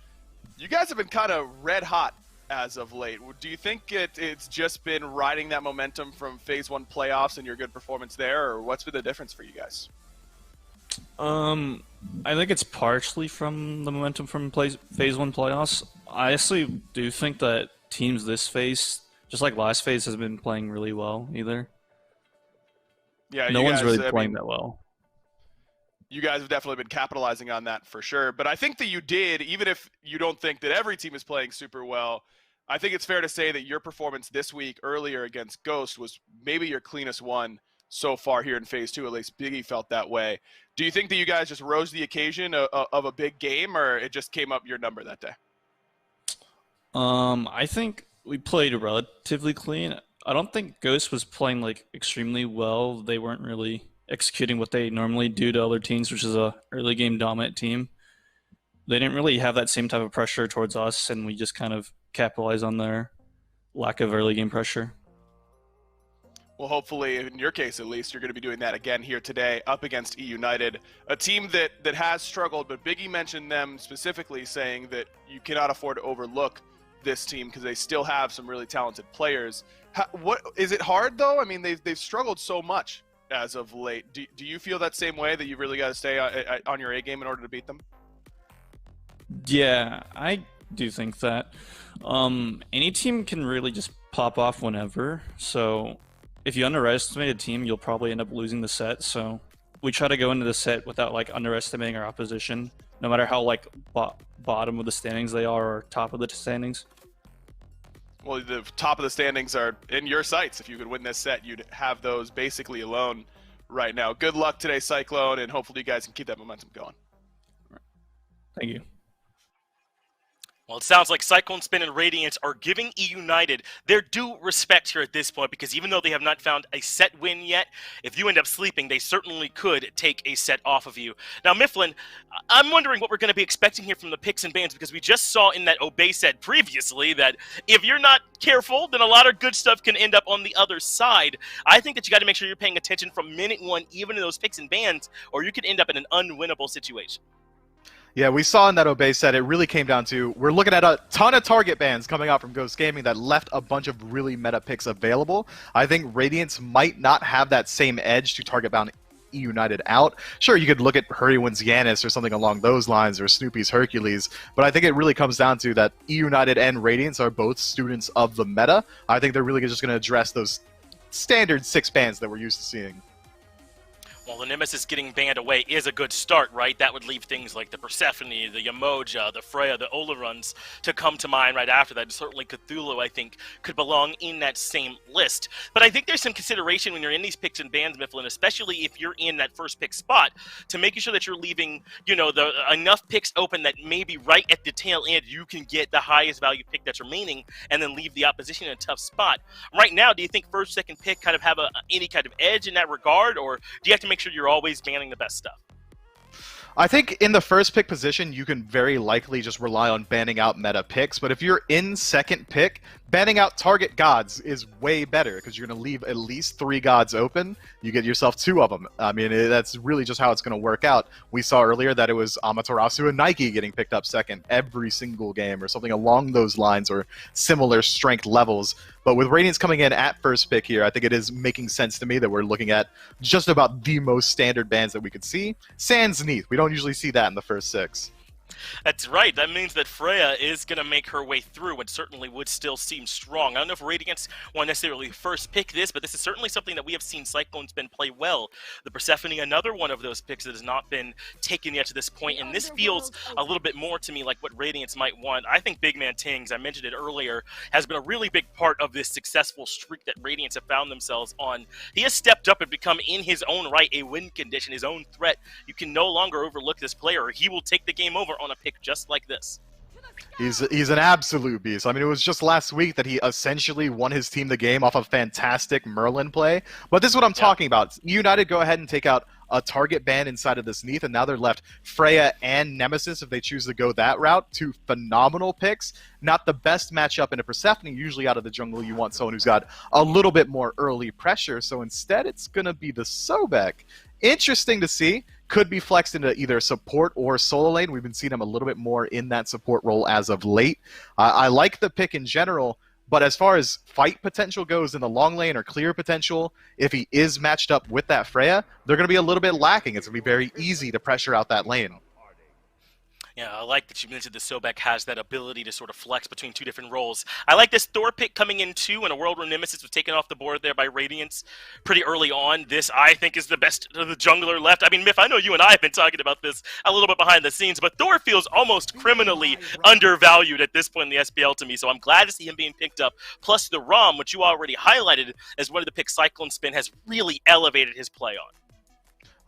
S7: you guys have been kind of red hot as of late. Do you think it's just been riding that momentum from Phase 1 playoffs and your good performance there, or what's been the difference for you guys?
S12: I think it's partially from the momentum from Phase 1 playoffs. I actually do think that teams this phase, just like last phase, has been playing really well either.
S7: Yeah,
S12: no one's really playing that well.
S7: You guys have definitely been capitalizing on that for sure. But I think that you did, even if you don't think that every team is playing super well, I think it's fair to say that your performance this week earlier against Ghost was maybe your cleanest one so far here in Phase 2. At least Biggie felt that way. Do you think that you guys just rose to the occasion of a big game, or it just came up your number that day?
S12: I think we played relatively clean. I don't think Ghost was playing like extremely well. They weren't really executing what they normally do to other teams, which is a early game dominant team. They didn't really have that same type of pressure towards us, and we just kind of capitalized on their lack of early game pressure.
S7: Well, hopefully, in your case at least, you're going to be doing that again here today up against E United, a team that has struggled, but Biggie mentioned them specifically, saying that you cannot afford to overlook this team because they still have some really talented players. What is it hard though? I mean, they've struggled so much as of late. Do you feel that same way, that you really got to stay on your A game in order to beat them?
S12: Yeah, I do think that. Any team can really just pop off whenever. So if you underestimate a team, you'll probably end up losing the set. So we try to go into the set without like underestimating our opposition, no matter how like bottom of the standings they are or top of the standings.
S7: Well, the top of the standings are in your sights. If you could win this set, you'd have those basically alone right now. Good luck today, Cyclone, and hopefully you guys can keep that momentum going.
S12: Thank you.
S11: Well, it sounds like Cyclone Spin and Radiance are giving E United their due respect here at this point, because even though they have not found a set win yet, if you end up sleeping, they certainly could take a set off of you. Now, Mifflin, I'm wondering what we're going to be expecting here from the picks and bans, because we just saw in that Obey set previously that if you're not careful, then a lot of good stuff can end up on the other side. I think that you got to make sure you're paying attention from minute one, even in those picks and bans, or you could end up in an unwinnable situation.
S4: Yeah, we saw in that Obey set, it really came down to, we're looking at a ton of target bans coming out from Ghost Gaming that left a bunch of really meta picks available. I think Radiance might not have that same edge to target bound E United out. Sure, you could look at Hurriedwin's Yanis or something along those lines, or Snoopy's Hercules, but I think it really comes down to that E United and Radiance are both students of the meta. I think they're really just going to address those standard 6 bans that we're used to seeing.
S11: Well, the Nemesis getting banned away is a good start, right? That would leave things like the Persephone, the Yamoja, the Freya, the Olaruns to come to mind right after that. And certainly Cthulhu, I think, could belong in that same list. But I think there's some consideration when you're in these picks and bans, Mifflin, especially if you're in that first pick spot, to making sure that you're leaving, enough picks open that maybe right at the tail end you can get the highest value pick that's remaining and then leave the opposition in a tough spot. Right now, do you think first, second pick kind of have any kind of edge in that regard, or do you have to make sure you're always banning the best stuff?
S4: I think in the first pick position, you can very likely just rely on banning out meta picks, but if you're in second pick, banning out target gods is way better because you're going to leave at least 3 gods open. You get yourself 2 of them. I mean, that's really just how it's going to work out. We saw earlier that it was Amaterasu and Nike getting picked up second every single game or something along those lines or similar strength levels. But with Radiance coming in at first pick here, I think it is making sense to me that we're looking at just about the most standard bans that we could see. Sans Neath. We don't usually see that in the first 6.
S11: That's right. That means that Freya is going to make her way through and certainly would still seem strong. I don't know if Radiance won't necessarily first pick this, but this is certainly something that we have seen Cyclone Spin play well. The Persephone, another one of those picks that has not been taken yet to this point, and this feels a little bit more to me like what Radiance might want. I think Big Man Tings, I mentioned it earlier, has been a really big part of this successful streak that Radiance have found themselves on. He has stepped up and become in his own right a win condition, his own threat. You can no longer overlook this player, or he will take the game over on a pick just like this.
S4: He's an absolute beast. I mean, it was just last week that he essentially won his team the game off a fantastic Merlin play. But this is what I'm talking about. United go ahead and take out a target ban inside of this Neath, and now they're left Freya and Nemesis if they choose to go that route. 2 phenomenal picks. Not the best matchup in a Persephone. Usually out of the jungle, you want someone who's got a little bit more early pressure. So instead, it's going to be the Sobek. Interesting to see. Could be flexed into either support or solo lane. We've been seeing him a little bit more in that support role as of late. I like the pick in general, but as far as fight potential goes in the long lane or clear potential, if he is matched up with that Freya, they're going to be a little bit lacking. It's going to be very easy to pressure out that lane.
S11: Yeah, I like that you mentioned the Sobek has that ability to sort of flex between 2 different roles. I like this Thor pick coming in too in a world where Nemesis was taken off the board there by Radiance pretty early on. This, I think, is the best of the jungler left. I mean, Miff, I know you and I have been talking about this a little bit behind the scenes, but Thor feels almost criminally undervalued at this point in the SPL to me, so I'm glad to see him being picked up. Plus the ROM, which you already highlighted as one of the picks Cyclone Spin has really elevated his play on.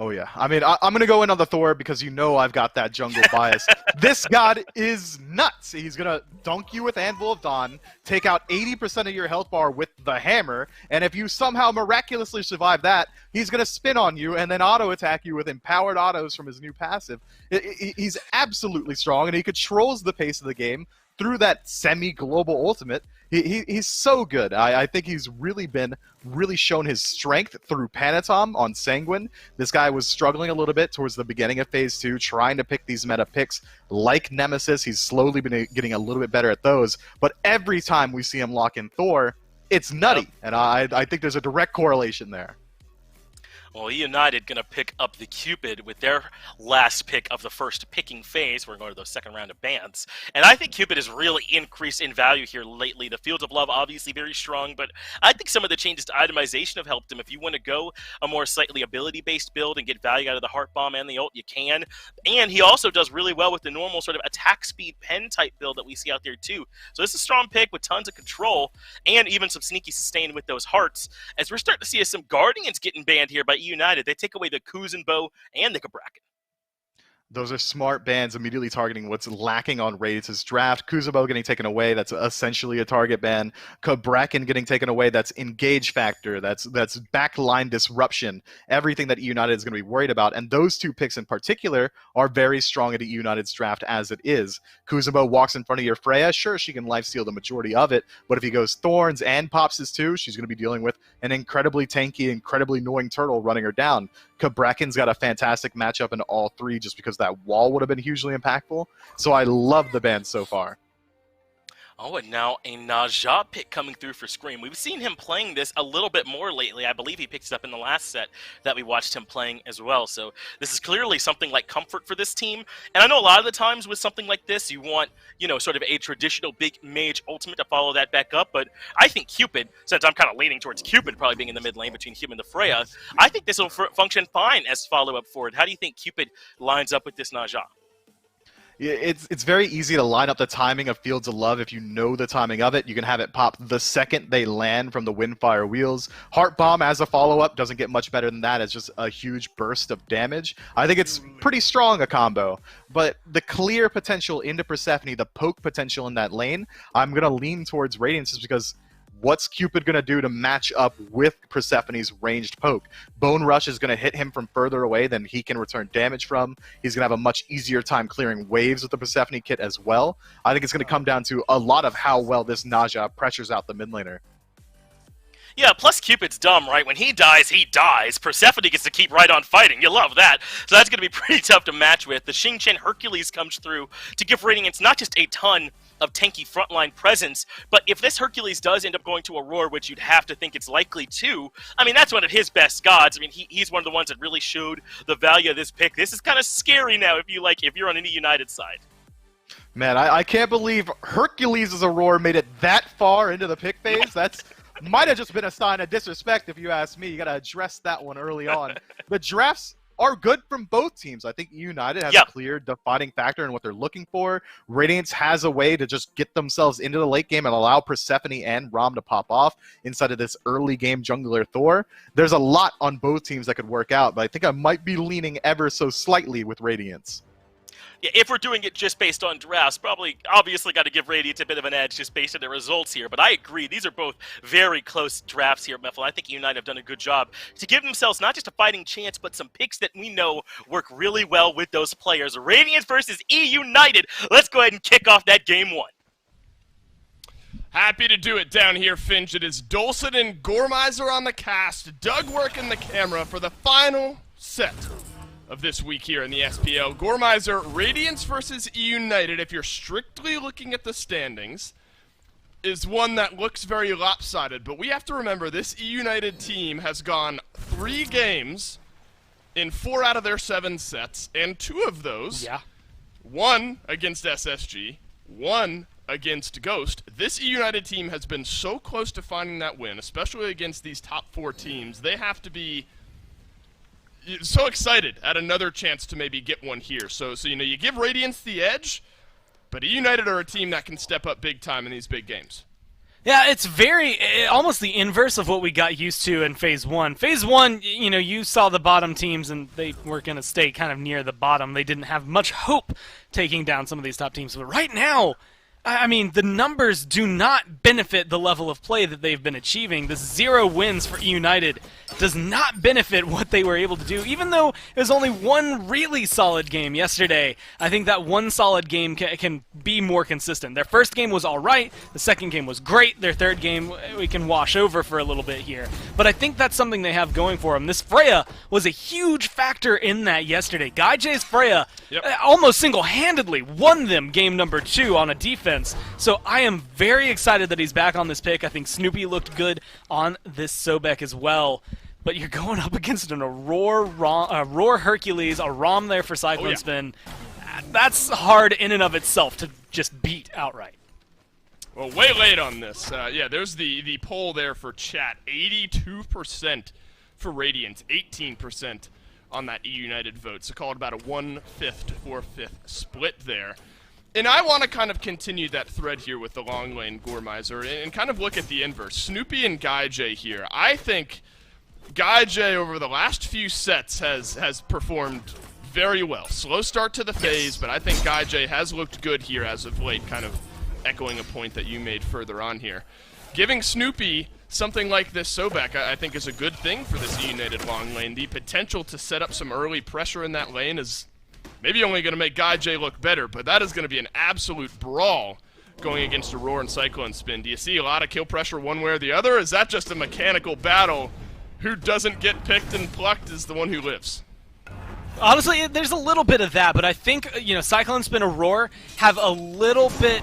S4: Oh, yeah. I mean, I'm going to go in on the Thor because you know I've got that jungle bias. This god is nuts. He's going to dunk you with Anvil of Dawn, take out 80% of your health bar with the hammer, and if you somehow miraculously survive that, he's going to spin on you and then auto-attack you with empowered autos from his new passive. He's absolutely strong, and he controls the pace of the game through that semi-global ultimate. He's so good. I think he's really shown his strength through Panatom on Sanguine. This guy was struggling a little bit towards the beginning of Phase 2, trying to pick these meta picks like Nemesis. He's slowly been getting a little bit better at those. But every time we see him lock in Thor, it's nutty. And I think there's a direct correlation there.
S11: Well, United going to pick up the Cupid with their last pick of the first picking phase. We're going to the second round of bans. And I think Cupid has really increased in value here lately. The Fields of Love, obviously very strong, but I think some of the changes to itemization have helped him. If you want to go a more slightly ability-based build and get value out of the Heart Bomb and the ult, you can. And he also does really well with the normal sort of attack speed pen type build that we see out there too. So this is a strong pick with tons of control and even some sneaky sustain with those hearts. As we're starting to see some Guardians getting banned here by United, they take away the Kuzenbo and the Cabrakan.
S4: Those are smart bans immediately targeting what's lacking on Radiance's draft. Kuzenbo getting taken away, that's essentially a target ban. Cabrakan getting taken away, that's engage factor, that's backline disruption, everything that United is going to be worried about. And those 2 picks in particular are very strong at United's draft as it is. Kuzenbo walks in front of your Freya, sure, she can lifesteal the majority of it, but if he goes Thorns and pops his 2, she's going to be dealing with an incredibly tanky, incredibly annoying turtle running her down. Kabrakin's got a fantastic matchup in all three just because that wall would have been hugely impactful. So I love the ban so far.
S11: Oh, and now a Najah pick coming through for Scream. We've seen him playing this a little bit more lately. I believe he picked it up in the last set that we watched him playing as well. So this is clearly something like comfort for this team. And I know a lot of the times with something like this, you want, you know, sort of a traditional big mage ultimate to follow that back up. But I think Cupid, since I'm kind of leaning towards Cupid probably being in the mid lane between him and the Freya, I think this will function fine as follow-up for it. How do you think Cupid lines up with this Najah?
S4: Yeah, it's very easy to line up the timing of Fields of Love. If you know the timing of it, you can have it pop the second they land from the Windfire wheels. Heart Bomb as a follow-up doesn't get much better than that. It's just a huge burst of damage. I think it's pretty strong a combo. But the clear potential into Persephone, the poke potential in that lane, I'm going to lean towards Radiance just because what's Cupid going to do to match up with Persephone's ranged poke? Bone Rush is going to hit him from further away than he can return damage from. He's going to have a much easier time clearing waves with the Persephone kit as well. I think it's going to come down to a lot of how well this Najah pressures out the mid laner.
S11: Yeah, plus Cupid's dumb, right? When he dies, he dies. Persephone gets to keep right on fighting. You love that. So that's going to be pretty tough to match with. The Xing Chen Hercules comes through to give Radiance not just a ton of tanky frontline presence, but if this Hercules does end up going to Aurora, which you'd have to think it's likely to, I mean, that's one of his best gods. I mean, he's one of the ones that really showed the value of this pick. This is kind of scary now if you're on any United side.
S4: Man, I can't believe Hercules' Aurora made it that far into the pick phase. That's might have just been a sign of disrespect if you ask me. You got to address that one early on. The drafts are good from both teams. I think United has a clear defining factor in what they're looking for. Radiance has a way to just get themselves into the late game and allow Persephone and Rom to pop off inside of this early game jungler Thor. There's a lot on both teams that could work out, but I think I might be leaning ever so slightly with Radiance.
S11: Yeah, if we're doing it just based on drafts, obviously got to give Radiance a bit of an edge just based on the results here. But I agree, these are both very close drafts here, Meffel. I think United have done a good job to give themselves not just a fighting chance, but some picks that we know work really well with those players. Radiance versus United. Let's go ahead and kick off that game one.
S6: Happy to do it down here, Finch. It is Dolson and Gormizer on the cast. Doug working the camera for the final set of this week here in the SPL. Gormizer, Radiance versus United, if you're strictly looking at the standings, is one that looks very lopsided. But we have to remember this United team has gone 3 games in 4 out of their 7 sets, and 2 of those, one against SSG, one against Ghost. This United team has been so close to finding that win, especially against these top 4 teams. They have to be so excited at another chance to maybe get one here. So you know, you give Radiance the edge, but United are a team that can step up big time in these big games.
S3: Yeah, it's almost the inverse of what we got used to in Phase 1. Phase 1, you know, you saw the bottom teams, and they were going to stay kind of near the bottom. They didn't have much hope taking down some of these top teams. But right now, I mean, the numbers do not benefit the level of play that they've been achieving. The 0 wins for United does not benefit what they were able to do, even though it was only one really solid game yesterday. I think that one solid game can be more consistent. Their first game was all right. The second game was great. Their third game, we can wash over for a little bit here. But I think that's something they have going for them. This Freya was a huge factor in that yesterday. Guy J's Freya almost single-handedly won them game number 2 on a defense. So I am very excited that he's back on this pick. I think Snoopy looked good on this Sobek as well. But you're going up against an Aurora Hercules, a Rom there for Cyclone Spin. That's hard in and of itself to just beat outright.
S6: Well, way late on this. Yeah, there's the poll there for chat. 82% for Radiance, 18% on that United vote. So call it about a 1/5 to 4/5 split there. And I want to kind of continue that thread here with the long lane Gormizer and kind of look at the inverse. Snoopy and Guy J here. I think Guy J over the last few sets has performed very well. Slow start to the phase, but I think Guy J has looked good here as of late, kind of echoing a point that you made further on here. Giving Snoopy something like this Sobek, I think, is a good thing for this United long lane. The potential to set up some early pressure in that lane is maybe only going to make Guy J look better, but that is going to be an absolute brawl going against Aurora and Cyclone Spin. Do you see a lot of kill pressure one way or the other? Is that just a mechanical battle? who doesn't get picked and plucked is the one who lives.
S3: Honestly, there's a little bit of that, but I think, Cyclone Spin Aurora have a little bit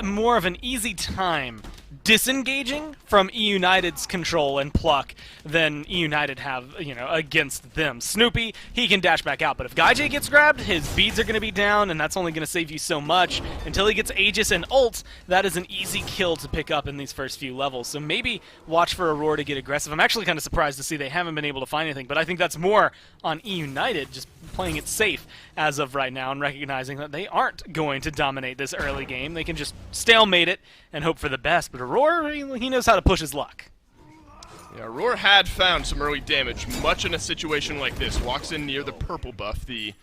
S3: more of an easy time disengaging from E United's control and pluck than E United have, against them. Snoopy, he can dash back out, but if Gaijay gets grabbed, his beads are going to be down, and that's only going to save you so much. Until he gets Aegis and ult, that is an easy kill to pick up in these first few levels. So maybe watch for Aurora to get aggressive. I'm actually kind of surprised to see they haven't been able to find anything, but I think that's more on E United just playing it safe as of right now and recognizing that they aren't going to dominate this early game. They can just stalemate it and hope for the best, but Aurora, he knows how to push his luck.
S6: Yeah, Aurora had found some early damage, much in a situation like this. Walks in near the purple buff. The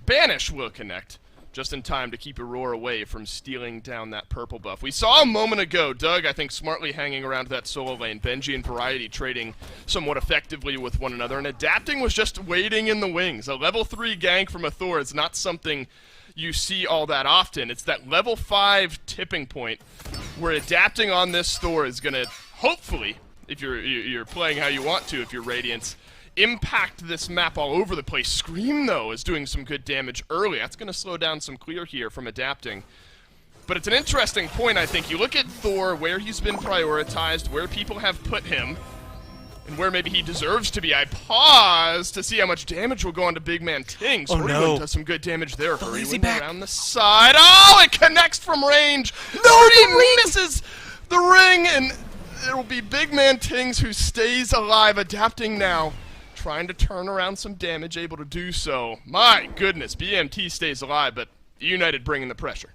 S6: Banish will connect just in time to keep Aurora away from stealing down that purple buff. We saw a moment ago, Doug, I think, smartly hanging around that solo lane. Benji and Variety trading somewhat effectively with one another, and Adapting was just waiting in the wings. A level 3 gank from a Thor is not something you see all that often. It's that level 5 tipping point where Adapting on this Thor is going to, hopefully, if you're playing how you want to, if you're Radiance, impact this map all over the place. Scream, though, is doing some good damage early. That's going to slow down some clear here from Adapting. But it's an interesting point, I think. You look at Thor, where he's been prioritized, where people have put him, and where maybe he deserves to be. I pause to see how much damage will go on to Big Man Ting.
S3: Oh, no.
S6: Does some good damage there.
S3: lazy
S6: Hurrywind
S3: back.
S6: around the side. Oh, it connects from range. No, he misses the ring, and it will be Big Man Tings who stays alive. Adapting now, trying to turn around some damage, able to do so. My goodness, BMT stays alive, but United bringing the pressure.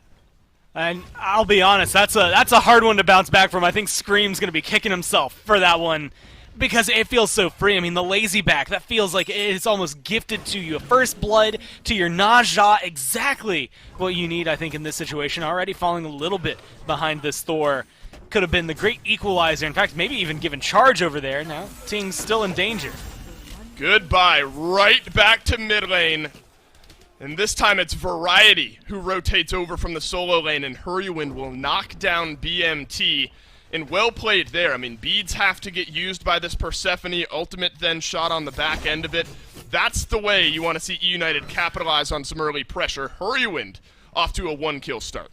S3: And I'll be honest, that's a hard one to bounce back from. I think Scream's going to be kicking himself for that one because it feels so free. I mean, the lazy back, that feels like it's almost gifted to you. First blood to your Naja, exactly what you need, I think, in this situation. Already falling a little bit behind this Thor. Could have been the great equalizer. In fact, maybe even given charge over there. Now, Ting's still in danger.
S6: Goodbye, right back to mid lane. And this time it's Variety who rotates over from the solo lane, and Hurrywind will knock down BMT. And well played there. I mean, beads have to get used by this Persephone. Ultimate then shot on the back end of it. That's the way you want to see E United capitalize on some early pressure. Hurrywind off to a 1-kill start.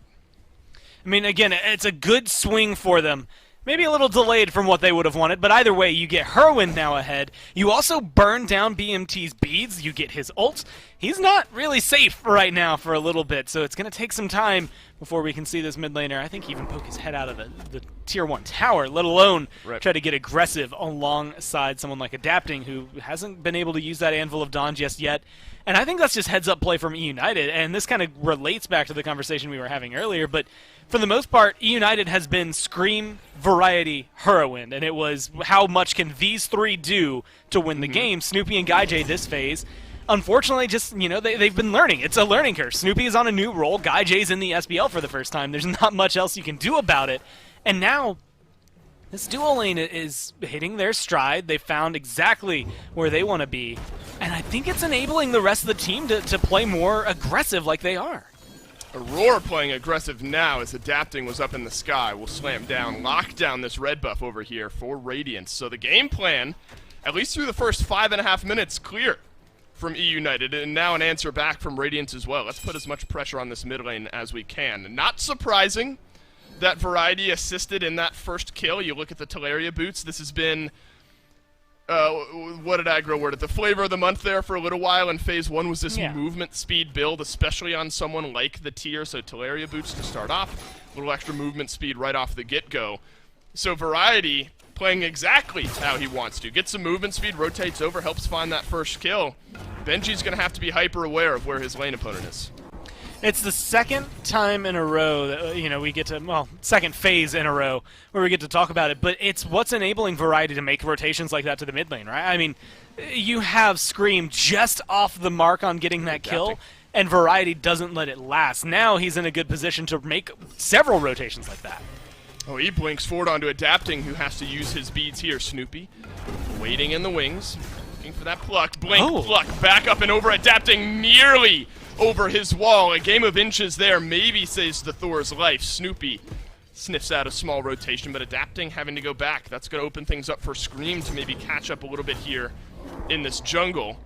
S3: I mean, again, it's a good swing for them. Maybe a little delayed from what they would have wanted, but either way, you get Hurwin now ahead. You also burn down BMT's beads. You get his ult. He's not really safe right now for a little bit, so it's going to take some time before we can see this mid laner. I think even poke his head out of the Tier 1 tower, let alone try to get aggressive alongside someone like Adapting, who hasn't been able to use that Anvil of Dawn just yet. And I think that's just heads-up play from E United, and this kind of relates back to the conversation we were having earlier, but for the most part, E United has been Scream, Variety, Hurrowin, and it was how much can these three do to win the game. Snoopy and Gaijay this phase, unfortunately, just, they've been learning. It's a learning curve. Snoopy is on a new role. Gaijay's in the SPL for the first time. There's not much else you can do about it. And now, this duo lane is hitting their stride. They found exactly where they want to be. And I think it's enabling the rest of the team to play more aggressive like they are.
S6: Aurora playing aggressive now as Adapting was up in the sky. Will slam down, lock down this red buff over here for Radiance. So the game plan, at least through the first 5.5 minutes, clear from E United. And now an answer back from Radiance as well. Let's put as much pressure on this mid lane as we can. Not surprising that Variety assisted in that first kill. You look at the Teleria boots. This has been, what did Aggro word it? The flavor of the month there for a little while in Phase 1 was this movement speed build, especially on someone like the tier. So Teleria boots to start off, a little extra movement speed right off the get-go. So Variety playing exactly how he wants to. Gets some movement speed, rotates over, helps find that first kill. Benji's going to have to be hyper aware of where his lane opponent is.
S3: It's the second time in a row that, we get to, well, second phase in a row where we get to talk about it, but it's what's enabling Variety to make rotations like that to the mid lane, right? I mean, you have Scream just off the mark on getting that kill, and Variety doesn't let it last. Now he's in a good position to make several rotations like that.
S6: Oh, he blinks forward onto Adapting, who has to use his beads here. Snoopy waiting in the wings, looking for that pluck. Blink, pluck, back up and over. Adapting nearly over his wall. A game of inches there maybe saves the Thor's life. Snoopy sniffs out a small rotation, but adapting, having to go back. That's going to open things up for Scream to maybe catch up a little bit here in this jungle.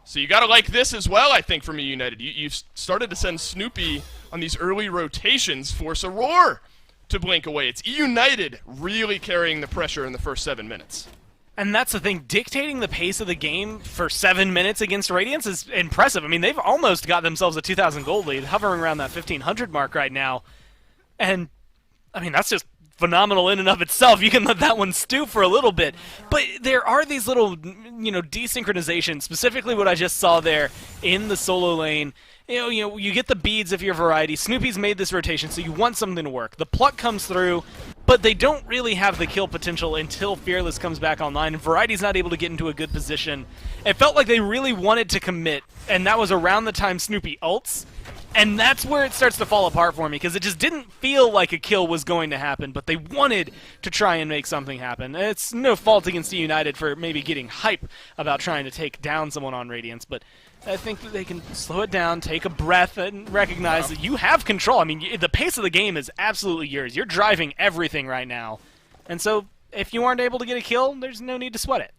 S6: So you got to like this as well, I think, from United. You've started to send Snoopy on these early rotations, force a roar to blink away. It's United really carrying the pressure in the first 7 minutes.
S3: And that's the thing, dictating the pace of the game for 7 minutes against Radiance is impressive. I mean, they've almost got themselves a 2,000 gold lead, hovering around that 1,500 mark right now. And, I mean, that's just phenomenal in and of itself. You can let that one stew for a little bit. But there are these little, desynchronizations, specifically what I just saw there in the solo lane. You get the beads if you're Variety. Snoopy's made this rotation, so you want something to work. The pluck comes through, but they don't really have the kill potential until Fearless comes back online, and Variety's not able to get into a good position. It felt like they really wanted to commit, and that was around the time Snoopy ults, and that's where it starts to fall apart for me, because it just didn't feel like a kill was going to happen, but they wanted to try and make something happen. It's no fault against United for maybe getting hype about trying to take down someone on Radiance, but I think that they can slow it down, take a breath, and recognize that you have control. I mean, the pace of the game is absolutely yours. You're driving everything right now. And so, if you aren't able to get a kill, there's no need to sweat it.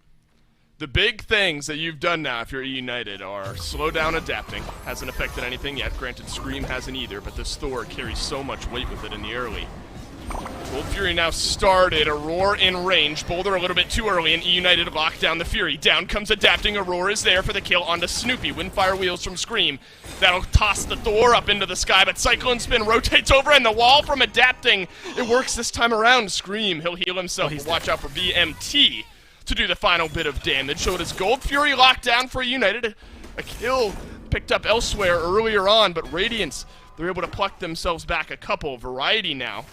S6: The big things that you've done now, if you're United, are slow down adapting. Hasn't affected anything yet. Granted, Scream hasn't either, but this Thor carries so much weight with it in the early. Gold Fury now started. Aurora in range. Boulder a little bit too early, and United lock down the Fury. Down comes Adapting. Aurora is there for the kill onto Snoopy. Windfire wheels from Scream. That'll toss the Thor up into the sky, but Cyclone Spin rotates over, and the wall from Adapting. It works this time around. Scream, he'll heal himself. Watch out for BMT to do the final bit of damage. So it is Gold Fury locked down for United. A kill picked up elsewhere earlier on, but Radiance, they're able to pluck themselves back a couple. Variety now.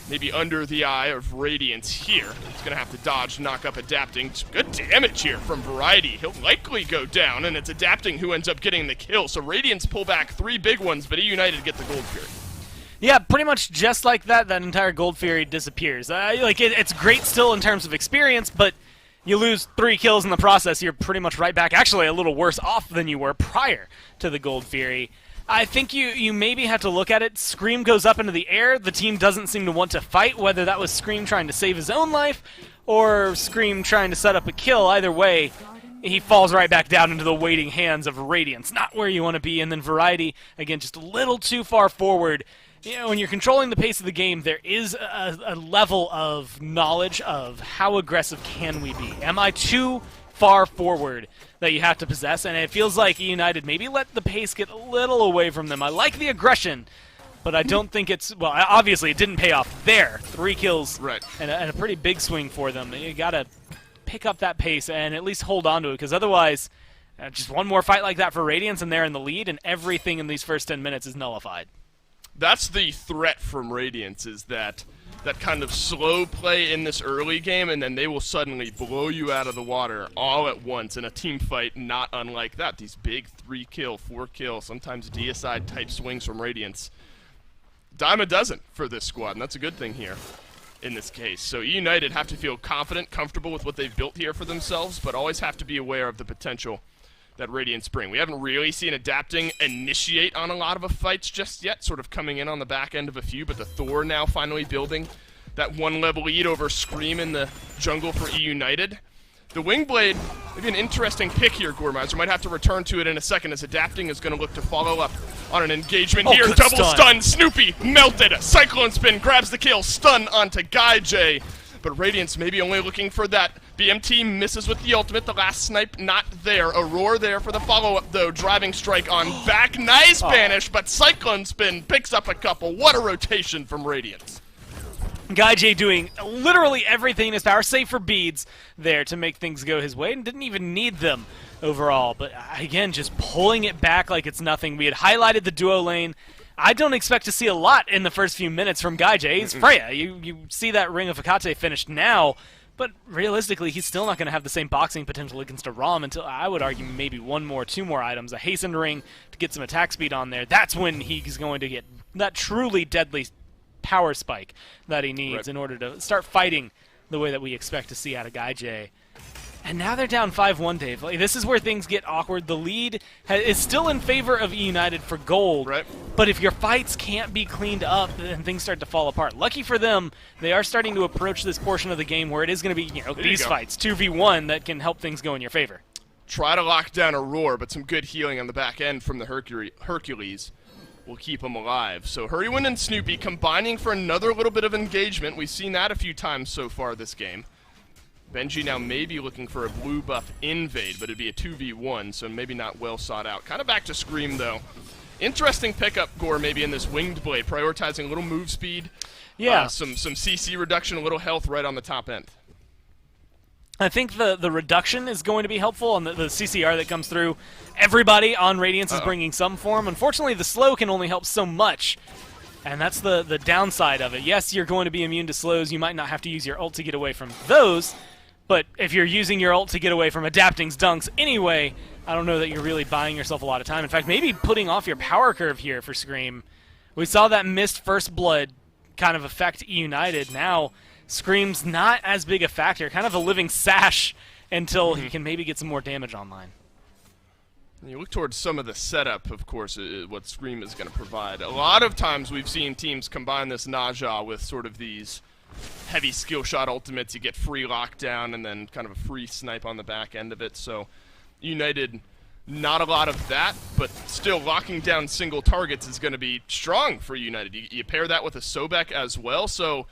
S6: Maybe under the eye of Radiance here. He's going to have to dodge, knock up Adapting. Good damage here from Variety. He'll likely go down, and it's Adapting who ends up getting the kill. So Radiance pull back 3 big ones, but United get the Gold Fury.
S3: Yeah, pretty much just like that, that entire Gold Fury disappears. It's great still in terms of experience, but you lose 3 kills in the process, you're pretty much right back. Actually, a little worse off than you were prior to the Gold Fury. I think you maybe have to look at it. Scream goes up into the air. The team doesn't seem to want to fight, whether that was Scream trying to save his own life or Scream trying to set up a kill. Either way, he falls right back down into the waiting hands of Radiance. Not where you want to be. And then Variety, again, just a little too far forward. When you're controlling the pace of the game, there is a level of knowledge of how aggressive can we be. Am I too far forward that you have to possess? And it feels like United maybe let the pace get a little away from them. I like the aggression, but I don't think it's... Well, obviously it didn't pay off there. 3 kills and a pretty big swing for them. You got to pick up that pace and at least hold on to it, because otherwise, just one more fight like that for Radiance and they're in the lead, and everything in these first 10 minutes is nullified.
S6: That's the threat from Radiance, is that kind of slow play in this early game, and then they will suddenly blow you out of the water all at once in a team fight not unlike that. These big 3-kill, 4-kill, sometimes deicide type swings from Radiance. Dime a dozen for this squad, and that's a good thing here in this case. So United have to feel confident, comfortable with what they've built here for themselves, but always have to be aware of the potential that Radiance bring. We haven't really seen Adapting initiate on a lot of fights just yet, sort of coming in on the back end of a few, but the Thor now finally building that 1-level lead over Scream in the jungle for United. The Wingblade, maybe an interesting pick here, Gormizer. Might have to return to it in a second, as Adapting is going to look to follow up on an engagement here. Double stun. Snoopy melted. Cyclone Spin grabs the kill. Stun onto Guy J. But Radiance maybe only looking for that. BMT misses with the ultimate. The last snipe not there. Aurora there for the follow-up, though. Driving strike on back. Nice banish, but Cyclone Spin picks up a couple. What a rotation from Radiance.
S3: Guy J doing literally everything in his power, save for beads there to make things go his way, and didn't even need them overall. But again, just pulling it back like it's nothing. We had highlighted the duo lane. I don't expect to see a lot in the first few minutes from Guy J. He's Freya. You see that Ring of Hecate finished now, but realistically, he's still not going to have the same boxing potential against a Rom until, I would argue, maybe 1 more, 2 more items. A hastened ring to get some attack speed on there. That's when he's going to get that truly deadly power spike that he needs in order to start fighting the way that we expect to see out of Guy J. And now they're down 5-1, Dave. Like, this is where things get awkward. The lead is still in favor of United for gold.
S6: Right.
S3: But if your fights can't be cleaned up, then things start to fall apart. Lucky for them, they are starting to approach this portion of the game where it is going to be, these fights, 2v1, that can help things go in your favor.
S6: Try to lock down Aurora, but some good healing on the back end from the Hercules will keep him alive. So Hurrywind and Snoopy combining for another little bit of engagement. We've seen that a few times so far this game. Benji now may be looking for a blue buff invade, but it'd be a 2v1, so maybe not well sought out. Kind of back to Scream, though. Interesting pickup, Gore, maybe in this Winged Blade, prioritizing a little move speed.
S3: Yeah.
S6: Some CC reduction, a little health right on the top end.
S3: I think the reduction is going to be helpful on the CCR that comes through. Everybody on Radiance is bringing some form. Unfortunately, the slow can only help so much, and that's the downside of it. Yes, you're going to be immune to slows. You might not have to use your ult to get away from those, but if you're using your ult to get away from Adapting's dunks anyway, I don't know that you're really buying yourself a lot of time. In fact, maybe putting off your power curve here for Scream. We saw that missed First Blood kind of affect United. Now, Scream's not as big a factor, kind of a living sash until he can maybe get some more damage online.
S6: You look towards some of the setup, of course, what Scream is going to provide. A lot of times we've seen teams combine this Naja with sort of these heavy skill shot ultimates. You get free lockdown and then kind of a free snipe on the back end of it. So United, not a lot of that, but still locking down single targets is going to be strong for United. You pair that with a Sobek as well, so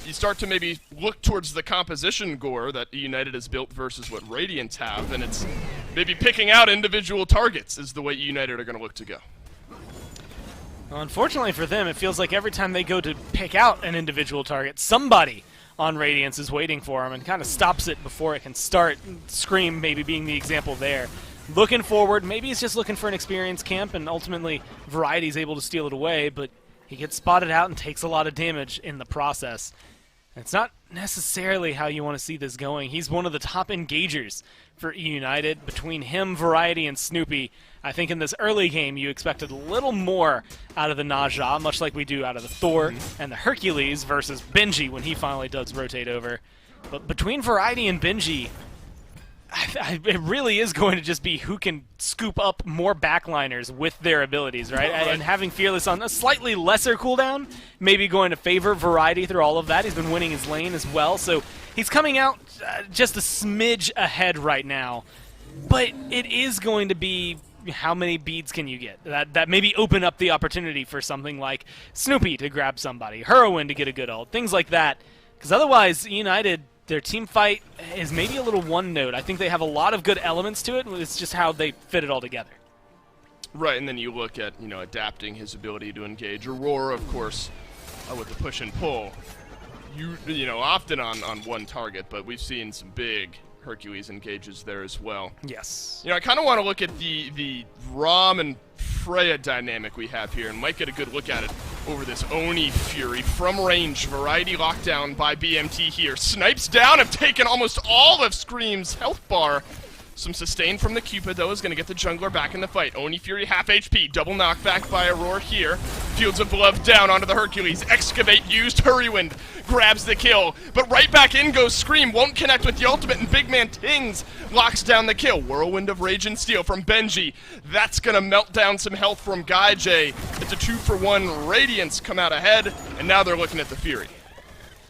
S6: you start to maybe look towards the composition, Gore, that United has built versus what Radiance have, and it's maybe picking out individual targets is the way United are going to look to go.
S3: Well, unfortunately for them, it feels like every time they go to pick out an individual target, somebody on Radiance is waiting for them and kind of stops it before it can start. Scream maybe being the example there. Looking forward, maybe he's just looking for an experience camp, and ultimately Variety's able to steal it away, but he gets spotted out and takes a lot of damage in the process. It's not necessarily how you want to see this going. He's one of the top engagers for United. Between him, Variety, and Snoopy, I think in this early game you expected a little more out of the Naja, much like we do out of the Thor and the Hercules versus Benji when he finally does rotate over. But between Variety and Benji, it really is going to just be who can scoop up more backliners with their abilities, right? And having Fearless on a slightly lesser cooldown, maybe going to favor Variety through all of that. He's been winning his lane as well, so he's coming out just a smidge ahead right now. But it is going to be how many beads can you get that maybe open up the opportunity for something like Snoopy to grab somebody, Hurrowin to get a good ult, things like that. Because otherwise, United, their team fight is maybe a little one note. I think they have a lot of good elements to it. It's just how they fit it all together.
S6: Right, and then you look at, adapting his ability to engage. Aurora, of course, with the push and pull, often on one target, but we've seen some big Hercules engages there as well.
S3: Yes.
S6: I kind of want to look at the Rom and Freya dynamic we have here, and might get a good look at it over this Oni Fury from range. Variety lockdown by BMT here. Snipes down, have taken almost all of Scream's health bar. Some sustain from the Cupid, though, is going to get the jungler back in the fight. Oni Fury half HP, double knockback by Aurora here. Fields of Love down onto the Hercules. Excavate used, Hurrywind grabs the kill. But right back in goes Scream, won't connect with the ultimate, and Big Man Tings locks down the kill. Whirlwind of Rage and Steel from Benji. That's going to melt down some health from Guy J. It's a 2-for-1. Radiance come out ahead, and now they're looking at the Fury.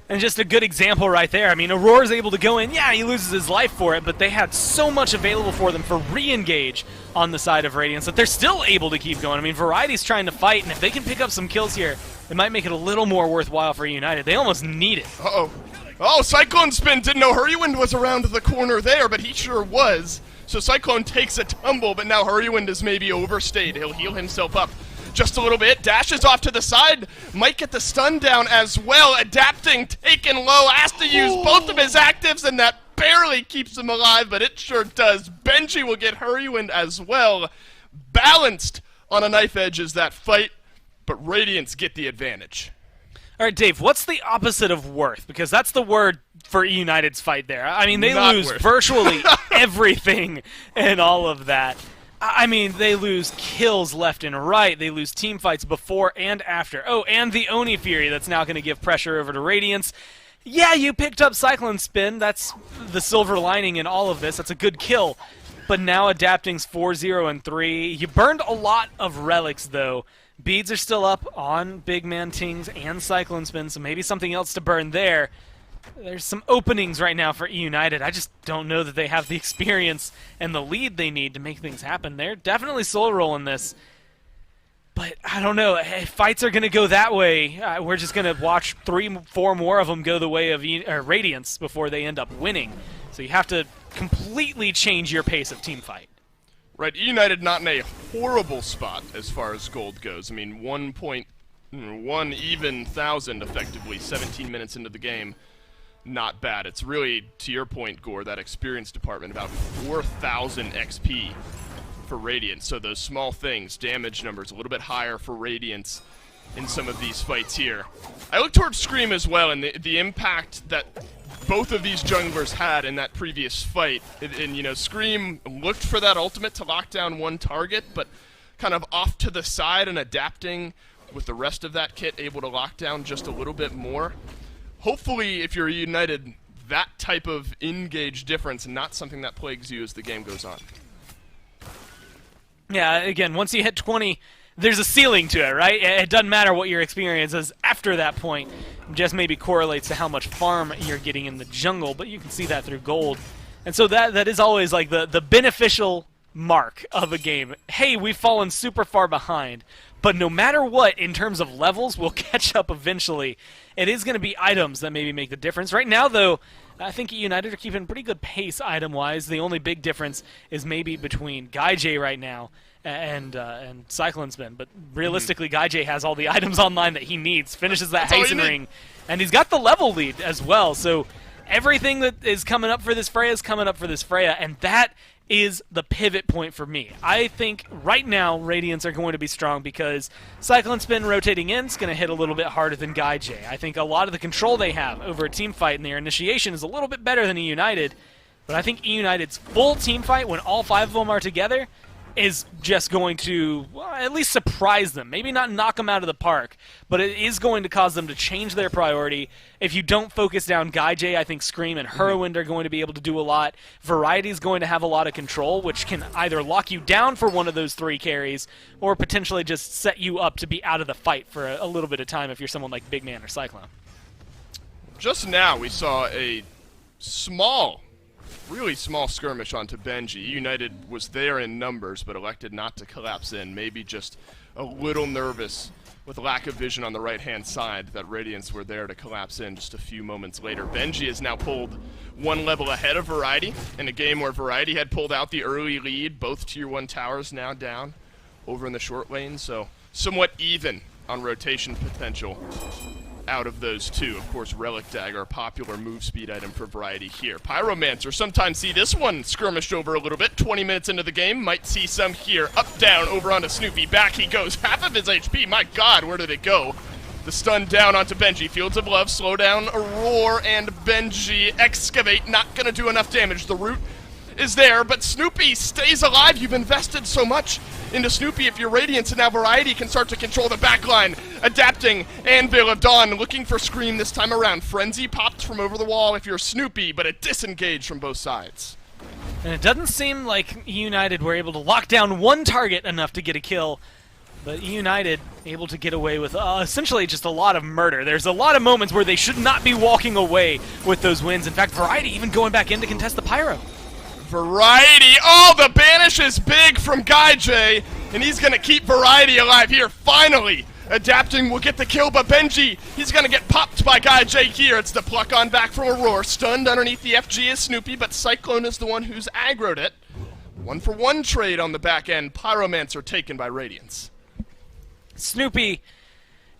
S3: And just a good example right there. I mean, Aurora's able to go in. Yeah, he loses his life for it, but they had so much available for them for re-engage on the side of Radiance that they're still able to keep going. I mean, Variety's trying to fight, and if they can pick up some kills here, it might make it a little more worthwhile for United. They almost need it.
S6: Uh-oh. Oh, Cyclone Spin. Didn't know Hurrywind was around the corner there, but he sure was. So Cyclone takes a tumble, but now Hurrywind is maybe overstayed. He'll heal himself up just a little bit, dashes off to the side, might get the stun down as well. Adapting, taken low, has to use both of his actives, and that barely keeps him alive, but it sure does. Benji will get Hurrywind as well. Balanced on a knife edge is that fight, but Radiance get the advantage.
S3: All right, Dave, what's the opposite of worth? Because that's the word for United's fight there. I mean, they
S6: Not
S3: lose
S6: worth.
S3: virtually everything and all of that. I mean, they lose kills left and right. They lose team fights before and after. Oh, and the Oni Fury that's now going to give pressure over to Radiance. Yeah, you picked up Cyclone Spin. That's the silver lining in all of this. That's a good kill. But now adapting's 4-0 and 3. You burned a lot of relics, though. Beads are still up on Big Man Tings and Cyclone Spin, so maybe something else to burn there. There's some openings right now for E United. I just don't know that they have the experience and the lead they need to make things happen. They're definitely solo rolling this. But I don't know. If fights are going to go that way, we're just going to watch 3-4 more of them go the way of Radiance before they end up winning. So you have to completely change your pace of team fight.
S6: Right, United not in a horrible spot as far as gold goes. I mean, 1.1 even thousand effectively, 17 minutes into the game. Not bad. It's really, to your point, Gore, that experience department, about 4,000 XP for Radiance. So those small things, damage numbers, a little bit higher for Radiance in some of these fights here. I look towards Scream as well, and the impact that both of these junglers had in that previous fight. And you know, Scream looked for that ultimate to lock down one target, but kind of off to the side and adapting with the rest of that kit, able to lock down just a little bit more. Hopefully, if you're United, that type of in-gauge difference and not something that plagues you as the game goes on.
S3: Yeah, again, once you hit 20, there's a ceiling to it, right? It doesn't matter what your experience is after that point. It just maybe correlates to how much farm you're getting in the jungle, but you can see that through gold. And so that is always like the beneficial mark of a game. Hey, we've fallen super far behind, but no matter what, in terms of levels, we'll catch up eventually. It is going to be items that maybe make the difference. Right now, though, I think United are keeping pretty good pace item-wise. The only big difference is maybe between Gaijay right now and Cyclone Spin. But realistically, Gaijay has all the items online that he needs, finishes that Hasten Ring, and he's got the level lead as well. So everything that is coming up for this Freya is coming up for this Freya, and that is the pivot point for me. I think right now Radiance are going to be strong because Cyclone Spin rotating in is going to hit a little bit harder than Gaijay. I think a lot of the control they have over a team fight and their initiation is a little bit better than E United, but I think E United's full team fight when all 5 of them are together is just going to, well, at least surprise them. Maybe not knock them out of the park, but it is going to cause them to change their priority. If you don't focus down Gaijay, I think Scream and Hurwind are going to be able to do a lot. Variety is going to have a lot of control, which can either lock you down for one of those 3 carries or potentially just set you up to be out of the fight for a little bit of time if you're someone like Big Man or Cyclone.
S6: Just now we saw a really small skirmish onto Benji. United was there in numbers, but elected not to collapse in. Maybe just a little nervous with lack of vision on the right-hand side that Radiance were there to collapse in just a few moments later. Benji has now pulled 1 level ahead of Variety in a game where Variety had pulled out the early lead. Both Tier 1 towers now down over in the short lane, so somewhat even on rotation potential out of those 2. Of course, Relic Dagger, a popular move speed item for Variety here. Pyromancer, sometimes see this one skirmished over a little bit. 20 minutes into the game, might see some here. Up, down, over onto Snoopy. Back he goes. Half of his HP. My God, where did it go? The stun down onto Benji. Fields of Love, slow down, Roar, and Benji. Excavate, not gonna do enough damage. The root is there, but Snoopy stays alive. You've invested so much into Snoopy. If you're Radiance, and now Variety can start to control the backline. Adapting, Anvil of Dawn looking for Scream this time around. Frenzy popped from over the wall if you're Snoopy, but it disengaged from both sides.
S3: And it doesn't seem like United were able to lock down one target enough to get a kill, but United able to get away with essentially just a lot of murder. There's a lot of moments where they should not be walking away with those wins. In fact, Variety even going back in to contest the Pyro.
S6: Variety, oh, the banish is big from Gaijay, and he's going to keep Variety alive here, finally. Adapting will get the kill, but Benji, he's going to get popped by Gaijay here. It's the pluck on back from Aurora. Stunned underneath the FG is Snoopy, but Cyclone is the one who's aggroed it. 1-for-1 trade on the back end. Pyromancer taken by Radiance.
S3: Snoopy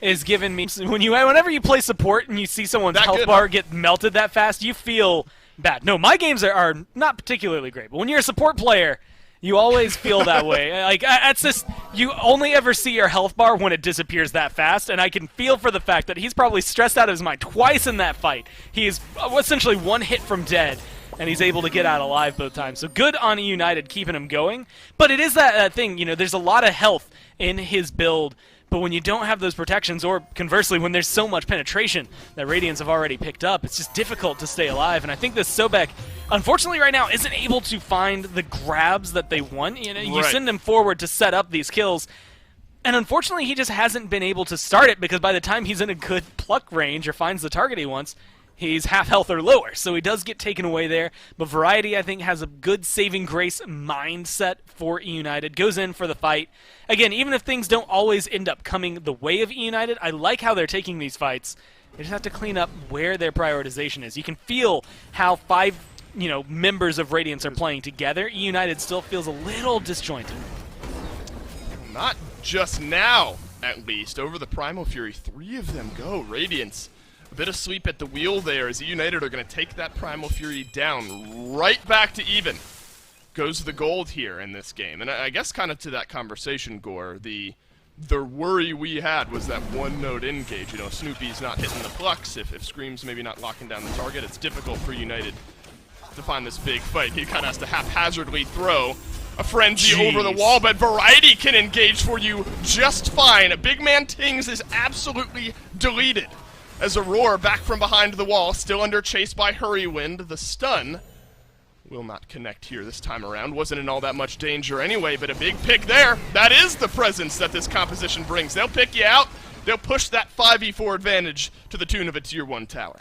S3: is giving me, whenever you play support and you see someone's health bar get melted that fast, you feel bad. No, my games are not particularly great, but when you're a support player, you always feel that way. Like, that's just, you only ever see your health bar when it disappears that fast, and I can feel for the fact that he's probably stressed out of his mind twice in that fight. He is essentially 1 hit from dead, and he's able to get out alive both times. So good on United keeping him going, but it is that thing, there's a lot of health in his build, But when you don't have those protections, or conversely, when there's so much penetration that Radiance have already picked up, it's just difficult to stay alive. And I think this Sobek, unfortunately right now, isn't able to find the grabs that they want. You know, you send him forward to set up these kills, and unfortunately he just hasn't been able to start it, because by the time he's in a good pluck range or finds the target he wants, he's half health or lower, so he does get taken away there. But Variety, I think, has a good saving grace mindset for E-United. Goes in for the fight. Again, even if things don't always end up coming the way of E-United, I like how they're taking these fights. They just have to clean up where their prioritization is. You can feel how 5, members of Radiance are playing together. E-United still feels a little disjointed.
S6: Not just now, at least. Over the Primal Fury, 3 of them go. Radiance, a bit of sleep at the wheel there, as United are going to take that Primal Fury down right back to even. Goes the gold here in this game. And I guess kind of to that conversation, Gore, the worry we had was that one node engage. Snoopy's not hitting the plucks. If Scream's maybe not locking down the target, it's difficult for United to find this big fight. He kind of has to haphazardly throw a frenzy over the wall, but Variety can engage for you just fine. Big man Tings is absolutely deleted. As Aurora back from behind the wall, still under chase by Hurrywind. The stun will not connect here this time around. Wasn't in all that much danger anyway, but a big pick there. That is the presence that this composition brings. They'll pick you out. They'll push that 5v4 advantage to the tune of a tier 1 tower.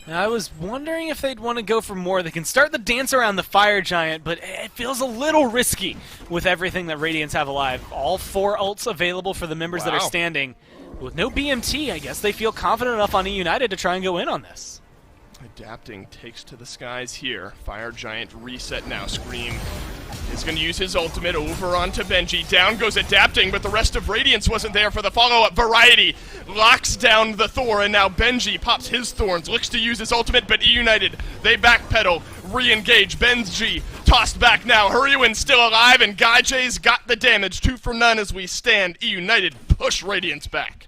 S3: I was wondering if they'd want to go for more. They can start the dance around the Fire Giant, but it feels a little risky with everything that Radiance have alive. All 4 ults available for the members that are standing. With no BMT, I guess they feel confident enough on E-United to try and go in on this.
S6: Adapting takes to the skies here. Fire Giant reset now. Scream is going to use his ultimate over onto Benji. Down goes Adapting, but the rest of Radiance wasn't there for the follow-up. Variety locks down the Thor, and now Benji pops his Thorns, looks to use his ultimate, but E-United, they backpedal, re-engage. Benji tossed back now. Hurrywind still alive, and Guy J's got the damage. 2 for none as we stand. E-United push Radiance back.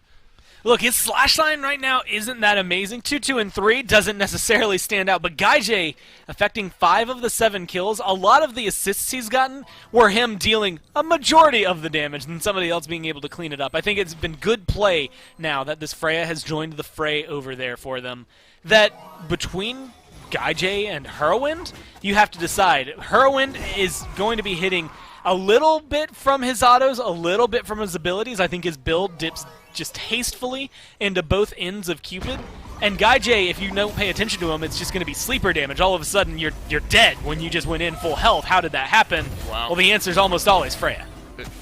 S3: Look, his slash line right now isn't that amazing. 2, 2, and 3 doesn't necessarily stand out, but Guy J affecting 5 of the 7 kills. A lot of the assists he's gotten were him dealing a majority of the damage and somebody else being able to clean it up. I think it's been good play now that this Freya has joined the fray over there for them. That between Guy J and Hurrywind, you have to decide. Hurrywind is going to be hitting a little bit from his autos, a little bit from his abilities. I think his build dips just tastefully into both ends of Cupid. And Guy J, if you don't pay attention to him, it's just going to be sleeper damage. All of a sudden, you're dead when you just went in full health. How did that happen?
S6: Wow.
S3: Well, the answer is almost always Freya.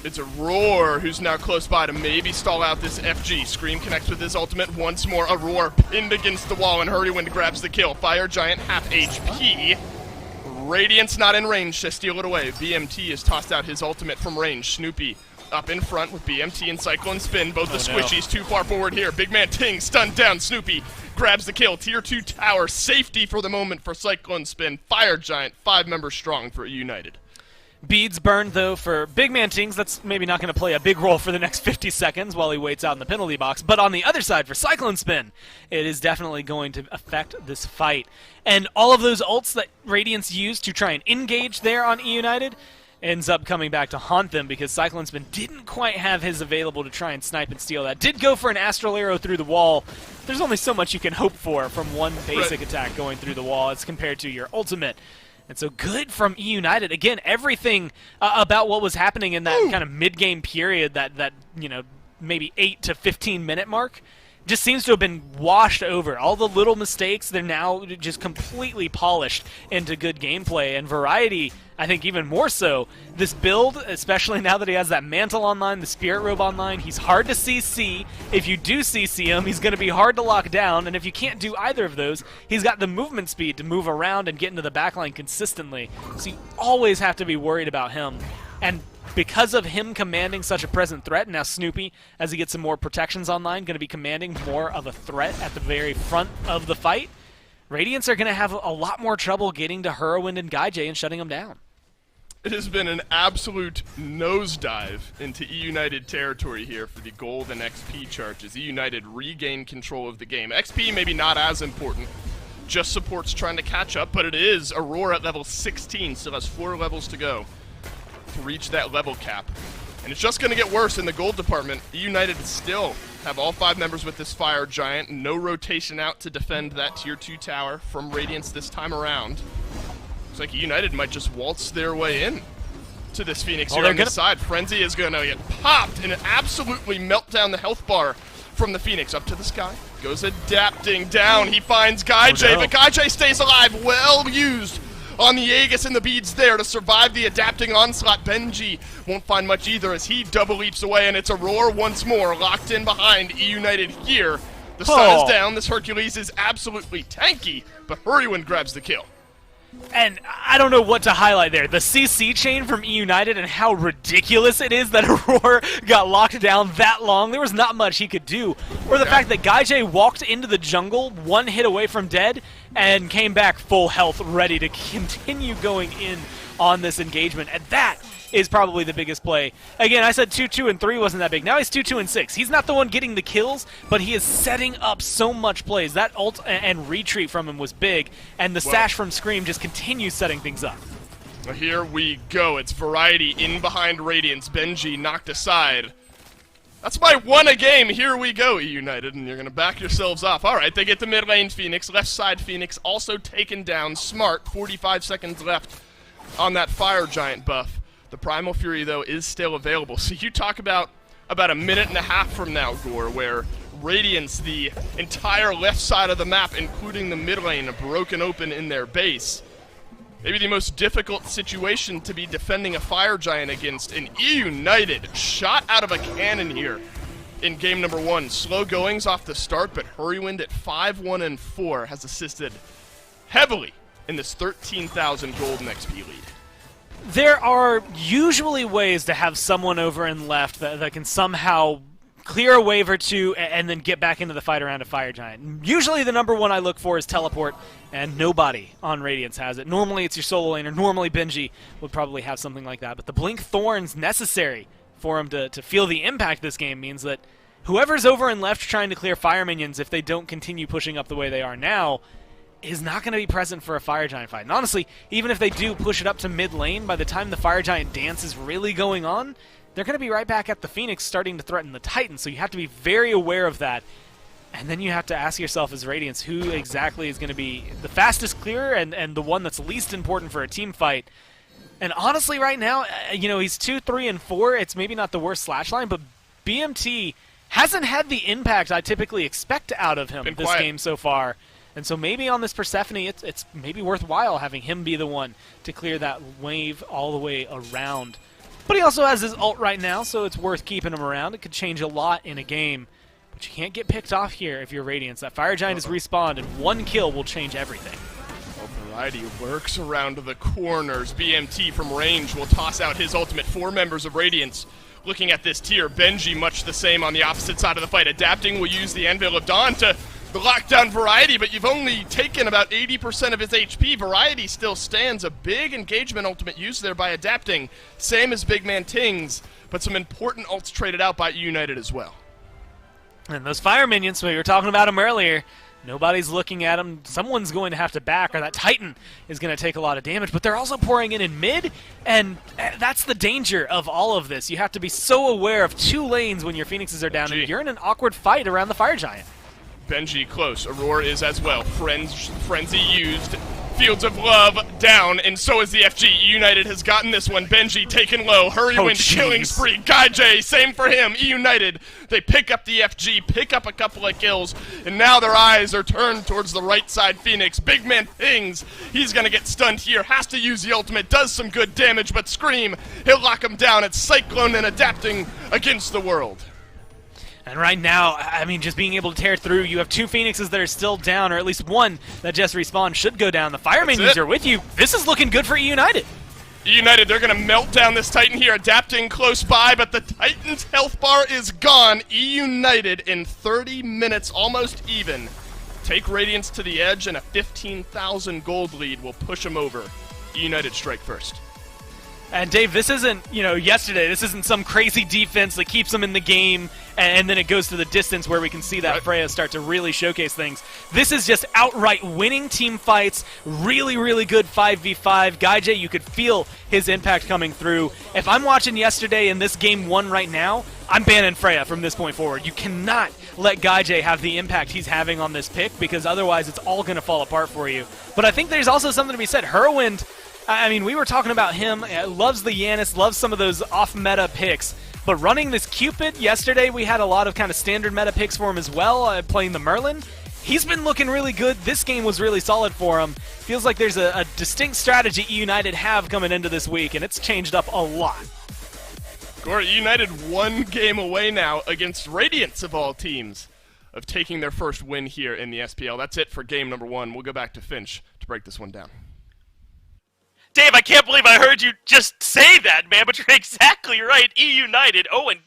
S6: It's a Roar who's now close by to maybe stall out this FG. Scream connects with his ultimate once more. A Roar pinned against the wall, and Hurrywind grabs the kill. Fire Giant half HP. Radiance not in range to steal it away. BMT has tossed out his ultimate from range. Snoopy up in front with BMT and Cyclone Spin. Both the squishies too far forward here. Big man Ting stunned down. Snoopy grabs the kill. Tier 2 tower. Safety for the moment for Cyclone Spin. Fire Giant, 5 members strong for United.
S3: Beads burned, though, for Big Man Tings. That's maybe not going to play a big role for the next 50 seconds while he waits out in the penalty box. But on the other side, for Cyclone Spin, it is definitely going to affect this fight. And all of those ults that Radiance used to try and engage there on E-United ends up coming back to haunt them because Cyclone Spin didn't quite have his available to try and snipe and steal that. Did go for an Astral Arrow through the wall. There's only so much you can hope for from one basic attack going through the wall as compared to your ultimate. And so good from E-United. Again, everything about what was happening in that kind of mid-game period, that maybe 8 to 15 minute mark, just seems to have been washed over. All the little mistakes, they're now just completely polished into good gameplay. And Variety, I think even more so. This build, especially now that he has that Mantle online, the Spirit Robe online, he's hard to CC. If you do CC him, he's going to be hard to lock down. And if you can't do either of those, he's got the movement speed to move around and get into the backline consistently. So you always have to be worried about him. And because of him commanding such a present threat, now Snoopy, as he gets some more protections online, going to be commanding more of a threat at the very front of the fight, Radiance are going to have a lot more trouble getting to Hurrywind and Guy J and shutting them down.
S6: It has been an absolute nosedive into E-United territory here for the gold and XP charges. E-United regain control of the game. XP maybe not as important, just support's trying to catch up, but it is Aurora at level 16, still has 4 levels to go to reach that level cap. And it's just going to get worse in the gold department. E United still have all 5 members with this Fire Giant. No rotation out to defend that Tier 2 tower from Radiance this time around. Looks like E United might just waltz their way in to this Phoenix here on this side. Frenzy is going to get popped and absolutely melt down the health bar from the Phoenix. Up to the sky. Goes adapting down. He finds Gaijay, but Gaijay stays alive. Well used on the Aegis and the beads there to survive the adapting onslaught. Benji won't find much either as he double leaps away, and it's Aurora once more locked in behind E United here. The sun is down. This Hercules is absolutely tanky, but Hurriwind grabs the kill.
S3: And I don't know what to highlight there. The CC chain from E United and how ridiculous it is that Aurora got locked down that long. There was not much he could do. Or the fact that Gaijay walked into the jungle, 1 hit away from dead, and came back full health, ready to continue going in on this engagement. And that is probably the biggest play. Again, I said 2-2 and 3 wasn't that big. Now he's 2-2 and 6. He's not the one getting the kills, but he is setting up so much plays. That ult and retreat from him was big, and the sash from Scream just continues setting things up.
S6: Here we go. It's Variety in behind Radiance. Benji knocked aside. That's my 1 a game. Here we go, E United, and you're going to back yourselves off. All right, they get the mid lane Phoenix. Left side Phoenix also taken down. Smart, 45 seconds left on that Fire Giant buff. The Primal Fury, though, is still available. So you talk about a minute and a half from now, Gore, where Radiance, the entire left side of the map, including the mid lane, are broken open in their base. Maybe the most difficult situation to be defending a Fire Giant against. And E United shot out of a cannon here in game number 1. Slow goings off the start, but Hurriwind at 5-1 and 4 has assisted heavily in this 13,000 gold and XP lead.
S3: There are usually ways to have someone over and left that can somehow clear a wave or two and then get back into the fight around a Fire Giant. Usually the number 1 I look for is teleport, and nobody on Radiance has it. Normally it's your solo laner. Normally Benji would probably have something like that. But the Blink Thorns necessary for him to feel the impact this game means that whoever's over and left trying to clear fire minions, if they don't continue pushing up the way they are now, is not going to be present for a Fire Giant fight. And honestly, even if they do push it up to mid lane, by the time the Fire Giant dance is really going on, they're going to be right back at the Phoenix starting to threaten the Titan. So you have to be very aware of that. And then you have to ask yourself as Radiance who exactly is going to be the fastest clearer and the one that's least important for a team fight. And honestly, right now, you know, he's 2, 3, and 4. It's maybe not the worst slash line, but BMT hasn't had the impact I typically expect out of him this game so far. And so maybe on this Persephone, it's maybe worthwhile having him be the one to clear that wave all the way around. But he also has his ult right now, so it's worth keeping him around. It could change a lot in a game. But you can't get picked off here if you're Radiance. That Fire Giant is respawned, and 1 kill will change everything.
S6: Variety works around the corners. BMT from range will toss out his ultimate. 4 members of Radiance looking at this tier. Benji much the same on the opposite side of the fight. Adapting will use the Anvil of Dawn to lock down Variety, but you've only taken about 80% of his HP. Variety still stands. A big engagement ultimate used there by Adapting. Same as Big Man Tings, but some important ults traded out by United as well.
S3: And those fire minions, we were talking about them earlier, nobody's looking at them. Someone's going to have to back, or that Titan is going to take a lot of damage, but they're also pouring in mid, and that's the danger of all of this. You have to be so aware of 2 lanes when your Phoenixes are down, and you're in an awkward fight around the Fire Giant.
S6: Benji close. Aurora is as well. Frenzy used. Fields of Love down, and so is the FG. United has gotten this one. Benji taken low. Hurriwind killing spree. Gaijay, same for him. United, they pick up the FG, pick up a couple of kills, and now their eyes are turned towards the right side Phoenix. Big Man Things, he's going to get stunned here. Has to use the ultimate. Does some good damage, but Scream, he'll lock him down. It's Cyclone and Adapting against the world.
S3: And right now, I mean, just being able to tear through, you have 2 Phoenixes that are still down, or at least 1 that just respawned should go down. The Fire Minions are with you. This is looking good for E United.
S6: E United, they're going to melt down this Titan here. Adapting close by, but the Titan's health bar is gone. E United in 30 minutes, almost even. Take Radiance to the edge, and a 15,000 gold lead will push them over. E United strike first.
S3: And Dave, this isn't, yesterday. This isn't some crazy defense that keeps them in the game and then it goes to the distance where we can see that Freya start to really showcase things. This is just outright winning team fights, really, really good 5v5. GuyJ, you could feel his impact coming through. If I'm watching yesterday and this game 1 right now, I'm banning Freya from this point forward. You cannot let GuyJ have the impact he's having on this pick, because otherwise it's all going to fall apart for you. But I think there's also something to be said. Herwind, I mean, we were talking about him, loves the Yanis, loves some of those off-meta picks, but running this Cupid, yesterday we had a lot of kind of standard meta picks for him as well, playing the Merlin. He's been looking really good. This game was really solid for him. Feels like there's a distinct strategy United have coming into this week, and it's changed up a lot.
S6: Gore, United 1 game away now against Radiance, of all teams, of taking their first win here in the SPL. That's it for game number 1. We'll go back to Finch to break this one down.
S11: Dave, I can't believe I heard you just say that, man, but you're exactly right. United, 0-7,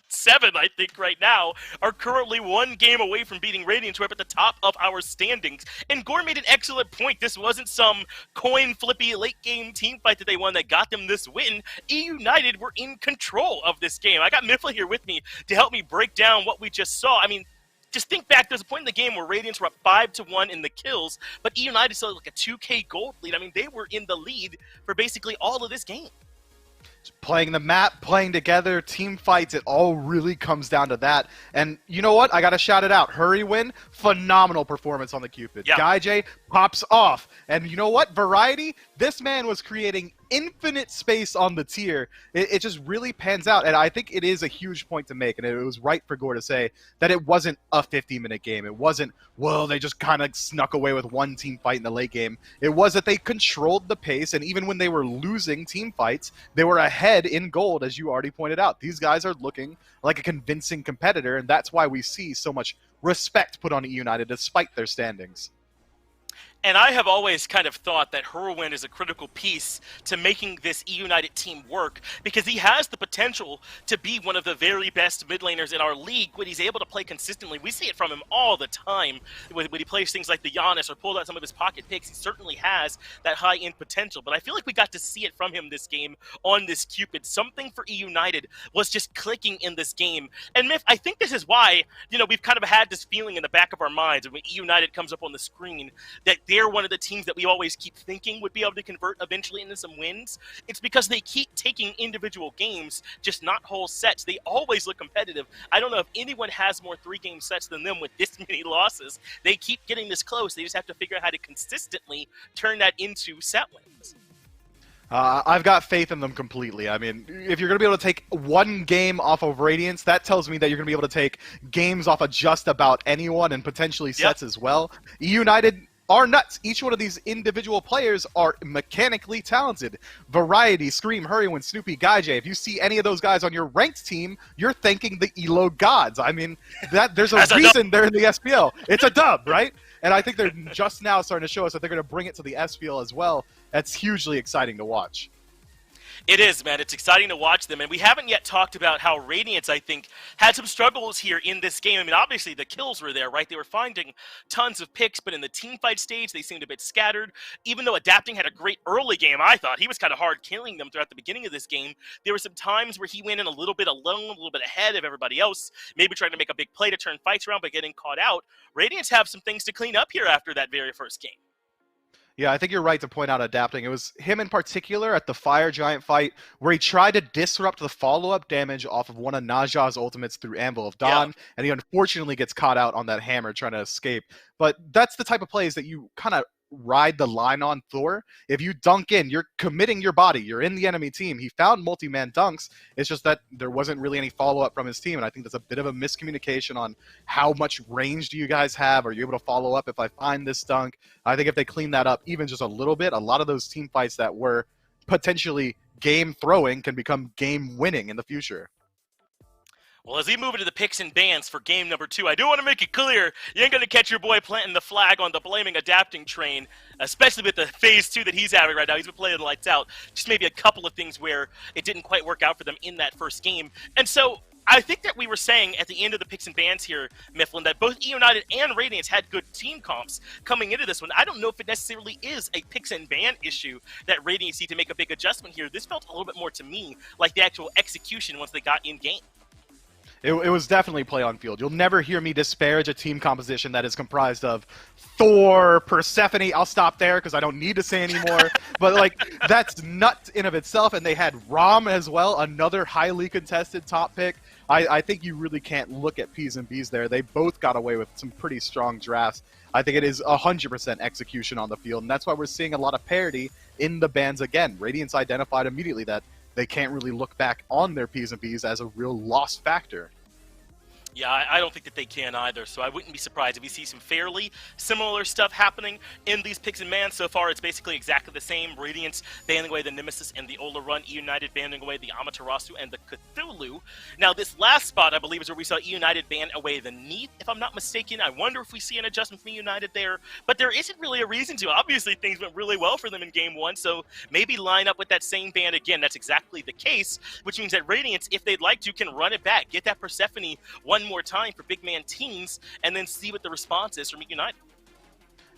S11: I think, right now, are currently 1 game away from beating Radiance, who are up at the top of our standings. And Gore made an excellent point. This wasn't some coin-flippy late-game team fight that they won that got them this win. United were in control of this game. I got Miffla here with me to help me break down what we just saw. I mean, just think back, there's a point in the game where Radiance were up 5-1 in the kills, but United still had like a 2K gold lead. I mean, they were in the lead for basically all of this game.
S4: Playing the map, playing together, team fights, it all really comes down to that. And you know what? I got to shout it out. Hurrywin, phenomenal performance on the Cupid.
S11: Yeah.
S4: GuyJ pops off. And you know what? Variety, this man was creating infinite space on the tier. It just really pans out. And I think it is a huge point to make. And it was right for Gore to say that it wasn't a 50-minute game. It wasn't, well, they just kind of snuck away with one team fight in the late game. It was that they controlled the pace. And even when they were losing team fights, they were ahead in gold, as you already pointed out. These guys are looking like a convincing competitor. And that's why we see so much respect put on United despite their standings.
S11: And I have always kind of thought that Herwin is a critical piece to making this United team work, because he has the potential to be one of the very best mid laners in our league when he's able to play consistently. We see it from him all the time when he plays things like the Giannis or pulls out some of his pocket picks. He certainly has that high-end potential, but I feel like we got to see it from him this game on this Cupid. Something for United was just clicking in this game. And Miff, I think this is why, you know, we've kind of had this feeling in the back of our minds when United comes up on the screen that they're one of the teams that we always keep thinking would be able to convert eventually into some wins. It's because they keep taking individual games, just not whole sets. They always look competitive. I don't know if anyone has more 3-game sets than them with this many losses. They keep getting this close. They just have to figure out how to consistently turn that into set wins.
S4: I've got faith in them completely. I mean, if you're going to be able to take one game off of Radiance, that tells me that you're going to be able to take games off of just about anyone and potentially sets as well. United are nuts. Each one of these individual players are mechanically talented. Variety, Scream, Hurrywin, Snoopy, GuyJ. If you see any of those guys on your ranked team, you're thanking the ELO gods. I mean, there's a reason they're in the SPL. It's a dub, right? And I think they're just now starting to show us that they're going to bring it to the SPL as well. That's hugely exciting to watch.
S11: It is, man. It's exciting to watch them. And we haven't yet talked about how Radiance, I think, had some struggles here in this game. I mean, obviously, the kills were there, right? They were finding tons of picks, but in the teamfight stage, they seemed a bit scattered. Even though Adapting had a great early game, I thought he was kind of hard killing them throughout the beginning of this game. There were some times where he went in a little bit alone, a little bit ahead of everybody else, maybe trying to make a big play to turn fights around, but getting caught out. Radiance have some things to clean up here after that very first game.
S4: Yeah, I think you're right to point out Adapting. It was him in particular at the Fire Giant fight where he tried to disrupt the follow-up damage off of one of Naja's ultimates through Anvil of Dawn, and he unfortunately gets caught out on that hammer trying to escape. But that's the type of plays that you kind of ride the line on Thor. If you dunk in, you're committing your body. You're in the enemy team. He found multi-man dunks. It's just that there wasn't really any follow-up from his team, and I think that's a bit of a miscommunication on how much range do you guys have. Are you able to follow up if I find this dunk? I think if they clean that up even just a little bit, a lot of those team fights that were potentially game throwing can become game winning in the future.
S11: Well, as we move into the picks and bans for game number 2, I do want to make it clear, you ain't going to catch your boy planting the flag on the blaming Adapting train, especially with the phase 2 that he's having right now. He's been playing lights out. Just maybe a couple of things where it didn't quite work out for them in that first game. And so I think that we were saying at the end of the picks and bans here, Mifflin, that both United and Radiance had good team comps coming into this one. I don't know if it necessarily is a picks and ban issue that Radiance need to make a big adjustment here. This felt a little bit more to me like the actual execution once they got in game.
S4: It was definitely play on field. You'll never hear me disparage a team composition that is comprised of Thor, Persephone. I'll stop there because I don't need to say anymore. But like that's nuts in of itself. And they had Rom as well, another highly contested top pick. I think you really can't look at P's and B's there. They both got away with some pretty strong drafts. I think it is 100% execution on the field, and that's why we're seeing a lot of parity in the bans again. Radiance identified immediately that they can't really look back on their P's and B's as a real loss factor.
S11: Yeah, I don't think that they can either, so I wouldn't be surprised if we see some fairly similar stuff happening in these picks and bans. So far, it's basically exactly the same. Radiance banning away the Nemesis and the Ola Run, United banning away the Amaterasu and the Cthulhu. Now, this last spot, I believe, is where we saw United ban away the Neath, if I'm not mistaken. I wonder if we see an adjustment from United there, but there isn't really a reason to. Obviously, things went really well for them in Game 1, so maybe line up with that same ban again. That's exactly the case, which means that Radiance, if they'd like to, can run it back, get that Persephone one more time for big man teams, and then see what the response is from United.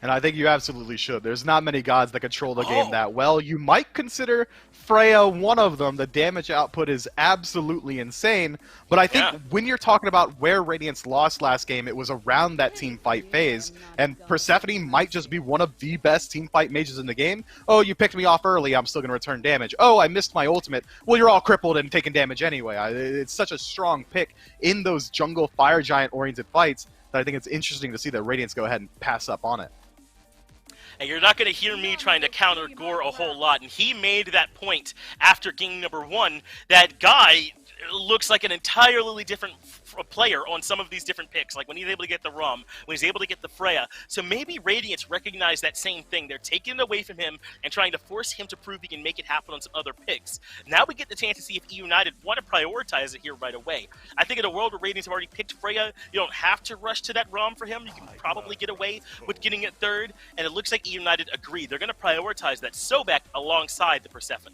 S4: And I think you absolutely should. There's not many gods that control the game that well. You might consider Freya one of them. The damage output is absolutely insane. But I think when you're talking about where Radiance lost last game, it was around that team fight phase. And Persephone might just be one of the best team fight mages in the game. Oh, you picked me off early. I'm still going to return damage. Oh, I missed my ultimate. Well, you're all crippled and taking damage anyway. It's such a strong pick in those jungle fire giant oriented fights that I think it's interesting to see that Radiance go ahead and pass up on it.
S11: And you're not going to hear me trying to counter Gore a whole lot. And he made that point after game number 1. That guy looks like an entirely different player on some of these different picks. Like when he's able to get the Rum, when he's able to get the Freya. So maybe Radiance recognize that same thing. They're taking it away from him and trying to force him to prove he can make it happen on some other picks. Now we get the chance to see if E United want to prioritize it here right away. I think in a world where Radiance have already picked Freya, you don't have to rush to that Rum for him. You can probably get away with getting it third. And it looks like E United agree. They're going to prioritize that Sobek alongside the Persephone.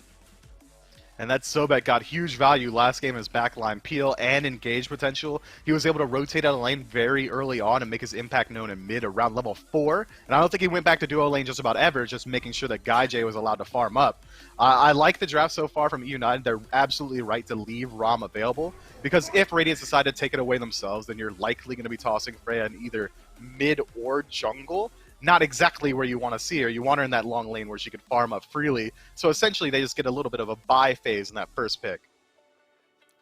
S4: And that Sobek got huge value last game as backline peel and engage potential. He was able to rotate out of lane very early on and make his impact known in mid around level 4. And I don't think he went back to duo lane just about ever, just making sure that Guy J was allowed to farm up. I like the draft so far from E United. They're absolutely right to leave Rom available, because if Radiance decide to take it away themselves, then you're likely going to be tossing Freya in either mid or jungle. Not exactly where you want to see her. You want her in that long lane where she can farm up freely. So essentially, they just get a little bit of a buy phase in that first pick.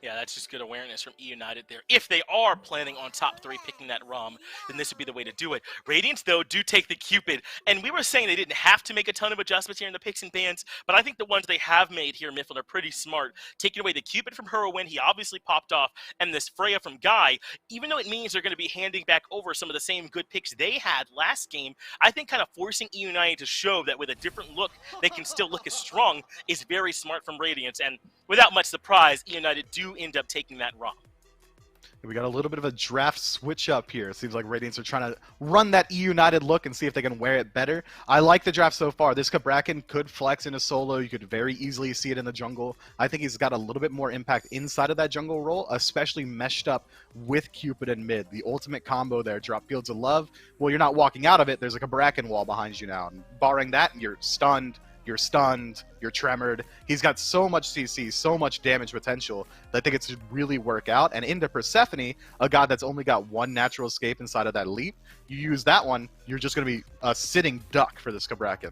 S11: Yeah, that's just good awareness from E United there. If they are planning on top 3 picking that ROM, then this would be the way to do it. Radiance, though, do take the Cupid. And we were saying they didn't have to make a ton of adjustments here in the picks and bans, but I think the ones they have made here in Mifflin are pretty smart. Taking away the Cupid from Heroine, he obviously popped off, and this Freya from Guy, even though it means they're going to be handing back over some of the same good picks they had last game, I think kind of forcing E United to show that with a different look, they can still look as strong is very smart from Radiance. And without much surprise, E United do end up taking that ROM.
S4: We got a little bit of a draft switch up here. It seems like Radiance are trying to run that E United look and see if they can wear it better. I like the draft so far. This Cabrakan could flex in a solo. You could very easily see it in the jungle. I think he's got a little bit more impact inside of that jungle role, especially meshed up with Cupid and mid. The ultimate combo there, drop Fields of Love. Well, you're not walking out of it. There's a Cabrakan wall behind you now. And barring that, you're stunned. You're stunned, you're tremored. He's got so much CC, so much damage potential that I think it should really work out. And into Persephone, a god that's only got one natural escape inside of that leap, you use that one, you're just going to be a sitting duck for this Cabrakan.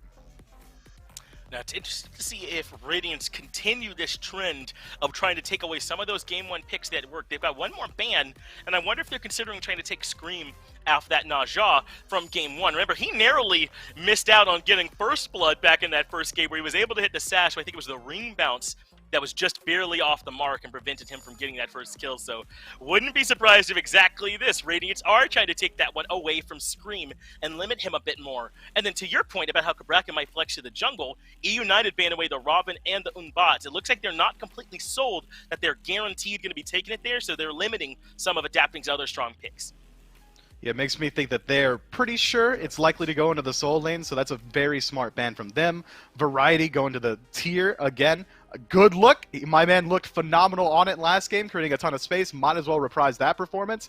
S11: Now, it's interesting to see if Radiance continue this trend of trying to take away some of those Game 1 picks that worked. They've got one more ban, and I wonder if they're considering trying to take Scream off that Najah from Game 1. Remember, he narrowly missed out on getting First Blood back in that first game where he was able to hit the sash, I think it was the ring bounce, that was just barely off the mark and prevented him from getting that first kill. So wouldn't be surprised if exactly this, Radiance are trying to take that one away from Scream and limit him a bit more. And then to your point about how Cabrakan might flex to the jungle, E United ban away the Robin and the Unbots. It looks like they're not completely sold that they're guaranteed going to be taking it there, so they're limiting some of adapting to other strong picks.
S4: Yeah, it makes me think that they're pretty sure it's likely to go into the soul lane, so that's a very smart ban from them. Variety going to the tier again. Good look. My man looked phenomenal on it last game, creating a ton of space. Might as well reprise that performance.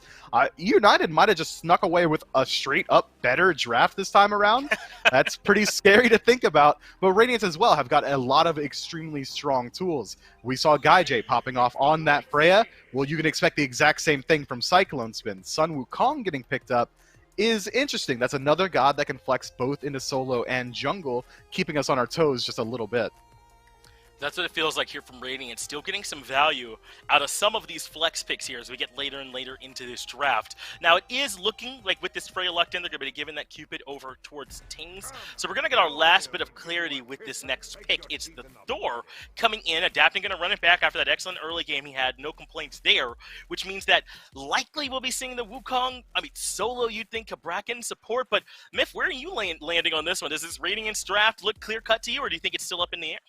S4: United might have just snuck away with a straight-up better draft this time around. That's pretty scary to think about. But Radiance as well have got a lot of extremely strong tools. We saw Gaijay popping off on that Freya. Well, you can expect the exact same thing from Cyclone Spin. Sun Wukong getting picked up is interesting. That's another god that can flex both into solo and jungle, keeping us on our toes just a little bit.
S11: That's what it feels like here from Radiant. Still getting some value out of some of these flex picks here as we get later and later into this draft. Now, it is looking like with this Freya locked in, they're going to be giving that Cupid over towards Tings. So we're going to get our last bit of clarity with this next pick. It's the Thor coming in, adapting, going to run it back after that excellent early game he had. No complaints there, which means that likely we'll be seeing the Wukong. I mean, solo, you'd think Kabrakan support, but Myth, where are you landing on this one? Does this Radiant's draft look clear-cut to you, or do you think it's still up in the air?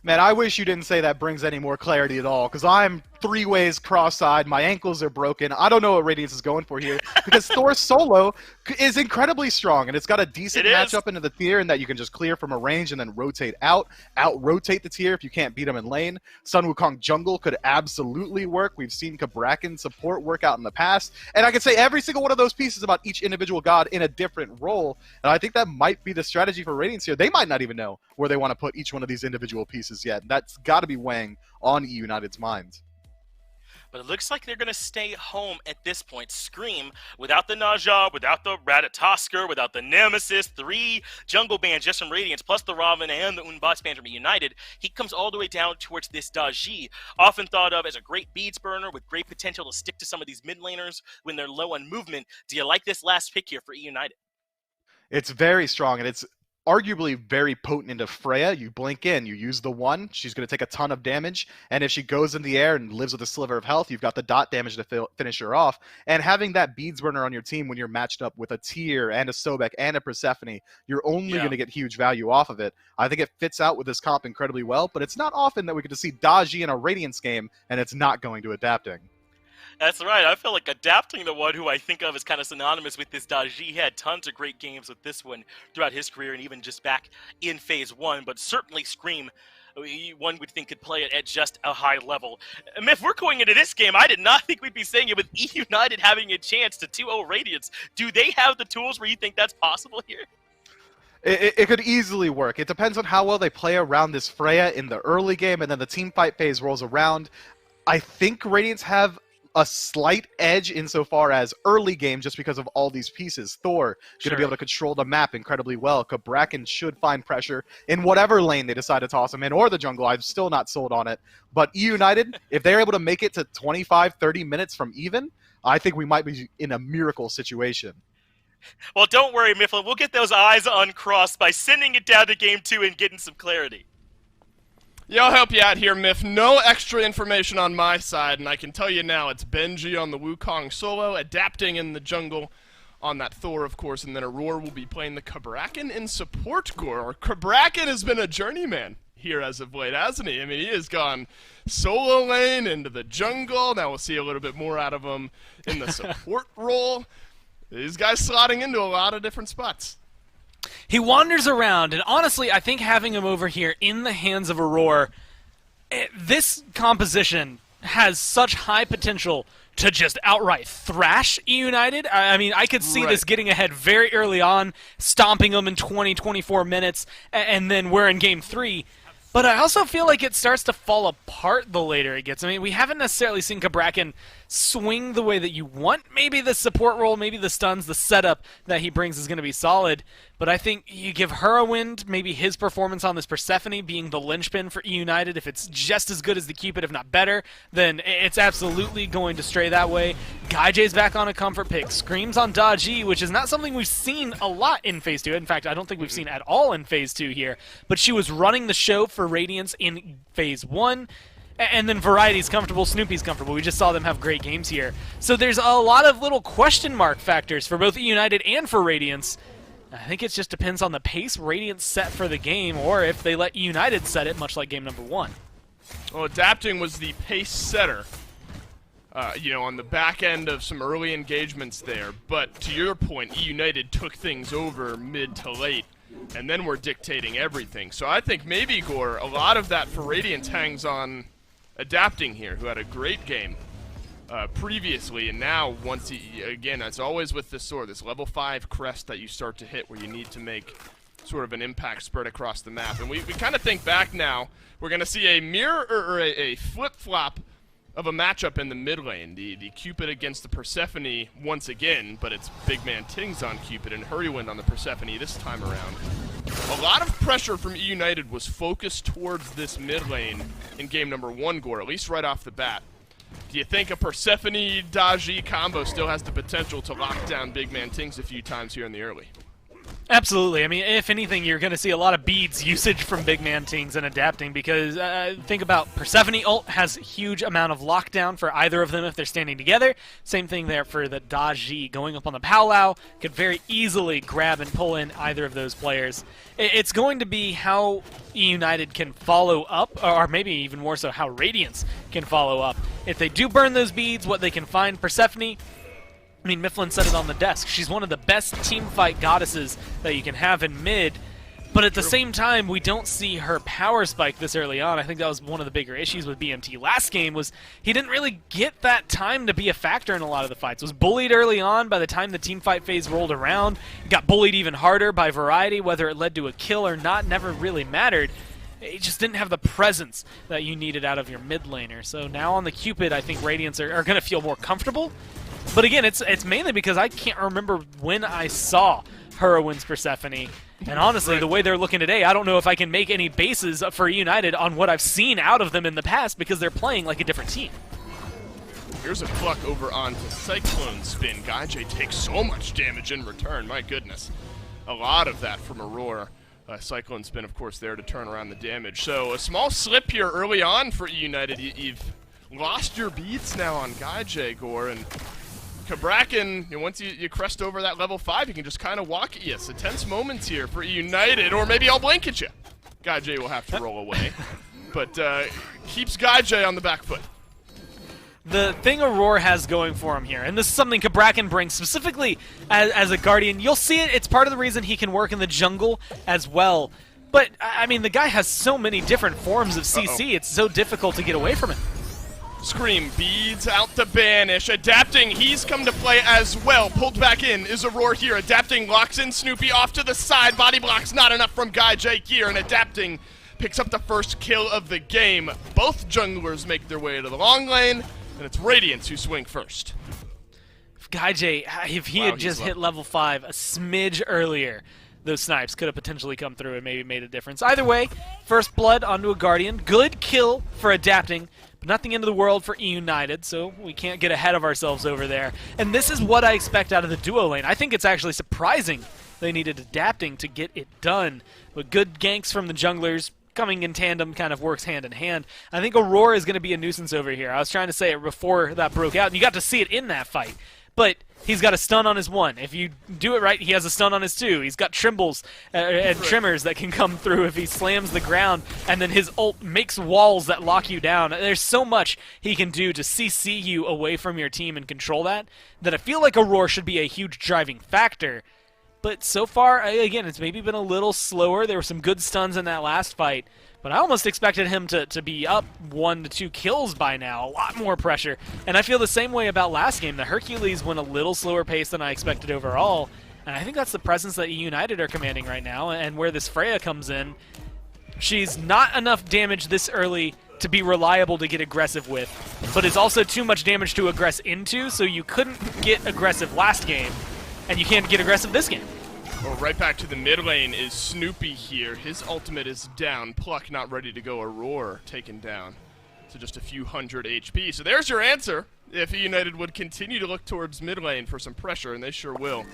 S4: Man, I wish you didn't say that brings any more clarity at all, because I'm 3 ways cross-eyed, my ankles are broken. I don't know what Radiance is going for here, because Thor solo is incredibly strong, and it's got a decent matchup into the tier in that you can just clear from a range and then rotate out-rotate the tier if you can't beat him in lane. Sun Wukong jungle could absolutely work. We've seen Kabrakan support work out in the past, and I can say every single one of those pieces about each individual god in a different role, and I think that might be the strategy for Radiance here. They might not even know where they want to put each one of these individual pieces yet. That's got to be weighing on E United's mind.
S11: But it looks like they're going to stay home at this point. Scream, without the Najab, without the Ratatosker, without the Nemesis, 3 jungle bans just from Radiance, plus the Raven and the Unbox ban from United. He comes all the way down towards this Daji, often thought of as a great beads burner with great potential to stick to some of these mid laners when they're low on movement. Do you like this last pick here for E United?
S4: It's very strong, and it's arguably very potent into Freya. You blink in, you use the 1, she's going to take a ton of damage, and if she goes in the air and lives with a sliver of health, you've got the dot damage to finish her off. And having that beads burner on your team when you're matched up with a Tyr and a Sobek and a Persephone, you're only going to get huge value off of it. I think it fits out with this comp incredibly well, but it's not often that we get to see Daji in a Radiance game, and it's not going to adapting.
S11: That's right. I feel like adapting the one who I think of as kind of synonymous with this Daji. He had tons of great games with this one throughout his career and even just back in Phase 1. But certainly Scream, one would think could play it at just a high level. If we're going into this game, I did not think we'd be saying it with E United having a chance to 2-0 Radiance. Do they have the tools where you think that's possible here?
S4: It could easily work. It depends on how well they play around this Freya in the early game, and then the team fight phase rolls around. I think Radiance have a slight edge insofar as early game just because of all these pieces. Thor going to be able to control the map incredibly well. Kabrakan should find pressure in whatever lane they decide to toss him in, or the jungle. I'm still not sold on it. But E United, if they're able to make it to 25, 30 minutes from even, I think we might be in a miracle situation.
S11: Well, don't worry, Mifflin. We'll get those eyes uncrossed by sending it down to Game 2 and getting some clarity.
S6: Yeah, I'll help you out here, Miff. No extra information on my side, and I can tell you now it's Benji on the Wukong solo, adapting in the jungle on that Thor, of course, and then Aurora will be playing the Kabrakan in support core. Kabrakan has been a journeyman here as of late, hasn't he? I mean, he has gone solo lane into the jungle. Now we'll see a little bit more out of him in the support role. These guys slotting into a lot of different spots.
S3: He wanders around, and honestly, I think having him over here in the hands of Aurora, this composition has such high potential to just outright thrash E United. I mean, I could see this getting ahead very early on, stomping them in 20, 24 minutes, and then we're in Game 3. But I also feel like it starts to fall apart the later it gets. I mean, we haven't necessarily seen Kabrakan swing the way that you want. Maybe the support role, maybe the stuns, the setup that he brings is going to be solid. But I think you give her a win, maybe his performance on this Persephone being the linchpin for E United. If it's just as good as the Cupid, if not better, then it's absolutely going to stray that way. Gaijay's back on a comfort pick. Screams on Daji, which is not something we've seen a lot in Phase 2. In fact, I don't think we've seen at all in Phase 2 here. But she was running the show for Radiance in Phase 1. And then Variety's comfortable, Snoopy's comfortable. We just saw them have great games here. So there's a lot of little question mark factors for both E United and for Radiance. I think it just depends on the pace Radiance set for the game, or if they let E United set it, much like game number 1.
S6: Well, adapting was the pace setter, on the back end of some early engagements there. But to your point, E United took things over mid to late. and then we're dictating everything. So I think maybe, Gore, a lot of that for Radiance hangs on Adapting here, who had a great game previously, and now once he, again, as always with this sword, this level 5 crest that you start to hit where you need to make sort of an impact spread across the map. And we kind of think back now, we're going to see a mirror or a flip-flop of a matchup in the mid lane. The Cupid against the Persephone once again, but it's big man Tings on Cupid and Hurrywind on the Persephone this time around. A lot of pressure from E United was focused towards this mid lane in game number 1, Gore, at least right off the bat. Do you think a Persephone-Daji combo still has the potential to lock down big man Tings a few times here in the early?
S3: Absolutely. I mean, if anything, you're going to see a lot of beads usage from big man Tings and Adapting, because think about Persephone ult has huge amount of lockdown for either of them if they're standing together. Same thing there for the Daji. Going up on the Powwow could very easily grab and pull in either of those players. It's going to be how E United can follow up, or maybe even more so how Radiance can follow up. If they do burn those beads, what they can find Persephone, I mean, Mifflin said it on the desk. She's one of the best teamfight goddesses that you can have in mid, but at the same time, we don't see her power spike this early on. I think that was one of the bigger issues with BMT last game, was he didn't really get that time to be a factor in a lot of the fights. Was bullied early on. By the time the teamfight phase rolled around, got bullied even harder by Variety. Whether it led to a kill or not never really mattered. It just didn't have the presence that you needed out of your mid laner. So now on the Cupid, I think Radiants are going to feel more comfortable. But again, it's mainly because I can't remember when I saw Hurrywind Persephone. And honestly, the way they're looking today, I don't know if I can make any bases for United on what I've seen out of them in the past, because they're playing like a different team.
S6: Here's a pluck over onto Cyclone Spin. GuyJ takes so much damage in return, my goodness. A lot of that from Aurora. Cyclone Spin, of course, there to turn around the damage. So a small slip here early on for United. You've lost your beats now on GuyJ, Gore, and Cabrakan, once you crest over that level 5, you can just kind of walk at you. So tense moments here for United, or maybe I'll blink at you. GuyJ will have to roll away, but keeps GuyJ on the back foot.
S3: The thing Aurora has going for him here, and this is something Cabrakan brings specifically as a Guardian, you'll see it, it's part of the reason he can work in the jungle as well. But, I mean, the guy has so many different forms of CC, it's so difficult to get away from him.
S6: Scream beads out to banish. Adapting, he's come to play as well. Pulled back in is Aurora here. Adapting locks in Snoopy off to the side. Body blocks not enough from GuyJ here, and Adapting picks up the first kill of the game. Both junglers make their way to the long lane, and it's Radiance who swing first.
S3: GuyJ, if he had just hit level 5 a smidge earlier, those snipes could have potentially come through and maybe made a difference. Either way, first blood onto a Guardian. Good kill for Adapting, but not the end of the world for E United, so we can't get ahead of ourselves over there. And this is what I expect out of the duo lane. I think it's actually surprising they needed Adapting to get it done. But good ganks from the junglers, coming in tandem, kind of works hand in hand. I think Aurora is going to be a nuisance over here. I was trying to say it before that broke out, and you got to see it in that fight. But he's got a stun on his 1. If you do it right, he has a stun on his 2. He's got trembles and tremors that can come through if he slams the ground, and then his ult makes walls that lock you down. There's so much he can do to CC you away from your team and control that I feel like Aurora should be a huge driving factor. But so far, again, it's maybe been a little slower. There were some good stuns in that last fight, but I almost expected him to be up 1 to 2 kills by now. A lot more pressure. And I feel the same way about last game. The Hercules went a little slower pace than I expected overall. And I think that's the presence that United are commanding right now. And where this Freya comes in, she's not enough damage this early to be reliable to get aggressive with, but it's also too much damage to aggress into, so you couldn't get aggressive last game, and you can't get aggressive this game.
S6: Well, right back to the mid lane is Snoopy here. His ultimate is down. Pluck not ready to go. Aurora taken down. So just a few hundred HP. So there's your answer. If United would continue to look towards mid lane for some pressure, and they sure will,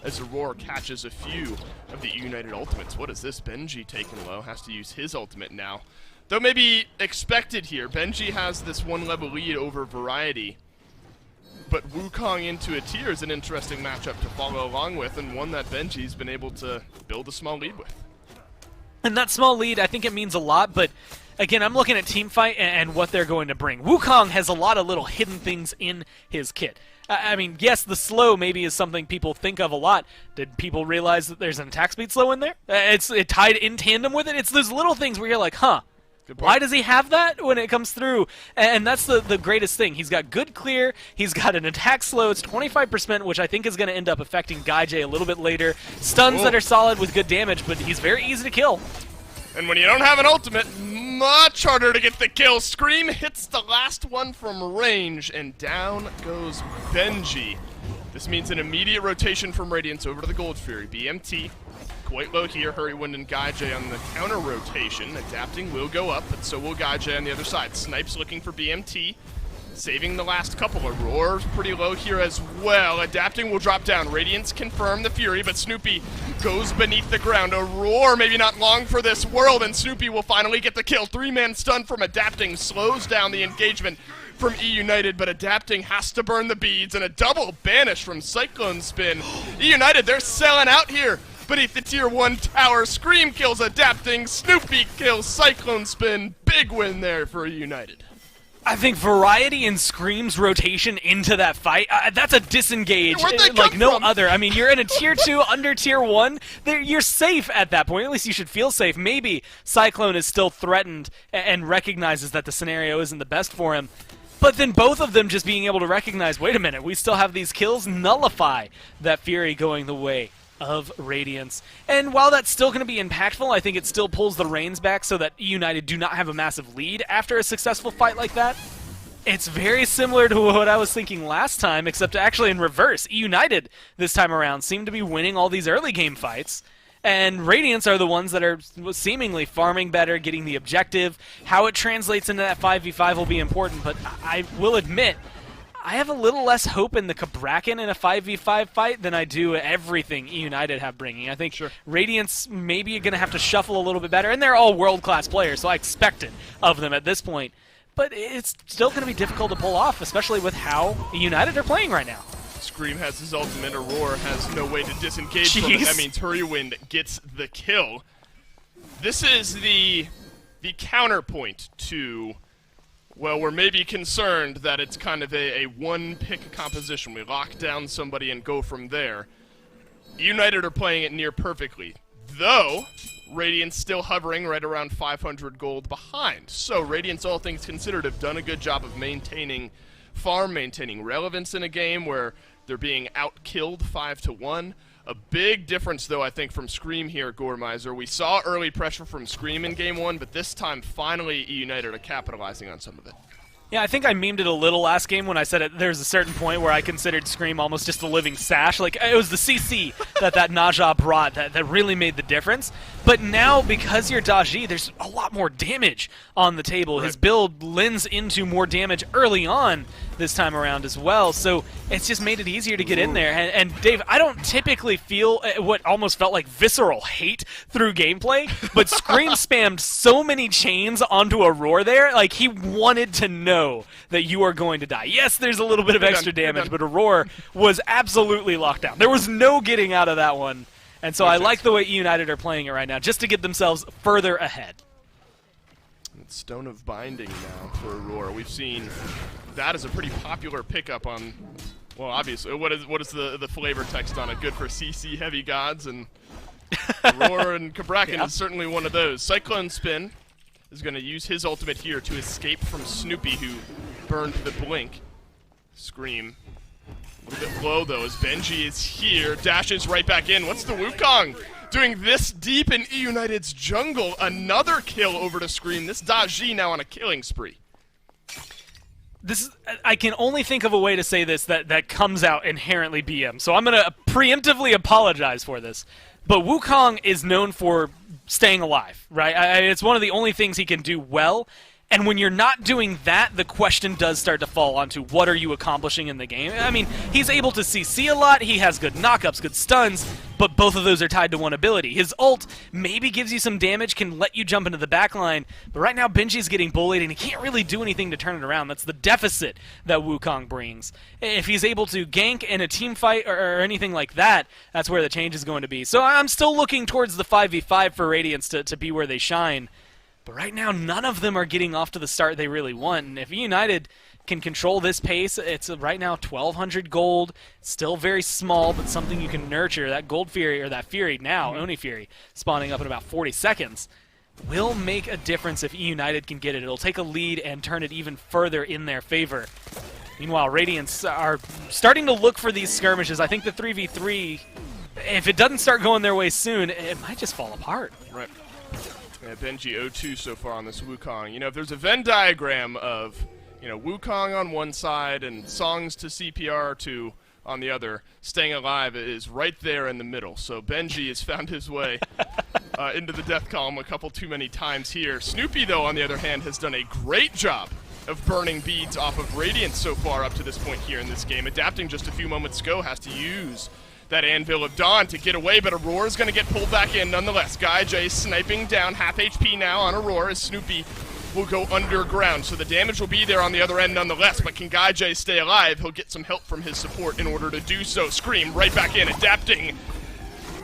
S6: as Aurora catches a few of the United ultimates. What is this? Benji taken low. Has to use his ultimate now. Though maybe expected here. Benji has this 1 level lead over Variety. But Wukong into a tier is an interesting matchup to follow along with, and one that Benji's been able to build a small lead with.
S3: And that small lead, I think it means a lot, but again, I'm looking at Teamfight and what they're going to bring. Wukong has a lot of little hidden things in his kit. I mean, yes, the slow maybe is something people think of a lot. Did people realize that there's an attack speed slow in there? It's tied in tandem with it. It's those little things where you're like, huh, why does he have that when it comes through? And that's the greatest thing. He's got good clear. He's got an attack slow. It's 25%, which I think is going to end up affecting Gaijay a little bit later. Stuns that are solid with good damage, but he's very easy to kill.
S6: And when you don't have an ultimate, much harder to get the kill. Scream hits the last one from range, and down goes Benji. This means an immediate rotation from Radiance over to the Gold Fury. BMT quite low here. Hurrywind and Gaijay on the counter rotation. Adapting will go up, but so will Gaijay on the other side. Snipes looking for BMT, saving the last couple. Aurora's pretty low here as well. Adapting will drop down. Radiance confirm the Fury, but Snoopy goes beneath the ground. Aurora maybe not long for this world, and Snoopy will finally get the kill. 3-man stun from Adapting slows down the engagement from E United, but Adapting has to burn the beads, and a double banish from Cyclone Spin. E United, they're selling out here beneath the tier 1 tower. Scream kills Adapting, Snoopy kills Cyclone Spin. Big win there for E United.
S3: I think variety in Scream's rotation into that fight, that's a disengage
S6: Where'd they
S3: like
S6: come
S3: no
S6: from?
S3: other. I mean, you're in a tier 2 under tier 1. You're safe at that point. At least you should feel safe. Maybe Cyclone is still threatened and recognizes that the scenario isn't the best for him. But then both of them just being able to recognize, wait a minute, we still have these kills, nullify that Fury going the way of Radiance. And while that's still going to be impactful, I think it still pulls the reins back so that United do not have a massive lead after a successful fight like that. It's very similar to what I was thinking last time, except actually in reverse. United, this time around, seem to be winning all these early game fights, and Radiance are the ones that are seemingly farming better, getting the objective. How it translates into that 5v5 will be important, but I will admit, I have a little less hope in the Cabrakan in a 5v5 fight than I do everything E United have bringing. I think Radiance maybe going to have to shuffle a little bit better, and they're all world-class players, so I expect it of them at this point. But it's still going to be difficult to pull off, especially with how E United are playing right now.
S6: Scream has his ultimate. Aurora has no way to disengage from it. That means Hurrywind gets the kill. This is the counterpoint to, well, we're maybe concerned that it's kind of a one-pick composition. We lock down somebody and go from there. United are playing it near perfectly, though Radiance still hovering right around 500 gold behind. So Radiance, all things considered, have done a good job of maintaining farm, maintaining relevance in a game where they're being out-killed 5-1. A big difference, though, I think, from Scream here at Goremizer. We saw early pressure from Scream in Game 1, but this time, finally, E United are capitalizing on some of it.
S3: Yeah, I think I memed it a little last game when I said there's a certain point where I considered Scream almost just a living sash. Like, it was the CC that Naja brought that really made the difference. But now, because you're Daji, there's a lot more damage on the table. His build lends into more damage early on this time around as well, so it's just made it easier to get in there. And Dave, I don't typically feel what almost felt like visceral hate through gameplay, but Scream spammed so many chains onto a roar there, like he wanted to know that you are going to die. Yes, there's a little bit of extra damage, but Aurora was absolutely locked down. There was no getting out of that one, and so I like the way E United are playing it right now, just to get themselves further ahead.
S6: It's Stone of Binding now for Aurora. We've seen that as a pretty popular pickup on, well, obviously, what is the flavor text on it? Good for CC heavy gods, and Aurora and Cabrakan is certainly one of those. Cyclone Spin is going to use his ultimate here to escape from Snoopy, who burned the blink. Scream a little bit low, though, as Benji is here, dashes right back in. What's the Wukong doing this deep in E United's jungle? Another kill over to Scream. This Daji now on a killing spree.
S3: I can only think of a way to say this that comes out inherently BM, so I'm going to preemptively apologize for this. But Wukong is known for staying alive, right? It's one of the only things he can do well. And when you're not doing that, the question does start to fall onto what are you accomplishing in the game. I mean, he's able to CC a lot, he has good knockups, good stuns, but both of those are tied to one ability. His ult maybe gives you some damage, can let you jump into the backline, but right now Benji's getting bullied and he can't really do anything to turn it around. That's the deficit that Wukong brings. If he's able to gank in a team fight or anything like that, that's where the change is going to be. So I'm still looking towards the 5v5 for Radiance to be where they shine. But right now, none of them are getting off to the start they really want. And if United can control this pace. It's right now 1,200 gold, still very small, but something you can nurture. That Gold Fury, or that Fury now, Oni Fury, spawning up in about 40 seconds, will make a difference if E United can get it. It'll take a lead and turn it even further in their favor. Meanwhile, Radiance are starting to look for these skirmishes. I think the 3v3, if it doesn't start going their way soon, it might just fall apart.
S6: Right. Yeah, Benji 0-2 so far on this Wukong. You know, if there's a Venn diagram of, you know, Wukong on one side and songs to CPR2 on the other, staying alive is right there in the middle. So Benji has found his way into the death column a couple too many times here. Snoopy, though, on the other hand, has done a great job of burning beads off of Radiance so far up to this point here in this game. Adapting just a few moments ago, has to use that Anvil of Dawn to get away, but Aurora's going to get pulled back in nonetheless. Guy J sniping down, half HP now on Aurora as Snoopy will go underground. So the damage will be there on the other end nonetheless, but can Guy J stay alive? He'll get some help from his support in order to do so. Scream right back in, Adapting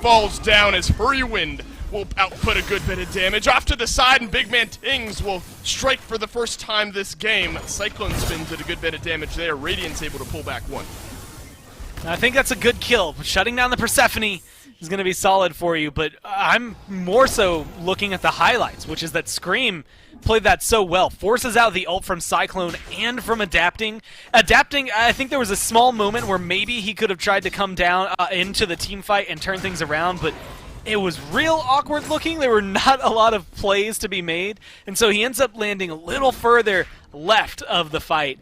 S6: falls down as Hurrywind will output a good bit of damage. Off to the side, and Big Man Tings will strike for the first time this game. Cyclone Spin did a good bit of damage there. Radiant's able to pull back one.
S3: I think that's a good kill. Shutting down the Persephone is going to be solid for you, but I'm more so looking at the highlights, which is that Scream played that so well. Forces out the ult from Cyclone and from Adapting. Adapting, I think there was a small moment where maybe he could have tried to come down into the team fight and turn things around, but it was real awkward looking. There were not a lot of plays to be made, and so he ends up landing a little further left of the fight.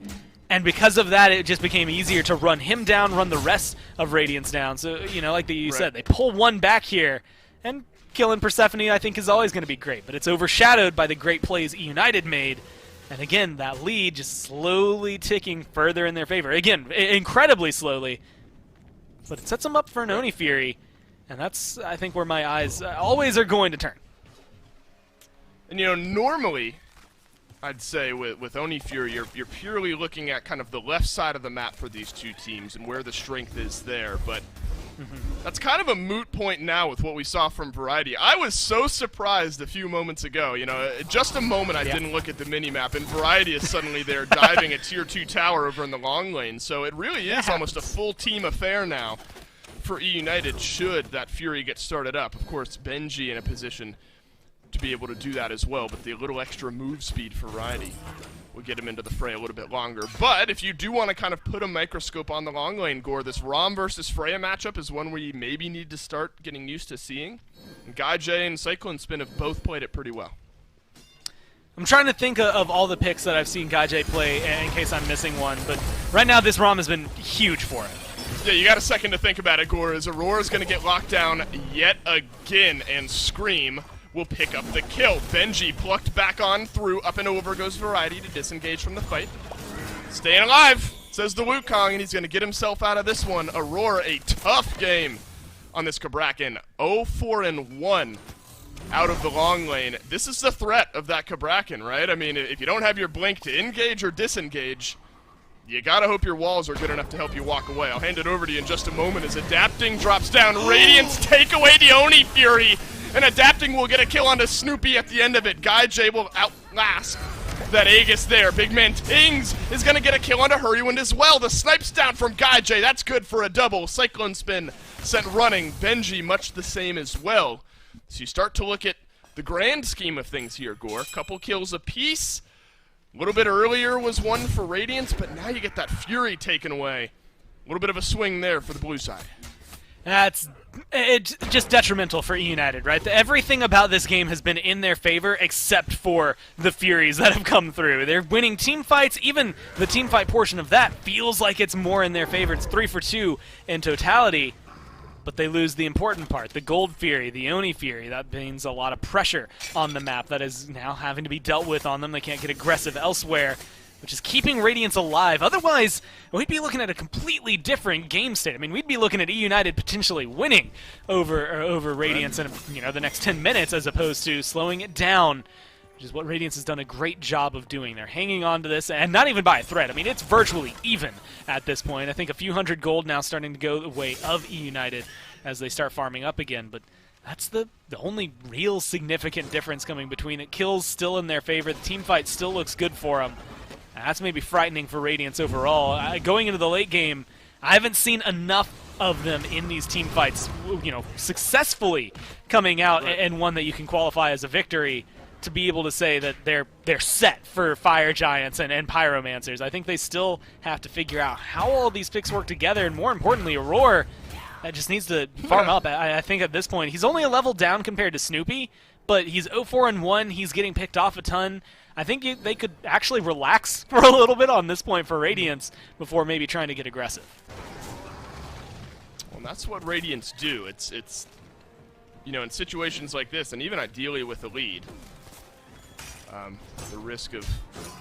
S3: And because of that, it just became easier to run him down, run the rest of Radiance down. So, you know, like you said, they pull one back here, and killing Persephone, I think, is always going to be great. But it's overshadowed by the great plays E United made. And again, that lead just slowly ticking further in their favor. Again, incredibly slowly. But it sets them up for an Oni Fury. And that's, I think, where my eyes always are going to turn.
S6: And, you know, normally, I'd say with Oni Fury, you're purely looking at kind of the left side of the map for these two teams and where the strength is there, but that's kind of a moot point now with what we saw from Variety. I was so surprised a few moments ago, you know, just a moment I didn't look at the mini-map, and Variety is suddenly there diving a tier 2 tower over in the long lane, so it really is almost a full team affair now for E United should that Fury get started up. Of course, Benji in a position to be able to do that as well, but the little extra move speed for Variety will get him into the fray a little bit longer. But if you do want to kind of put a microscope on the long lane, Gore, this Rom versus Freya matchup is one where you maybe need to start getting used to seeing. And Guy J and Cyclone Spin have both played it pretty well.
S3: I'm trying to think of all the picks that I've seen Guy J play in case I'm missing one, but right now this Rom has been huge for him.
S6: Yeah, you got a second to think about it, Gore, as Aurora's going to get locked down yet again, and Scream will pick up the kill. Benji plucked back on through, up and over goes Variety to disengage from the fight. Staying alive, says the Wukong, and he's going to get himself out of this one. Aurora, a tough game on this Cabrakan. 0-4-1 out of the long lane. This is the threat of that Cabrakan, right? I mean, if you don't have your blink to engage or disengage, you gotta hope your walls are good enough to help you walk away. I'll hand it over to you in just a moment as Adapting drops down. Radiance take away the Oni Fury, and Adapting will get a kill onto Snoopy at the end of it. Guy J will outlast that Aegis there. Big Man Tings is gonna get a kill onto Hurrywind as well. The snipes down from Guy J. That's good for a double. Cyclone Spin sent running. Benji much the same as well. So you start to look at the grand scheme of things here, Gore. Couple kills apiece. A little bit earlier was one for Radiance, but now you get that Fury taken away. A little bit of a swing there for the blue side.
S3: It's just detrimental for E United, right? Everything about this game has been in their favor except for the Furies that have come through. They're winning team fights. Even the team fight portion of that feels like it's more in their favor. It's 3 for 2 in totality. But they lose the important part, the Gold Fury, the Oni Fury. That means a lot of pressure on the map that is now having to be dealt with on them. They can't get aggressive elsewhere, which is keeping Radiance alive. Otherwise, we'd be looking at a completely different game state. I mean, we'd be looking at E United potentially winning over Radiance in the next 10 minutes as opposed to slowing it down, which is what Radiance has done a great job of doing. They're hanging on to this, and not even by a thread. I mean, it's virtually even at this point. I think a few hundred gold now starting to go the way of E United as they start farming up again, but that's the only real significant difference coming between it. Kills still in their favor. The team fight still looks good for them. That's maybe frightening for Radiance overall. Going into the late game, I haven't seen enough of them in these team fights, successfully coming out and one that you can qualify as a victory to be able to say that they're set for Fire Giants and Pyromancers. I think they still have to figure out how all these picks work together, and more importantly, Aurora just needs to farm up. I think at this point, he's only a level down compared to Snoopy, but he's 0-4-1. He's getting picked off a ton. I think they could actually relax for a little bit on this point for Radiance before maybe trying to get aggressive.
S6: Well, that's what Radiance do. It's in situations like this, and even ideally with a lead, the risk of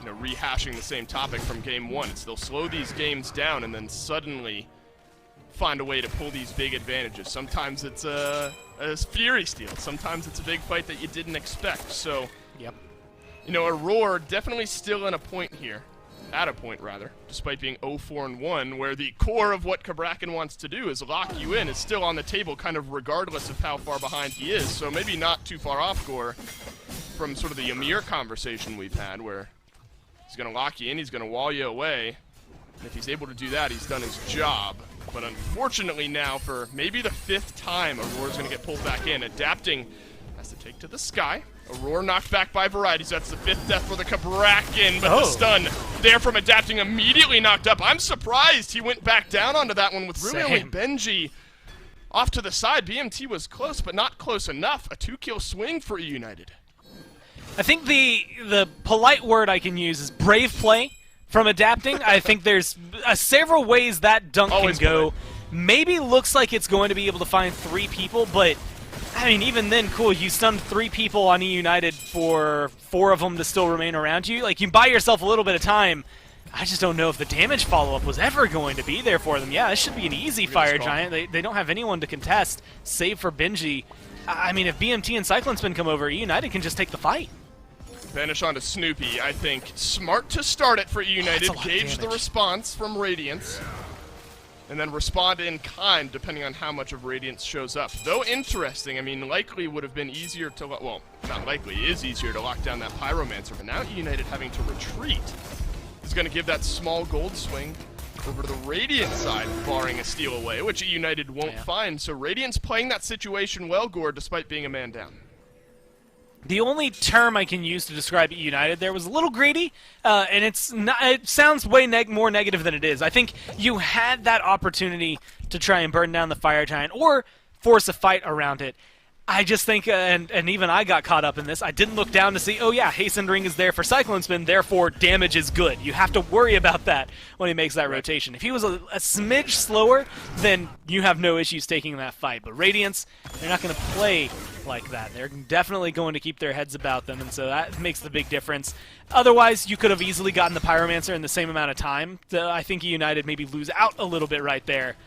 S6: rehashing the same topic from game one. They'll slow these games down and then suddenly find a way to pull these big advantages. Sometimes it's a Fury steal. Sometimes it's a big fight that you didn't expect. So,
S3: yep.
S6: Aurora definitely still at a point, despite being 0-4-1, where the core of what Cabrakan wants to do is lock you in, is still on the table kind of regardless of how far behind he is. So maybe not too far off, Gore, from sort of the Ymir conversation we've had, where he's going to lock you in, he's going to wall you away, and if he's able to do that, he's done his job. But unfortunately now, for maybe the 5th time, Aurora's going to get pulled back in. Adapting has to take to the sky. Aurora knocked back by Variety, so that's the 5th death for the Cabrakan, but the stun there from Adapting immediately knocked up. I'm surprised he went back down onto that one with really only Benji off to the side. BMT was close, but not close enough. A 2-kill swing for United.
S3: I think the polite word I can use is brave play from Adapting. I think there's several ways that dunk can go. Maybe looks like it's going to be able to find 3 people, but I mean, even then, cool, you stunned 3 people on E-United for 4 of them to still remain around you. Like, you buy yourself a little bit of time. I just don't know if the damage follow-up was ever going to be there for them. Yeah, this should be an easy Fire Giant. They don't have anyone to contest, save for Benji. I mean, if BMT and Cyclone Spin come over, E-United can just take the fight.
S6: Vanish onto Snoopy. I think smart to start it for United. Gauge the response from Radiance. And then respond in kind, depending on how much of Radiance shows up. Though interesting, I mean, likely would have been easier to, well, not likely, it is easier to lock down that Pyromancer, but now United having to retreat is going to give that small gold swing over to the Radiant side, barring a steal away, which United won't find. So Radiance playing that situation well, Gore, despite being a man down.
S3: The only term I can use to describe United there was a little greedy, and it's not, it sounds way more negative than it is. I think you had that opportunity to try and burn down the Fire Giant or force a fight around it. I just think, and even I got caught up in this, I didn't look down to see, oh yeah, Hastened Ring is there for Cyclone Spin, therefore damage is good. You have to worry about that when he makes that rotation. If he was a smidge slower, then you have no issues taking that fight. But Radiance, they're not going to play like that. They're definitely going to keep their heads about them, and so that makes the big difference. Otherwise, you could have easily gotten the Pyromancer in the same amount of time. I think United maybe lose out a little bit right there.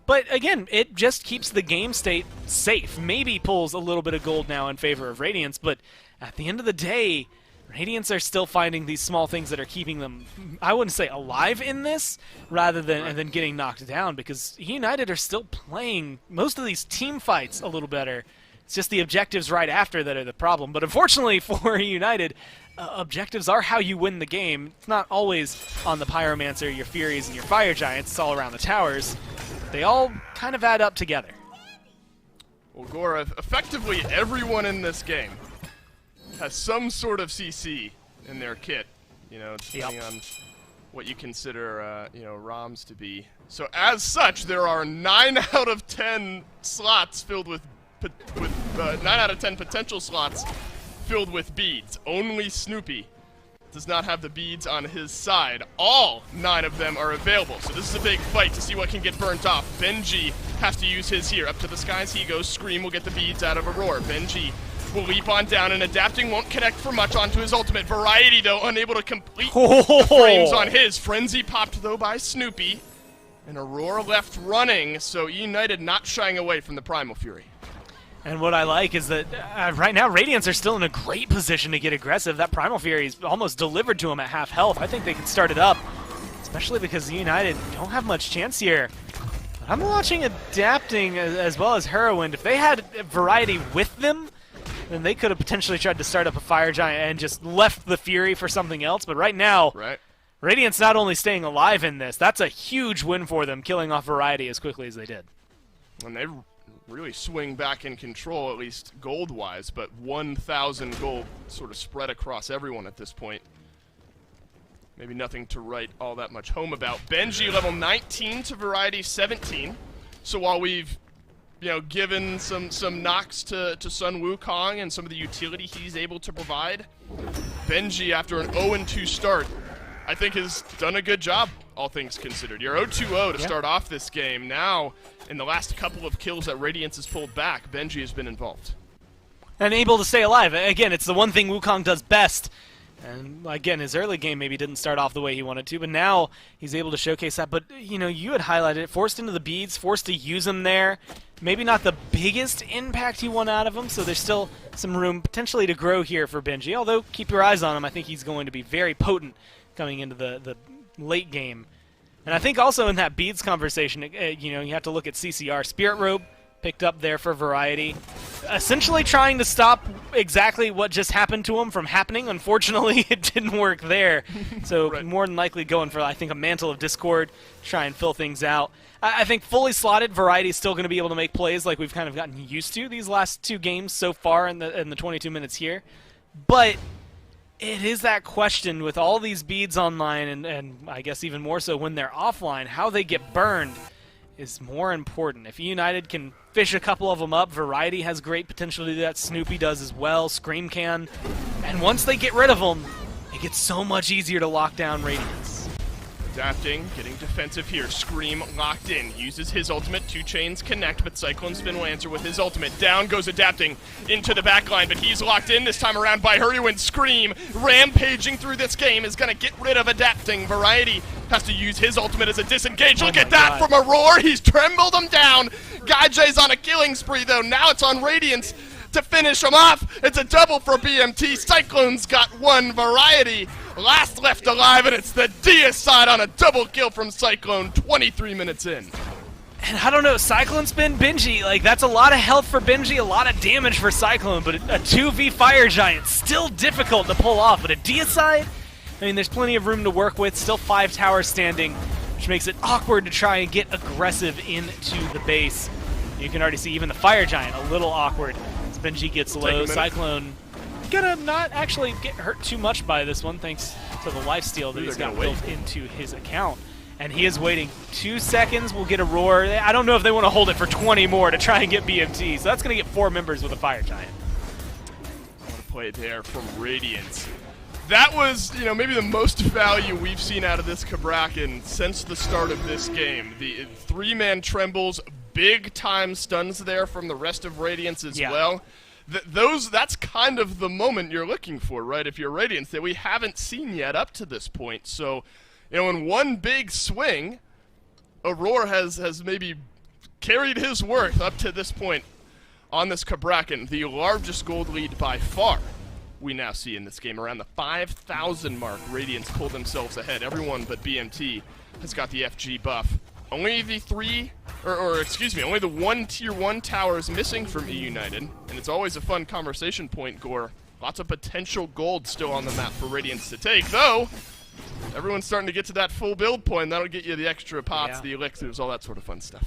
S3: But again, it just keeps the game state safe. Maybe pulls a little bit of gold now in favor of Radiance, but at the end of the day, Radiance are still finding these small things that are keeping them, I wouldn't say alive in this, rather than getting knocked down, because United are still playing most of these team fights a little better. It's just the objectives right after that are the problem. But unfortunately for United, objectives are how you win the game. It's not always on the Pyromancer, your Furies, and your Fire Giants. It's all around the towers. They all kind of add up together.
S6: Well, Gora, effectively everyone in this game has some sort of CC in their kit, depending on what you consider, ROMs to be. So as such, there are 9 out of 10 slots filled with 9 out of 10 potential slots filled with beads. Only Snoopy does not have the beads on his side. All 9 of them are available, so this is a big fight to see what can get burnt off. Benji has to use his here. Up to the skies he goes. Scream will get the beads out of Aurora. Benji will leap on down, and Adapting won't connect for much onto his ultimate. Variety, though, unable to complete the frames on his. Frenzy popped, though, by Snoopy. And Aurora left running, so United not shying away from the Primal Fury.
S3: And what I like is that right now Radiance are still in a great position to get aggressive. That Primal Fury is almost delivered to them at half health. I think they can start it up, especially because United don't have much chance here. But I'm watching Adapting as well as Heroine. If they had Variety with them, then they could have potentially tried to start up a Fire Giant and just left the Fury for something else. But right now, Radiant's not only staying alive in this, that's a huge win for them, killing off Variety as quickly as they did.
S6: And they really swing back in control, at least gold-wise, but 1,000 gold sort of spread across everyone at this point. Maybe nothing to write all that much home about. Benji level 19 to Variety 17. So while we've, given some knocks to Sun Wukong and some of the utility he's able to provide, Benji, after an 0-2 start, I think has done a good job, all things considered. You're 0-2-0 to start off this game. Now, in the last couple of kills that Radiance has pulled back, Benji has been involved.
S3: And able to stay alive. Again, it's the one thing Wukong does best. And again, his early game maybe didn't start off the way he wanted to, but now he's able to showcase that. But, you had highlighted it, forced into the beads, forced to use them there. Maybe not the biggest impact he won out of them, so there's still some room potentially to grow here for Benji. Although, keep your eyes on him. I think he's going to be very potent coming into the late game. And I think also in that beads conversation, you have to look at CCR. Spirit Robe picked up there for Variety. Essentially trying to stop exactly what just happened to him from happening. Unfortunately, it didn't work there. So
S6: Right.
S3: more than likely going for, I think, a Mantle of Discord, try and fill things out. I think fully slotted, Variety is still going to be able to make plays like we've kind of gotten used to these last two games so far in the 22 minutes here. But it is that question with all these beads online, and I guess even more so when they're offline, how they get burned is more important. If United can fish a couple of them up, Variety has great potential to do that. Snoopy does as well. Scream can. And once they get rid of them, it gets so much easier to lock down Radiance.
S6: Adapting, getting defensive here. Scream locked in. Uses his ultimate. 2 chains connect, but Cyclone Spin will answer with his ultimate. Down goes Adapting into the backline, but he's locked in this time around by Hurrywin. Scream, rampaging through this game, is going to get rid of Adapting. Variety has to use his ultimate as a disengage. Look at that from Aurora. He's trembled him down. Gaijay's on a killing spree, though. Now it's on Radiance to finish him off. It's a double for BMT. Cyclone's got one. Variety last left alive, and it's the Dia side on a double kill from Cyclone 23 minutes in.
S3: And I don't know, Cyclone Spin, Benji, like that's a lot of health for Benji, a lot of damage for Cyclone, but a 2v Fire Giant, still difficult to pull off. But a Deicide, I mean, there's plenty of room to work with, still 5 towers standing, which makes it awkward to try and get aggressive into the base. You can already see even the Fire Giant a little awkward as Benji gets low. Cyclone gonna not actually get hurt too much by this one, thanks to the lifesteal that he's got built into his account. And he is waiting 2 seconds. We'll get a roar. I don't know if they want to hold it for 20 more to try and get BMT. So that's going to get 4 members with a Fire Giant.
S6: What a play there from Radiance. That was, maybe the most value we've seen out of this Cabrakan since the start of this game. The 3-man trembles, big time stuns there from the rest of Radiance as well. That's kind of the moment you're looking for, right? If you're Radiance, that we haven't seen yet up to this point. So, in one big swing, Aurora has maybe carried his worth up to this point on this Cabrakan. The largest gold lead by far we now see in this game. Around the 5,000 mark, Radiance pull themselves ahead. Everyone but BMT has got the FG buff. Only the only the 1 tier 1 tower is missing from E-United, and it's always a fun conversation point, Gore. Lots of potential gold still on the map for Radiance to take, though everyone's starting to get to that full build point. That'll get you the extra pots, the elixirs, all that sort of fun stuff.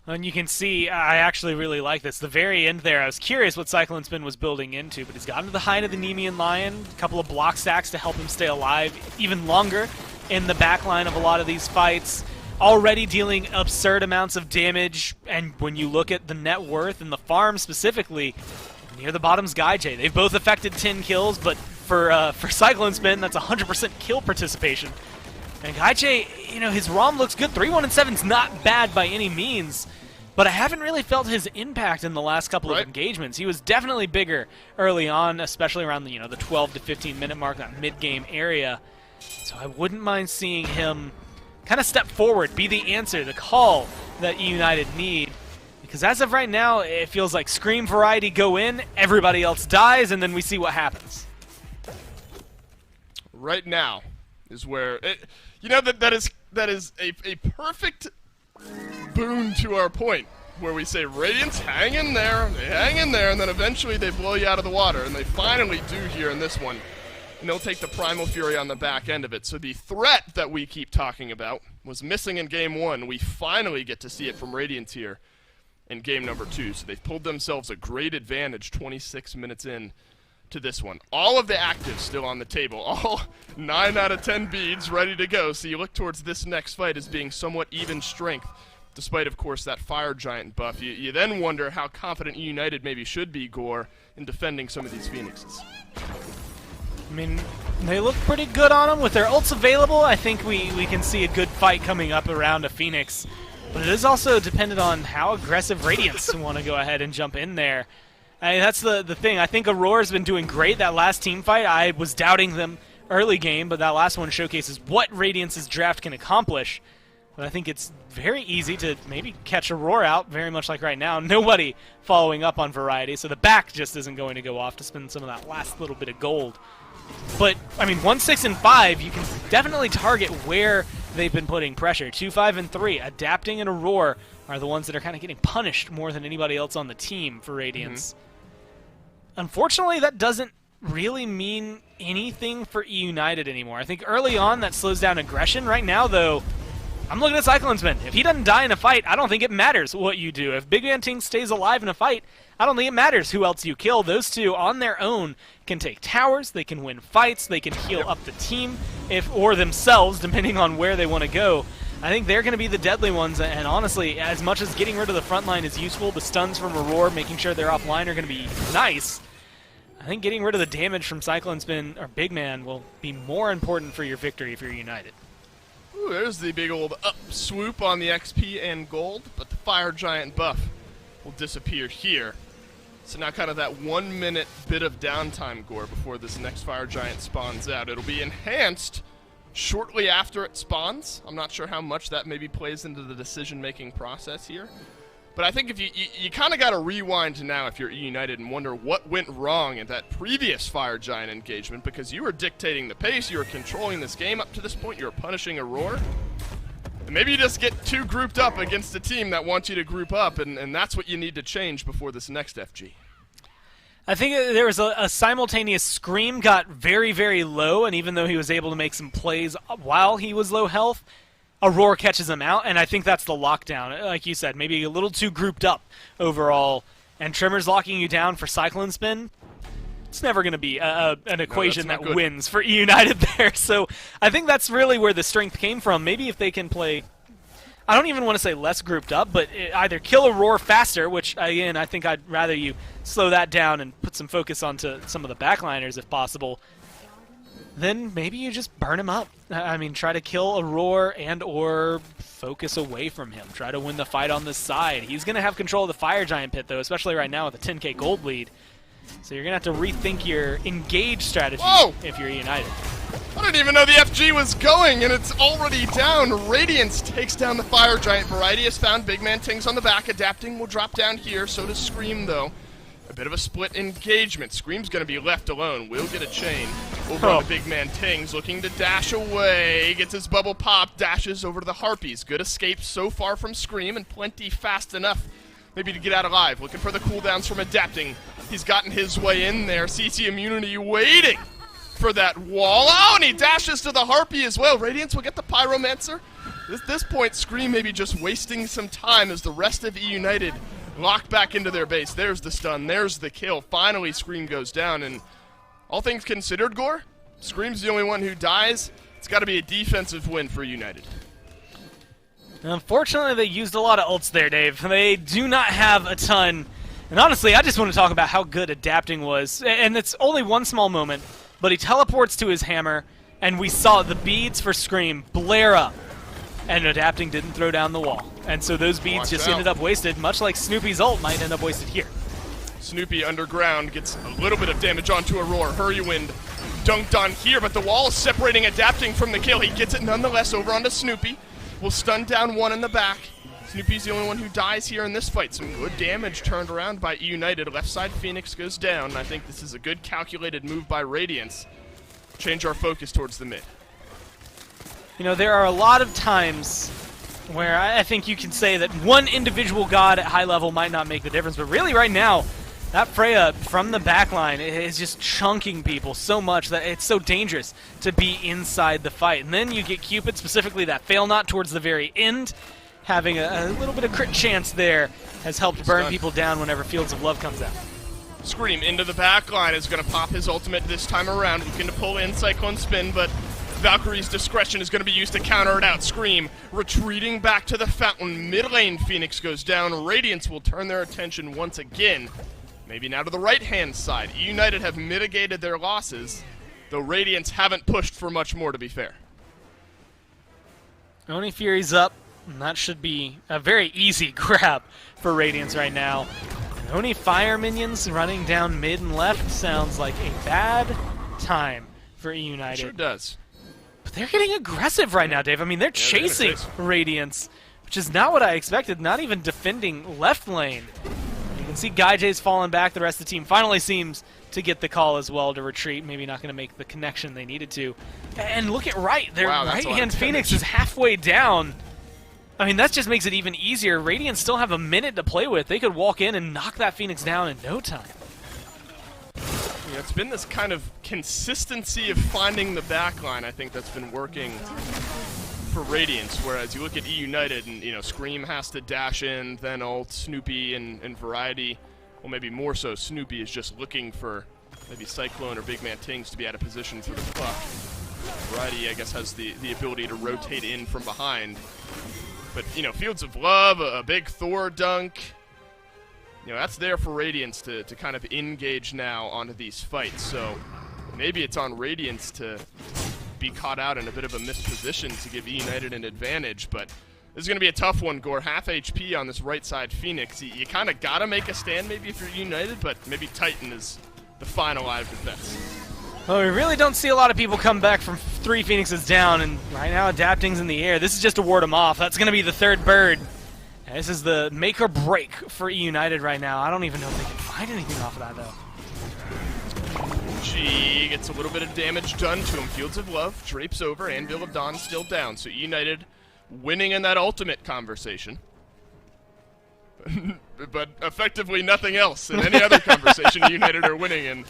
S3: And you can see, I actually really like this. The very end there, I was curious what Cyclone Spin was building into, but he's gotten to the height of the Nemean Lion, a couple of block stacks to help him stay alive even longer in the backline of a lot of these fights. Already dealing absurd amounts of damage, and when you look at the net worth and the farm specifically, near the bottom's Gaijay. They've both affected 10 kills, but for Cyclone Spin, that's 100% kill participation. And Gaijay, his ROM looks good. 3-1-7's not bad by any means, but I haven't really felt his impact in the last couple of engagements. He was definitely bigger early on, especially around the 12 to 15 minute mark, that mid-game area. So I wouldn't mind seeing him kind of step forward, be the answer, the call that E-United need. Because as of right now, it feels like Scream Variety go in, everybody else dies, and then we see what happens.
S6: Right now is where that is a perfect boon to our point, where we say Radiance hang in there, they hang in there, and then eventually they blow you out of the water, and they finally do here in this one. and they'll take the Primal Fury on the back end of it. So the threat that we keep talking about was missing in Game 1. We finally get to see it from Radiance here in Game number 2. So they've pulled themselves a great advantage 26 minutes in to this one. All of the actives still on the table. All 9 out of 10 beads ready to go. So you look towards this next fight as being somewhat even strength, despite, of course, that Fire Giant buff. You then wonder how confident United maybe should be, Gore, in defending some of these Phoenixes.
S3: I mean, they look pretty good on them. With their ults available, I think we can see a good fight coming up around a Phoenix. But it is also dependent on how aggressive Radiance want to go ahead and jump in there. I mean, that's the thing. I think Aurora's been doing great. That last team fight, I was doubting them early game, but that last one showcases what Radiance's draft can accomplish. But I think it's very easy to maybe catch Aurora out, very much like right now. Nobody following up on Variety, so the back just isn't going to go off to spend some of that last little bit of gold. But, I mean, 1, 6, and 5, you can definitely target where they've been putting pressure. 2, 5, and 3, Adapting and Aurora are the ones that are kind of getting punished more than anybody else on the team for Radiance. Unfortunately, that doesn't really mean anything for E United anymore. I think early on that slows down aggression. Right now, though, I'm looking at Cyclone Spin. If he doesn't die in a fight, I don't think it matters what you do. If Big Man Ting stays alive in a fight, I don't think it matters who else you kill. Those two on their own can take towers, they can win fights, they can heal up the team or themselves, depending on where they want to go. I think they're going to be the deadly ones, and honestly, as much as getting rid of the front line is useful, the stuns from Aurora, making sure they're offline are going to be nice. I think getting rid of the damage from Cyclone Spin or Big Man will be more important for your victory if you're United.
S6: Ooh, there's the big old up swoop on the XP and gold, but the Fire Giant buff will disappear here. So now kind of that 1 minute bit of downtime, Gore, before this next Fire Giant spawns out. It'll be enhanced shortly after it spawns. I'm not sure how much that maybe plays into the decision-making process here. But I think if you kind of got to rewind to now if you're United and wonder what went wrong at that previous Fire Giant engagement, because you were dictating the pace, you were controlling this game up to this point, you were punishing Aurora. And maybe you just get too grouped up against a team that wants you to group up, and that's what you need to change before this next FG.
S3: I think there was a simultaneous Scream got very, very low, and even though he was able to make some plays while he was low health, Aurora catches him out, and I think that's the lockdown. Like you said, maybe a little too grouped up overall, and Tremor's locking you down for Cyclone Spin. It's never going to be an equation that wins for E United there. So I think that's really where the strength came from. Maybe if they can play, I don't even want to say less grouped up, but either kill Aurora faster, which, again, I think I'd rather you slow that down and put some focus onto some of the backliners if possible. Then maybe you just burn him up. I mean, try to kill Aurora and or focus away from him. Try to win the fight on this side. He's going to have control of the Fire Giant pit, though, especially right now with a 10k gold lead. So you're going to have to rethink your engage strategy if you're United.
S6: I didn't even know the FG was going, and it's already down. Radiance takes down the Fire Giant. Variety has found Big Man Tings on the back. Adapting will drop down here. So does Scream, though. A bit of a split engagement. Scream's going to be left alone. Will get a chain over on the Big Man Tings, looking to dash away. Gets his bubble pop, dashes over to the Harpies. Good escape so far from Scream, and plenty fast enough maybe to get out alive. Looking for the cooldowns from Adapting. He's gotten his way in there. CC immunity waiting for that wall. Oh, and he dashes to the Harpy as well. Radiance will get the Pyromancer. At this point, Scream may be just wasting some time as the rest of E United lock back into their base. There's the stun. There's the kill. Finally, Scream goes down. And all things considered, Gore, Scream's the only one who dies. It's got to be a defensive win for United.
S3: Unfortunately, they used a lot of ults there, Dave. They do not have a ton. And honestly, I just want to talk about how good Adapting was. And it's only one small moment, but he teleports to his hammer, and we saw the beads for Scream blare up. And Adapting didn't throw down the wall. And so those beads just ended up wasted, much like Snoopy's ult might end up wasted here.
S6: Snoopy underground gets a little bit of damage onto Aurora. Hurrywind dunked on here, but the wall is separating Adapting from the kill. He gets it nonetheless over onto Snoopy. Will stun down one in the back. Snoopy's the only one who dies here in this fight. Some good damage turned around by E United. Left side Phoenix goes down. I think this is a good calculated move by Radiance. Change our focus towards the mid.
S3: You know, there are a lot of times where I think you can say that one individual god at high level might not make the difference, but really right now, That Freya from the backline is just chunking people so much that it's so dangerous to be inside the fight. And then you get Cupid, specifically that fail knot towards the very end. Having a little bit of crit chance there has helped burn people down whenever Fields of Love comes out.
S6: Scream into the backline is going to pop his ultimate this time around, looking to pull in Cyclone Spin, but Valkyrie's discretion is going to be used to counter it out. Scream retreating back to the fountain. Mid lane, Phoenix goes down. Radiance will turn their attention once again. Maybe now to the right-hand side. United have mitigated their losses, though Radiance haven't pushed for much more, to be fair.
S3: Oni Fury's up, and that should be a very easy grab for Radiance right now. And Oni Fire minions running down mid and left sounds like a bad time for United.
S6: It sure does.
S3: But they're getting aggressive right now, Dave. I mean, they're chasing Radiance, which is not what I expected, not even defending left lane. You can see Gaijay's falling back. The rest of the team finally seems to get the call as well to retreat. Maybe not going to make the connection they needed to. And look at right. Their right-hand Phoenix is halfway down. I mean, that just makes it even easier. Radiant still have a minute to play with. They could walk in and knock that Phoenix down in no time.
S6: Yeah, it's been this kind of consistency of finding the backline, I think, that's been working for Radiance, whereas you look at E United and, you know, Scream has to dash in, then ult, Snoopy and Variety, well, maybe more so Snoopy is just looking for maybe Cyclone or Big Man Tings to be out of position for the puck. Variety, I guess, has the ability to rotate in from behind. But, you know, Fields of Love, a big Thor dunk, you know, that's there for Radiance to kind of engage now onto these fights. So maybe it's on Radiance to be caught out in a bit of a missed position to give E United an advantage, but this is going to be a tough one, Gore. Half HP on this right side Phoenix. You kind of got to make a stand maybe if you're United, but maybe Titan is the final line of defense.
S3: Well, we really don't see a lot of people come back from 3 Phoenixes down, and right now Adapting's in the air. This is just to ward them off. That's going to be the third bird. And this is the make or break for E United right now. I don't even know if they can find anything off of that, though.
S6: G gets a little bit of damage done to him. Fields of Love drapes over. Anvil of Dawn still down. So United winning in that ultimate conversation. But effectively nothing else in any other conversation United are winning in.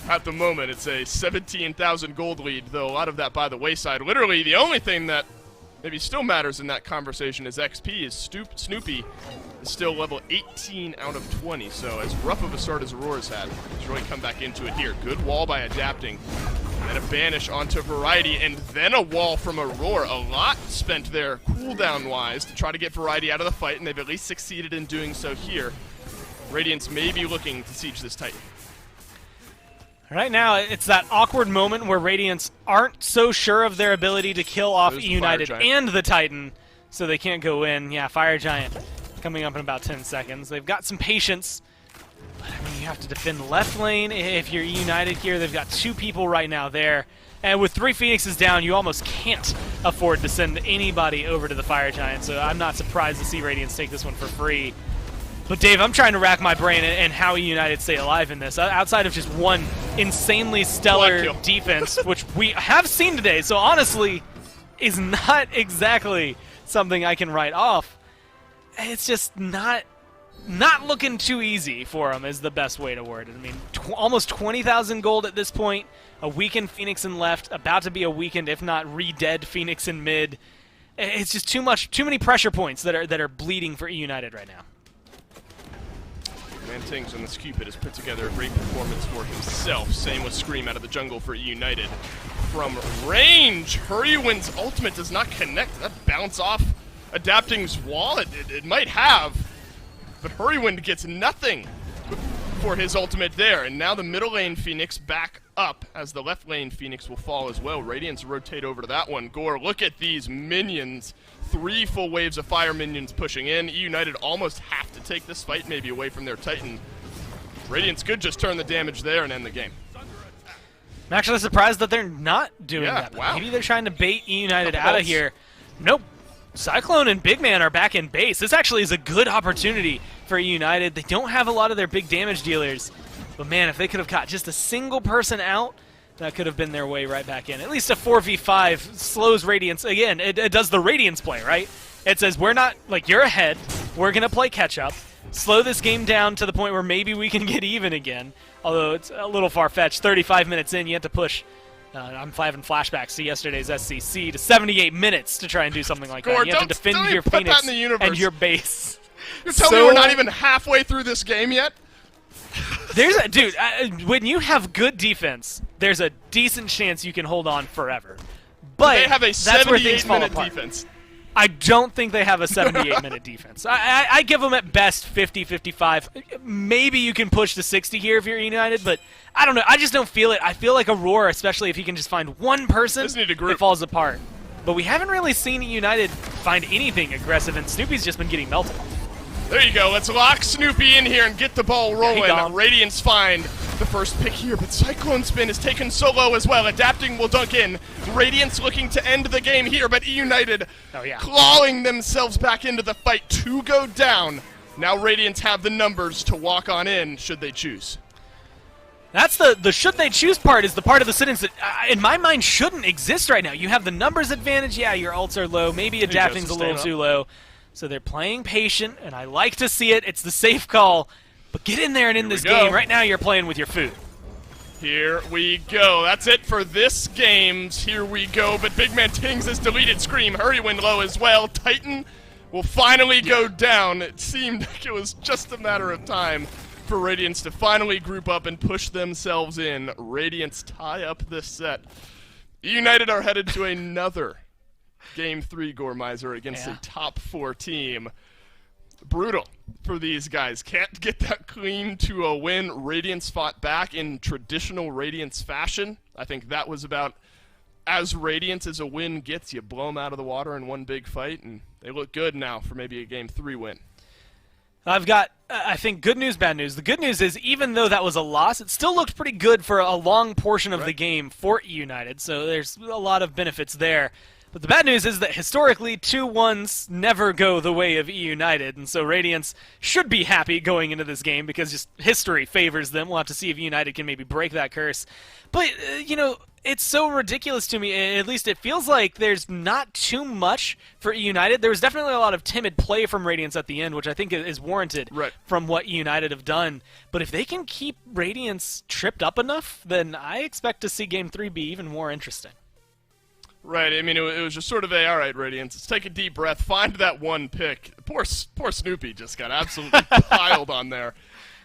S6: At the moment, it's a 17,000 gold lead, though a lot of that by the wayside. Literally, the only thing that maybe still matters in that conversation is XP. Snoopy is still level 18 out of 20, so as rough of a start as Aurora's had, he's really come back into it here. Good wall by Adapting, and then a banish onto Variety, and then a wall from Aurora. A lot spent there cooldown-wise to try to get Variety out of the fight, and they've at least succeeded in doing so here. Radiance may be looking to siege this Titan.
S3: Right now, it's that awkward moment where Radiance aren't so sure of their ability to kill off E United and the Titan, so they can't go in. Yeah, Fire Giant coming up in about 10 seconds. They've got some patience, but I mean, you have to defend left lane if you're E United here. They've got 2 people right now there, and with 3 Phoenixes down, you almost can't afford to send anybody over to the Fire Giant, so I'm not surprised to see Radiance take this one for free. But Dave, I'm trying to rack my brain and how United stay alive in this. Outside of just one insanely stellar defense, which we have seen today, so honestly, is not exactly something I can write off. It's just not looking too easy for them is the best way to word it. I mean, almost 20,000 gold at this point, a weakened Phoenix in left, about to be a weakened, if not re-dead Phoenix in mid. It's just too many pressure points that are bleeding for E United right now.
S6: Mantings on this Cupid has put together a great performance for himself. Same with Scream out of the jungle for United. From range, Hurrywind's ultimate does not connect. That bounce off Adapting's wall? It might have, but Hurrywind gets nothing for his ultimate there. And now the middle lane Phoenix back up as the left lane Phoenix will fall as well. Radiance rotate over to that one. Gore, look at these minions. 3 full waves of fire minions pushing in. E United almost have to take this fight maybe away from their Titan. Radiance could just turn the damage there and end the game.
S3: I'm actually surprised that they're not doing that.
S6: Wow.
S3: Maybe they're trying to bait E United out of here. Nope. Cyclone and Big Man are back in base. This actually is a good opportunity for E United. They don't have a lot of their big damage dealers. But man, if they could have caught just a single person out, that could have been their way right back in. At least a 4v5 slows Radiance. Again, it does the Radiance play, right? It says, we're not, like, you're ahead. We're going to play catch-up. slow this game down to the point where maybe we can get even again. Although it's a little far-fetched. 35 minutes in, you have to push. I'm having flashbacks to yesterday's SCC to 78 minutes to try and do something like that. You have to defend
S6: don't
S3: your
S6: even put that
S3: Phoenix
S6: in the universe.
S3: and your base.
S6: You're telling me we're not even halfway through this game yet?
S3: Dude, when you have good defense, there's a decent chance you can hold on forever. But
S6: They have a
S3: that's where things fall
S6: 78-minute
S3: apart.
S6: defense.
S3: I don't think they have a 78-minute defense. I give them at best 50, 55. Maybe you can push to 60 here if you're United, but I don't know. I just don't feel it. I feel like Aurora, especially if he can just find one person,
S6: Just need a group.
S3: it falls apart. But we haven't really seen United find anything aggressive, and Snoopy's just been getting melted.
S6: There you go. Let's lock Snoopy in here and get the ball rolling.
S3: gone.
S6: Radiance find the first pick here, but Cyclone Spin is taken solo as well. Adapting will dunk in. Radiance looking to end the game here, but United clawing themselves back into the fight to go down. Now Radiance have the numbers to walk on in should they choose.
S3: That's the should they choose part is the part of the sentence that, in my mind, shouldn't exist right now. You have the numbers advantage. Yeah, your ults are low. Maybe adapting's a little too low. So they're playing patient, and I like to see it. It's the safe call. But get in there and end this game. Right now you're playing with your food.
S6: Here we go. That's it for this games. Here we go. But Big Man Tings has deleted Scream. Hurry win low as well. Titan will finally go down. It seemed like it was just a matter of time for Radiance to finally group up and push themselves in. Radiance tie up this set. United are headed to another Game 3 Gormizer against a top 4 team. Brutal for these guys. Can't get that clean to a win. Radiance fought back in traditional Radiance fashion. I think that was about as Radiance as a win gets. You blow them out of the water in one big fight, and they look good now for maybe a Game 3 win.
S3: I've got, I think, good news, bad news. The good news is, even though that was a loss, it still looked pretty good for a long portion of the game for United, so there's a lot of benefits there. But the bad news is that historically, 2-1s never go the way of United, and so Radiance should be happy going into this game because just history favors them. We'll have to see if United can maybe break that curse. But, you know, it's so ridiculous to me. At least it feels like there's not too much for United. There was definitely a lot of timid play from Radiance at the end, which I think is warranted from what United have done. But if they can keep Radiance tripped up enough, then I expect to see Game 3 be even more interesting.
S6: Right, I mean, it was just sort of a, all right, Radiance, let's take a deep breath, find that one pick. Poor Snoopy just got absolutely piled on there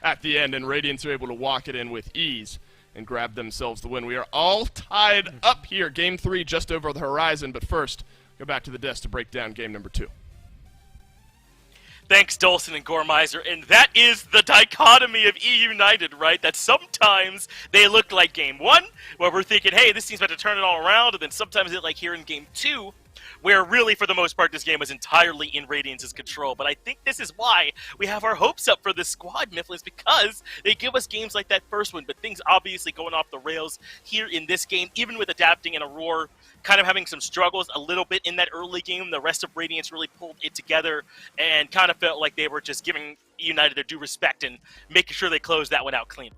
S6: at the end, and Radiance are able to walk it in with ease and grab themselves the win. We are all tied up here. Game 3 just over the horizon, but first, go back to the desk to break down game number 2.
S11: Thanks, Dolson and Gormizer. And that is the dichotomy of E-United, right? That sometimes they look like Game 1, where we're thinking, hey, this team's about to turn it all around, and then sometimes it like here in Game 2, where really, for the most part, this game was entirely in Radiance's control. But I think this is why we have our hopes up for this squad, Mifflin, because they give us games like that first one, but things obviously going off the rails here in this game, even with adapting and Aurora kind of having some struggles a little bit in that early game. The rest of Radiance really pulled it together and kind of felt like they were just giving United their due respect and making sure they closed that one out clean.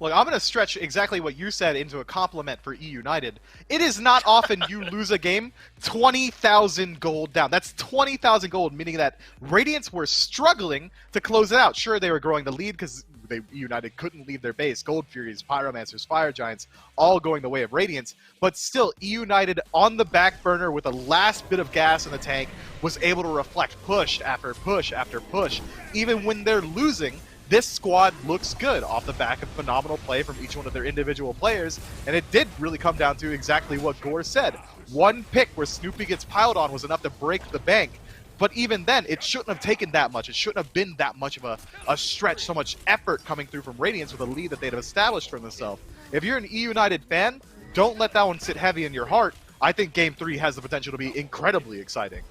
S4: Look, I'm going to stretch exactly what you said into a compliment for E-United. It is not often you lose a game 20,000 gold down. That's 20,000 gold, meaning that Radiance were struggling to close it out. Sure, they were growing the lead because United couldn't leave their base. Gold Furies, Pyromancers, Fire Giants, all going the way of Radiance. But still, E-United on the back burner with a last bit of gas in the tank was able to reflect push after push after push. Even when they're losing, this squad looks good off the back of phenomenal play from each one of their individual players, and it did really come down to exactly what Gore said. One pick where Snoopy gets piled on was enough to break the bank, but even then, it shouldn't have taken that much. It shouldn't have been that much of a stretch, so much effort coming through from Radiance with a lead that they'd have established for themselves. If you're an E-United fan, don't let that one sit heavy in your heart. I think Game 3 has the potential to be incredibly exciting.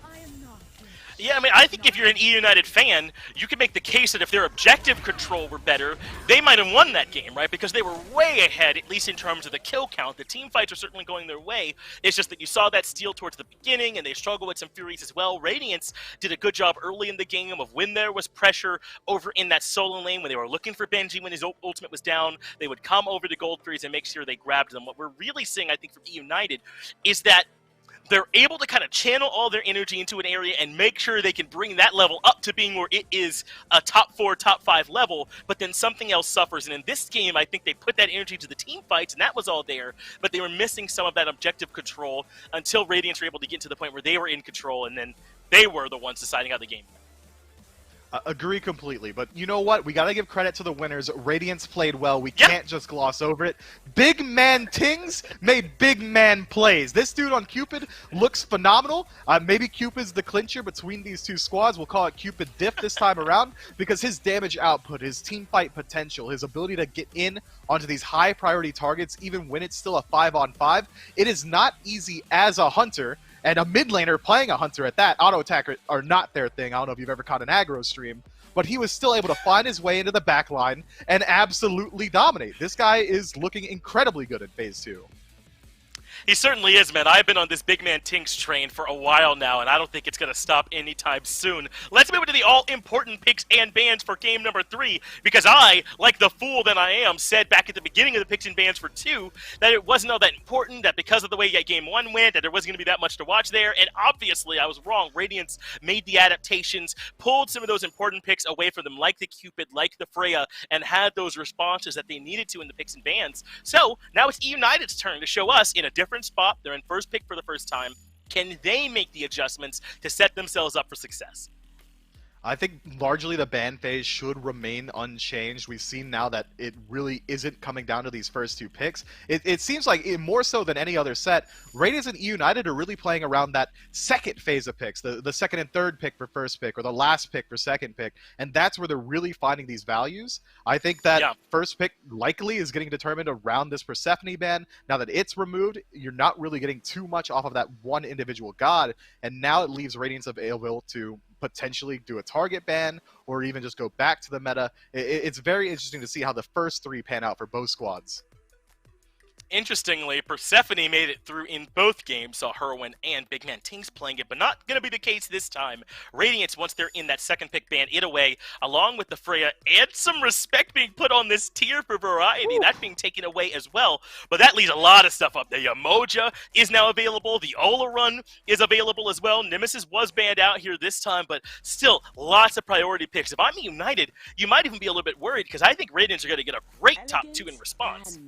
S11: Yeah, I mean, I think if you're an E-United fan, you can make the case that if their objective control were better, they might have won that game, right? Because they were way ahead, at least in terms of the kill count. The team fights are certainly going their way. It's just that you saw that steal towards the beginning, and they struggled with some Furies as well. Radiance did a good job early in the game of when there was pressure over in that solo lane, when they were looking for Benji when his ultimate was down, they would come over to Gold Furies and make sure they grabbed them. What we're really seeing, I think, from E-United is that they're able to kind of channel all their energy into an area and make sure they can bring that level up to being where it is a top 4, top 5 level, but then something else suffers. And in this game, I think they put that energy to the team fights, and that was all there, but they were missing some of that objective control until Radiance were able to get to the point where they were in control, and then they were the ones deciding how the game went.
S4: Agree completely, but you know what? We gotta give credit to the winners. Radiance played well. We can't just gloss over it. Big man Tings made big man plays. This dude on Cupid looks phenomenal. Maybe Cupid's the clincher between these two squads. We'll call it Cupid Diff this time around because his damage output, his team fight potential, his ability to get in onto these high priority targets, even when it's still a 5-on-5, it is not easy as a hunter. And a mid laner playing a hunter at that, auto attack are not their thing. I don't know if you've ever caught an aggro stream, but he was still able to find his way into the back line and absolutely dominate. This guy is looking incredibly good in Phase 2.
S11: He certainly is, man. I've been on this big man Tinks train for a while now, and I don't think it's going to stop anytime soon. Let's move into the all-important picks and bans for game number 3, because I, like the fool that I am, said back at the beginning of the picks and bans for 2 that it wasn't all that important, that because of the way game 1 went, that there wasn't going to be that much to watch there, and obviously I was wrong. Radiance made the adaptations, pulled some of those important picks away from them, like the Cupid, like the Freya, and had those responses that they needed to in the picks and bans. So, now it's United's turn to show us in a different spot. They're in first pick for the first time. Can they make the adjustments to set themselves up for success?
S4: I think largely the ban phase should remain unchanged. We've seen now that it really isn't coming down to these first 2 picks. It seems like more so than any other set, Radiance and United are really playing around that second phase of picks, the second and third pick for first pick, or the last pick for second pick, and that's where they're really finding these values. I think that first pick likely is getting determined around this Persephone ban. Now that it's removed, you're not really getting too much off of that one individual god, and now it leaves Radiance available to potentially do a target ban or even just go back to the meta. It's very interesting to see how the first 3 pan out for both squads.
S11: Interestingly, Persephone made it through in both games, saw Herwin and Big Man Tings playing it, but not going to be the case this time. Radiance, once they're in that second pick, ban it away, along with the Freya, and some respect being put on this tier for variety. Ooh. That being taken away as well, but that leaves a lot of stuff up. The Yamoja is now available, the Ola Run is available as well. Nemesis was banned out here this time, but still, lots of priority picks. If I'm United, you might even be a little bit worried, because I think Radiance are going to get a great top 2 in response.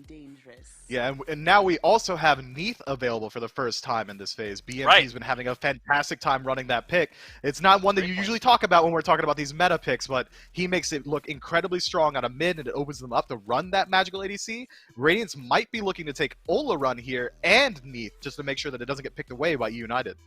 S4: Yeah, and now we also have Neath available for the first time in this phase. BMP's been having a fantastic time running that pick. It's not one that you usually talk about when we're talking about these meta picks, but he makes it look incredibly strong on a mid, and it opens them up to run that magical ADC. Radiance might be looking to take Ola Run here and Neath just to make sure that it doesn't get picked away by United.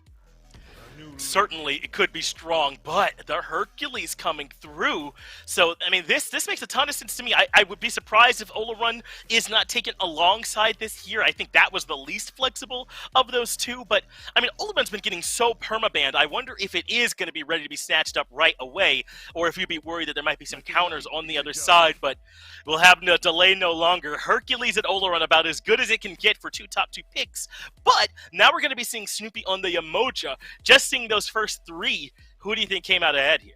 S11: Certainly it could be strong, but the Hercules coming through. So, I mean, this makes a ton of sense to me. I would be surprised if Ola Run is not taken alongside this here. I think that was the least flexible of those 2. But, I mean, Ola Run's been getting so permabanned. I wonder if it is going to be ready to be snatched up right away, or if you'd be worried that there might be some counters on the other side. But we'll have no delay no longer. Hercules at Ola Run about as good as it can get for 2 top 2 picks. But now we're going to be seeing Snoopy on the Yamoja. Just seeing those first 3, who do you think came out ahead here?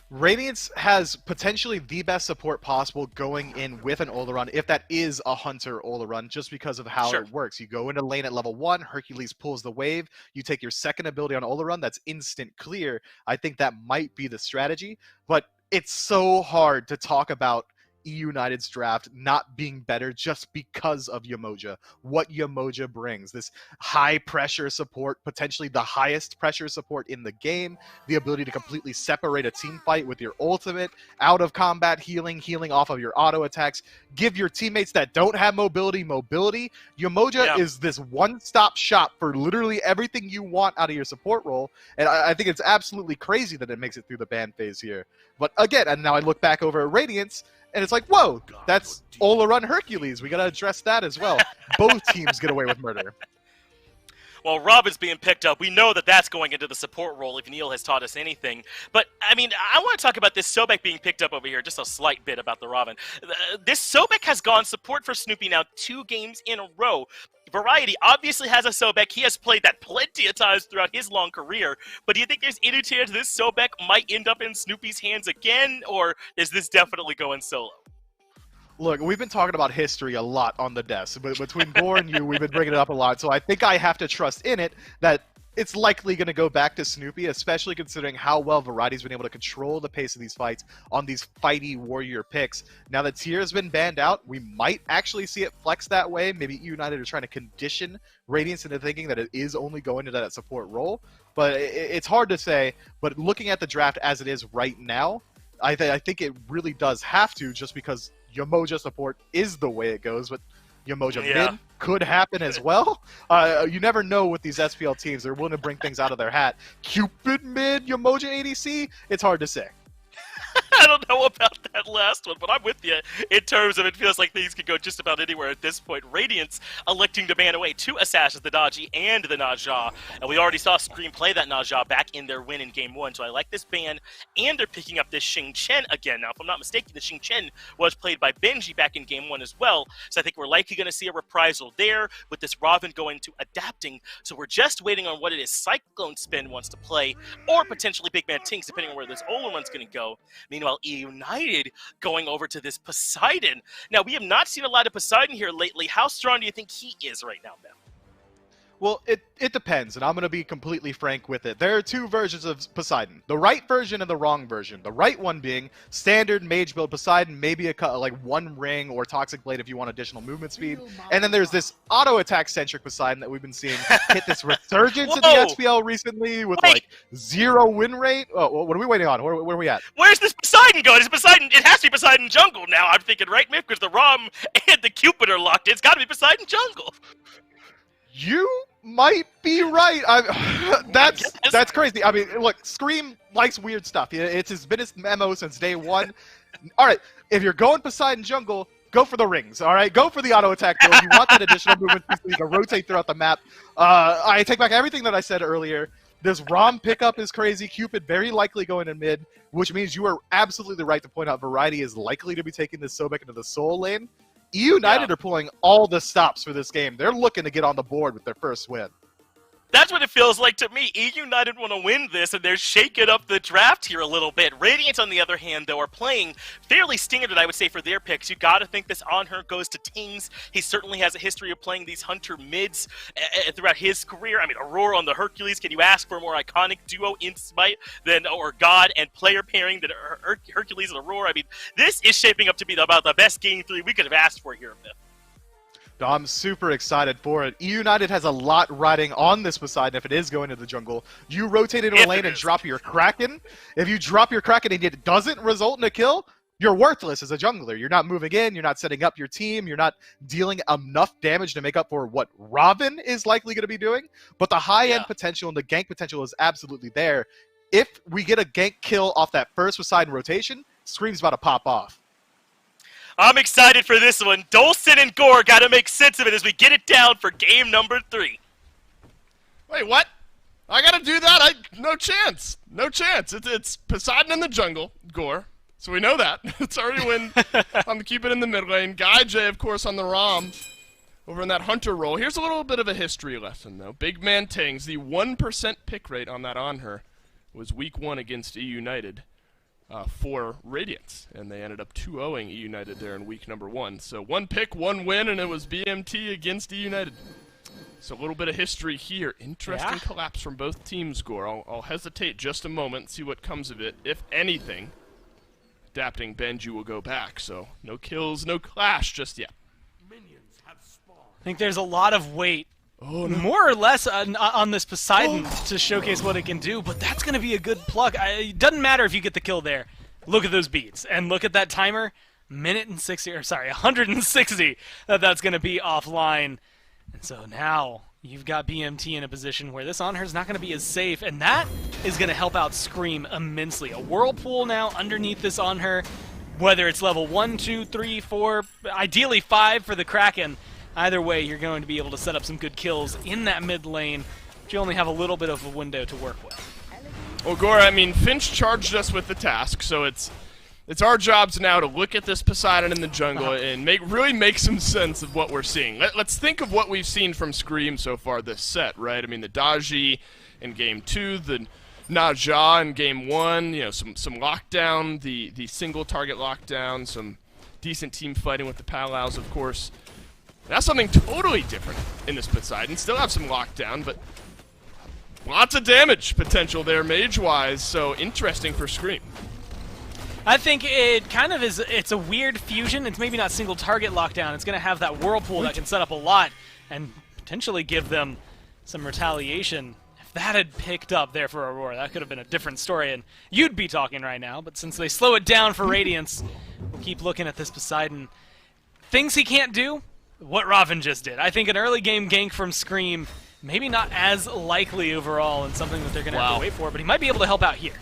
S4: Radiance has potentially the best support possible going in with an Ola Run, if that is a Hunter Ola Run, just because of how it works. You go into lane at level 1, Hercules pulls the wave, you take your second ability on Ola Run, that's instant clear. I think that might be the strategy, but it's so hard to talk about United's draft not being better just because of Yamoja. What Yamoja brings, this high pressure support, potentially the highest pressure support in the game, the ability to completely separate a team fight with your ultimate, out of combat healing off of your auto attacks, give your teammates that don't have mobility. Yamoja is this one-stop shop for literally everything you want out of your support role, and I think it's absolutely crazy that it makes it through the ban phase here. But again, and now I look back over at Radiance, and it's like, whoa, that's Ola Run Hercules. We got to address that as well. Both teams get away with murder.
S11: Well, Robin's being picked up. We know that that's going into the support role if Neil has taught us anything. But, I mean, I want to talk about this Sobek being picked up over here. Just a slight bit about the Robin. This Sobek has gone support for Snoopy now 2 games in a row. Variety obviously has a Sobek. He has played that plenty of times throughout his long career. But do you think there's any chance this Sobek might end up in Snoopy's hands again? Or is this definitely going solo?
S4: Look, we've been talking about history a lot on the desk, but between Gore and you, we've been bringing it up a lot. So I think I have to trust in it that it's likely going to go back to Snoopy, especially considering how well Variety's been able to control the pace of these fights on these fighty warrior picks. Now that Tier's been banned out, we might actually see it flex that way. Maybe EU United are trying to condition Radiance into thinking that it is only going to that support role. But it's hard to say. But looking at the draft as it is right now, I think it really does have to, just because Yamoja support is the way it goes. But Yamoja mid could happen as well. You never know with these SPL teams. They're willing to bring things out of their hat. Cupid mid, Yamoja ADC, it's hard to say.
S11: I don't know about that last one, but I'm with you in terms of it feels like things could go just about anywhere at this point. Radiance electing to ban away 2 Assassins, the Daji and the Najah, and we already saw Scream play that Najah back in their win in Game 1, so I like this ban, and they're picking up this Xing Chen again. Now, if I'm not mistaken, the Xing Chen was played by Benji back in Game 1 as well, so I think we're likely going to see a reprisal there with this Robin going to adapting, so we're just waiting on what it is Cyclone Spin wants to play, or potentially Big Man Tinks, depending on where this Olin one's going to go. Meanwhile, EU United going over to this Poseidon. Now, we have not seen a lot of Poseidon here lately. How strong do you think he is right now, Ben?
S4: Well, it depends, and I'm going to be completely frank with it. There are 2 versions of Poseidon. The right version and the wrong version. The right one being standard mage build Poseidon, maybe like 1 ring or Toxic Blade if you want additional movement speed. And then there's this auto-attack centric Poseidon that we've been seeing hit this resurgence in the SPL recently with like 0 win rate. Oh, what are we waiting on? Where are we at?
S11: Where's this Poseidon going? Is Poseidon? It has to be Poseidon Jungle now. I'm thinking, right, Mick? Because the ROM and the Cupid are locked in. It's got to be Poseidon Jungle.
S4: You might be right. That's crazy. I mean, look, Scream likes weird stuff. It's been his MO since day 1. All right, if you're going Poseidon Jungle, go for the rings. All right, go for the auto attack build. You want that additional movement so you can rotate throughout the map. I take back everything that I said earlier. This ROM pickup is crazy. Cupid very likely going in mid, which means you are absolutely right to point out Variety is likely to be taking this Sobek into the Soul lane. EU United are pulling all the stops for this game. They're looking to get on the board with their first win.
S11: That's what it feels like to me. EU United want to win this, and they're shaking up the draft here a little bit. Radiant, on the other hand, though, are playing fairly standard, I would say, for their picks. You got to think this On Her goes to Tings. He certainly has a history of playing these Hunter mids throughout his career. I mean, Aurora on the Hercules. Can you ask for a more iconic duo in Smite than, or God and player pairing than Hercules and Aurora? I mean, this is shaping up to be about the best Game 3 we could have asked for here, Biff.
S4: I'm super excited for it. EU United has a lot riding on this Poseidon if it is going to the jungle. You rotate into a lane and drop your Kraken. If you drop your Kraken and it doesn't result in a kill, you're worthless as a jungler. You're not moving in, you're not setting up your team, you're not dealing enough damage to make up for what Robin is likely going to be doing. But the high-end potential and the gank potential is absolutely there. If we get a gank kill off that first Poseidon rotation, Scream's about to pop off.
S11: I'm excited for this one. Dolson and Gore got to make sense of it as we get it down for game number 3.
S6: Wait, what? I got to do that? No chance. No chance. It's Poseidon in the jungle, Gore. So we know that. It's already win on the Cupid in the mid lane. Guy J, of course, on the ROM over in that Hunter role. Here's a little bit of a history lesson, though. Big Man Tings, the 1% pick rate on that On Her was week 1 against EU United. For Radiance, and they ended up 2-0ing E United there in week number 1. So 1 pick, 1 win, and it was BMT against E United. So a little bit of history here. Interesting collapse from both teams, Gore. I'll hesitate just a moment and see what comes of it. If anything, adapting Benji will go back. So no kills, no clash just yet.
S3: I think there's a lot of weight. More or less on this Poseidon to showcase what it can do, but that's going to be a good pluck. It doesn't matter if you get the kill there. Look at those beats, and look at that timer. 160 that's going to be offline. And so now you've got BMT in a position where this On Her is not going to be as safe, and that is going to help out Scream immensely. A Whirlpool now underneath this On Her, whether it's level 1, 2, 3, 4, ideally 5 for the Kraken. Either way, you're going to be able to set up some good kills in that mid lane, but you only have a little bit of a window to work with.
S6: Well, Gore, I mean, Finch charged us with the task, so it's our jobs now to look at this Poseidon in the jungle and really make some sense of what we're seeing. Let's think of what we've seen from Scream so far this set, right? I mean, the Daji in Game 2, the Najah in Game 1, you know, some lockdown, the single target lockdown, some decent team fighting with the Palaus, of course. That's something totally different in this Poseidon. Still have some lockdown, but lots of damage potential there mage-wise, so interesting for Scream.
S3: I think it kind of is, it's a weird fusion. It's maybe not single target lockdown. It's going to have that whirlpool that can set up a lot and potentially give them some retaliation. If that had picked up there for Aurora, that could have been a different story, and you'd be talking right now. But since they slow it down for Radiance, we'll keep looking at this Poseidon. Things he can't do, what Raven just did. I think an early game gank from Scream, maybe not as likely overall and something that they're going to have to wait for, but he might be able to help out here.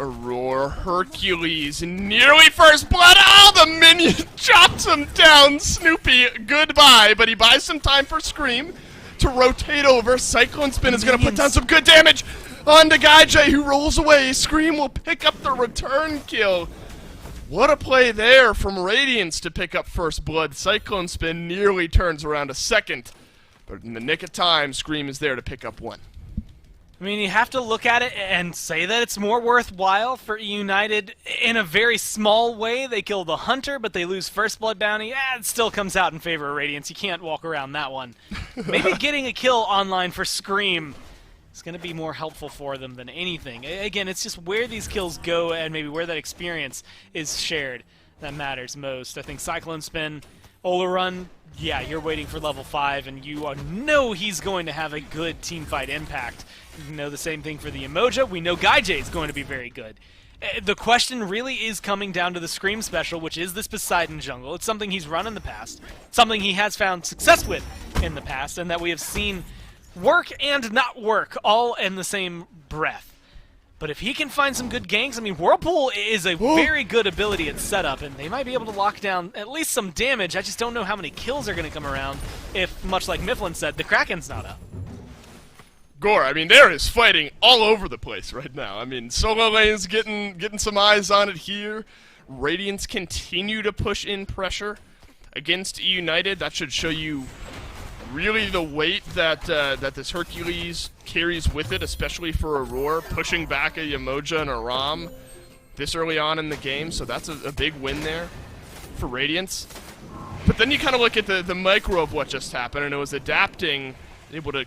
S6: Aurora Hercules, nearly first blood. Oh, the minion chops him down. Snoopy, goodbye. But he buys some time for Scream to rotate over. Cyclone Spin is going to put down some good damage on the Gaijay, who rolls away. Scream will pick up the return kill. What a play there from Radiance to pick up first blood. Cyclone Spin nearly turns around a second. But in the nick of time, Scream is there to pick up one.
S3: I mean, you have to look at it and say that it's more worthwhile for United in a very small way. They kill the Hunter, but they lose First Blood Bounty. It still comes out in favor of Radiance. You can't walk around that one. Maybe getting a kill online for Scream is going to be more helpful for them than anything. Again, it's just where these kills go and maybe where that experience is shared that matters most. I think Cyclone Spin, Olarun, yeah, you're waiting for level 5, and you know he's going to have a good teamfight impact. You know the same thing for the Emoja. We know Gaijay is going to be very good. The question really is coming down to the Scream special, which is this Poseidon jungle. It's something he's run in the past, something he has found success with in the past, and that we have seen work and not work all in the same breath. But if he can find some good ganks, I mean, Whirlpool is a very good ability at setup, and they might be able to lock down at least some damage. I just don't know how many kills are going to come around if, much like Mifflin said, the Kraken's not up.
S6: Gore, I mean, there is fighting all over the place right now. I mean, solo lane's getting some eyes on it here. Radiance continue to push in pressure against United. That should show you really the weight that that this Hercules carries with it, especially for Aurora, pushing back a Yamoja and a Ram this early on in the game, so that's a big win there for Radiance. But then you kind of look at the micro of what just happened, and it was adapting, able to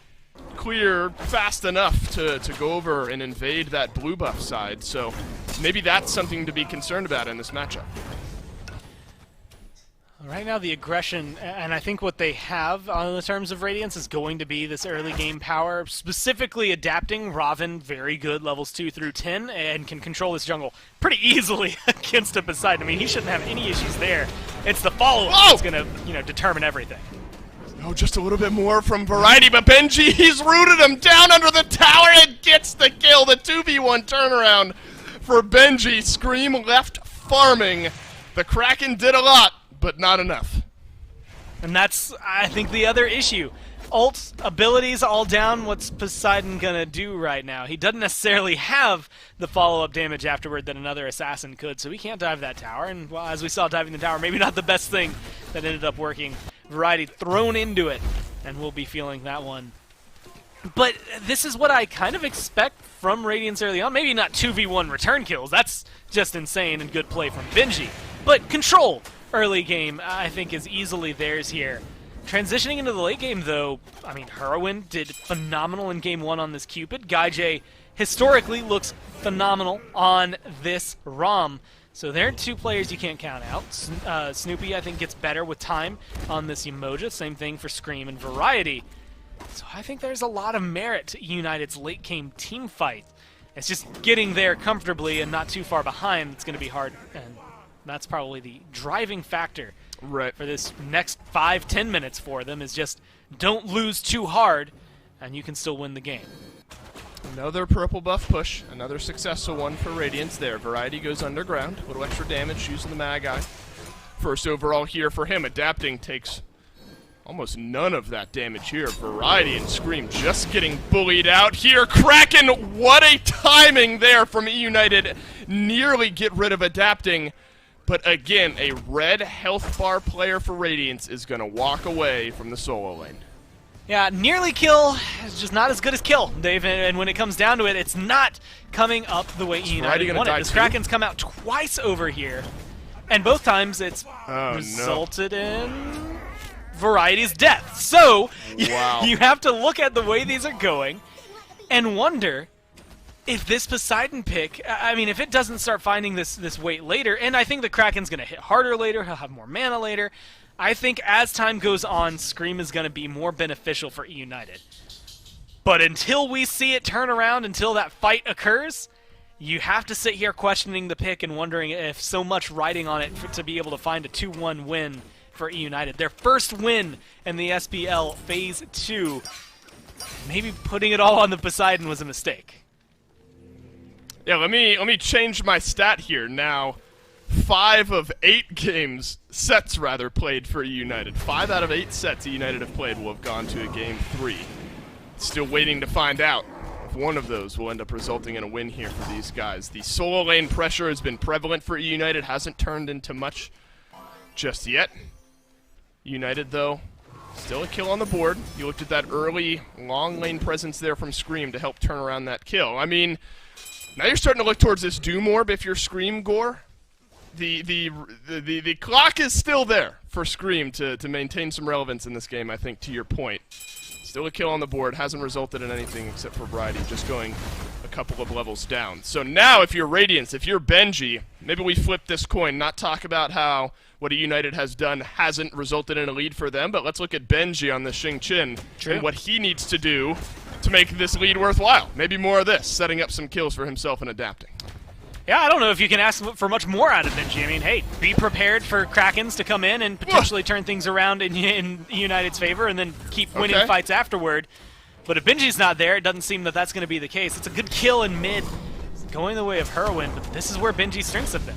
S6: clear fast enough to go over and invade that blue buff side, so maybe that's something to be concerned about in this matchup.
S3: Right now, the aggression, and I think what they have on the terms of Radiance is going to be this early game power, specifically adapting. Raven, very good, levels 2 through 10, and can control this jungle pretty easily against a Poseidon. I mean, he shouldn't have any issues there. It's the follow-up that's going to, determine everything.
S6: Oh, just a little bit more from Variety, but Benji, he's rooted him down under the tower and gets the kill. The 2v1 turnaround for Benji. Scream left farming. The Kraken did a lot, but not enough.
S3: And that's, I think, the other issue. Ult abilities all down. What's Poseidon gonna do right now? He doesn't necessarily have the follow-up damage afterward that another assassin could, so he can't dive that tower. And well, as we saw, diving the tower, maybe not the best thing that ended up working. Variety thrown into it, and we'll be feeling that one. But this is what I kind of expect from Radiance early on. Maybe not 2v1 return kills. That's just insane and good play from Benji. But control early game, I think, is easily theirs here. Transitioning into the late game, though, I mean, Heroine did phenomenal in game 1 on this Cupid. Gaijay historically looks phenomenal on this Rom. So there are two players you can't count out. Snoopy, I think, gets better with time on this Emoja. Same thing for Scream and Variety. So I think there's a lot of merit to United's late game team fight. It's just getting there comfortably and not too far behind that's going to be hard. And that's probably the driving factor for this next 5-10 minutes for them, is just don't lose too hard and you can still win the game.
S6: Another purple buff push, another successful one for Radiance there. Variety goes underground, a little extra damage using the Magi. First overall here for him, adapting takes almost none of that damage here. Variety and Scream just getting bullied out here. Kraken, what a timing there from United. Nearly get rid of adapting. But again, a red health bar player for Radiance is going to walk away from the solo lane.
S3: Yeah, nearly kill is just not as good as kill, Dave, and when it comes down to it, it's not coming up the way United wanted. This Kraken's come out twice over here, And both times it's
S6: Oh, no.
S3: resulted in Variety's death. So
S6: Wow.
S3: you have to look at the way these are going and wonder if this Poseidon pick, I mean, if it doesn't start finding this weight later, and I think the Kraken's going to hit harder later, he'll have more mana later, I think as time goes on, Scream is going to be more beneficial for E United. But until we see it turn around, until that fight occurs, you have to sit here questioning the pick and wondering if so much riding on it to be able to find a 2-1 win for E United. Their first win in the SPL Phase 2. Maybe putting it all on the Poseidon was a mistake.
S6: Yeah, let me change my stat here now. 5 of 8 sets played for E United. 5 out of 8 sets E United have played will have gone to a Game 3. Still waiting to find out if one of those will end up resulting in a win here for these guys. The solo lane pressure has been prevalent for E United, hasn't turned into much just yet. United, though, still a kill on the board. You looked at that early long lane presence there from Scream to help turn around that kill. I mean, now you're starting to look towards this Doom Orb if you're Scream, Gore. The clock is still there for Scream to maintain some relevance in this game, I think, to your point. Still a kill on the board, hasn't resulted in anything except for Variety, just going a couple of levels down. So now if you're Radiance, if you're Benji, maybe we flip this coin, not talk about how what E United has done hasn't resulted in a lead for them, but let's look at Benji on the Xing Qin and what he needs to do to make this lead worthwhile. Maybe more of this, setting up some kills for himself and adapting.
S3: Yeah, I don't know if you can ask for much more out of Benji. I mean, hey, be prepared for Krakens to come in and potentially turn things around in United's favor and then keep winning fights afterward. But if Benji's not there, it doesn't seem that that's going to be the case. It's a good kill in mid, going the way of Heroin, but this is where Benji's strengths have been.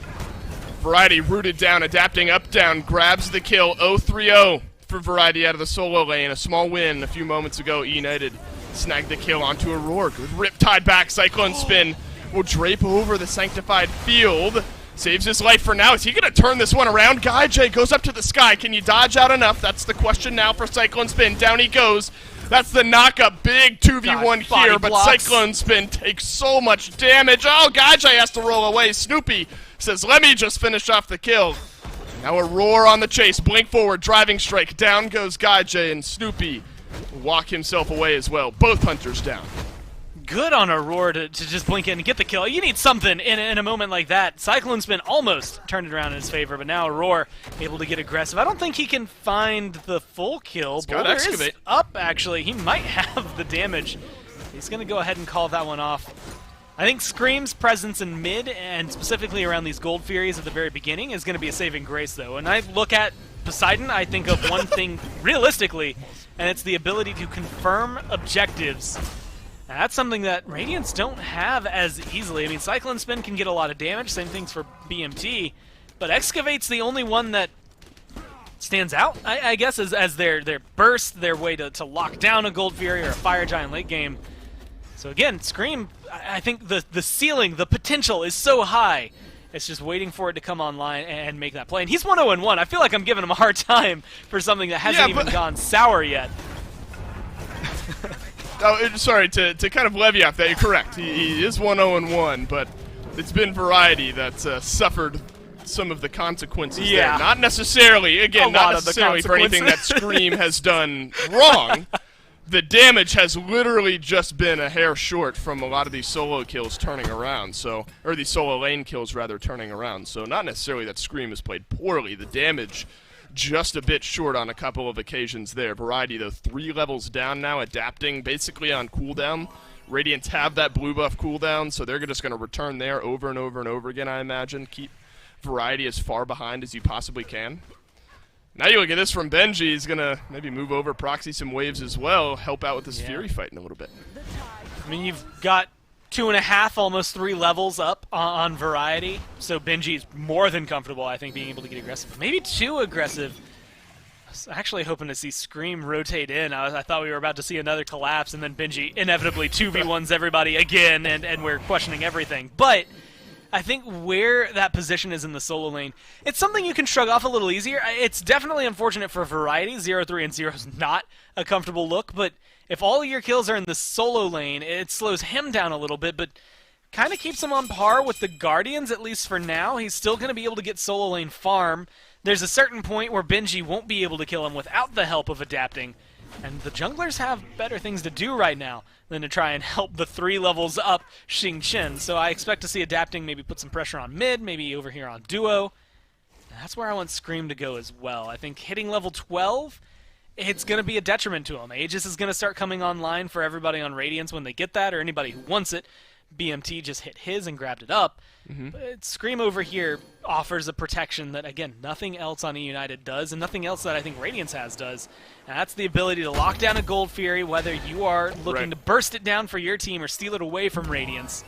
S6: Variety rooted down, adapting up, down, grabs the kill, 0-3-0 for Variety out of the solo lane. A small win a few moments ago. E United snagged the kill onto Aurora. Good Riptide back, Cyclone Spin will drape over the Sanctified Field. Saves his life for now. Is he going to turn this one around? Guy J goes up to the sky. Can you dodge out enough? That's the question now for Cyclone Spin. Down he goes. That's the knock-up. Big 2v1 here, but Cyclone Spin takes so much damage. Oh, Guy J has to roll away. Snoopy says, let me just finish off the kill. Now a roar on the chase. Blink forward, driving strike. Down goes Guy J, and Snoopy will walk himself away as well. Both hunters down.
S3: Good on Aurora to just blink in and get the kill. You need something in a moment like that. Cyclone Spin almost turned it around in his favor, but now Aurora able to get aggressive. I don't think he can find the full kill. Boulder is up, actually. He might have the damage. He's going to go ahead and call that one off. I think Scream's presence in mid, and specifically around these Gold Furies at the very beginning, is going to be a saving grace, though. When I look at Poseidon, I think of one thing realistically, and it's the ability to confirm objectives. Now, that's something that Radiants don't have as easily. I mean, Cyclone Spin can get a lot of damage, same things for BMT, but Excavate's the only one that stands out, I guess, as their burst, their way to lock down a Gold Fury or a Fire Giant late game. So again, Scream, I think the ceiling, the potential is so high. It's just waiting for it to come online and make that play. And he's 1-0-1. I feel like I'm giving him a hard time for something that hasn't even gone sour yet.
S6: Oh, sorry, to kind of levy off that, you're correct. He is 1-0-1, but it's been Variety that's suffered some of the consequences there. Not necessarily, again, not necessarily for anything that Scream has done wrong. The damage has literally just been a hair short from a lot of these solo kills turning around, or these solo lane kills rather turning around. So not necessarily that Scream has played poorly. The damage just a bit short on a couple of occasions there. Variety, though, 3 levels down now, adapting basically on cooldown. Radiants have that blue buff cooldown, so they're just going to return there over and over and over again, I imagine. Keep Variety as far behind as you possibly can. Now you look at this from Benji. He's going to maybe move over, proxy some waves as well, help out with this Fury fight in a little bit.
S3: I mean, you've got 2.5, almost 3 levels up on Variety, so Benji's more than comfortable, I think, being able to get aggressive. Maybe too aggressive. I was actually hoping to see Scream rotate in. I thought we were about to see another collapse, and then Benji inevitably 2v1s everybody again, and we're questioning everything. But I think where that position is in the solo lane, it's something you can shrug off a little easier. It's definitely unfortunate for Variety. 0-3 and 0 is not a comfortable look, but if all of your kills are in the solo lane, it slows him down a little bit, but kind of keeps him on par with the Guardians, at least for now. He's still going to be able to get solo lane farm. There's a certain point where Benji won't be able to kill him without the help of adapting. And the junglers have better things to do right now than to try and help the 3 levels up Xing Chen. So I expect to see adapting maybe put some pressure on mid, maybe over here on duo. That's where I want Scream to go as well. I think hitting level 12, it's going to be a detriment to him. Aegis is going to start coming online for everybody on Radiance when they get that, or anybody who wants it. BMT just hit his and grabbed it up. But Scream over here offers a protection that, again, nothing else on E United does, and nothing else that I think Radiance has does. And that's the ability to lock down a Gold Fury, whether you are looking to burst it down for your team or steal it away from Radiance.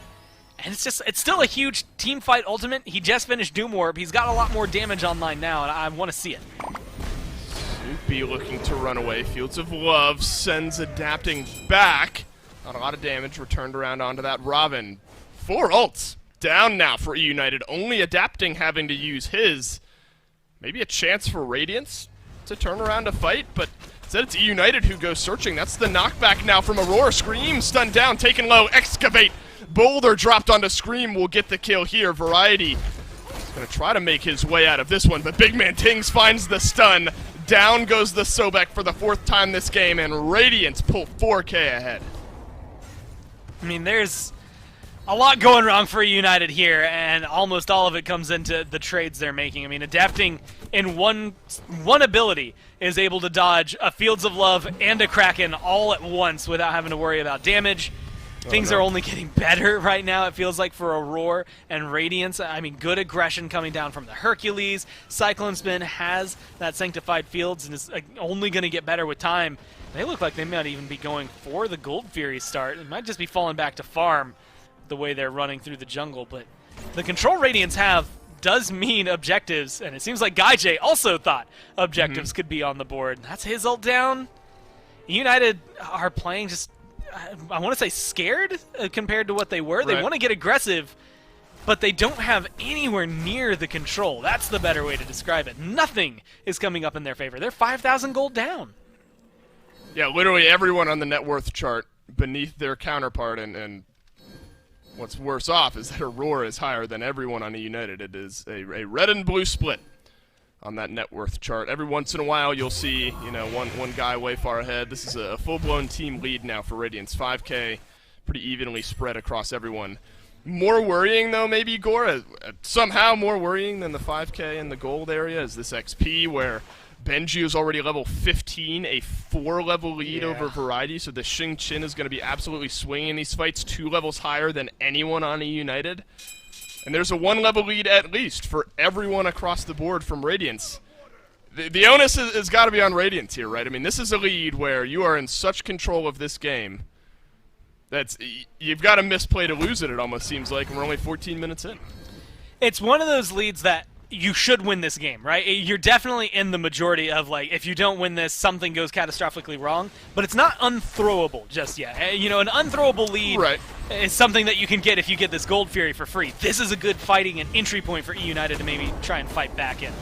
S3: And it's still a huge team fight ultimate. He just finished Doom Orb. He's got a lot more damage online now, and I want to see it.
S6: Snoopy looking to run away. Fields of Love sends adapting back. Not a lot of damage returned around onto that Robin. 4 ults down now for E United. Only adapting having to use his. Maybe a chance for Radiance to turn around a fight, but instead it's E United who goes searching. That's the knockback now from Aurora. Scream stunned down, taken low, excavate. Boulder dropped onto Scream will get the kill here. Variety is going to try to make his way out of this one, but Big Man Tings finds the stun. Down goes the Sobek for the 4th time this game, and Radiance pull 4K ahead.
S3: I mean, there's a lot going wrong for United here, and almost all of it comes into the trades they're making. I mean, adapting in one ability is able to dodge a Fields of Love and a Kraken all at once without having to worry about damage. Things are only getting better right now, it feels like, for Aurora and Radiance. I mean, good aggression coming down from the Hercules. Cyclone Spin has that Sanctified Fields and is only going to get better with time. They look like they might even be going for the Gold Fury start. It might just be falling back to farm the way they're running through the jungle. But the control Radiance have does mean objectives, and it seems like GuyJ also thought objectives could be on the board. That's his ult down. United are playing just, I want to say, scared compared to what they were. They want to get aggressive, but they don't have anywhere near the control. That's the better way to describe it. Nothing is coming up in their favor. They're 5,000 gold down.
S6: Yeah, literally everyone on the net worth chart beneath their counterpart, and what's worse off is that Aurora is higher than everyone on E United. It is a red and blue split on that net worth chart. Every once in a while you'll see, you know, one guy way far ahead. This is a full-blown team lead now for Radiance. 5K, pretty evenly spread across everyone. More worrying, though, maybe, Gore, somehow more worrying than the 5K in the gold area is this XP where Benji is already level 15, a 4-level lead over Variety, so the Xing Chen is going to be absolutely swinging these fights 2 levels higher than anyone on E United. And there's a 1-level lead at least for everyone across the board from Radiance. The onus has got to be on Radiance here, right? I mean, this is a lead where you are in such control of this game that you've got to misplay to lose it almost seems like, and we're only 14 minutes in.
S3: It's one of those leads that you should win this game, right? You're definitely in the majority of, like, if you don't win this, something goes catastrophically wrong, but it's not unthrowable just yet. You know, an unthrowable lead is something that you can get if you get this Gold Fury for free. This is a good fighting and entry point for E United to maybe try and fight back in.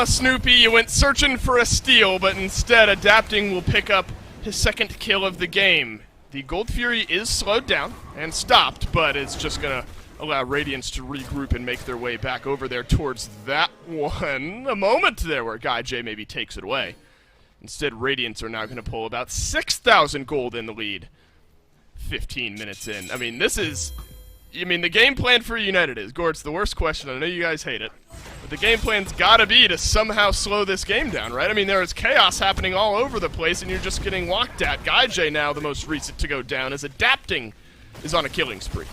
S6: Snoopy, you went searching for a steal, but instead adapting will pick up his 2nd kill of the game. The Gold Fury is slowed down and stopped, but it's just going to allow Radiance to regroup and make their way back over there towards that one. A moment there where GuyJ maybe takes it away. Instead, Radiance are now going to pull about 6,000 gold in the lead. 15 minutes in. I mean, this is... I mean, the game plan for United is... Gore, it's the worst question. I know you guys hate it. But the game plan's got to be to somehow slow this game down, right? I mean, there is chaos happening all over the place, and you're just getting walked at. GuyJ now, the most recent to go down, is adapting is on a killing spree.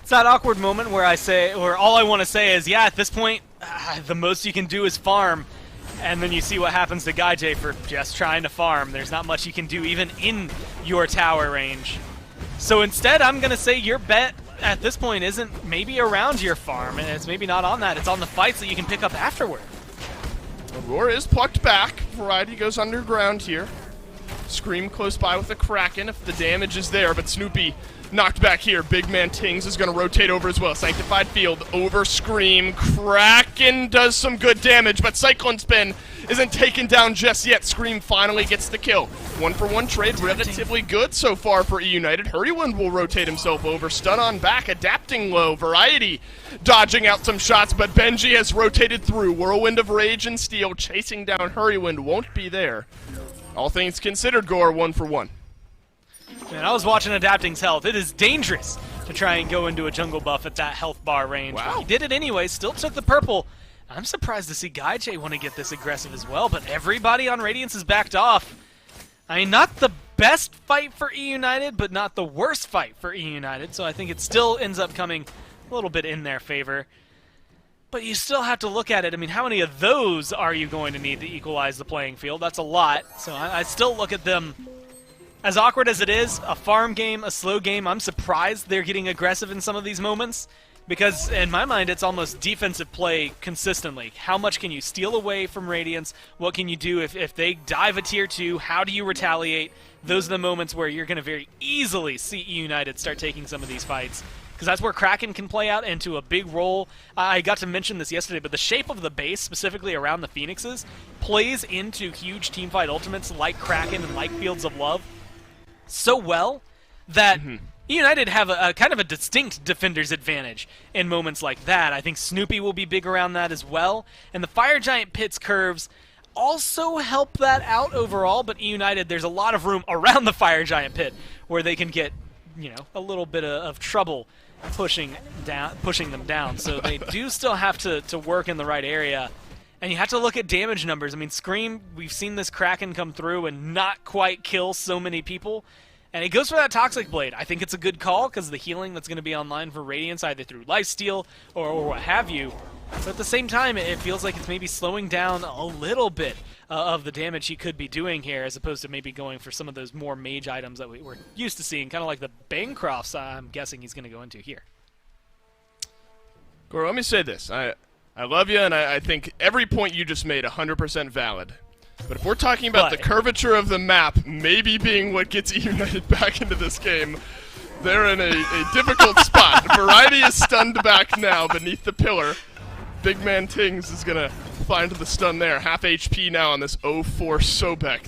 S3: It's that awkward moment where I say, or all I want to say is, yeah, at this point, the most you can do is farm, and then you see what happens to GuyJ for just trying to farm. There's not much you can do even in your tower range. So instead, I'm going to say your bet at this point isn't maybe around your farm, and it's maybe not on that. It's on the fights that you can pick up afterward.
S6: Aurora is plucked back. Variety goes underground here. Scream close by with the Kraken if the damage is there, but Snoopy knocked back here. Big man Tings is going to rotate over as well. Sanctified Field over Scream. Kraken does some good damage, but Cyclone Spin isn't taken down just yet. Scream finally gets the kill. 1-for-1 trade, relatively good so far for E United. Hurrywind will rotate himself over. Stun on back, adapting low. Variety dodging out some shots, but Benji has rotated through. Whirlwind of Rage and Steel chasing down Hurrywind won't be there. All things considered, Gore 1-for-1.
S3: Man, I was watching Adapting's health. It is dangerous to try and go into a jungle buff at that health bar range.
S6: Wow.
S3: But he did it anyway, still took the purple. I'm surprised to see Gaijay want to get this aggressive as well, but everybody on Radiance is backed off. I mean, not the best fight for E United, but not the worst fight for E United, so I think it still ends up coming a little bit in their favor. But you still have to look at it. I mean, how many of those are you going to need to equalize the playing field? That's a lot. So I still look at them, as awkward as it is, a farm game, a slow game. I'm surprised they're getting aggressive in some of these moments because, in my mind, it's almost defensive play consistently. How much can you steal away from Radiance? What can you do if they dive a tier 2? How do you retaliate? Those are the moments where you're going to very easily see E United start taking some of these fights. Because that's where Kraken can play out into a big role. I got to mention this yesterday, but the shape of the base, specifically around the Phoenixes, plays into huge teamfight ultimates like Kraken and like Fields of Love so well that United have a kind of a distinct defender's advantage in moments like that. I think Snoopy will be big around that as well. And the Fire Giant Pit's curves also help that out overall, but E United, there's a lot of room around the Fire Giant Pit where they can get, you know, a little bit of trouble pushing them down. So they do still have to work in the right area. And you have to look at damage numbers. I mean, Scream, we've seen this Kraken come through and not quite kill so many people. And he goes for that Toxic Blade. I think it's a good call because of the healing that's going to be online for Radiance, either through Lifesteal or what have you. But at the same time, it feels like it's maybe slowing down a little bit of the damage he could be doing here, as opposed to maybe going for some of those more mage items that we're used to seeing, kind of like the Bancrofts I'm guessing he's going to go into here.
S6: Goro, let me say this. I love you, and I think every point you just made 100% valid. But if we're talking about the curvature of the map maybe being what gets E United back into this game, they're in a difficult spot. Variety is stunned back now beneath the pillar. Big man Tings is going to find the stun there. Half HP now on this 0-4 Sobek.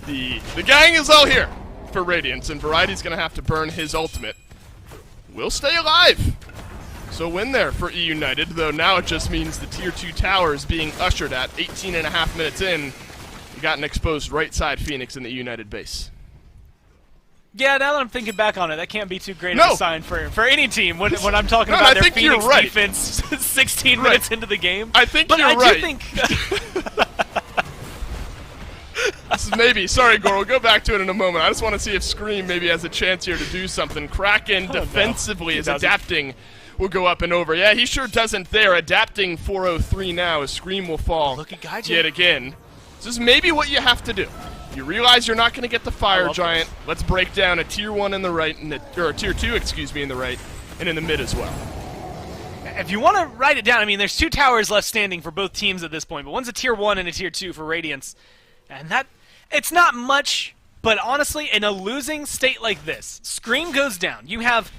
S6: The gang is all here for Radiance, and Variety's going to have to burn his ultimate. We'll stay alive. So win there for E United, though now it just means the Tier 2 tower is being ushered at 18.5 minutes in. You got an exposed right side Phoenix in the E United base.
S3: Yeah, now that I'm thinking back on it, that can't be too great of a sign for any team when I'm talking about their Phoenix defense 16 minutes into the game.
S6: I think
S3: but
S6: you're
S3: I
S6: right.
S3: do think
S6: This is maybe, sorry Goro, we'll go back to it in a moment. I just want to see if Scream maybe has a chance here to do something. Kraken defensively is adapting. Will go up and over. Yeah, he sure doesn't there. Adapting 403 now as Scream will fall
S3: look at Gaijay
S6: yet again. This is maybe what you have to do. You realize you're not going to get the Fire Giant. Let's break down a Tier 1 in the right, or a Tier 2, excuse me, in the right, and in the mid as well.
S3: If you want to write it down, I mean, there's 2 towers left standing for both teams at this point, but one's a Tier 1 and a Tier 2 for Radiance. And that, it's not much, but honestly, in a losing state like this, Scream goes down. You have,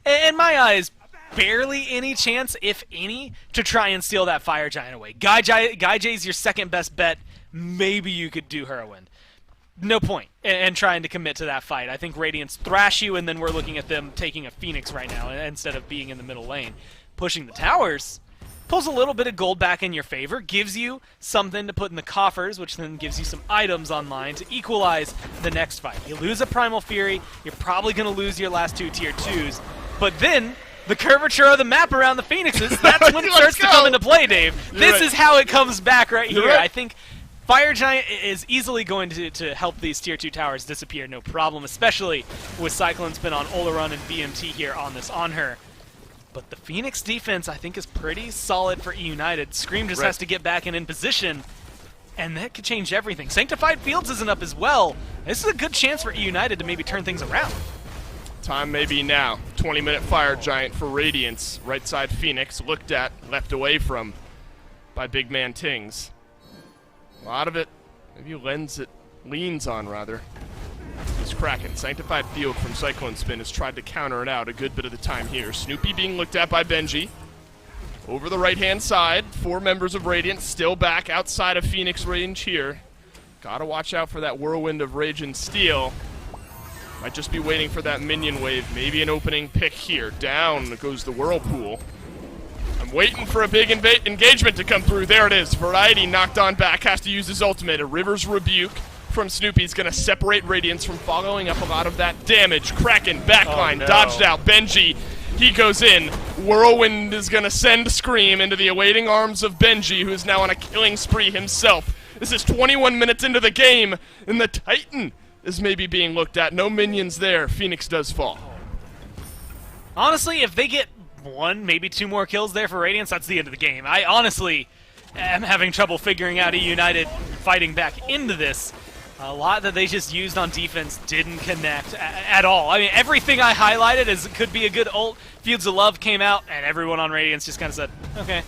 S3: in my eyes, barely any chance, if any, to try and steal that Fire Giant away. Gaijay's your second best bet. Maybe you could do Whirlwind. No point in trying to commit to that fight. I think Radiance thrash you, and then we're looking at them taking a Phoenix right now instead of being in the middle lane. Pushing the towers pulls a little bit of gold back in your favor, gives you something to put in the coffers, which then gives you some items online to equalize the next fight. You lose a Primal Fury, you're probably going to lose your last 2 Tier 2s, but then the curvature of the map around the Phoenixes, that's when it starts to come into play, Dave. This is how it comes back right here. I think Fire Giant is easily going to help these Tier 2 towers disappear, no problem, especially with Cyclone Spin on Oleron and BMT here on this on her. But the Phoenix defense, I think, is pretty solid for E United. Scream just has to get back and in position, and that could change everything. Sanctified Fields isn't up as well. This is a good chance for E United to maybe turn things around.
S6: Time maybe now. 20-minute Fire Giant for Radiance. Right side Phoenix, looked at, left away from by big man Tings. A lot of it, maybe leans on, rather. goes Kraken. Sanctified Field from Cyclone Spin has tried to counter it out a good bit of the time here. Snoopy being looked at by Benji. Over the right-hand side, 4 members of Radiant still back outside of Phoenix range here. Gotta watch out for that Whirlwind of Rage and Steel. Might just be waiting for that minion wave. Maybe an opening pick here. Down goes the Whirlpool. I'm waiting for a big engagement to come through. There it is. Variety knocked on back. Has to use his ultimate. A River's Rebuke from Snoopy is going to separate Radiance from following up a lot of that damage. Kraken, backline, dodged out. Benji, he goes in. Whirlwind is going to send Scream into the awaiting arms of Benji, who is now on a killing spree himself. This is 21 minutes into the game, and the Titan is maybe being looked at. No minions there. Phoenix does fall.
S3: Honestly, if they get 1, maybe 2 more kills there for Radiance, that's the end of the game. I honestly am having trouble figuring out United fighting back into this. A lot that they just used on defense didn't connect at all. I mean, everything I highlighted as could be a good ult. Fields of Love came out, and everyone on Radiance just kind of said, okay.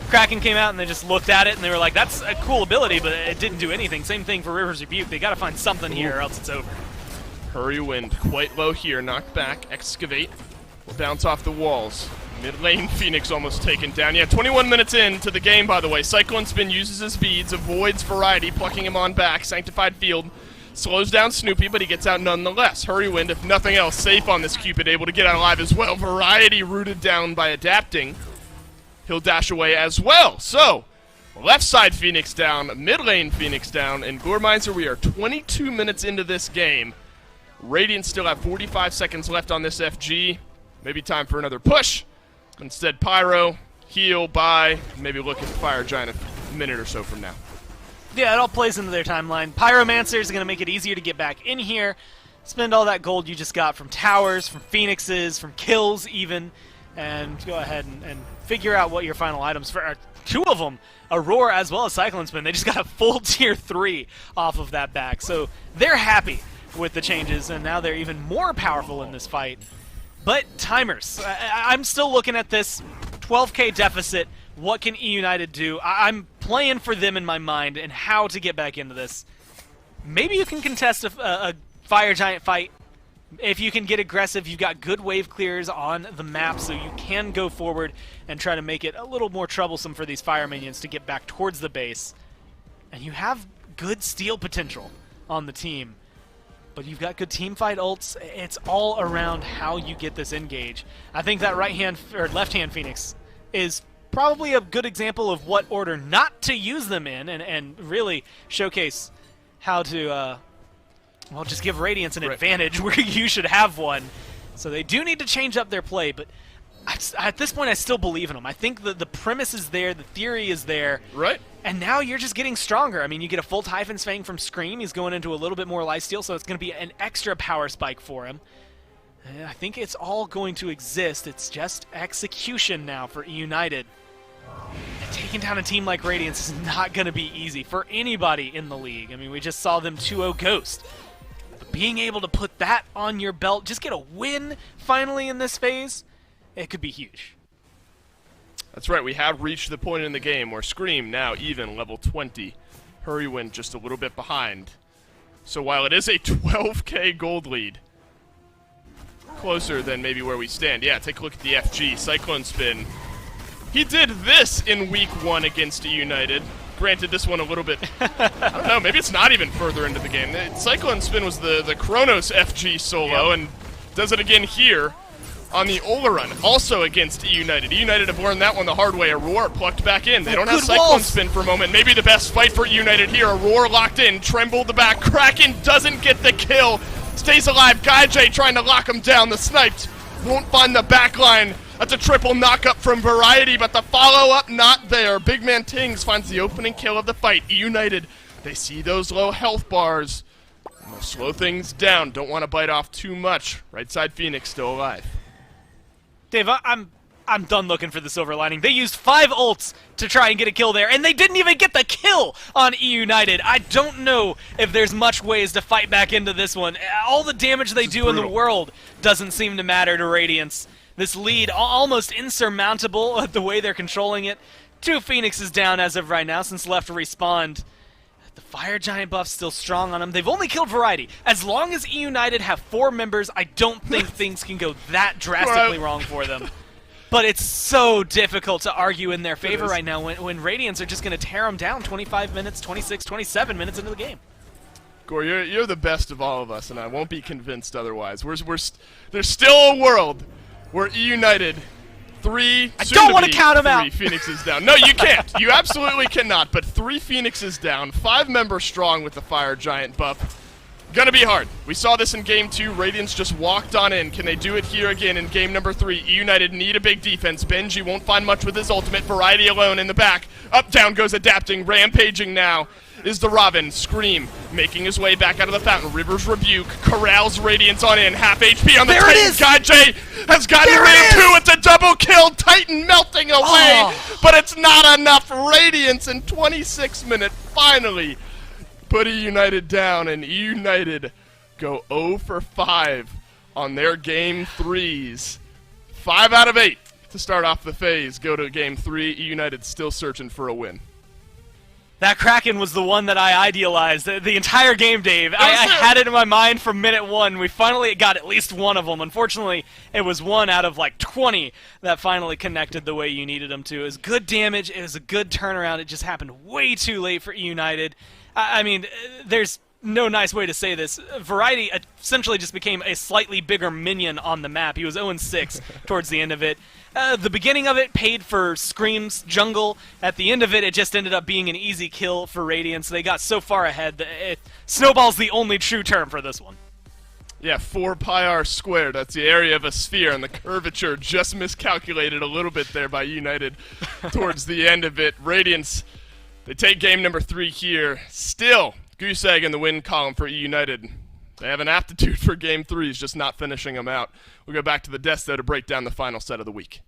S3: Kraken came out, and they just looked at it, and they were like, that's a cool ability, but it didn't do anything. Same thing for River's Rebuke. They got to find something here, or else it's over.
S6: Hurry Wind quite low here. Knocked back. Excavate. Will bounce off the walls. Mid lane, Phoenix almost taken down. Yeah, 21 minutes into the game, by the way. Cyclone Spin uses his beads, avoids Variety, plucking him on back. Sanctified Field slows down Snoopy, but he gets out nonetheless. Hurry Wind, if nothing else, safe on this Cupid, able to get out alive as well. Variety rooted down by adapting. He'll dash away as well. So, left side Phoenix down, mid lane Phoenix down, and Goremizer, we are 22 minutes into this game. Radiant still have 45 seconds left on this FG. Maybe time for another push. Instead, Pyro, heal, buy, maybe look at the Fire Giant a minute or so from now.
S3: Yeah, it all plays into their timeline. Pyromancer is going to make it easier to get back in here. Spend all that gold you just got from towers, from phoenixes, from kills even, and go ahead and figure out what your final items for 2 of them, Aurora as well as Cyclone Spin. They just got a full tier 3 off of that back, so they're happy with the changes, and now they're even more powerful in this fight. But timers, I'm still looking at this 12k deficit. What can E United do? I'm playing for them in my mind and how to get back into this. Maybe you can contest a Fire Giant fight. If you can get aggressive, you've got good wave clears on the map, so you can go forward and try to make it a little more troublesome for these fire minions to get back towards the base. And you have good steal potential on the team. But you've got good team fight ults. It's all around how you get this engage. I think that right-hand or left-hand Phoenix is probably a good example of what order not to use them in, and really showcase how to, well, just give Radiance an advantage where you should have one. So they do need to change up their play, but at this point I still believe in them. I think the premise is there, the theory is there.
S6: Right.
S3: And now you're just getting stronger. I mean, you get a full Typhon's Fang from Scream. He's going into a little bit more lifesteal, so it's going to be an extra power spike for him. And I think it's all going to exist. It's just execution now for E United. And taking down a team like Radiance is not going to be easy for anybody in the league. I mean, we just saw them 2-0 Ghost. But being able to put that on your belt, just get a win finally in this phase, it could be huge.
S6: That's right, we have reached the point in the game where Scream now even level 20. Hurry Wind just a little bit behind. So while it is a 12k gold lead, closer than maybe where we stand. Yeah, take a look at the FG. Cyclone Spin. He did this in week 1 against United. Granted, this one a little bit, I don't know, maybe it's not even further into the game. Cyclone Spin was the Chronos FG solo, and does it again here on the Ola run, also against E United. E United have learned that one the hard way. Aurora plucked back in. They don't have Cyclone Spin for a moment. Maybe the best fight for E United here. Aurora locked in, Tremble the back. Kraken doesn't get the kill. Stays alive. Gaijay trying to lock him down. The sniped won't find the back line. That's a triple knock-up from Variety, but the follow-up not there. Big Man Tings finds the opening kill of the fight. E United, they see those low health bars. And they'll slow things down. Don't want to bite off too much. Right side Phoenix still alive.
S3: Dave, I'm done looking for the silver lining. They used 5 ults to try and get a kill there, and they didn't even get the kill on E United. I don't know if there's much ways to fight back into this one. All the damage they do in the world doesn't seem to matter to Radiance. This lead, almost insurmountable the way they're controlling it. 2 Phoenixes down as of right now since left respawned. The Fire Giant buff's still strong on them. They've only killed Variety. As long as E United have 4 members, I don't think things can go that drastically wrong for them. But it's so difficult to argue in their favor right now when Radiants are just going to tear them down 25 minutes, 26, 27 minutes into the game.
S6: Gore, you're the best of all of us, and I won't be convinced otherwise. There's still a world where E United, I
S3: don't want to count them out.
S6: 3 Phoenixes down. No, you can't. You absolutely cannot. But 3 Phoenixes down, 5 members strong with the Fire Giant buff. Gonna be hard. We saw this in Game 2. Radiance just walked on in. Can they do it here again in Game number 3? E United need a big defense. Benji won't find much with his ultimate. Variety alone in the back. Up, down goes Adapting. Rampaging now is the Robin. Scream making his way back out of the fountain. Rivers Rebuke corrals Radiance on in. Half HP on the
S3: There it
S6: Titan.
S3: is!
S6: God J has gotten rid of 2. It's a double kill. Titan melting away. But it's not enough. Radiance in 26 minutes finally put E United down, and E United go 0 for 5 on their Game 3s. 5 out of 8 to start off the phase. Go to Game 3. E United still searching for a win.
S3: That Kraken was the one that I idealized the entire game, Dave. I had it in my mind from minute 1. We finally got at least one of them. Unfortunately, it was 1 out of like 20 that finally connected the way you needed them to. It was good damage. It was a good turnaround. It just happened way too late for E United. I mean, there's no nice way to say this. Variety essentially just became a slightly bigger minion on the map. He was 0-6 towards the end of it. The beginning of it paid for Scream's jungle. At the end of it, it just ended up being an easy kill for Radiance. They got so far ahead that snowball's the only true term for this one.
S6: Yeah, 4 pi r squared. That's the area of a sphere, and the curvature just miscalculated a little bit there by United towards the end of it. Radiance, they take game number 3 here. Still, goose egg in the win column for E United. They have an aptitude for game 3s, just not finishing them out. We'll go back to the desk, though, to break down the final set of the week.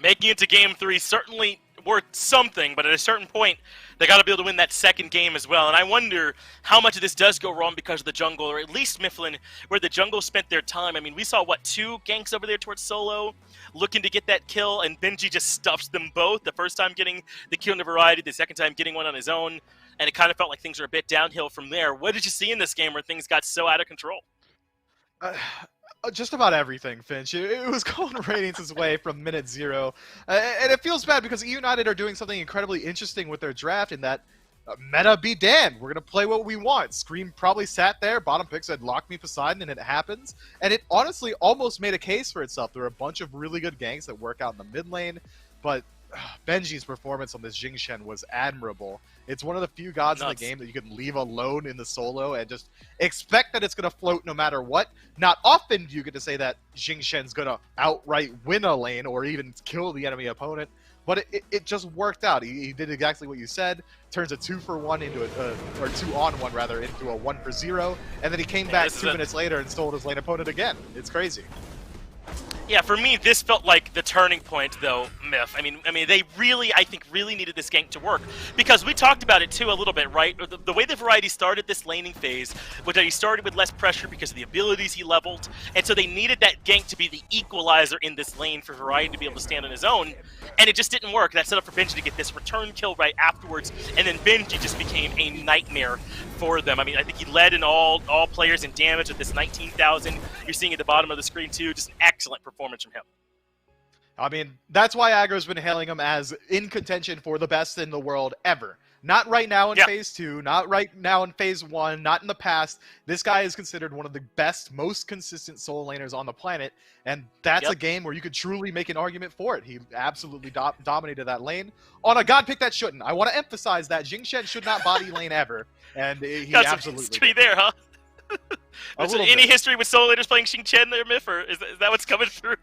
S11: Making it to game 3 certainly worth something, but at a certain point, they got to be able to win that second game as well. And I wonder how much of this does go wrong because of the jungle, or at least Mifflin, where the jungle spent their time. I mean, we saw, 2 ganks over there towards Solo, looking to get that kill, and Benji just stuffs them both. The first time getting the kill in the Variety, the second time getting one on his own, and it kind of felt like things were a bit downhill from there. What did you see in this game where things got so out of control?
S4: Just about everything, Finch. It was going Radiance's way from minute 0. And it feels bad because E United are doing something incredibly interesting with their draft in that meta be damned. We're going to play what we want. Scream probably sat there, bottom pick said, lock me Poseidon, and it happens. And it honestly almost made a case for itself. There were a bunch of really good ganks that work out in the mid lane, but Benji's performance on this Jing Shen was admirable. It's one of the few gods in the game that you can leave alone in the solo and just expect that it's going to float no matter what. Not often do you get to say that Jing Shen's going to outright win a lane or even kill the enemy opponent, but it just worked out. He did exactly what you said, turns a 2-for-1 into or 2-on-1 rather, into a 1-for-0, and then he came back 2 minutes later and stole his lane opponent again. It's crazy.
S11: Yeah, for me, this felt like the turning point, though, Miff. I mean, they really, I think, really needed this gank to work. Because we talked about it, too, a little bit, right? The way the Variety started this laning phase was that he started with less pressure because of the abilities he leveled. And so they needed that gank to be the equalizer in this lane for Variety to be able to stand on his own. And it just didn't work. That set up for Benji to get this return kill right afterwards. And then Benji just became a nightmare for them. I mean, I think he led in all players in damage with this 19,000. You're seeing at the bottom of the screen, too. Just an excellent performance from him.
S4: I mean, that's why Aggro's been hailing him as in contention for the best in the world ever. Not right now in Phase 2, not right now in Phase 1, not in the past. This guy is considered one of the best, most consistent solo laners on the planet, and that's a game where you could truly make an argument for it. He absolutely dominated that lane on a god pick that shouldn't. I want to emphasize that Jing Shen should not body lane ever, and he absolutely
S11: history there, huh? Is there any history with solo laners playing Xing Chen there, Miff, or is that what's coming through?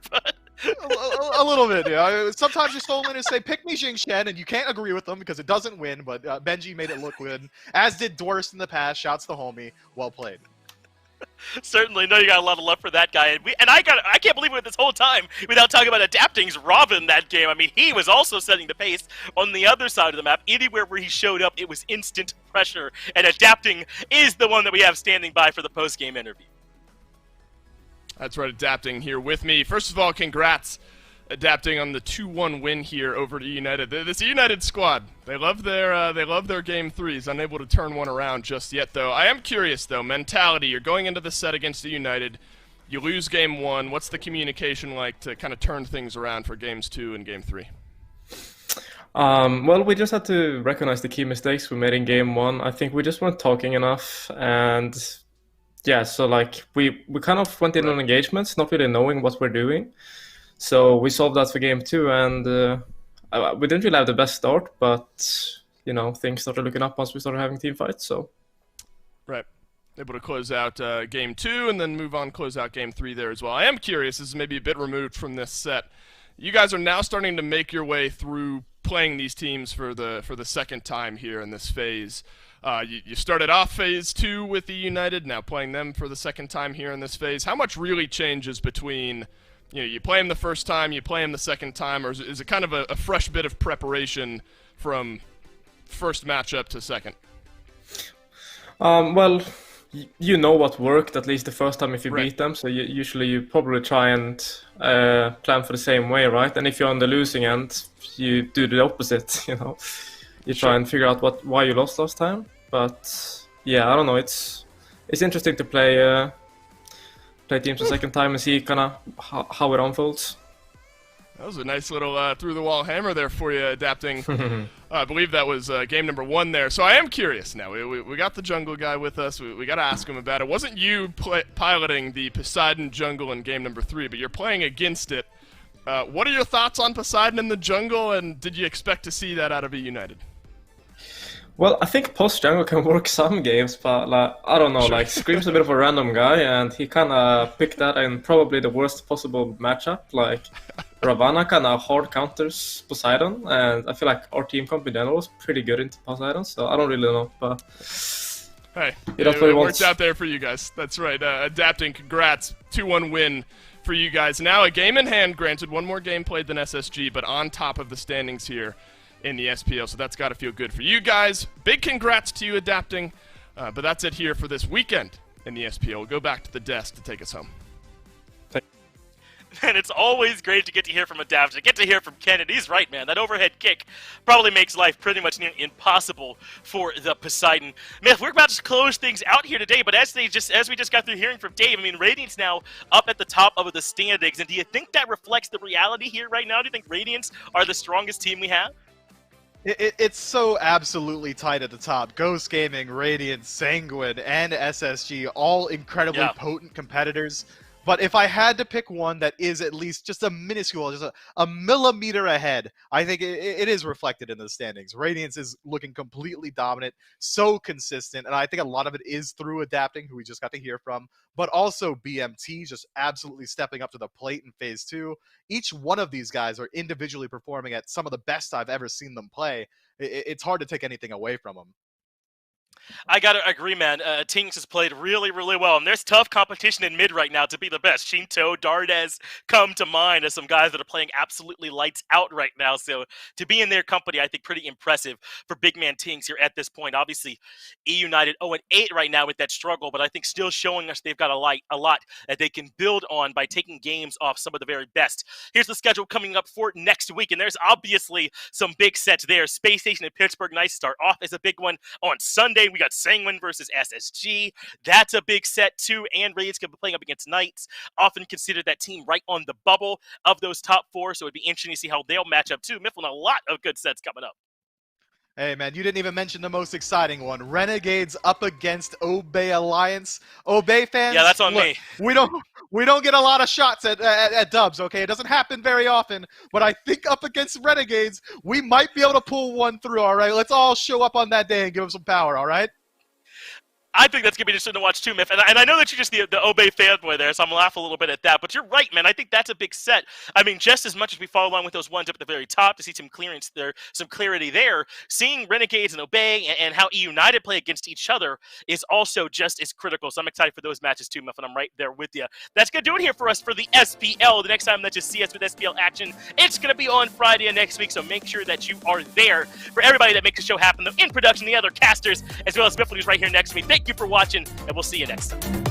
S4: a little bit, yeah. Sometimes your solo laners say, pick me Jing Shen, and you can't agree with them because it doesn't win, but Benji made it look good, as did Dorst in the past. Shouts to homie. Well played.
S11: Certainly, no, you got a lot of love for that guy, and I can't believe it this whole time without talking about Adapting's Robin that game. I mean, he was also setting the pace on the other side of the map. Anywhere where he showed up, it was instant pressure, and Adapting is the one that we have standing by for the post-game interview.
S6: That's right, Adapting here with me. First of all, congrats adapting on the 2-1 win here over to United. This United squad, they love their game threes. Unable to turn one around just yet, though. I am curious, though, mentality. You're going into the set against the United. You lose game 1. What's the communication like to kind of turn things around for games 2 and game 3?
S13: Well, we just had to recognize the key mistakes we made in game 1. I think we just weren't talking enough, and yeah, so like we kind of went in on engagements, not really knowing what we're doing. So we solved that for game 2, and we didn't really have the best start, but things started looking up once we started having team fights. So
S6: right, able to close out game 2 and then move on, close out game 3 there as well. I am curious. This is maybe a bit removed from this set. You guys are now starting to make your way through playing these teams for the second time here in this phase. You started off phase 2 with the United, now playing them for the second time here in this phase. How much really changes between you play them the first time, you play them the second time, or is it kind of a fresh bit of preparation from first matchup to second?
S13: Well, you know what worked at least the first time if you beat them, so usually you probably try and plan for the same way, right? And if you're on the losing end, you do the opposite. You try and figure out why you lost last time. But yeah, I don't know. It's interesting to play teams the second time and see kind of how it unfolds.
S6: That was a nice little through-the-wall hammer there for you, adapting. I believe that was game number 1 there. So I am curious now. We got the jungle guy with us. We got to ask him about it. Wasn't you piloting the Poseidon jungle in game number 3, but you're playing against it. What are your thoughts on Poseidon in the jungle, and did you expect to see that out of a United?
S13: Well, I think post jungle can work some games, but I don't know. Like Scream's a bit of a random guy, and he kind of picked that in probably the worst possible matchup. Like Ravana kind of hard counters Poseidon, and I feel like our team comp in general was pretty good into Poseidon. So I don't really know, but
S6: hey, it worked out there for you guys. That's right. Adapting, congrats, 2-1 win for you guys. Now a game in hand. Granted, one more game played than SSG, but on top of the standings here in the SPL, so that's got to feel good for you guys. Big congrats to you, adapting. But that's it here for this weekend in the SPL. We'll go back to the desk to take us home.
S11: And it's always great to get to hear from Adapt, to get to hear from Kennedy. He's right, man. That overhead kick probably makes life pretty much near impossible for the Poseidon. Man, we're about to close things out here today, but as we just got through hearing from Dave, I mean, Radiant's now up at the top of the standings, and do you think that reflects the reality here right now? Do you think Radiants are the strongest team we have?
S4: It's so absolutely tight at the top. Ghost Gaming, Radiant, Sanguine, and SSG, all incredibly potent competitors. But if I had to pick one that is at least just a minuscule, just a millimeter ahead, I think it is reflected in the standings. Radiance is looking completely dominant, so consistent, and I think a lot of it is through adapting, who we just got to hear from, but also BMT just absolutely stepping up to the plate in Phase 2. Each one of these guys are individually performing at some of the best I've ever seen them play. It's hard to take anything away from them.
S11: I gotta agree, man. Tinks has played really, really well, and there's tough competition in mid right now to be the best. Shinto, Dardes come to mind as some guys that are playing absolutely lights out right now. So to be in their company, I think pretty impressive for big man Tinks here at this point. Obviously, E United 0-8 right now with that struggle, but I think still showing us they've got a lot that they can build on by taking games off some of the very best. Here's the schedule coming up for next week, and there's obviously some big sets there. Space Station and Pittsburgh, nice start off as a big one on Sunday. We got Sanguine versus SSG. That's a big set too. And Raids could be playing up against Knights. Often considered that team right on the bubble of those top 4. So it'd be interesting to see how they'll match up too. Mifflin, a lot of good sets coming up.
S4: Hey, man, you didn't even mention the most exciting one. Renegades up against Obey Alliance. Obey fans?
S11: Yeah, that's on me.
S4: We don't get a lot of shots at dubs, okay? It doesn't happen very often, but I think up against Renegades, we might be able to pull one through, all right? Let's all show up on that day and give them some power, all right?
S11: I think that's going to be interesting to watch too, Miff. And I know that you're just the Obey fanboy there, so I'm going to laugh a little bit at that. But you're right, man. I think that's a big set. I mean, just as much as we follow along with those ones up at the very top to see some clearance there, some clarity there, seeing Renegades and Obey and how E United play against each other is also just as critical. So I'm excited for those matches too, Miff, and I'm right there with you. That's going to do it here for us for the SPL. The next time that you see us with SPL action, it's going to be on Friday of next week, so make sure that you are there. For everybody that makes the show happen, though, in production, the other casters, as well as Mifflin, who's right here next to me, thank you for watching, and we'll see you next time.